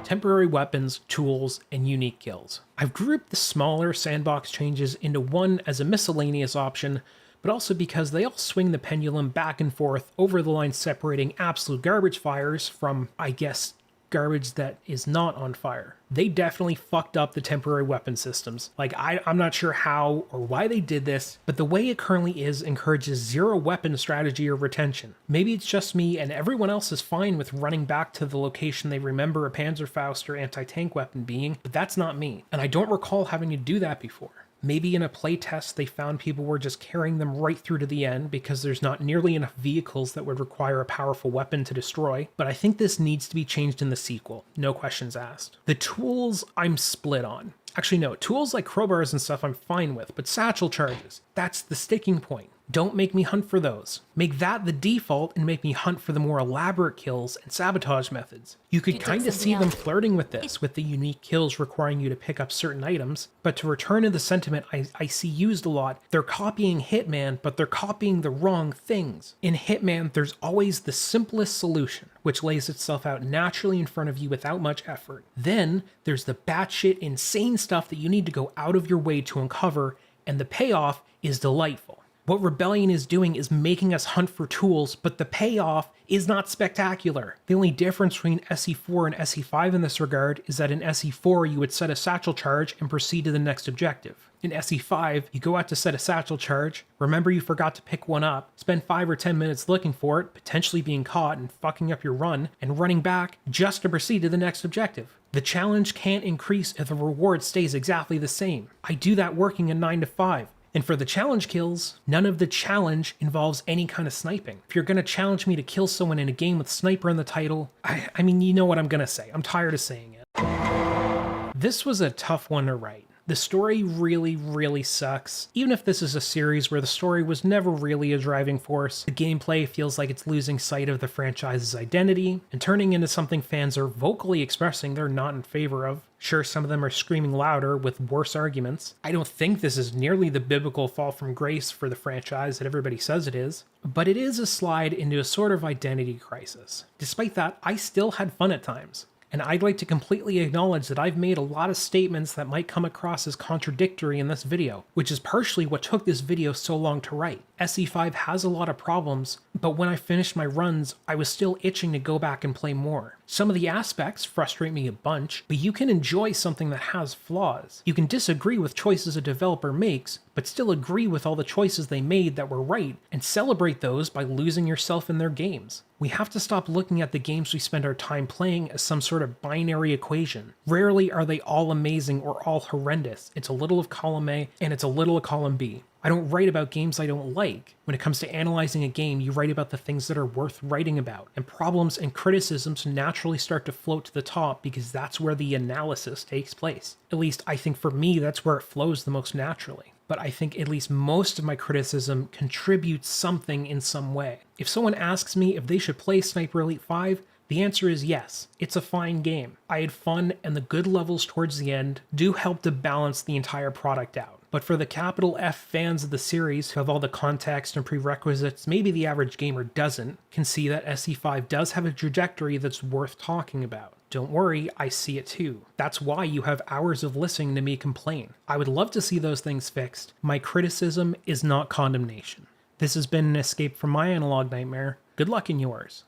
Temporary weapons, tools, and unique kills. I've grouped the smaller sandbox changes into one as a miscellaneous option, but also because they all swing the pendulum back and forth over the line, separating absolute garbage fires from, I guess, garbage that is not on fire. They definitely fucked up the temporary weapon systems. Like, I'm not sure how or why they did this, but the way it currently is encourages zero weapon strategy or retention. Maybe it's just me and everyone else is fine with running back to the location they remember a Panzerfaust or anti-tank weapon being, but that's not me. And I don't recall having to do that before. Maybe in a playtest they found people were just carrying them right through to the end because there's not nearly enough vehicles that would require a powerful weapon to destroy, but I think this needs to be changed in the sequel, no questions asked. The tools I'm split on. Actually no, tools like crowbars and stuff I'm fine with, but satchel charges, that's the sticking point. Don't make me hunt for those. Make that the default and make me hunt for the more elaborate kills and sabotage methods. You could kind of see them flirting with this, with the unique kills requiring you to pick up certain items, but to return to the sentiment I see used a lot, they're copying Hitman, but they're copying the wrong things. In Hitman, there's always the simplest solution, which lays itself out naturally in front of you without much effort. Then, there's the batshit insane stuff that you need to go out of your way to uncover, and the payoff is delightful. What Rebellion is doing is making us hunt for tools, but the payoff is not spectacular. The only difference between SE4 and SE5 in this regard is that in SE4 you would set a satchel charge and proceed to the next objective. In SE5, you go out to set a satchel charge, remember you forgot to pick one up, spend 5 or 10 minutes looking for it, potentially being caught and fucking up your run, and running back just to proceed to the next objective. The challenge can't increase if the reward stays exactly the same. I do that working a 9 to 5. And for the challenge kills, none of the challenge involves any kind of sniping. If you're gonna challenge me to kill someone in a game with sniper in the title, I mean, you know what I'm gonna say. I'm tired of saying it. This was a tough one to write. The story really sucks. Even if this is a series where the story was never really a driving force, the gameplay feels like it's losing sight of the franchise's identity and turning into something fans are vocally expressing they're not in favor of. Sure, some of them are screaming louder with worse arguments. I don't think this is nearly the biblical fall from grace for the franchise that everybody says it is, but it is a slide into a sort of identity crisis. Despite that, I still had fun at times. And I'd like to completely acknowledge that I've made a lot of statements that might come across as contradictory in this video, which is partially what took this video so long to write. SE5 has a lot of problems, but when I finished my runs, I was still itching to go back and play more. Some of the aspects frustrate me a bunch, but you can enjoy something that has flaws. You can disagree with choices a developer makes, but still agree with all the choices they made that were right, and celebrate those by losing yourself in their games. We have to stop looking at the games we spend our time playing as some sort of binary equation. Rarely are they all amazing or all horrendous. It's a little of column A and it's a little of column B. I don't write about games I don't like. When it comes to analyzing a game, you write about the things that are worth writing about, and problems and criticisms naturally start to float to the top because that's where the analysis takes place. At least I think for me, that's where it flows the most naturally. But I think at least most of my criticism contributes something in some way. If someone asks me if they should play Sniper Elite 5, the answer is yes. It's a fine game. I had fun, and the good levels towards the end do help to balance the entire product out. But for the capital F fans of the series who have all the context and prerequisites maybe the average gamer doesn't, can see that SE5 does have a trajectory that's worth talking about. Don't worry, I see it too. That's why you have hours of listening to me complain. I would love to see those things fixed. My criticism is not condemnation. This has been an escape from my analog nightmare. Good luck in yours.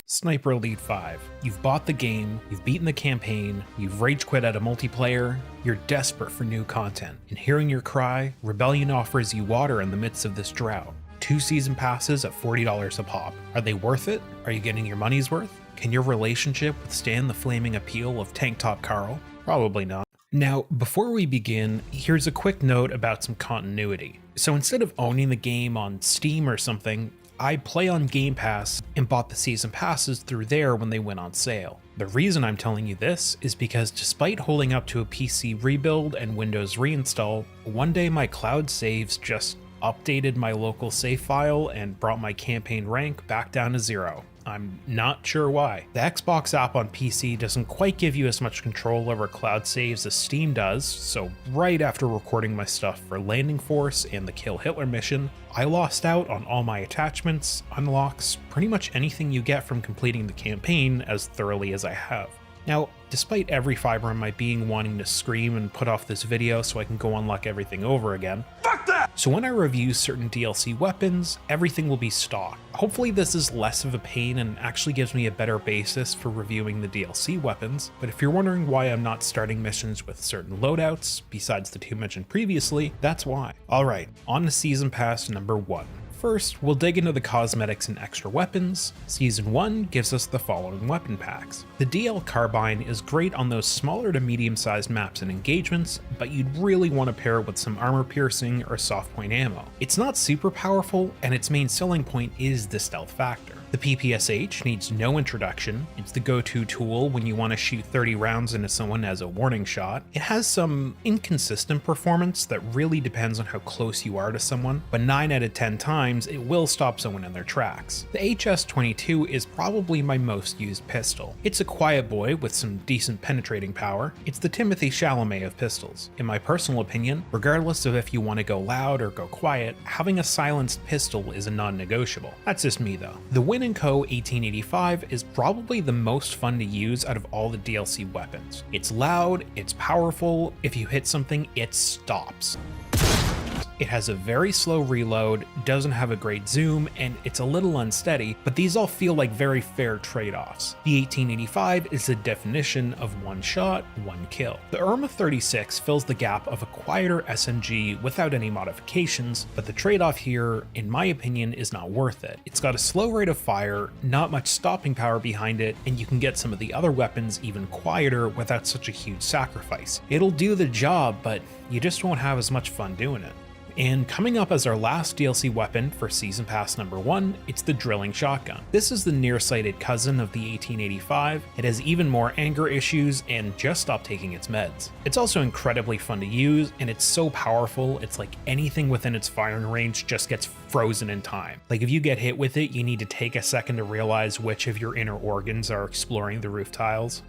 Sniper Elite 5. You've bought the game, you've beaten the campaign, you've rage quit at a multiplayer, you're desperate for new content. And hearing your cry, Rebellion offers you water in the midst of this drought. 2 season passes at $40 a pop. Are they worth it? Are you getting your money's worth? Can your relationship withstand the flaming appeal of Tank Top Carl? Probably not. Now, before we begin, here's a quick note about some continuity. So instead of owning the game on Steam or something, I play on Game Pass and bought the season passes through there when they went on sale. The reason I'm telling you this is because despite holding up to a PC rebuild and Windows reinstall, one day my cloud saves just updated my local save file and brought my campaign rank back down to 0. I'm not sure why. The Xbox app on PC doesn't quite give you as much control over cloud saves as Steam does, so right after recording my stuff for Landing Force and the Kill Hitler mission, I lost out on all my attachments, unlocks, pretty much anything you get from completing the campaign as thoroughly as I have. Now, despite every fiber in my being wanting to scream and put off this video so I can go unlock everything over again, fuck that! So when I review certain DLC weapons, everything will be stock. Hopefully this is less of a pain and actually gives me a better basis for reviewing the DLC weapons, but if you're wondering why I'm not starting missions with certain loadouts, besides the 2 mentioned previously, that's why. Alright, on to Season Pass number 1. First, we'll dig into the cosmetics and extra weapons. Season 1 gives us the following weapon packs. The DL Carbine is great on those smaller to medium-sized maps and engagements, but you'd really want to pair it with some armor-piercing or soft-point ammo. It's not super powerful, and its main selling point is the stealth factor. The PPSH needs no introduction. It's the go-to tool when you want to shoot 30 rounds into someone as a warning shot. It has some inconsistent performance that really depends on how close you are to someone, but 9 out of 10 times it will stop someone in their tracks. The HS-22 is probably my most used pistol. It's a quiet boy with some decent penetrating power. It's the Timothy Chalamet of pistols. In my personal opinion, regardless of if you want to go loud or go quiet, having a silenced pistol is a non-negotiable. That's just me though. The Win & Co. 1885 is probably the most fun to use out of all the DLC weapons. It's loud, it's powerful, if you hit something, it stops. It has a very slow reload, doesn't have a great zoom, and it's a little unsteady, but these all feel like very fair trade-offs. The 1885 is the definition of one shot, one kill. The Irma 36 fills the gap of a quieter SMG without any modifications, but the trade-off here, in my opinion, is not worth it. It's got a slow rate of fire, not much stopping power behind it, and you can get some of the other weapons even quieter without such a huge sacrifice. It'll do the job, but you just won't have as much fun doing it. And coming up as our last DLC weapon for Season Pass number 1, it's the Drilling Shotgun. This is the nearsighted cousin of the 1885. It has even more anger issues and just stopped taking its meds. It's also incredibly fun to use, and it's so powerful, it's like anything within its firing range just gets frozen in time. Like if you get hit with it, you need to take a second to realize which of your inner organs are exploring the roof tiles.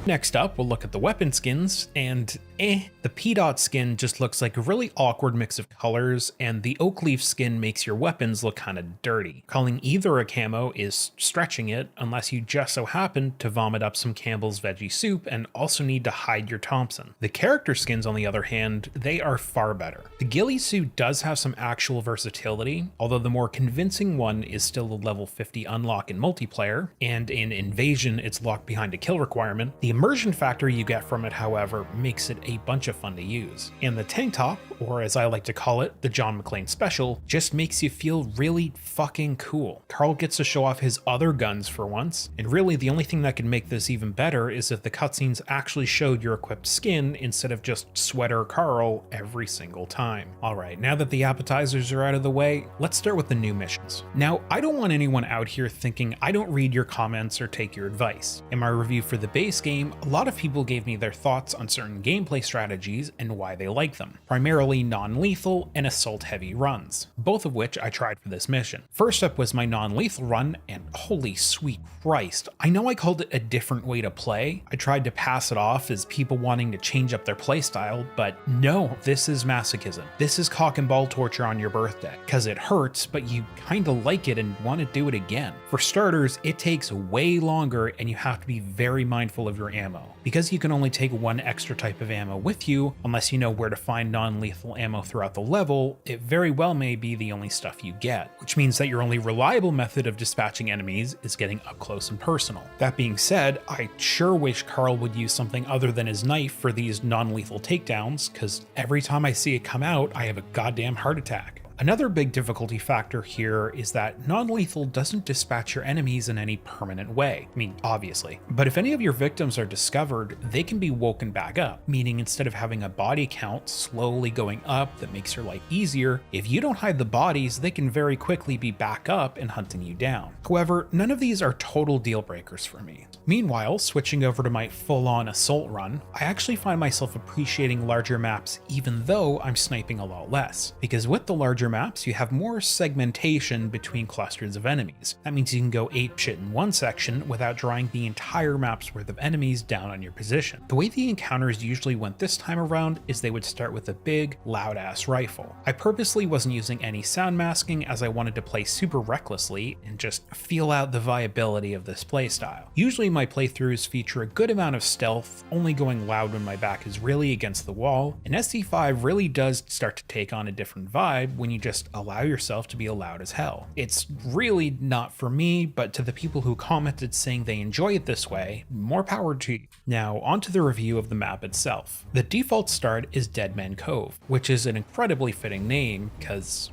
Next up, we'll look at the weapon skins, and the P-Dot skin just looks like a really awkward mix of colors, and the Oak Leaf skin makes your weapons look kind of dirty. Calling either a camo is stretching it, unless you just so happen to vomit up some Campbell's veggie soup and also need to hide your Thompson. The character skins, on the other hand, they are far better. The ghillie suit does have some actual versatility, although the more convincing one is still the level 50 unlock in multiplayer, and in Invasion it's locked behind a kill requirement. The immersion factor you get from it, however, makes it a bunch of fun to use. And the tank top, or as I like to call it, the John McClane Special, just makes you feel really fucking cool. Carl gets to show off his other guns for once, and really the only thing that can make this even better is if the cutscenes actually showed your equipped skin instead of just Sweater Carl every single time. Alright, now that the appetizers are out of the way, let's start with the new missions. Now, I don't want anyone out here thinking I don't read your comments or take your advice. In my review for the base game, a lot of people gave me their thoughts on certain gameplay strategies and why they like them, primarily non-lethal and assault-heavy runs, both of which I tried for this mission. First up was my non-lethal run, and holy sweet Christ, I know I called it a different way to play. I tried to pass it off as people wanting to change up their playstyle, but no, this is masochism. This is cock and ball torture on your birthday, because it hurts, but you kinda like it and want to do it again. For starters, it takes way longer and you have to be very mindful of your ammo. Because you can only take one extra type of ammo with you, unless you know where to find non-lethal ammo throughout the level, it very well may be the only stuff you get, which means that your only reliable method of dispatching enemies is getting up close and personal. That being said, I sure wish Carl would use something other than his knife for these non-lethal takedowns, because every time I see it come out, I have a goddamn heart attack. Another big difficulty factor here is that non-lethal doesn't dispatch your enemies in any permanent way. I mean, obviously. But if any of your victims are discovered, they can be woken back up, meaning instead of having a body count slowly going up that makes your life easier, if you don't hide the bodies, they can very quickly be back up and hunting you down. However, none of these are total deal breakers for me. Meanwhile, switching over to my full-on assault run, I actually find myself appreciating larger maps even though I'm sniping a lot less. Because with the larger maps, you have more segmentation between clusters of enemies. That means you can go apeshit in one section without drawing the entire map's worth of enemies down on your position. The way the encounters usually went this time around is they would start with a big, loud-ass rifle. I purposely wasn't using any sound masking as I wanted to play super recklessly and just feel out the viability of this playstyle. Usually my playthroughs feature a good amount of stealth, only going loud when my back is really against the wall, and SE5 really does start to take on a different vibe when you just allow yourself to be loud as hell. It's really not for me, but to the people who commented saying they enjoy it this way, more power to you. Now, onto the review of the map itself. The default start is Deadman Cove, which is an incredibly fitting name, because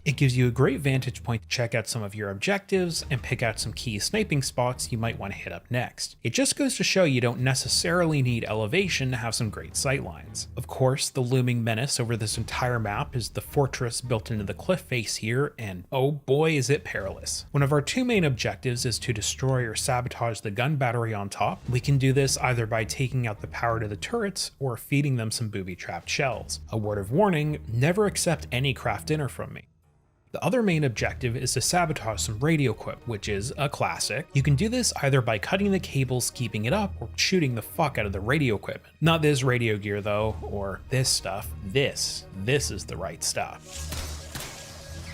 it gives you a great vantage point to check out some of your objectives and pick out some key sniping spots you might want to hit up next. It just goes to show you don't necessarily need elevation to have some great sightlines. Of course, the looming menace over this entire map is the fortress built into the cliff face here, and oh boy is it perilous. One of our two main objectives is to destroy or sabotage the gun battery on top. We can do this either by taking out the power to the turrets or feeding them some booby-trapped shells. A word of warning, never accept any craft dinner from me. The other main objective is to sabotage some radio equip, which is a classic. You can do this either by cutting the cables keeping it up or shooting the fuck out of the radio equipment. Not this radio gear though, or this stuff. This is the right stuff.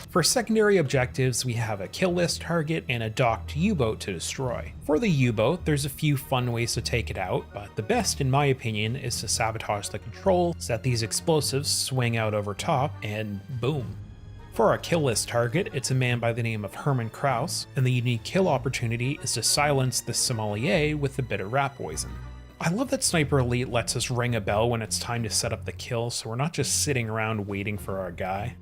For secondary objectives, we have a kill list target and a docked U-boat to destroy. For the U-boat, there's a few fun ways to take it out, but the best in my opinion is to sabotage the control, set these explosives swing out over top, and boom. For our kill list target, it's a man by the name of Herman Kraus, and the unique kill opportunity is to silence the sommelier with the bitter rat poison. I love that Sniper Elite lets us ring a bell when it's time to set up the kill, so we're not just sitting around waiting for our guy.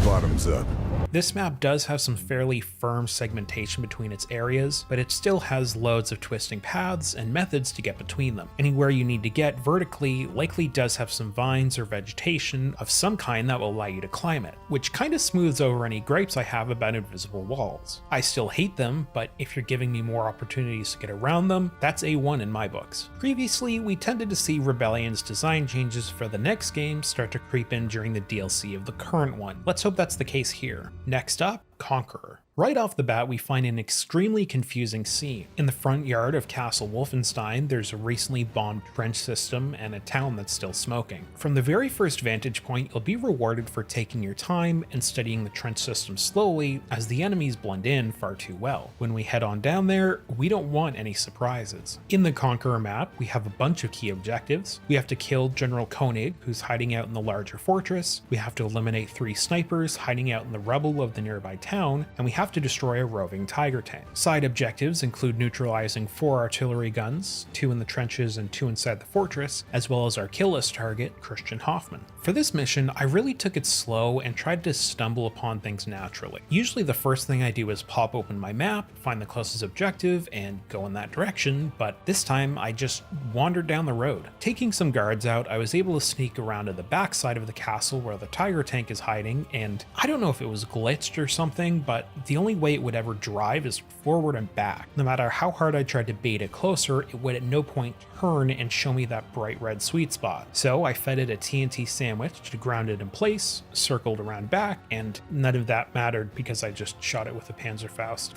Bottoms up. This map does have some fairly firm segmentation between its areas, but it still has loads of twisting paths and methods to get between them. Anywhere you need to get vertically likely does have some vines or vegetation of some kind that will allow you to climb it, which kind of smooths over any gripes I have about invisible walls. I still hate them, but if you're giving me more opportunities to get around them, that's A1 in my books. Previously, we tended to see Rebellion's design changes for the next game start to creep in during the DLC of the current one. Let's hope that's the case here. Next up, Conqueror. Right off the bat, we find an extremely confusing scene. In the front yard of Castle Wolfenstein, there's a recently bombed trench system and a town that's still smoking. From the very first vantage point, you'll be rewarded for taking your time and studying the trench system slowly, as the enemies blend in far too well. When we head on down there, we don't want any surprises. In the Conqueror map, we have a bunch of key objectives. We have to kill General Koenig, who's hiding out in the larger fortress. We have to eliminate 3 snipers hiding out in the rubble of the nearby town, and we have to destroy a roving Tiger tank. Side objectives include neutralizing 4 artillery guns, 2 in the trenches and 2 inside the fortress, as well as our kill list target, Christian Hoffman. For this mission, I really took it slow and tried to stumble upon things naturally. Usually the first thing I do is pop open my map, find the closest objective, and go in that direction, but this time I just wandered down the road. Taking some guards out, I was able to sneak around to the back side of the castle where the Tiger tank is hiding, and I don't know if it was glitched or something, but the only way it would ever drive is forward and back. No matter how hard I tried to bait it closer, it would at no point turn and show me that bright red sweet spot. So I fed it a TNT sandwich to ground it in place, circled around back, and none of that mattered because I just shot it with a Panzerfaust.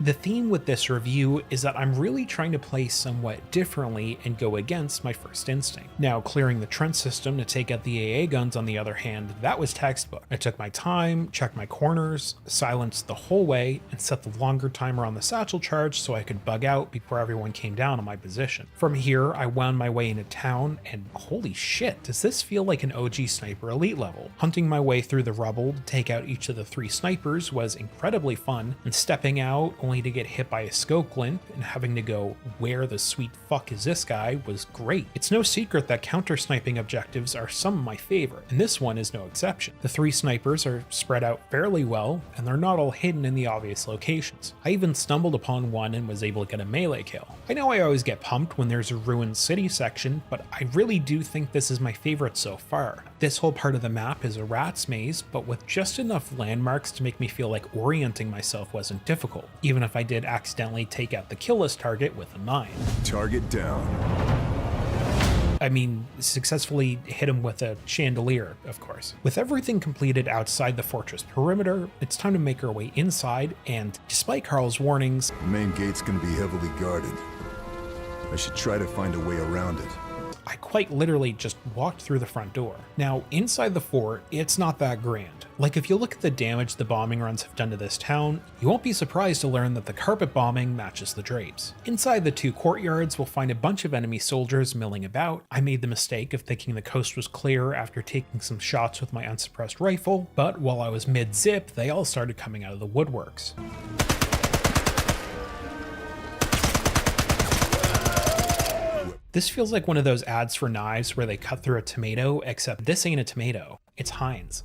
The theme with this review is that I'm really trying to play somewhat differently and go against my first instinct. Now, clearing the trench system to take out the AA guns on the other hand, that was textbook. I took my time, checked my corners, silenced the whole way, and set the longer timer on the satchel charge so I could bug out before everyone came down on my position. From here, I wound my way into town, and holy shit, does this feel like an OG Sniper Elite level. Hunting my way through the rubble to take out each of the 3 snipers was incredibly fun, and stepping out only to get hit by a scope glint and having to go, where the sweet fuck is this guy, was great. It's no secret that counter-sniping objectives are some of my favorite, and this one is no exception. The 3 snipers are spread out fairly well, and they're not all hidden in the obvious locations. I even stumbled upon one and was able to get a melee kill. I know I always get pumped when there's a ruined city section, but I really do think this is my favorite so far. This whole part of the map is a rat's maze, but with just enough landmarks to make me feel like orienting myself wasn't difficult, even if I did accidentally take out the kill list target with a mine. Target down. I mean, successfully hit him with a chandelier, of course. With everything completed outside the fortress perimeter, it's time to make our way inside, and despite Carl's warnings, the main gate's gonna be heavily guarded. I should try to find a way around it. I quite literally just walked through the front door. Now, inside the fort, it's not that grand. Like, if you look at the damage the bombing runs have done to this town, you won't be surprised to learn that the carpet bombing matches the drapes. Inside the 2 courtyards, we'll find a bunch of enemy soldiers milling about. I made the mistake of thinking the coast was clear after taking some shots with my unsuppressed rifle, but while I was mid-zip, they all started coming out of the woodworks. This feels like one of those ads for knives where they cut through a tomato, except this ain't a tomato, it's Heinz.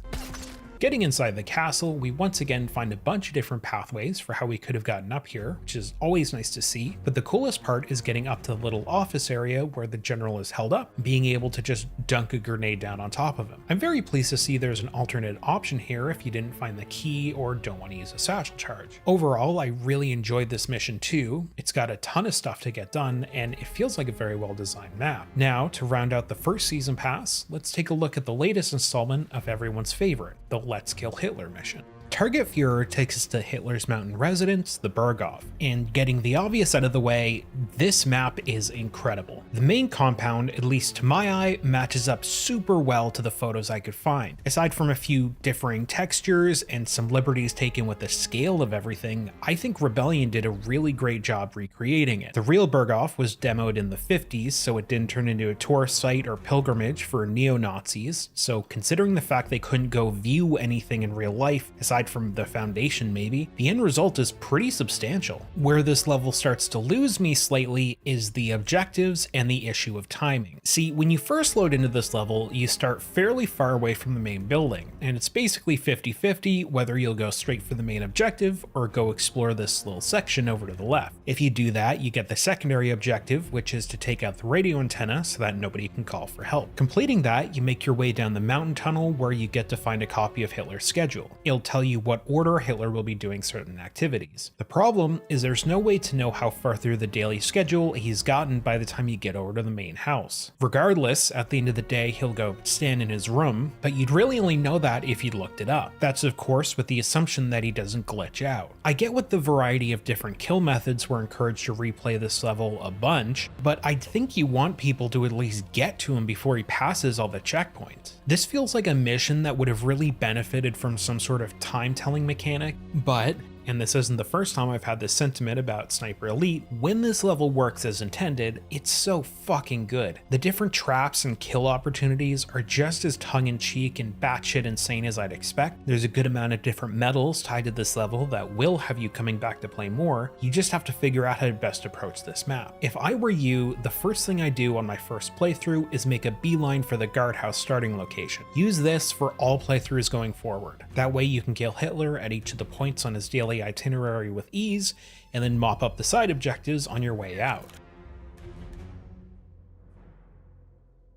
Getting inside the castle, we once again find a bunch of different pathways for how we could have gotten up here, which is always nice to see, but the coolest part is getting up to the little office area where the general is held up, being able to just dunk a grenade down on top of him. I'm very pleased to see there's an alternate option here if you didn't find the key or don't want to use a satchel charge. Overall, I really enjoyed this mission too. It's got a ton of stuff to get done, and it feels like a very well designed map. Now, to round out the first season pass, let's take a look at the latest installment of everyone's favorite, the Let's Kill Hitler mission. Target Führer takes us to Hitler's mountain residence, the Berghof, and getting the obvious out of the way, this map is incredible. The main compound, at least to my eye, matches up super well to the photos I could find. Aside from a few differing textures and some liberties taken with the scale of everything, I think Rebellion did a really great job recreating it. The real Berghof was demoed in the 50s, so it didn't turn into a tourist site or pilgrimage for neo-Nazis, so considering the fact they couldn't go view anything in real life, aside from the foundation maybe, the end result is pretty substantial. Where this level starts to lose me slightly is the objectives and the issue of timing. See, when you first load into this level, you start fairly far away from the main building, and it's basically 50-50 whether you'll go straight for the main objective or go explore this little section over to the left. If you do that, you get the secondary objective, which is to take out the radio antenna so that nobody can call for help. Completing that, you make your way down the mountain tunnel where you get to find a copy of Hitler's schedule. It'll tell you what order Hitler will be doing certain activities. The problem is there's no way to know how far through the daily schedule he's gotten by the time you get over to the main house. Regardless, at the end of the day, he'll go stand in his room, but you'd really only know that if you'd looked it up. That's of course with the assumption that he doesn't glitch out. I get with the variety of different kill methods we're encouraged to replay this level a bunch, but I think you want people to at least get to him before he passes all the checkpoints. This feels like a mission that would have really benefited from some sort of time-telling mechanic, but, and this isn't the first time I've had this sentiment about Sniper Elite, when this level works as intended, it's so fucking good. The different traps and kill opportunities are just as tongue-in-cheek and batshit insane as I'd expect. There's a good amount of different medals tied to this level that will have you coming back to play more. You just have to figure out how to best approach this map. If I were you, the first thing I do on my first playthrough is make a beeline for the guardhouse starting location. Use this for all playthroughs going forward. That way you can kill Hitler at each of the points on his daily itinerary with ease, and then mop up the side objectives on your way out.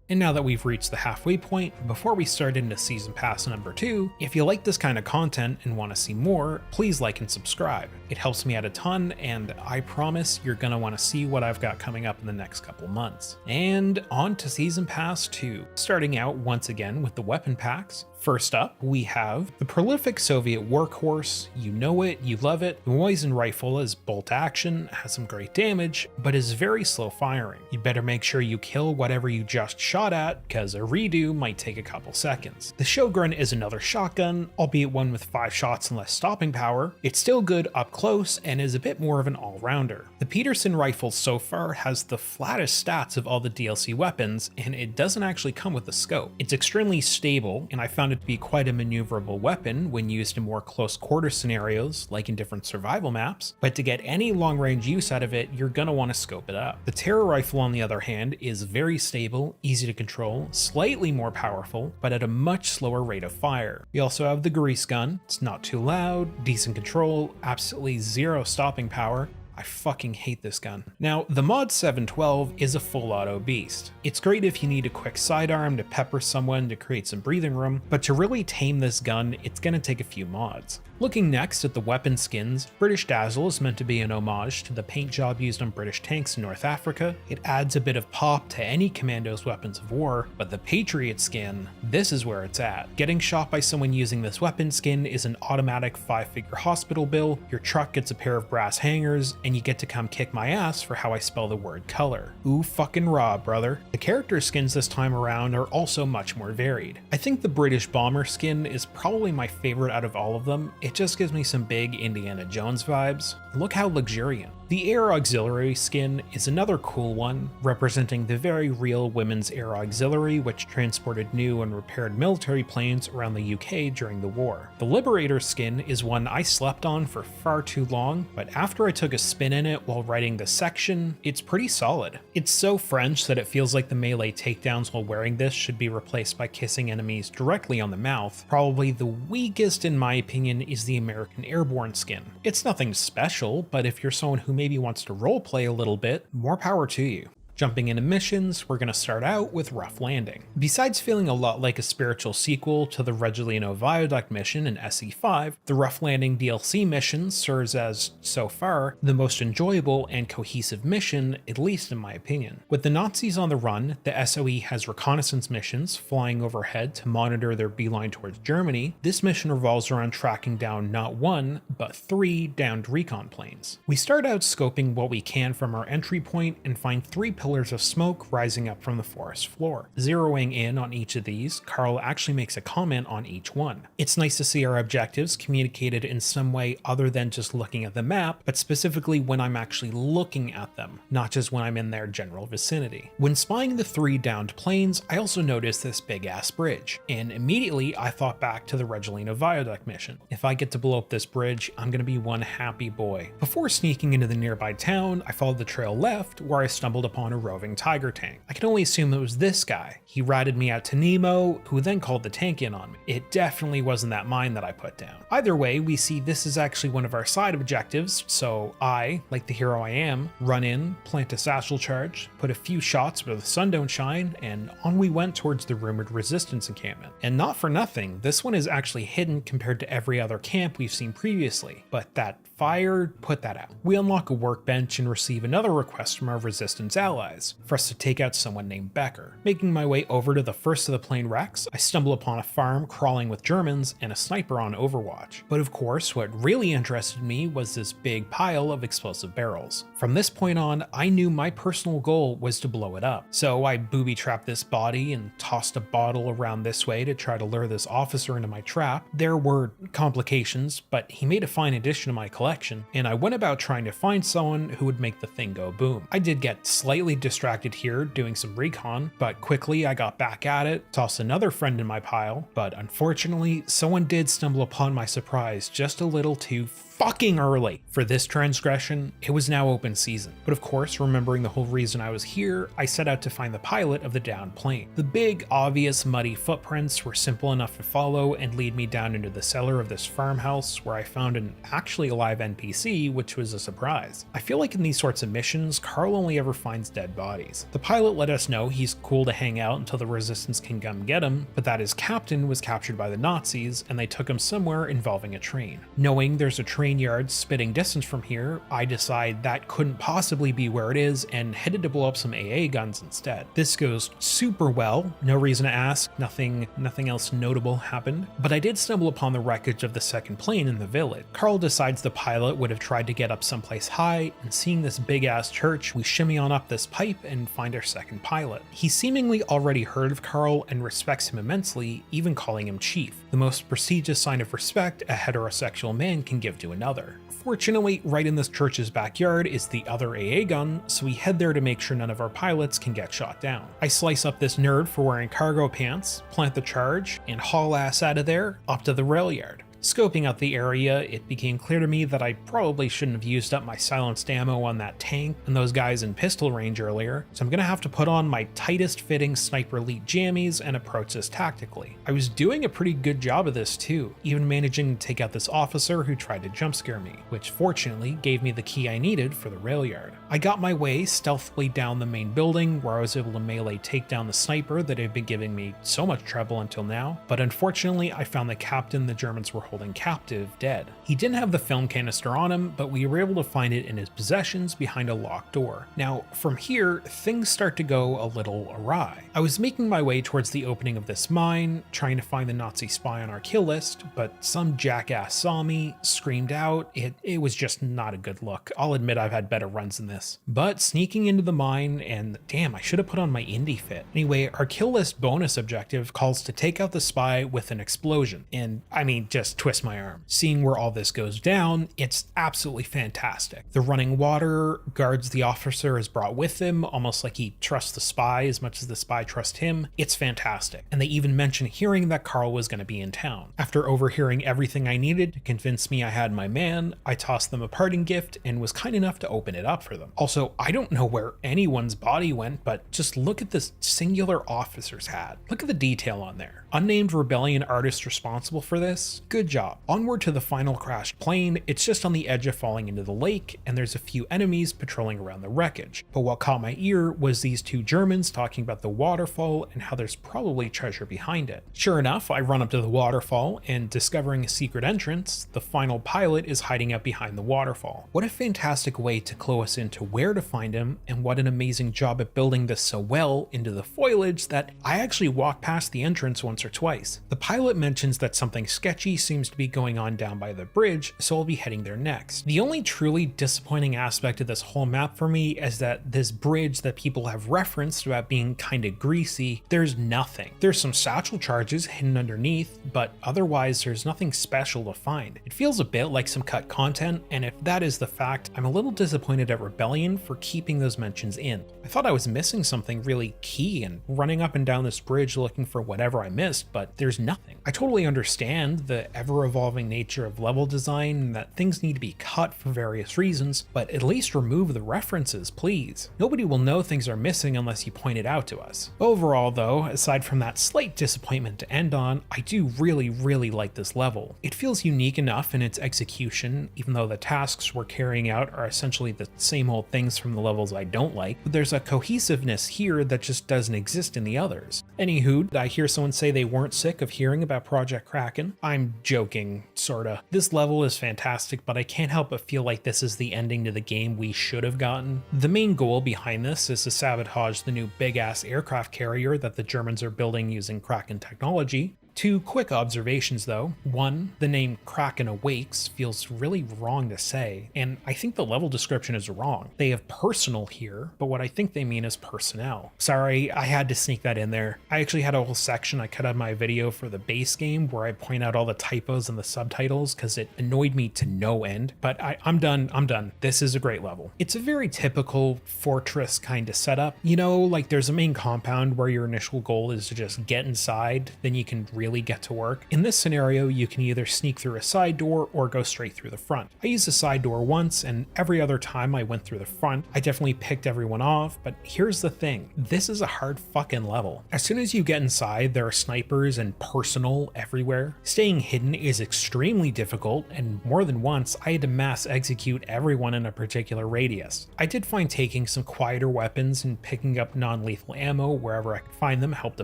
And now that we've reached the halfway point, before we start into Season Pass number 2, if you like this kind of content and want to see more, please like and subscribe. It helps me out a ton, and I promise you're going to want to see what I've got coming up in the next couple months. And on to Season Pass 2, starting out once again with the weapon packs. First up, we have the prolific Soviet workhorse. You know it, you love it. The Mosin rifle is bolt action, has some great damage, but is very slow firing. You'd better make sure you kill whatever you just shot shot at, because a redo might take a couple seconds. The Shogun is another shotgun, albeit one with 5 shots and less stopping power. It's still good up close and is a bit more of an all-rounder. The Peterson rifle so far has the flattest stats of all the DLC weapons, and it doesn't actually come with a scope. It's extremely stable, and I found it to be quite a maneuverable weapon when used in more close quarter scenarios, like in different survival maps, but to get any long range use out of it, you're gonna want to scope it up. The Terror rifle, on the other hand, is very stable, easy to control, slightly more powerful, but at a much slower rate of fire. We also have the Grease gun. It's not too loud, decent control, absolutely zero stopping power. I fucking hate this gun. Now, the Mod 712 is a full auto beast. It's great if you need a quick sidearm to pepper someone to create some breathing room, but to really tame this gun, it's gonna take a few mods. Looking next at the weapon skins, British Dazzle is meant to be an homage to the paint job used on British tanks in North Africa. It adds a bit of pop to any commando's weapons of war, but the Patriot skin, this is where it's at. Getting shot by someone using this weapon skin is an automatic 5-figure hospital bill, your truck gets a pair of brass hangers, and you get to come kick my ass for how I spell the word color. Ooh fucking raw, brother. The character skins this time around are also much more varied. I think the British bomber skin is probably my favorite out of all of them. It just gives me some big Indiana Jones vibes. Look how luxuriant. The Air Auxiliary skin is another cool one, representing the very real Women's Air Auxiliary, which transported new and repaired military planes around the UK during the war. The Liberator skin is one I slept on for far too long, but after I took a spin in it while writing the section, it's pretty solid. It's so French that it feels like the melee takedowns while wearing this should be replaced by kissing enemies directly on the mouth. Probably the weakest in my opinion is the American Airborne skin. It's nothing special, but if you're someone who maybe wants to roleplay a little bit, more power to you. Jumping into missions, we're going to start out with Rough Landing. Besides feeling a lot like a spiritual sequel to the Regolino Viaduct mission in SE5, the Rough Landing DLC mission serves as, so far, the most enjoyable and cohesive mission, at least in my opinion. With the Nazis on the run, the SOE has reconnaissance missions flying overhead to monitor their beeline towards Germany. This mission revolves around tracking down not 1, but 3 downed recon planes. We start out scoping what we can from our entry point and find 3 pillars of smoke rising up from the forest floor. Zeroing in on each of these, Carl actually makes a comment on each one. It's nice to see our objectives communicated in some way other than just looking at the map, but specifically when I'm actually looking at them, not just when I'm in their general vicinity. When spying the 3 downed planes, I also noticed this big ass bridge, and immediately I thought back to the Regolino Viaduct mission. If I get to blow up this bridge, I'm gonna be one happy boy. Before sneaking into the nearby town, I followed the trail left, where I stumbled upon a roving Tiger tank. I can only assume it was this guy. He ratted me out to Nemo, who then called the tank in on me. It definitely wasn't that mine that I put down. Either way, we see this is actually one of our side objectives, so I, like the hero I am, run in, plant a satchel charge, put a few shots where the sun don't shine, and on we went towards the rumored resistance encampment. And not for nothing, this one is actually hidden compared to every other camp we've seen previously, but that fire put that out. We unlock a workbench and receive another request from our resistance allies for us to take out someone named Becker. Making my way over to the first of the plane wrecks, I stumble upon a farm crawling with Germans and a sniper on Overwatch. But of course, what really interested me was this big pile of explosive barrels. From this point on, I knew my personal goal was to blow it up. So I booby-trapped this body and tossed a bottle around this way to try to lure this officer into my trap. There were complications, but he made a fine addition to my collection, and I went about trying to find someone who would make the thing go boom. I did get slightly distracted here doing some recon, but quickly I got back at it, tossed another friend in my pile, but unfortunately someone did stumble upon my surprise just a little too fucking early. For this transgression, it was now open season. But of course, remembering the whole reason I was here, I set out to find the pilot of the downed plane. The big, obvious, muddy footprints were simple enough to follow and lead me down into the cellar of this farmhouse where I found an actually alive NPC, which was a surprise. I feel like in these sorts of missions, Carl only ever finds dead bodies. The pilot let us know he's cool to hang out until the resistance can come get him, but that his captain was captured by the Nazis and they took him somewhere involving a train. Knowing there's a train terrain yards spitting distance from here, I decide that couldn't possibly be where it is and headed to blow up some AA guns instead. This goes super well, no reason to ask, nothing else notable happened, but I did stumble upon the wreckage of the second plane in the village. Carl decides the pilot would have tried to get up someplace high, and seeing this big ass church, we shimmy on up this pipe and find our second pilot. He seemingly already heard of Carl and respects him immensely, even calling him chief, the most prestigious sign of respect a heterosexual man can give to another. Fortunately, right in this church's backyard is the other AA gun, so we head there to make sure none of our pilots can get shot down. I slice up this nerd for wearing cargo pants, plant the charge, and haul ass out of there up to the rail yard. Scoping out the area, it became clear to me that I probably shouldn't have used up my silenced ammo on that tank and those guys in pistol range earlier, so I'm gonna have to put on my tightest fitting Sniper Elite jammies and approach this tactically. I was doing a pretty good job of this too, even managing to take out this officer who tried to jump scare me, which fortunately gave me the key I needed for the rail yard. I got my way stealthily down the main building where I was able to melee take down the sniper that had been giving me so much trouble until now, but unfortunately I found the captain the Germans were holding captive dead. He didn't have the film canister on him, but we were able to find it in his possessions behind a locked door. Now, from here, things start to go a little awry. I was making my way towards the opening of this mine, trying to find the Nazi spy on our kill list, but some jackass saw me, screamed out. It was just not a good look. I'll admit I've had better runs than this. But sneaking into the mine, and damn, I should have put on my indie fit. Anyway, our kill list bonus objective calls to take out the spy with an explosion, and I mean, just twist my arm. Seeing where all this goes down, it's absolutely fantastic. The running water guards the officer has brought with him, almost like he trusts the spy as much as the spy trusts him. It's fantastic. And they even mention hearing that Carl was going to be in town. After overhearing everything I needed to convince me I had my man, I tossed them a parting gift and was kind enough to open it up for them. Also, I don't know where anyone's body went, but just look at this singular officer's hat. Look at the detail on there. Unnamed rebellion artist responsible for this? Good job. Onward to the final crashed plane, it's just on the edge of falling into the lake, and there's a few enemies patrolling around the wreckage. But what caught my ear was these two Germans talking about the waterfall and how there's probably treasure behind it. Sure enough, I run up to the waterfall, and discovering a secret entrance, the final pilot is hiding out behind the waterfall. What a fantastic way to clue us into where to find him, and what an amazing job at building this so well into the foliage that I actually walked past the entrance once or twice. The pilot mentions that something sketchy seems to be going on down by the bridge, so I'll be heading there next. The only truly disappointing aspect of this whole map for me is that this bridge that people have referenced about being kinda greasy, there's nothing. There's some satchel charges hidden underneath, but otherwise there's nothing special to find. It feels a bit like some cut content, and if that is the fact, I'm a little disappointed at Rebellion for keeping those mentions in. I thought I was missing something really key and running up and down this bridge looking for whatever I missed, but there's nothing. I totally understand the ever-evolving nature of level design and that things need to be cut for various reasons, but at least remove the references, please. Nobody will know things are missing unless you point it out to us. Overall though, aside from that slight disappointment to end on, I do really like this level. It feels unique enough in its execution, even though the tasks we're carrying out are essentially the same old things from the levels I don't like, but there's a cohesiveness here that just doesn't exist in the others. Anywho, I hear someone say they weren't sick of hearing about Project Kraken. I'm joking, sorta. This level is fantastic, but I can't help but feel like this is the ending to the game we should have gotten. The main goal behind this is to sabotage the new big-ass aircraft carrier that the Germans are building using Kraken technology. Two quick observations though. One, the name Kraken Awakes feels really wrong to say, and I think the level description is wrong. They have personal here, but what I think they mean is personnel. Sorry, I had to sneak that in there. I actually had a whole section I cut out of my video for the base game where I point out all the typos in the subtitles because it annoyed me to no end, but I'm done. This is a great level. It's a very typical fortress kind of setup. You know, like there's a main compound where your initial goal is to just get inside, then you can really get to work. In this scenario, you can either sneak through a side door or go straight through the front. I used the side door once, and every other time I went through the front, I definitely picked everyone off, but here's the thing. This is a hard fucking level. As soon as you get inside, there are snipers and personal everywhere. Staying hidden is extremely difficult, and more than once, I had to mass execute everyone in a particular radius. I did find taking some quieter weapons and picking up non-lethal ammo wherever I could find them helped a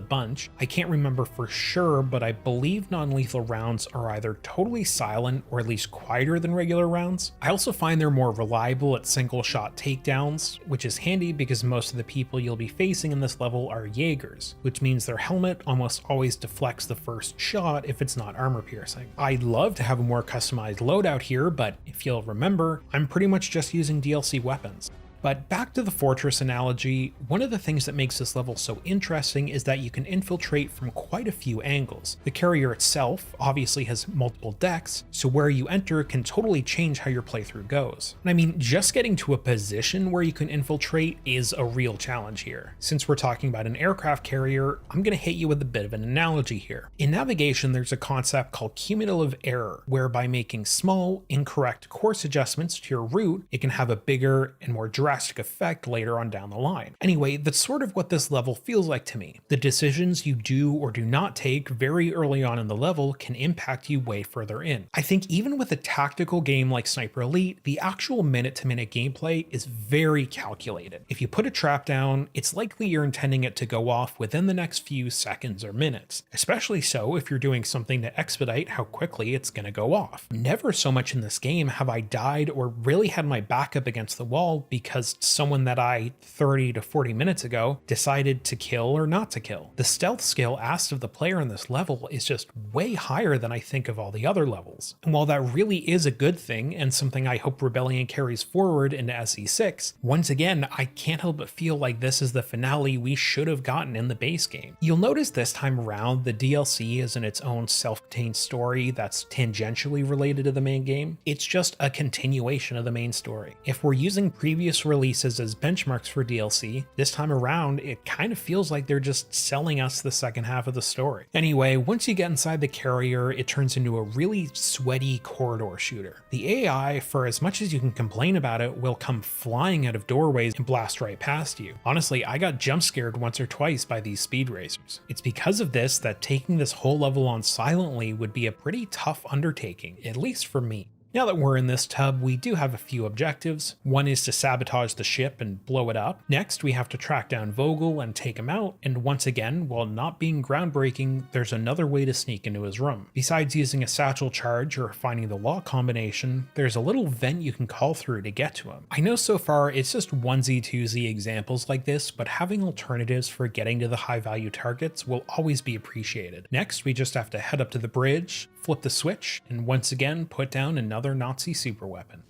bunch. I can't remember for sure, but I believe non-lethal rounds are either totally silent or at least quieter than regular rounds. I also find they're more reliable at single shot takedowns, which is handy because most of the people you'll be facing in this level are Jaegers, which means their helmet almost always deflects the first shot if it's not armor piercing. I'd love to have a more customized loadout here, but if you'll remember, I'm pretty much just using DLC weapons. But back to the fortress analogy, one of the things that makes this level so interesting is that you can infiltrate from quite a few angles. The carrier itself obviously has multiple decks, so where you enter can totally change how your playthrough goes. And I mean, just getting to a position where you can infiltrate is a real challenge here. Since we're talking about an aircraft carrier, I'm going to hit you with a bit of an analogy here. In navigation, there's a concept called cumulative error, where by making small, incorrect course adjustments to your route, it can have a bigger and more drastic effect later on down the line. Anyway, that's sort of what this level feels like to me. The decisions you do or do not take very early on in the level can impact you way further in. I think even with a tactical game like Sniper Elite, the actual minute-to-minute gameplay is very calculated. If you put a trap down, it's likely you're intending it to go off within the next few seconds or minutes, especially so if you're doing something to expedite how quickly it's going to go off. Never so much in this game have I died or really had my back up against the wall because someone that I 30 to 40 minutes ago decided to kill or not to kill. The stealth skill asked of the player in this level is just way higher than I think of all the other levels. And while that really is a good thing and something I hope Rebellion carries forward into SE6, once again, I can't help but feel like this is the finale we should have gotten in the base game. You'll notice this time around, the DLC isn't its own self-contained story that's tangentially related to the main game. It's just a continuation of the main story. If we're using previous releases as benchmarks for DLC, this time around it kind of feels like they're just selling us the second half of the story. Anyway, once you get inside the carrier, it turns into a really sweaty corridor shooter. The AI, for as much as you can complain about it, will come flying out of doorways and blast right past you. Honestly, I got jump scared once or twice by these speed racers. It's because of this that taking this whole level on silently would be a pretty tough undertaking, at least for me. Now that we're in this tub, we do have a few objectives. One is to sabotage the ship and blow it up. Next, we have to track down Vogel and take him out. And once again, while not being groundbreaking, there's another way to sneak into his room. Besides using a satchel charge or finding the lock combination, there's a little vent you can call through to get to him. I know so far it's just onesie-twosie examples like this, but having alternatives for getting to the high-value targets will always be appreciated. Next, we just have to head up to the bridge, flip the switch, and once again put down another Nazi superweapon.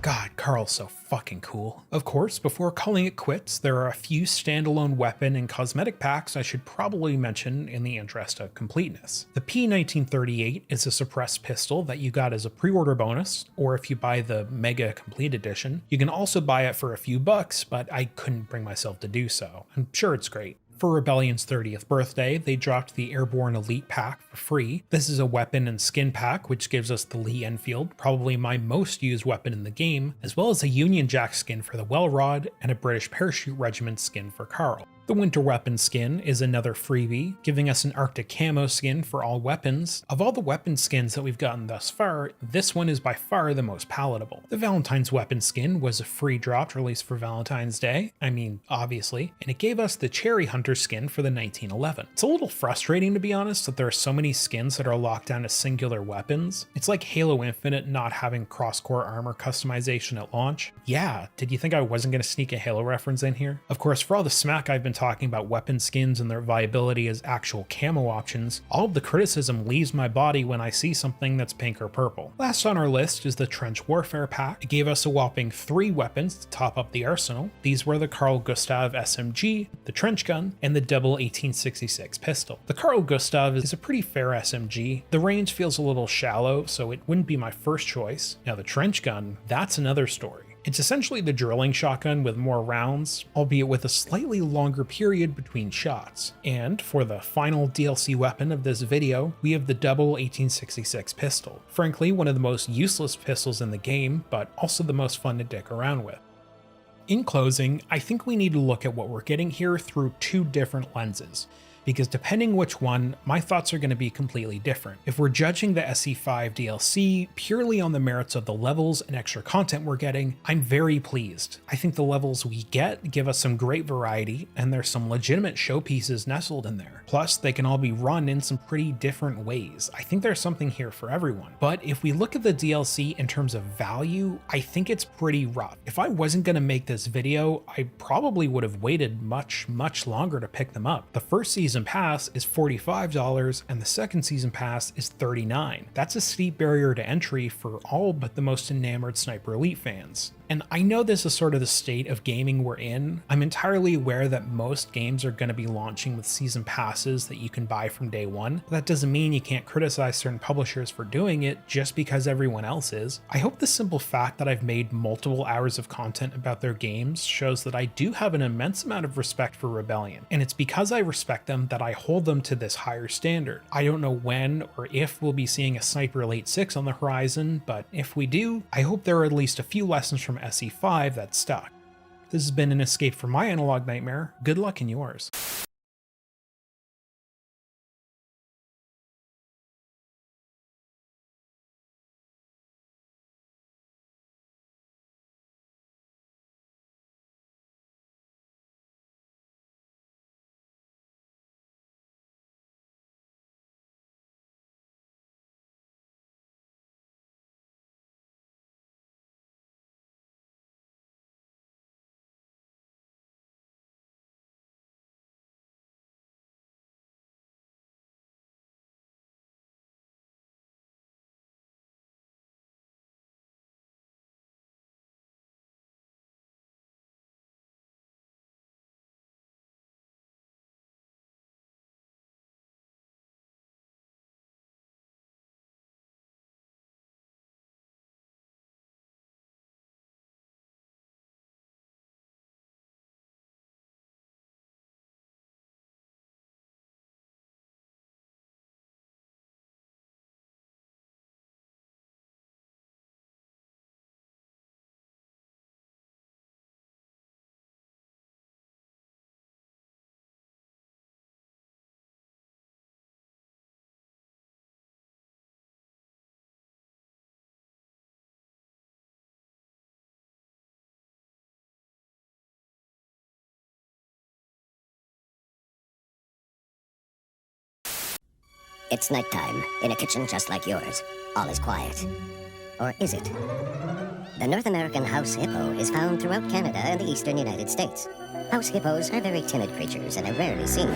God, Carl's so fucking cool. Of course, before calling it quits, there are a few standalone weapon and cosmetic packs I should probably mention in the interest of completeness. The P1938 is a suppressed pistol that you got as a pre-order bonus, or if you buy the Mega Complete Edition, you can also buy it for a few bucks, but I couldn't bring myself to do so. I'm sure it's great. For Rebellion's 30th birthday, they dropped the Airborne Elite pack for free. This is a weapon and skin pack which gives us the Lee Enfield, probably my most used weapon in the game, as well as a Union Jack skin for the Welrod and a British Parachute Regiment skin for Carl. The Winter Weapon skin is another freebie, giving us an Arctic camo skin for all weapons. Of all the weapon skins that we've gotten thus far, this one is by far the most palatable. The Valentine's Weapon skin was a free drop release for Valentine's Day, I mean, obviously, and it gave us the Cherry Hunter skin for the 1911. It's a little frustrating, to be honest, that there are so many skins that are locked down to singular weapons. It's like Halo Infinite not having cross-core armor customization at launch. Yeah, did you think I wasn't going to sneak a Halo reference in here? Of course, for all the smack I've been talking about weapon skins and their viability as actual camo options, all of the criticism leaves my body when I see something that's pink or purple. Last on our list is the Trench Warfare pack. It gave us a whopping 3 weapons to top up the arsenal. These were the Carl Gustav SMG, the trench gun, and the double 1866 pistol. The Carl Gustav is a pretty fair SMG. The range feels a little shallow, so it wouldn't be my first choice. Now the trench gun, that's another story. It's essentially the drilling shotgun with more rounds, albeit with a slightly longer period between shots. And for the final DLC weapon of this video, we have the double 1866 pistol. Frankly, one of the most useless pistols in the game, but also the most fun to dick around with. In closing, I think we need to look at what we're getting here through 2 different lenses. because depending which one, my thoughts are going to be completely different. If we're judging the SE5 DLC purely on the merits of the levels and extra content we're getting, I'm very pleased. I think the levels we get give us some great variety, and there's some legitimate showpieces nestled in there. Plus, they can all be run in some pretty different ways. I think there's something here for everyone. But if we look at the DLC in terms of value, I think it's pretty rough. If I wasn't going to make this video, I probably would have waited much longer to pick them up. The first season pass is $45 and the second season pass is $39. That's a steep barrier to entry for all but the most enamored Sniper Elite fans. And I know this is sort of the state of gaming we're in. I'm entirely aware that most games are going to be launching with season passes that you can buy from day one. But that doesn't mean you can't criticize certain publishers for doing it just because everyone else is. I hope the simple fact that I've made multiple hours of content about their games shows that I do have an immense amount of respect for Rebellion. And it's because I respect them that I hold them to this higher standard. I don't know when or if we'll be seeing a Sniper Elite 6 on the horizon, but if we do, I hope there are at least a few lessons from SE5 that stuck. This has been an escape from my analog nightmare. Good luck in yours. It's nighttime, in a kitchen just like yours. All is quiet. Or is it? The North American house hippo is found throughout Canada and the eastern United States. House hippos are very timid creatures and are rarely seen,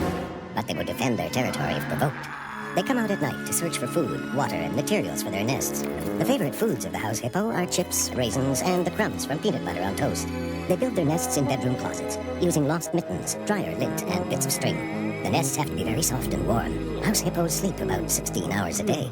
but they will defend their territory if provoked. They come out at night to search for food, water, and materials for their nests. The favorite foods of the house hippo are chips, raisins, and the crumbs from peanut butter on toast. They build their nests in bedroom closets, using lost mittens, dryer lint, and bits of string. The nests have to be very soft and warm. House hippos sleep about 16 hours a day.